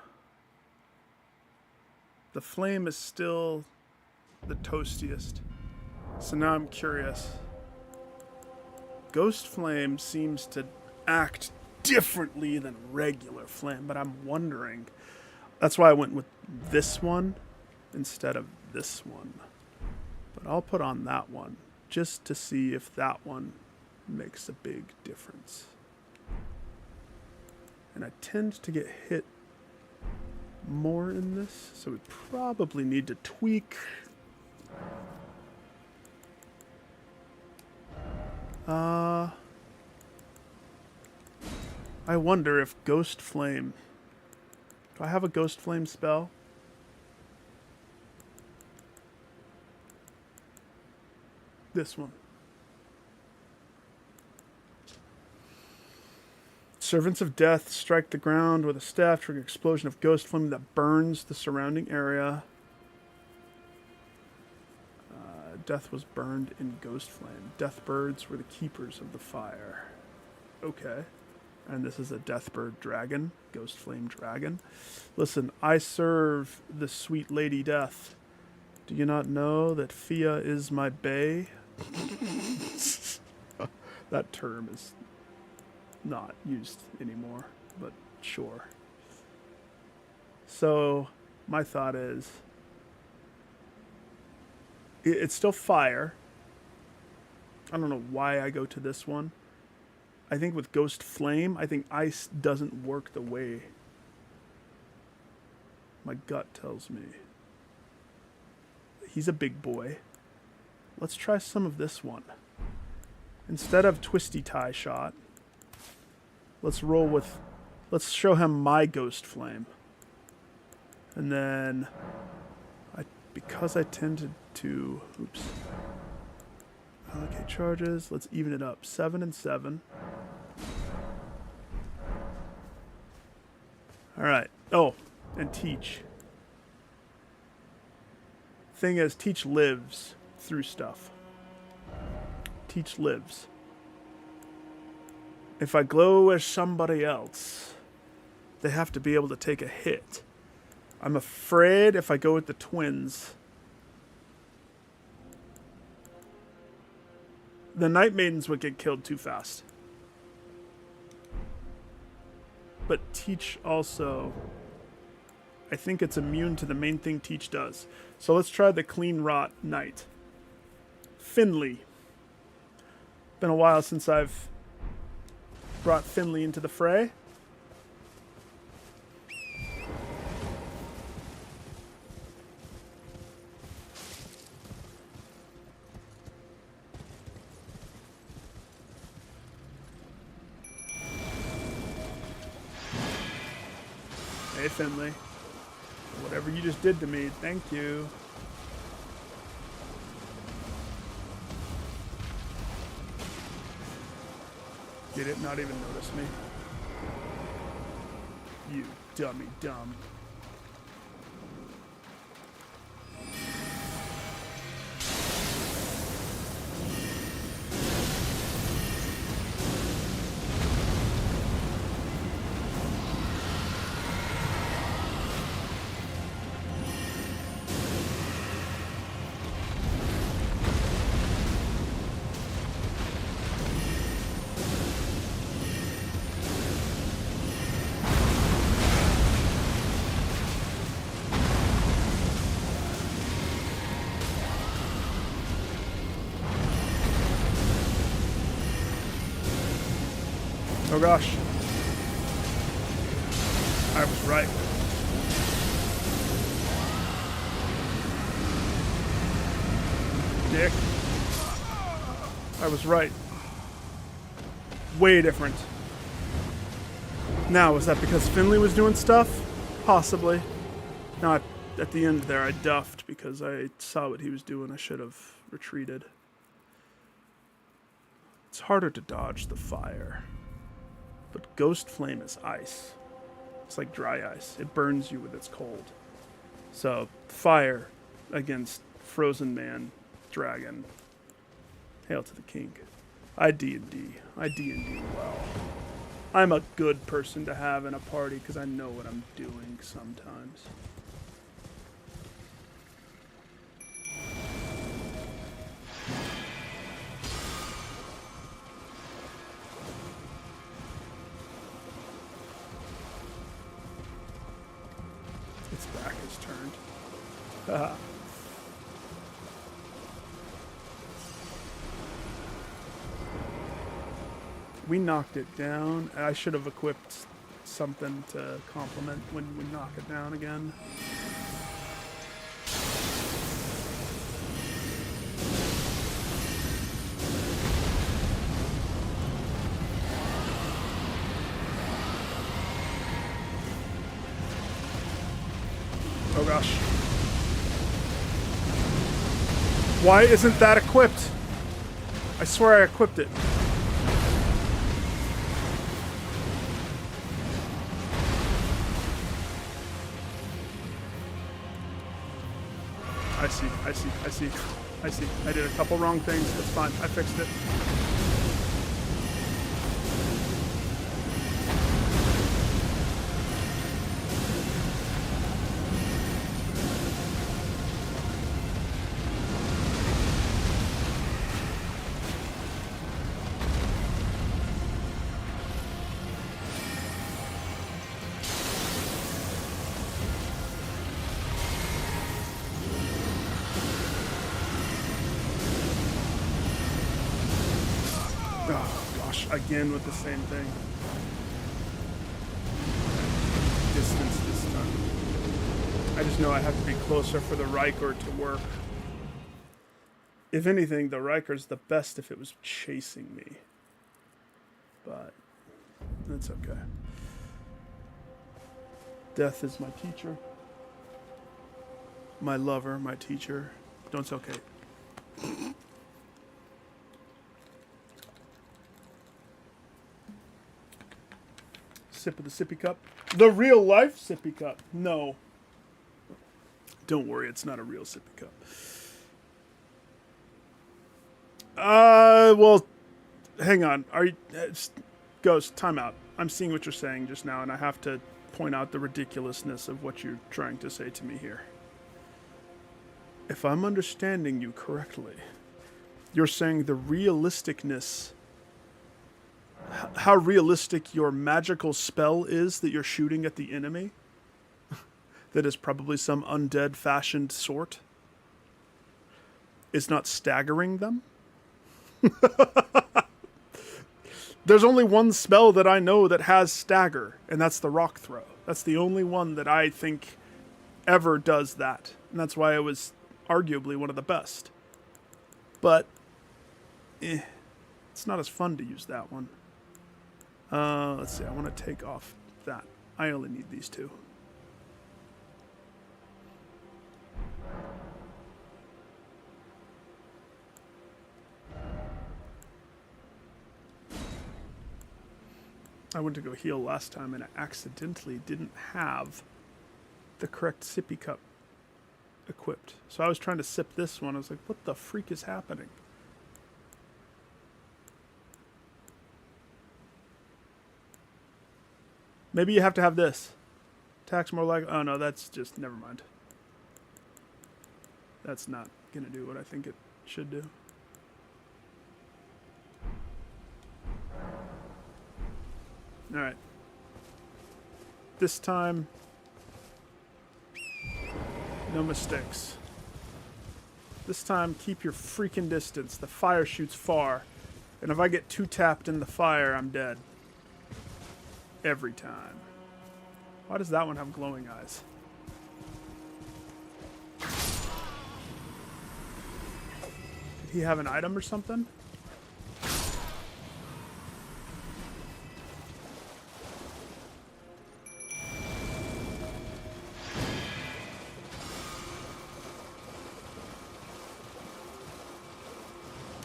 The flame is still the toastiest. So now I'm curious. Ghost flame seems to act differently than regular flame, but I'm wondering. That's why I went with this one instead of this one. But I'll put on that one just to see if that one makes a big difference. And I tend to get hit more in this, so we probably need to tweak. I wonder if Ghost Flame... Do I have a Ghost Flame spell? This one. Servants of Death strike the ground with a staff, trigger explosion of Ghost Flame that burns the surrounding area. Death was burned in Ghost Flame. Death birds were the keepers of the fire. Okay. And this is a Deathbird dragon, Ghost Flame dragon. Listen, I serve the sweet Lady Death. Do you not know that Fia is my bae? That term is not used anymore, but sure. So, my thought is, it's still fire. I don't know why I go to this one. I think with Ghost Flame, I think ice doesn't work the way my gut tells me. He's a big boy. Let's try some of this one. Instead of Twisty Tie Shot, let's show him my Ghost Flame. And then, because I tended to, allocate charges, let's even it up. 7 and 7. Alright. Oh, and Teach. Thing is, Teach lives through stuff. Teach lives. If I glow as somebody else, they have to be able to take a hit. I'm afraid if I go with the twins, the Night Maidens would get killed too fast. But Teach also, I think it's immune to the main thing Teach does. So let's try the Clean Rot Knight. Finley. Been a while since I've brought Finley into the fray. Hey, Finley. Whatever you just did to me, thank you. Did it not even notice me? You dummy dumb. Oh gosh. I was right. Dick. I was right. Way different. Now, was that because Finley was doing stuff? Possibly. Now, at the end there, I duffed because I saw what he was doing. I should have retreated. It's harder to dodge the fire. But Ghost Flame is ice. It's like dry ice. It burns you with its cold. So, fire against Frozen Man, Dragon. Hail to the king. I D&D. I D&D well. I'm a good person to have in a party because I know what I'm doing sometimes. Its back is turned. Haha. We knocked it down. I should have equipped something to complement when we knock it down again. Oh gosh. Why isn't that equipped? I swear I equipped it. I see. I did a couple wrong things. It's fine. I fixed it. Again with the same thing. Distance this time. I just know I have to be closer for the Riker to work. If anything, the Riker's the best if it was chasing me. But that's okay. Death is my teacher. My lover, my teacher. Don't it's okay. Sip of the sippy cup. The real life sippy cup. No. Don't worry, it's not a real sippy cup. Well, hang on. Ghost, time out. I'm seeing what you're saying just now, and I have to point out the ridiculousness of what you're trying to say to me here. If I'm understanding you correctly, you're saying the realisticness, how realistic your magical spell is that you're shooting at the enemy, that is probably some undead fashioned sort, is not staggering them? There's only one spell that I know that has stagger, and that's the rock throw. That's the only one that I think ever does that. And that's why it was arguably one of the best. But, it's not as fun to use that one. Let's see, I want to take off that. I only need these two. I went to go heal last time and I accidentally didn't have the correct sippy cup equipped. So I was trying to sip this one. I was like, what the freak is happening? Maybe you have to have this. Attacks more like... Oh, no, that's just... Never mind. That's not going to do what I think it should do. Alright. This time... No mistakes. This time, keep your freaking distance. The fire shoots far. And if I get too tapped in the fire, I'm dead. Every time. Why does that one have glowing eyes? Did he have an item or something?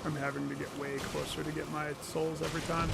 I'm having to get way closer to get my souls every time.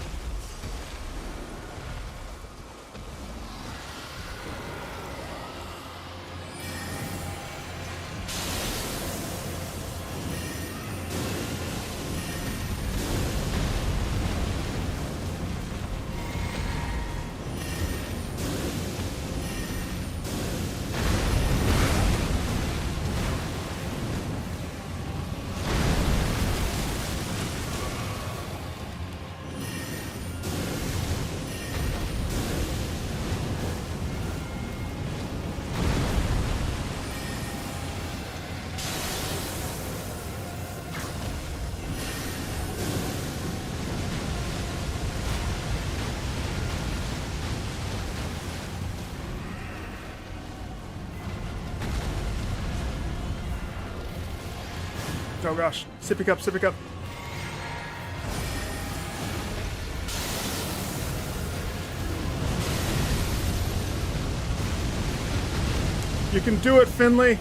Oh gosh. Sippy cup, sippy cup. You can do it, Finley.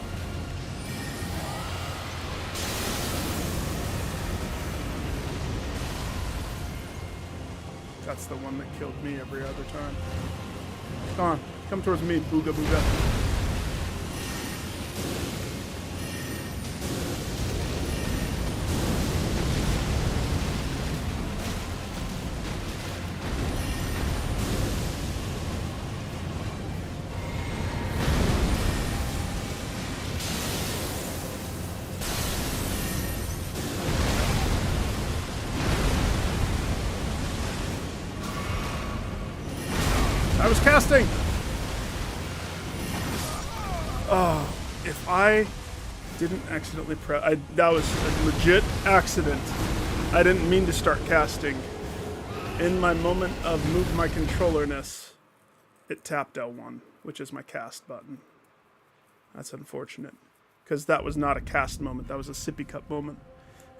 That's the one that killed me every other time. Come on. Come towards me, booga booga. I was casting! Oh, if I didn't accidentally press... That was a legit accident. I didn't mean to start casting. In my moment of move my controllerness, it tapped L1, which is my cast button. That's unfortunate. Because that was not a cast moment, that was a sippy cup moment.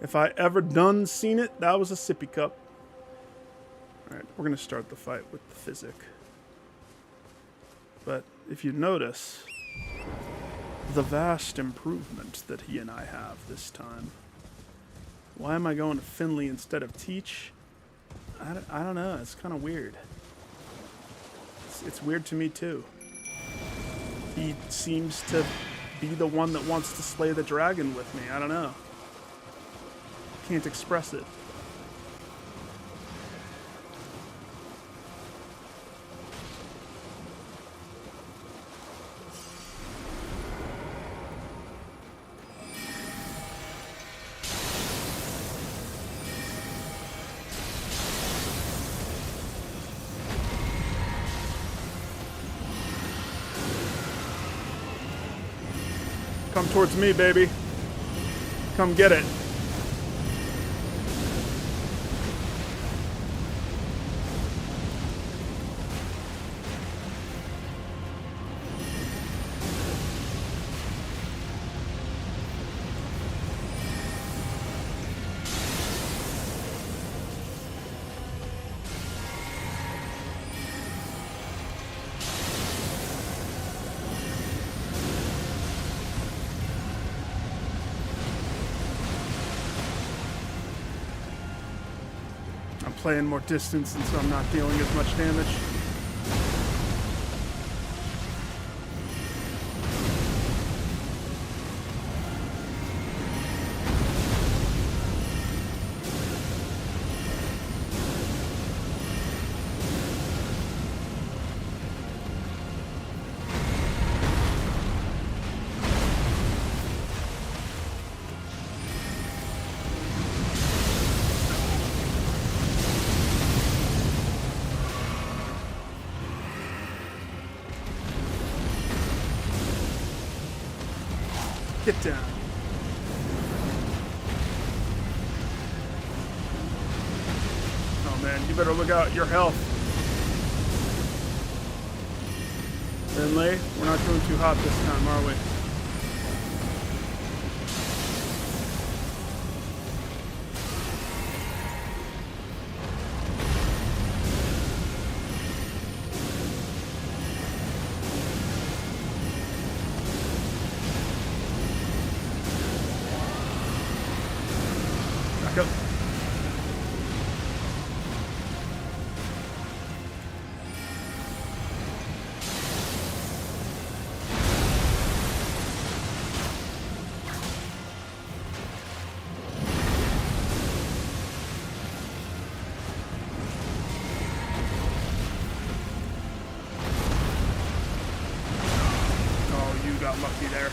If I ever done seen it, that was a sippy cup. Alright, we're going to start the fight with the physic. But if you notice, the vast improvement that he and I have this time. Why am I going to Finley instead of Teach? I don't know. It's kind of weird. It's weird to me too. He seems to be the one that wants to slay the dragon with me. I don't know. Can't express it. Come towards me, baby. Come get it. I'm playing more distance, and so I'm not dealing as much damage. Get down. Oh man, you better look out your health. Finlay, we're not doing too hot this time, are we? Back up. Oh, you got lucky there.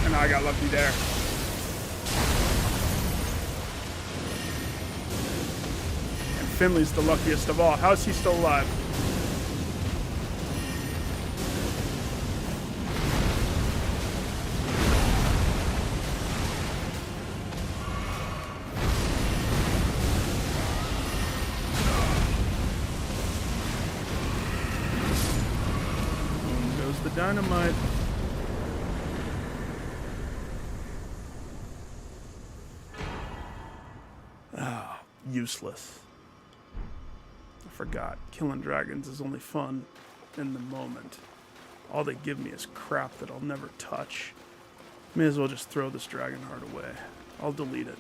And I got lucky there. Finley's the luckiest of all. How is he still alive? Boom goes the dynamite. Ah, useless. Forgot. Killing dragons is only fun in the moment. All they give me is crap that I'll never touch. May as well just throw this dragon heart away. I'll delete it.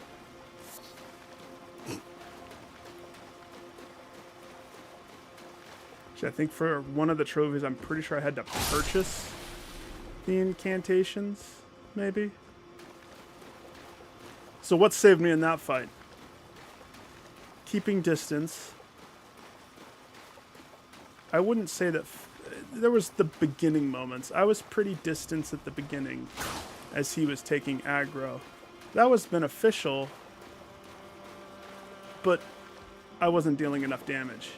Actually, I think for one of the trophies, I'm pretty sure I had to purchase the incantations, maybe. So what saved me in that fight? Keeping distance. I wouldn't say that there was the beginning moments. I was pretty distant at the beginning as he was taking aggro. That was beneficial, but I wasn't dealing enough damage.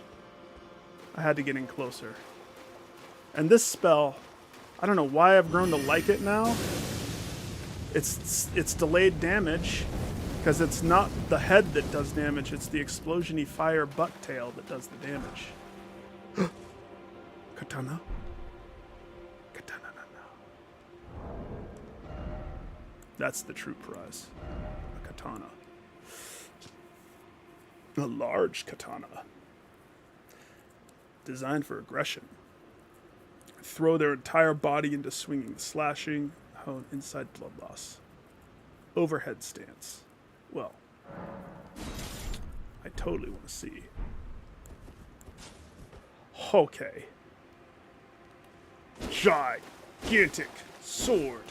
I had to get in closer. And this spell, I don't know why I've grown to like it now. It's delayed damage because it's not the head that does damage, it's the explosion-y fire butt tail that does the damage. Katana? Katana, no. That's the true prize. A katana. A large katana. Designed for aggression. Throw their entire body into swinging, slashing, hone inside blood loss. Overhead stance. Well, I totally want to see. Okay. Gigantic sword.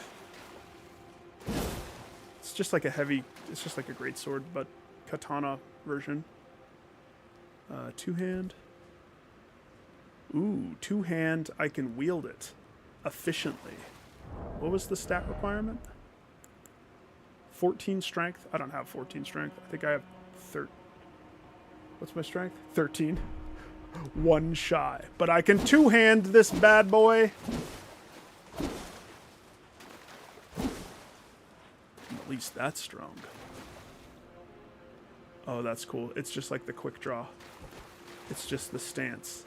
It's just like a heavy, it's just like a great sword, but katana version. Two-hand. Ooh, two-hand, I can wield it efficiently. What was the stat requirement? 14 strength? I don't have 14 strength. I think I have 13. What's my strength? 13. One shy. But I can two-hand this bad boy. at least that strong. Oh, that's cool. It's just like the quick draw. It's just the stance.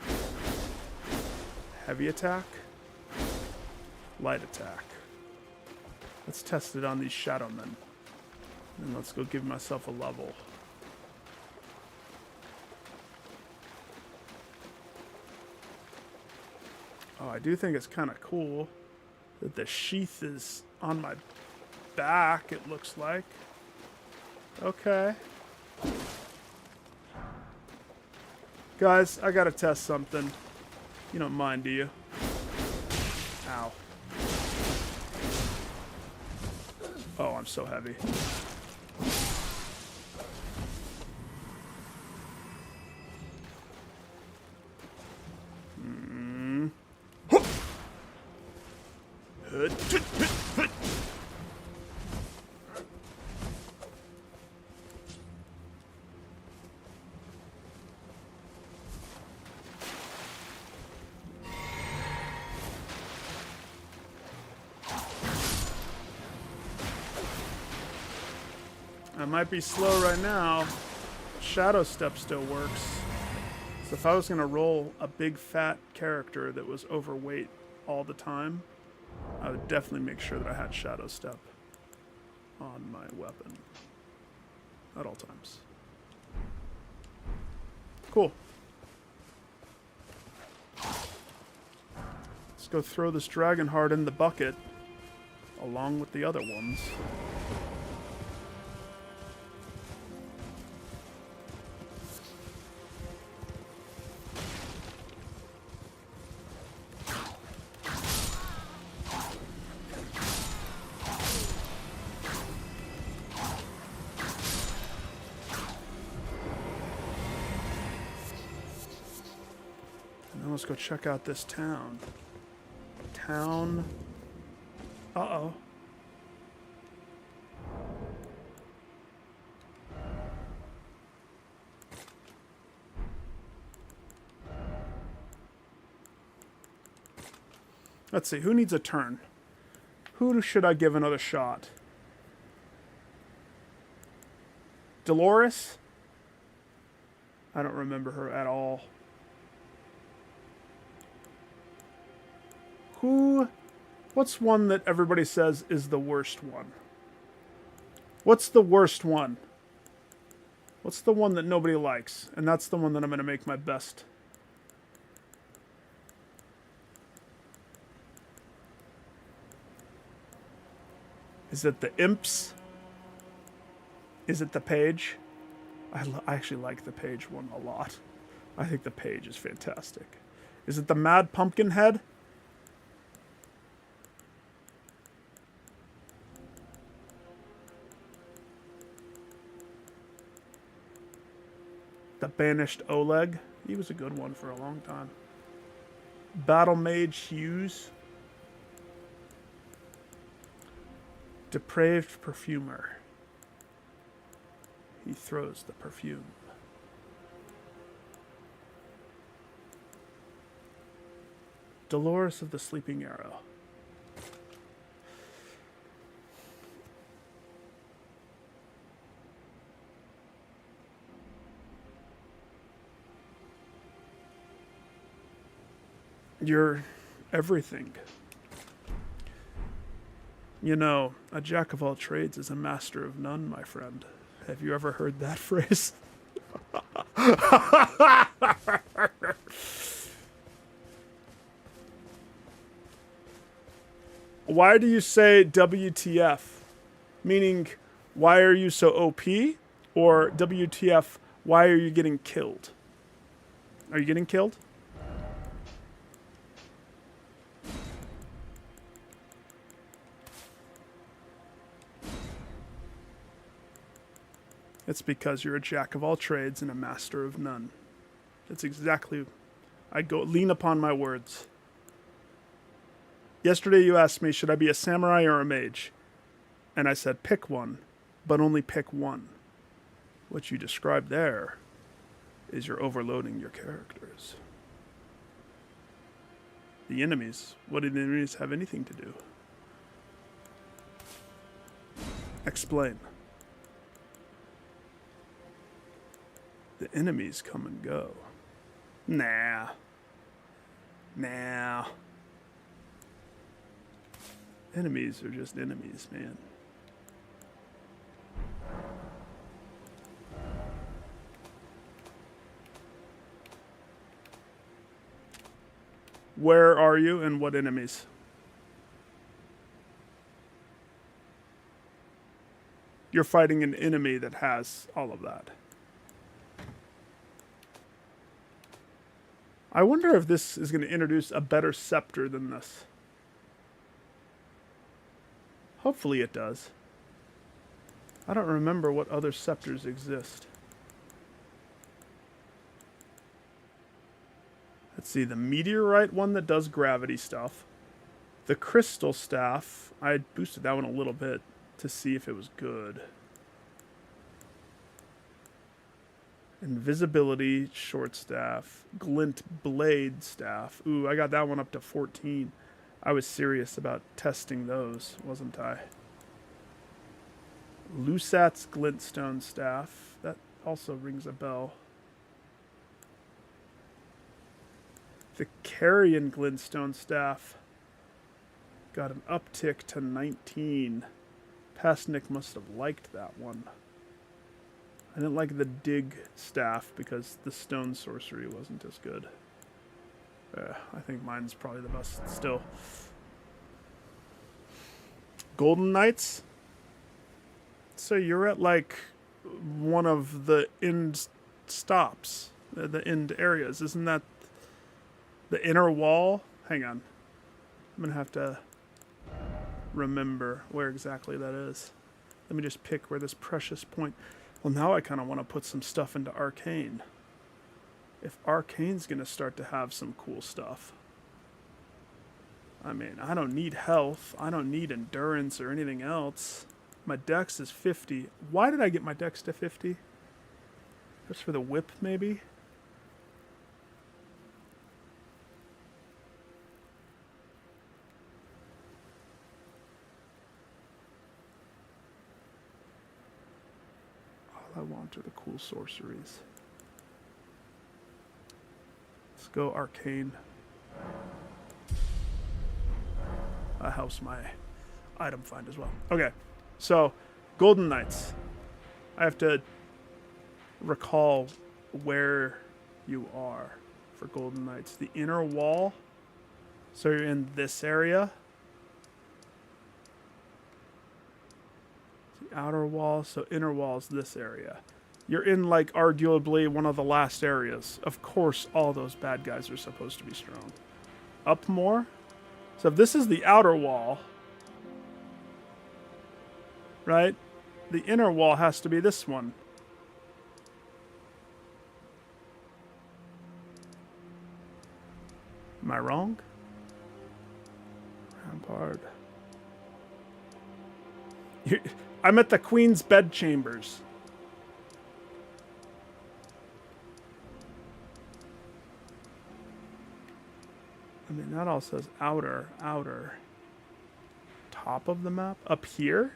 Heavy attack. Light attack. Let's test it on these shadow men. And let's go give myself a level. Oh, I do think it's kind of cool that the sheath is on my back, it looks like. Okay. Guys, I gotta test something. You don't mind, do you? Ow. Oh, I'm so heavy. I might be slow right now. Shadow step still works. So if I was going to roll a big fat character that was overweight all the time, I would definitely make sure that I had shadow step on my weapon at all times. Cool. Let's go throw this dragon heart in the bucket along with the other ones. Let's go check out this town. Town. Uh-oh. Let's see, who needs a turn? Who should I give another shot? Dolores? I don't remember her at all. What's one that everybody says is the worst one? What's the worst one? What's the one that nobody likes? And that's the one that I'm going to make my best. Is it the imps? Is it the page? I actually like the page one a lot. I think the page is fantastic. Is it the mad pumpkin head? The banished Oleg. He was a good one for a long time. Battle Mage Hughes. Depraved Perfumer. He throws the perfume. Dolores of the Sleeping Arrow. You're everything. You know, a jack of all trades is a master of none, my friend. Have you ever heard that phrase? Why do you say WTF? Meaning, why are you so OP? Or WTF, why are you getting killed? Are you getting killed? It's because you're a jack of all trades and a master of none. That's exactly... I go lean upon my words. Yesterday you asked me, should I be a samurai or a mage? And I said, pick one, but only pick one. What you described there is you're overloading your characters. The enemies, what do the enemies have anything to do? Explain. The enemies come and go. Nah. Nah. Enemies are just enemies, man. Where are you and what enemies? You're fighting an enemy that has all of that. I wonder if this is going to introduce a better scepter than this. Hopefully it does. I don't remember what other scepters exist. Let's see, the meteorite one that does gravity stuff. The crystal staff, I boosted that one a little bit to see if it was good. Invisibility, short staff, glint blade staff. Ooh, I got that one up to 14. I was serious about testing those, wasn't I? Lusat's glintstone staff. That also rings a bell. The Carrion glintstone staff got an uptick to 19. Pasnik must have liked that one. I didn't like the dig staff because the stone sorcery wasn't as good. I think mine's probably the best still. Golden Knights? So you're at like one of the end stops, the end areas. Isn't that the inner wall? Hang on. I'm going to have to remember where exactly that is. Let me just pick where this precious point... Well, now I kind of want to put some stuff into Arcane. If Arcane's going to start to have some cool stuff. I mean, I don't need health. I don't need endurance or anything else. My dex is 50. Why did I get my dex to 50? Just for the whip, maybe? All I want are the cool sorceries. Let's go Arcane. That helps my item find as well. Okay, so Golden Knights. I have to recall where you are for Golden Knights. The inner wall. So you're in this area. The outer wall. So inner wall is this area. You're in like arguably one of the last areas. Of course, all those bad guys are supposed to be strong. Up more. So if this is the outer wall, right? The inner wall has to be this one. Am I wrong? Rampart. I'm at the Queen's bedchambers. I mean, that all says outer, outer. Top of the map? Up here?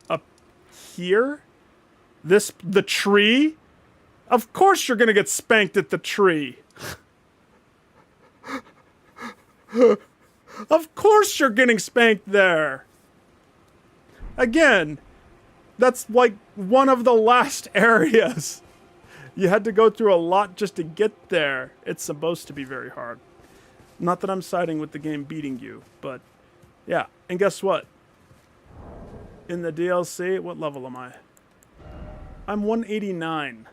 Up here? The tree? Of course you're gonna get spanked at the tree. Of course you're getting spanked there. Again, that's like one of the last areas. You had to go through a lot just to get there. It's supposed to be very hard. Not that I'm siding with the game beating you, but yeah. And guess what? In the DLC, what level am I? I'm 189.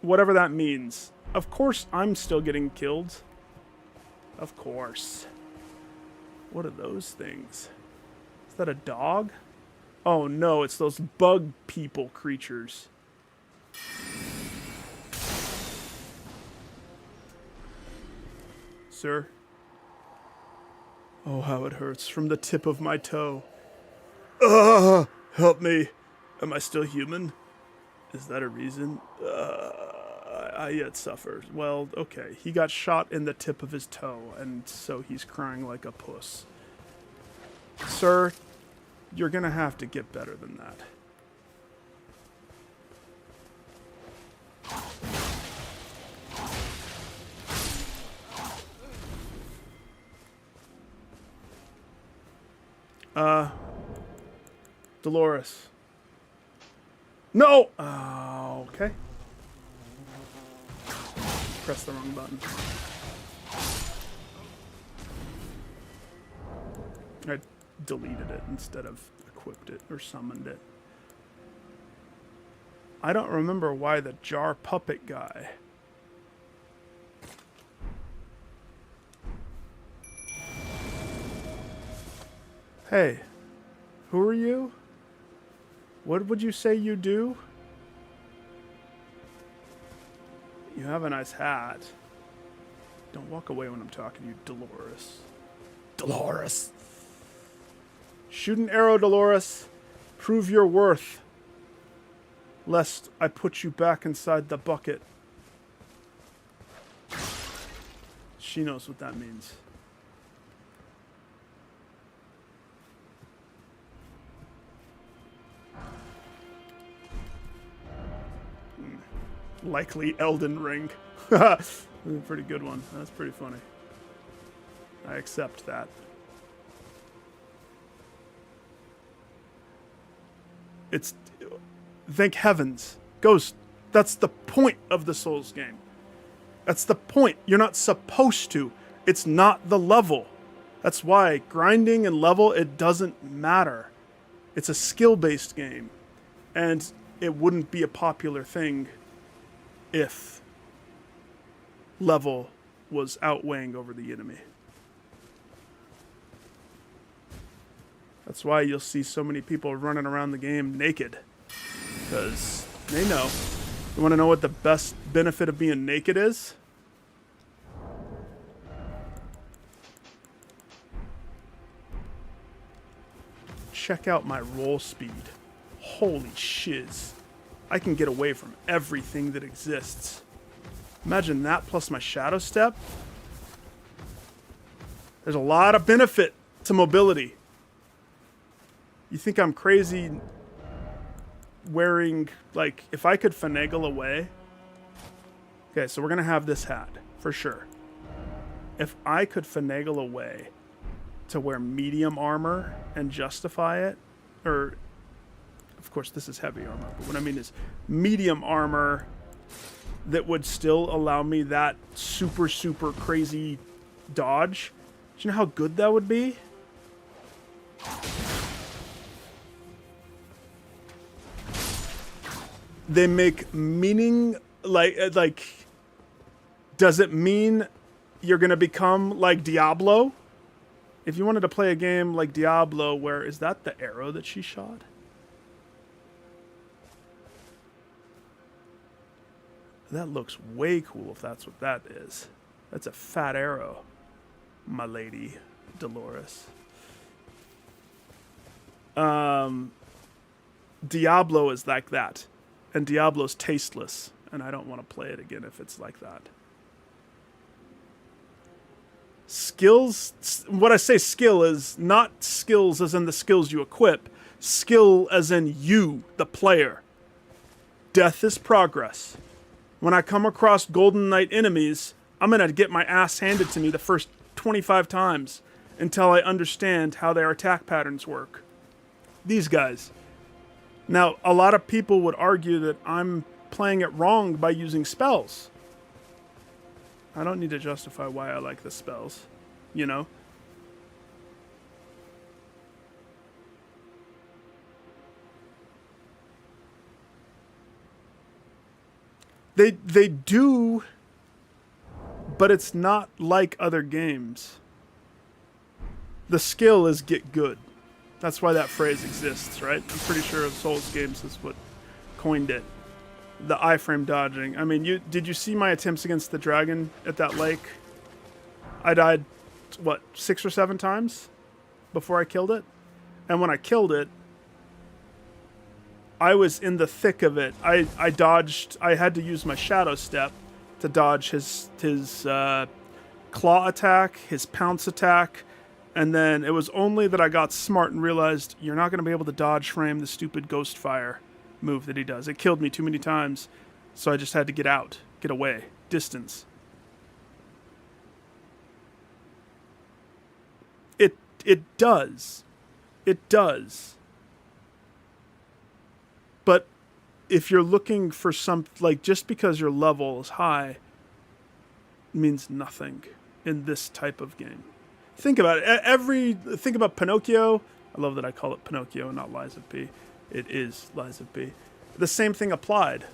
Whatever that means. Of course I'm still getting killed. Of course. What are those things? Is that a dog? Oh no, it's those bug people creatures. Sir? Oh, how it hurts from the tip of my toe. Ugh! Help me. Am I still human? Is that a reason? I yet suffer. Well, okay. He got shot in the tip of his toe, and so he's crying like a puss. Sir, you're gonna have to get better than that. Dolores. No! Oh, okay. Press the wrong button. I deleted it instead of equipped it or summoned it. I don't remember why the jar puppet guy. Hey, who are you? What would you say you do? You have a nice hat. Don't walk away when I'm talking to you, Dolores. Dolores. Shoot an arrow, Dolores. Prove your worth. Lest I put you back inside the bucket. She knows what that means. Likely Elden Ring. Pretty good one. That's pretty funny. I accept that. It's... Thank heavens. Ghost, that's the point of the Souls game. That's the point. You're not supposed to. It's not the level. That's why grinding and level, it doesn't matter. It's a skill-based game. And it wouldn't be a popular thing if level was outweighing over the enemy. That's why you'll see so many people running around the game naked. Because they know. You want to know what the best benefit of being naked is? Check out my roll speed. Holy shiz. I can get away from everything that exists. Imagine that plus my shadow step. There's a lot of benefit to mobility. You think I'm crazy wearing, like, if I could finagle away. Okay, so we're going to have this hat, for sure. If I could finagle away to wear medium armor and justify it, or... Of course, this is heavy armor, but what I mean is medium armor that would still allow me that super, super crazy dodge. Do you know how good that would be? They make meaning, like, does it mean you're going to become like Diablo? If you wanted to play a game like Diablo, where, is that the arrow that she shot? That looks way cool if that's what that is. That's a fat arrow, my lady, Dolores. Diablo is like that. And Diablo's tasteless. And I don't want to play it again if it's like that. Skills, what I say skill is not skills as in the skills you equip. Skill as in you, the player. Death is progress. When I come across Golden Knight enemies, I'm going to get my ass handed to me the first 25 times until I understand how their attack patterns work. These guys. Now, a lot of people would argue that I'm playing it wrong by using spells. I don't need to justify why I like the spells, you know? They do, but it's not like other games. The skill is get good. That's why that phrase exists, right? I'm pretty sure Souls games is what coined it. The iframe dodging. I mean, did you see my attempts against the dragon at that lake? I died, what, 6 or 7 times before I killed it? And when I killed it, I was in the thick of it. I dodged. I had to use my shadow step to dodge his claw attack, his pounce attack, And then it was only that I got smart and realized you're not going to be able to dodge frame the stupid ghost fire move that he does. It killed me too many times, so I just had to get out, get away, distance. It does. It does. But if you're looking for some, like, just because your level is high means nothing in this type of game. Think about it. Think about Pinocchio. I love that I call it Pinocchio and not Lies of P. It is Lies of P. The same thing applied.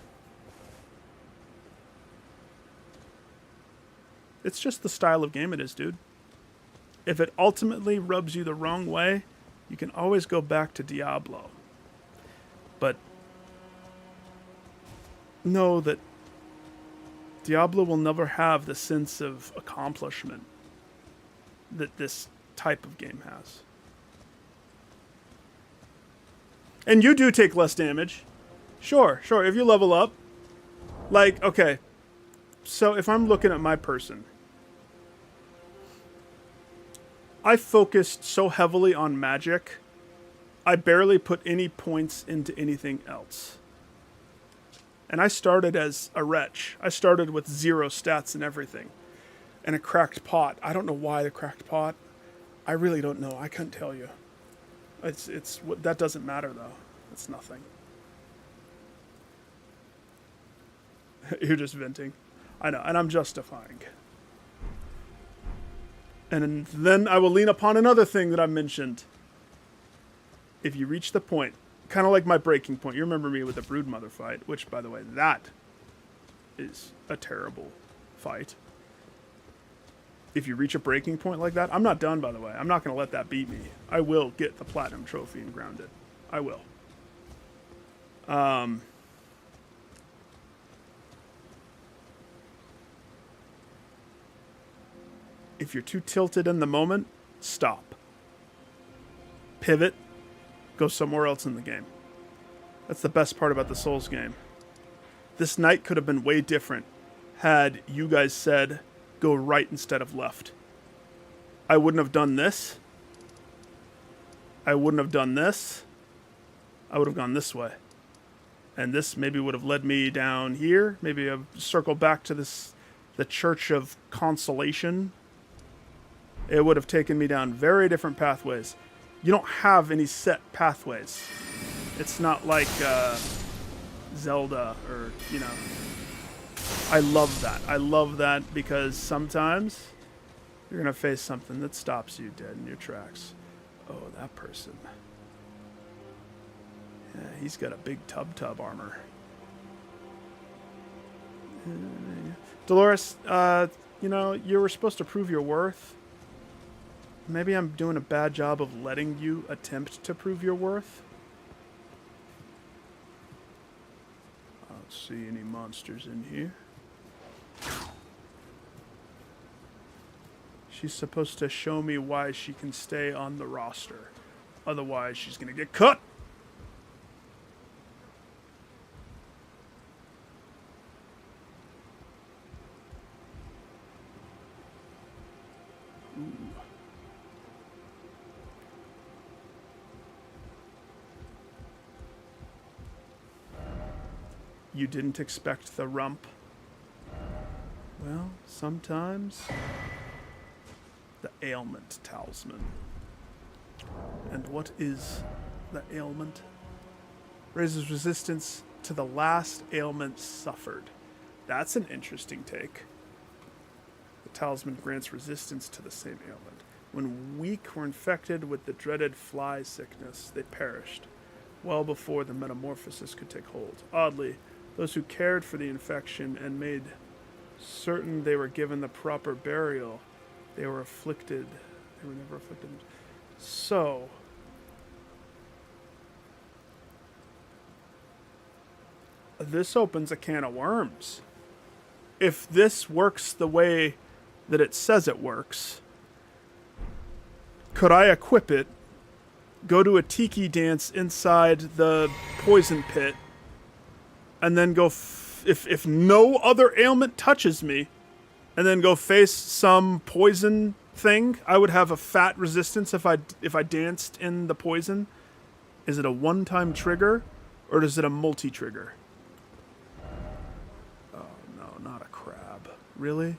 It's just the style of game it is, dude. If it ultimately rubs you the wrong way, you can always go back to Diablo. But know that Diablo will never have the sense of accomplishment that this type of game has. And you do take less damage. Sure. If you level up. Like, okay. So if I'm looking at my person, I focused so heavily on magic, I barely put any points into anything else. And I started as a wretch. I started with 0 stats and everything. And a cracked pot. I don't know why the cracked pot. I really don't know. I couldn't tell you. That doesn't matter though. It's nothing. You're just venting. I know, and I'm justifying. And then I will lean upon another thing that I mentioned. If you reach the point, kind of like my breaking point. You remember me with the Broodmother fight, which, by the way, that is a terrible fight. If you reach a breaking point like that, I'm not done, by the way. I'm not going to let that beat me. I will get the Platinum Trophy and ground it. I will. If you're too tilted in the moment, stop. Pivot. Go somewhere else in the game. That's the best part about the Souls game. This night could have been way different had you guys said, go right instead of left. I wouldn't have done this. I wouldn't have done this. I would have gone this way. And this maybe would have led me down here. Maybe a circle back to the Church of Consolation. It would have taken me down very different pathways. You don't have any set pathways. It's not like Zelda or, I love that. I love that because sometimes you're going to face something that stops you dead in your tracks. Oh, that person. Yeah, he's got a big tub armor. Dolores, you were supposed to prove your worth. Maybe I'm doing a bad job of letting you attempt to prove your worth. I don't see any monsters in here. She's supposed to show me why she can stay on the roster. Otherwise, she's going to get cut. Ooh. You didn't expect the rump. Well, sometimes the ailment talisman. And what is the ailment? Raises resistance to the last ailment suffered. That's an interesting take. The talisman grants resistance to the same ailment. When weak or infected with the dreaded fly sickness, they perished, well before the metamorphosis could take hold. Oddly, those who cared for the infection and made certain they were given the proper burial, they were afflicted. They were never afflicted. So, this opens a can of worms. If this works the way that it says it works, could I equip it, go to a tiki dance inside the poison pit, and then go, if no other ailment touches me, and then go face some poison thing, I would have a fat resistance if I danced in the poison. Is it a one-time trigger, or is it a multi-trigger? Oh no, not a crab. Really?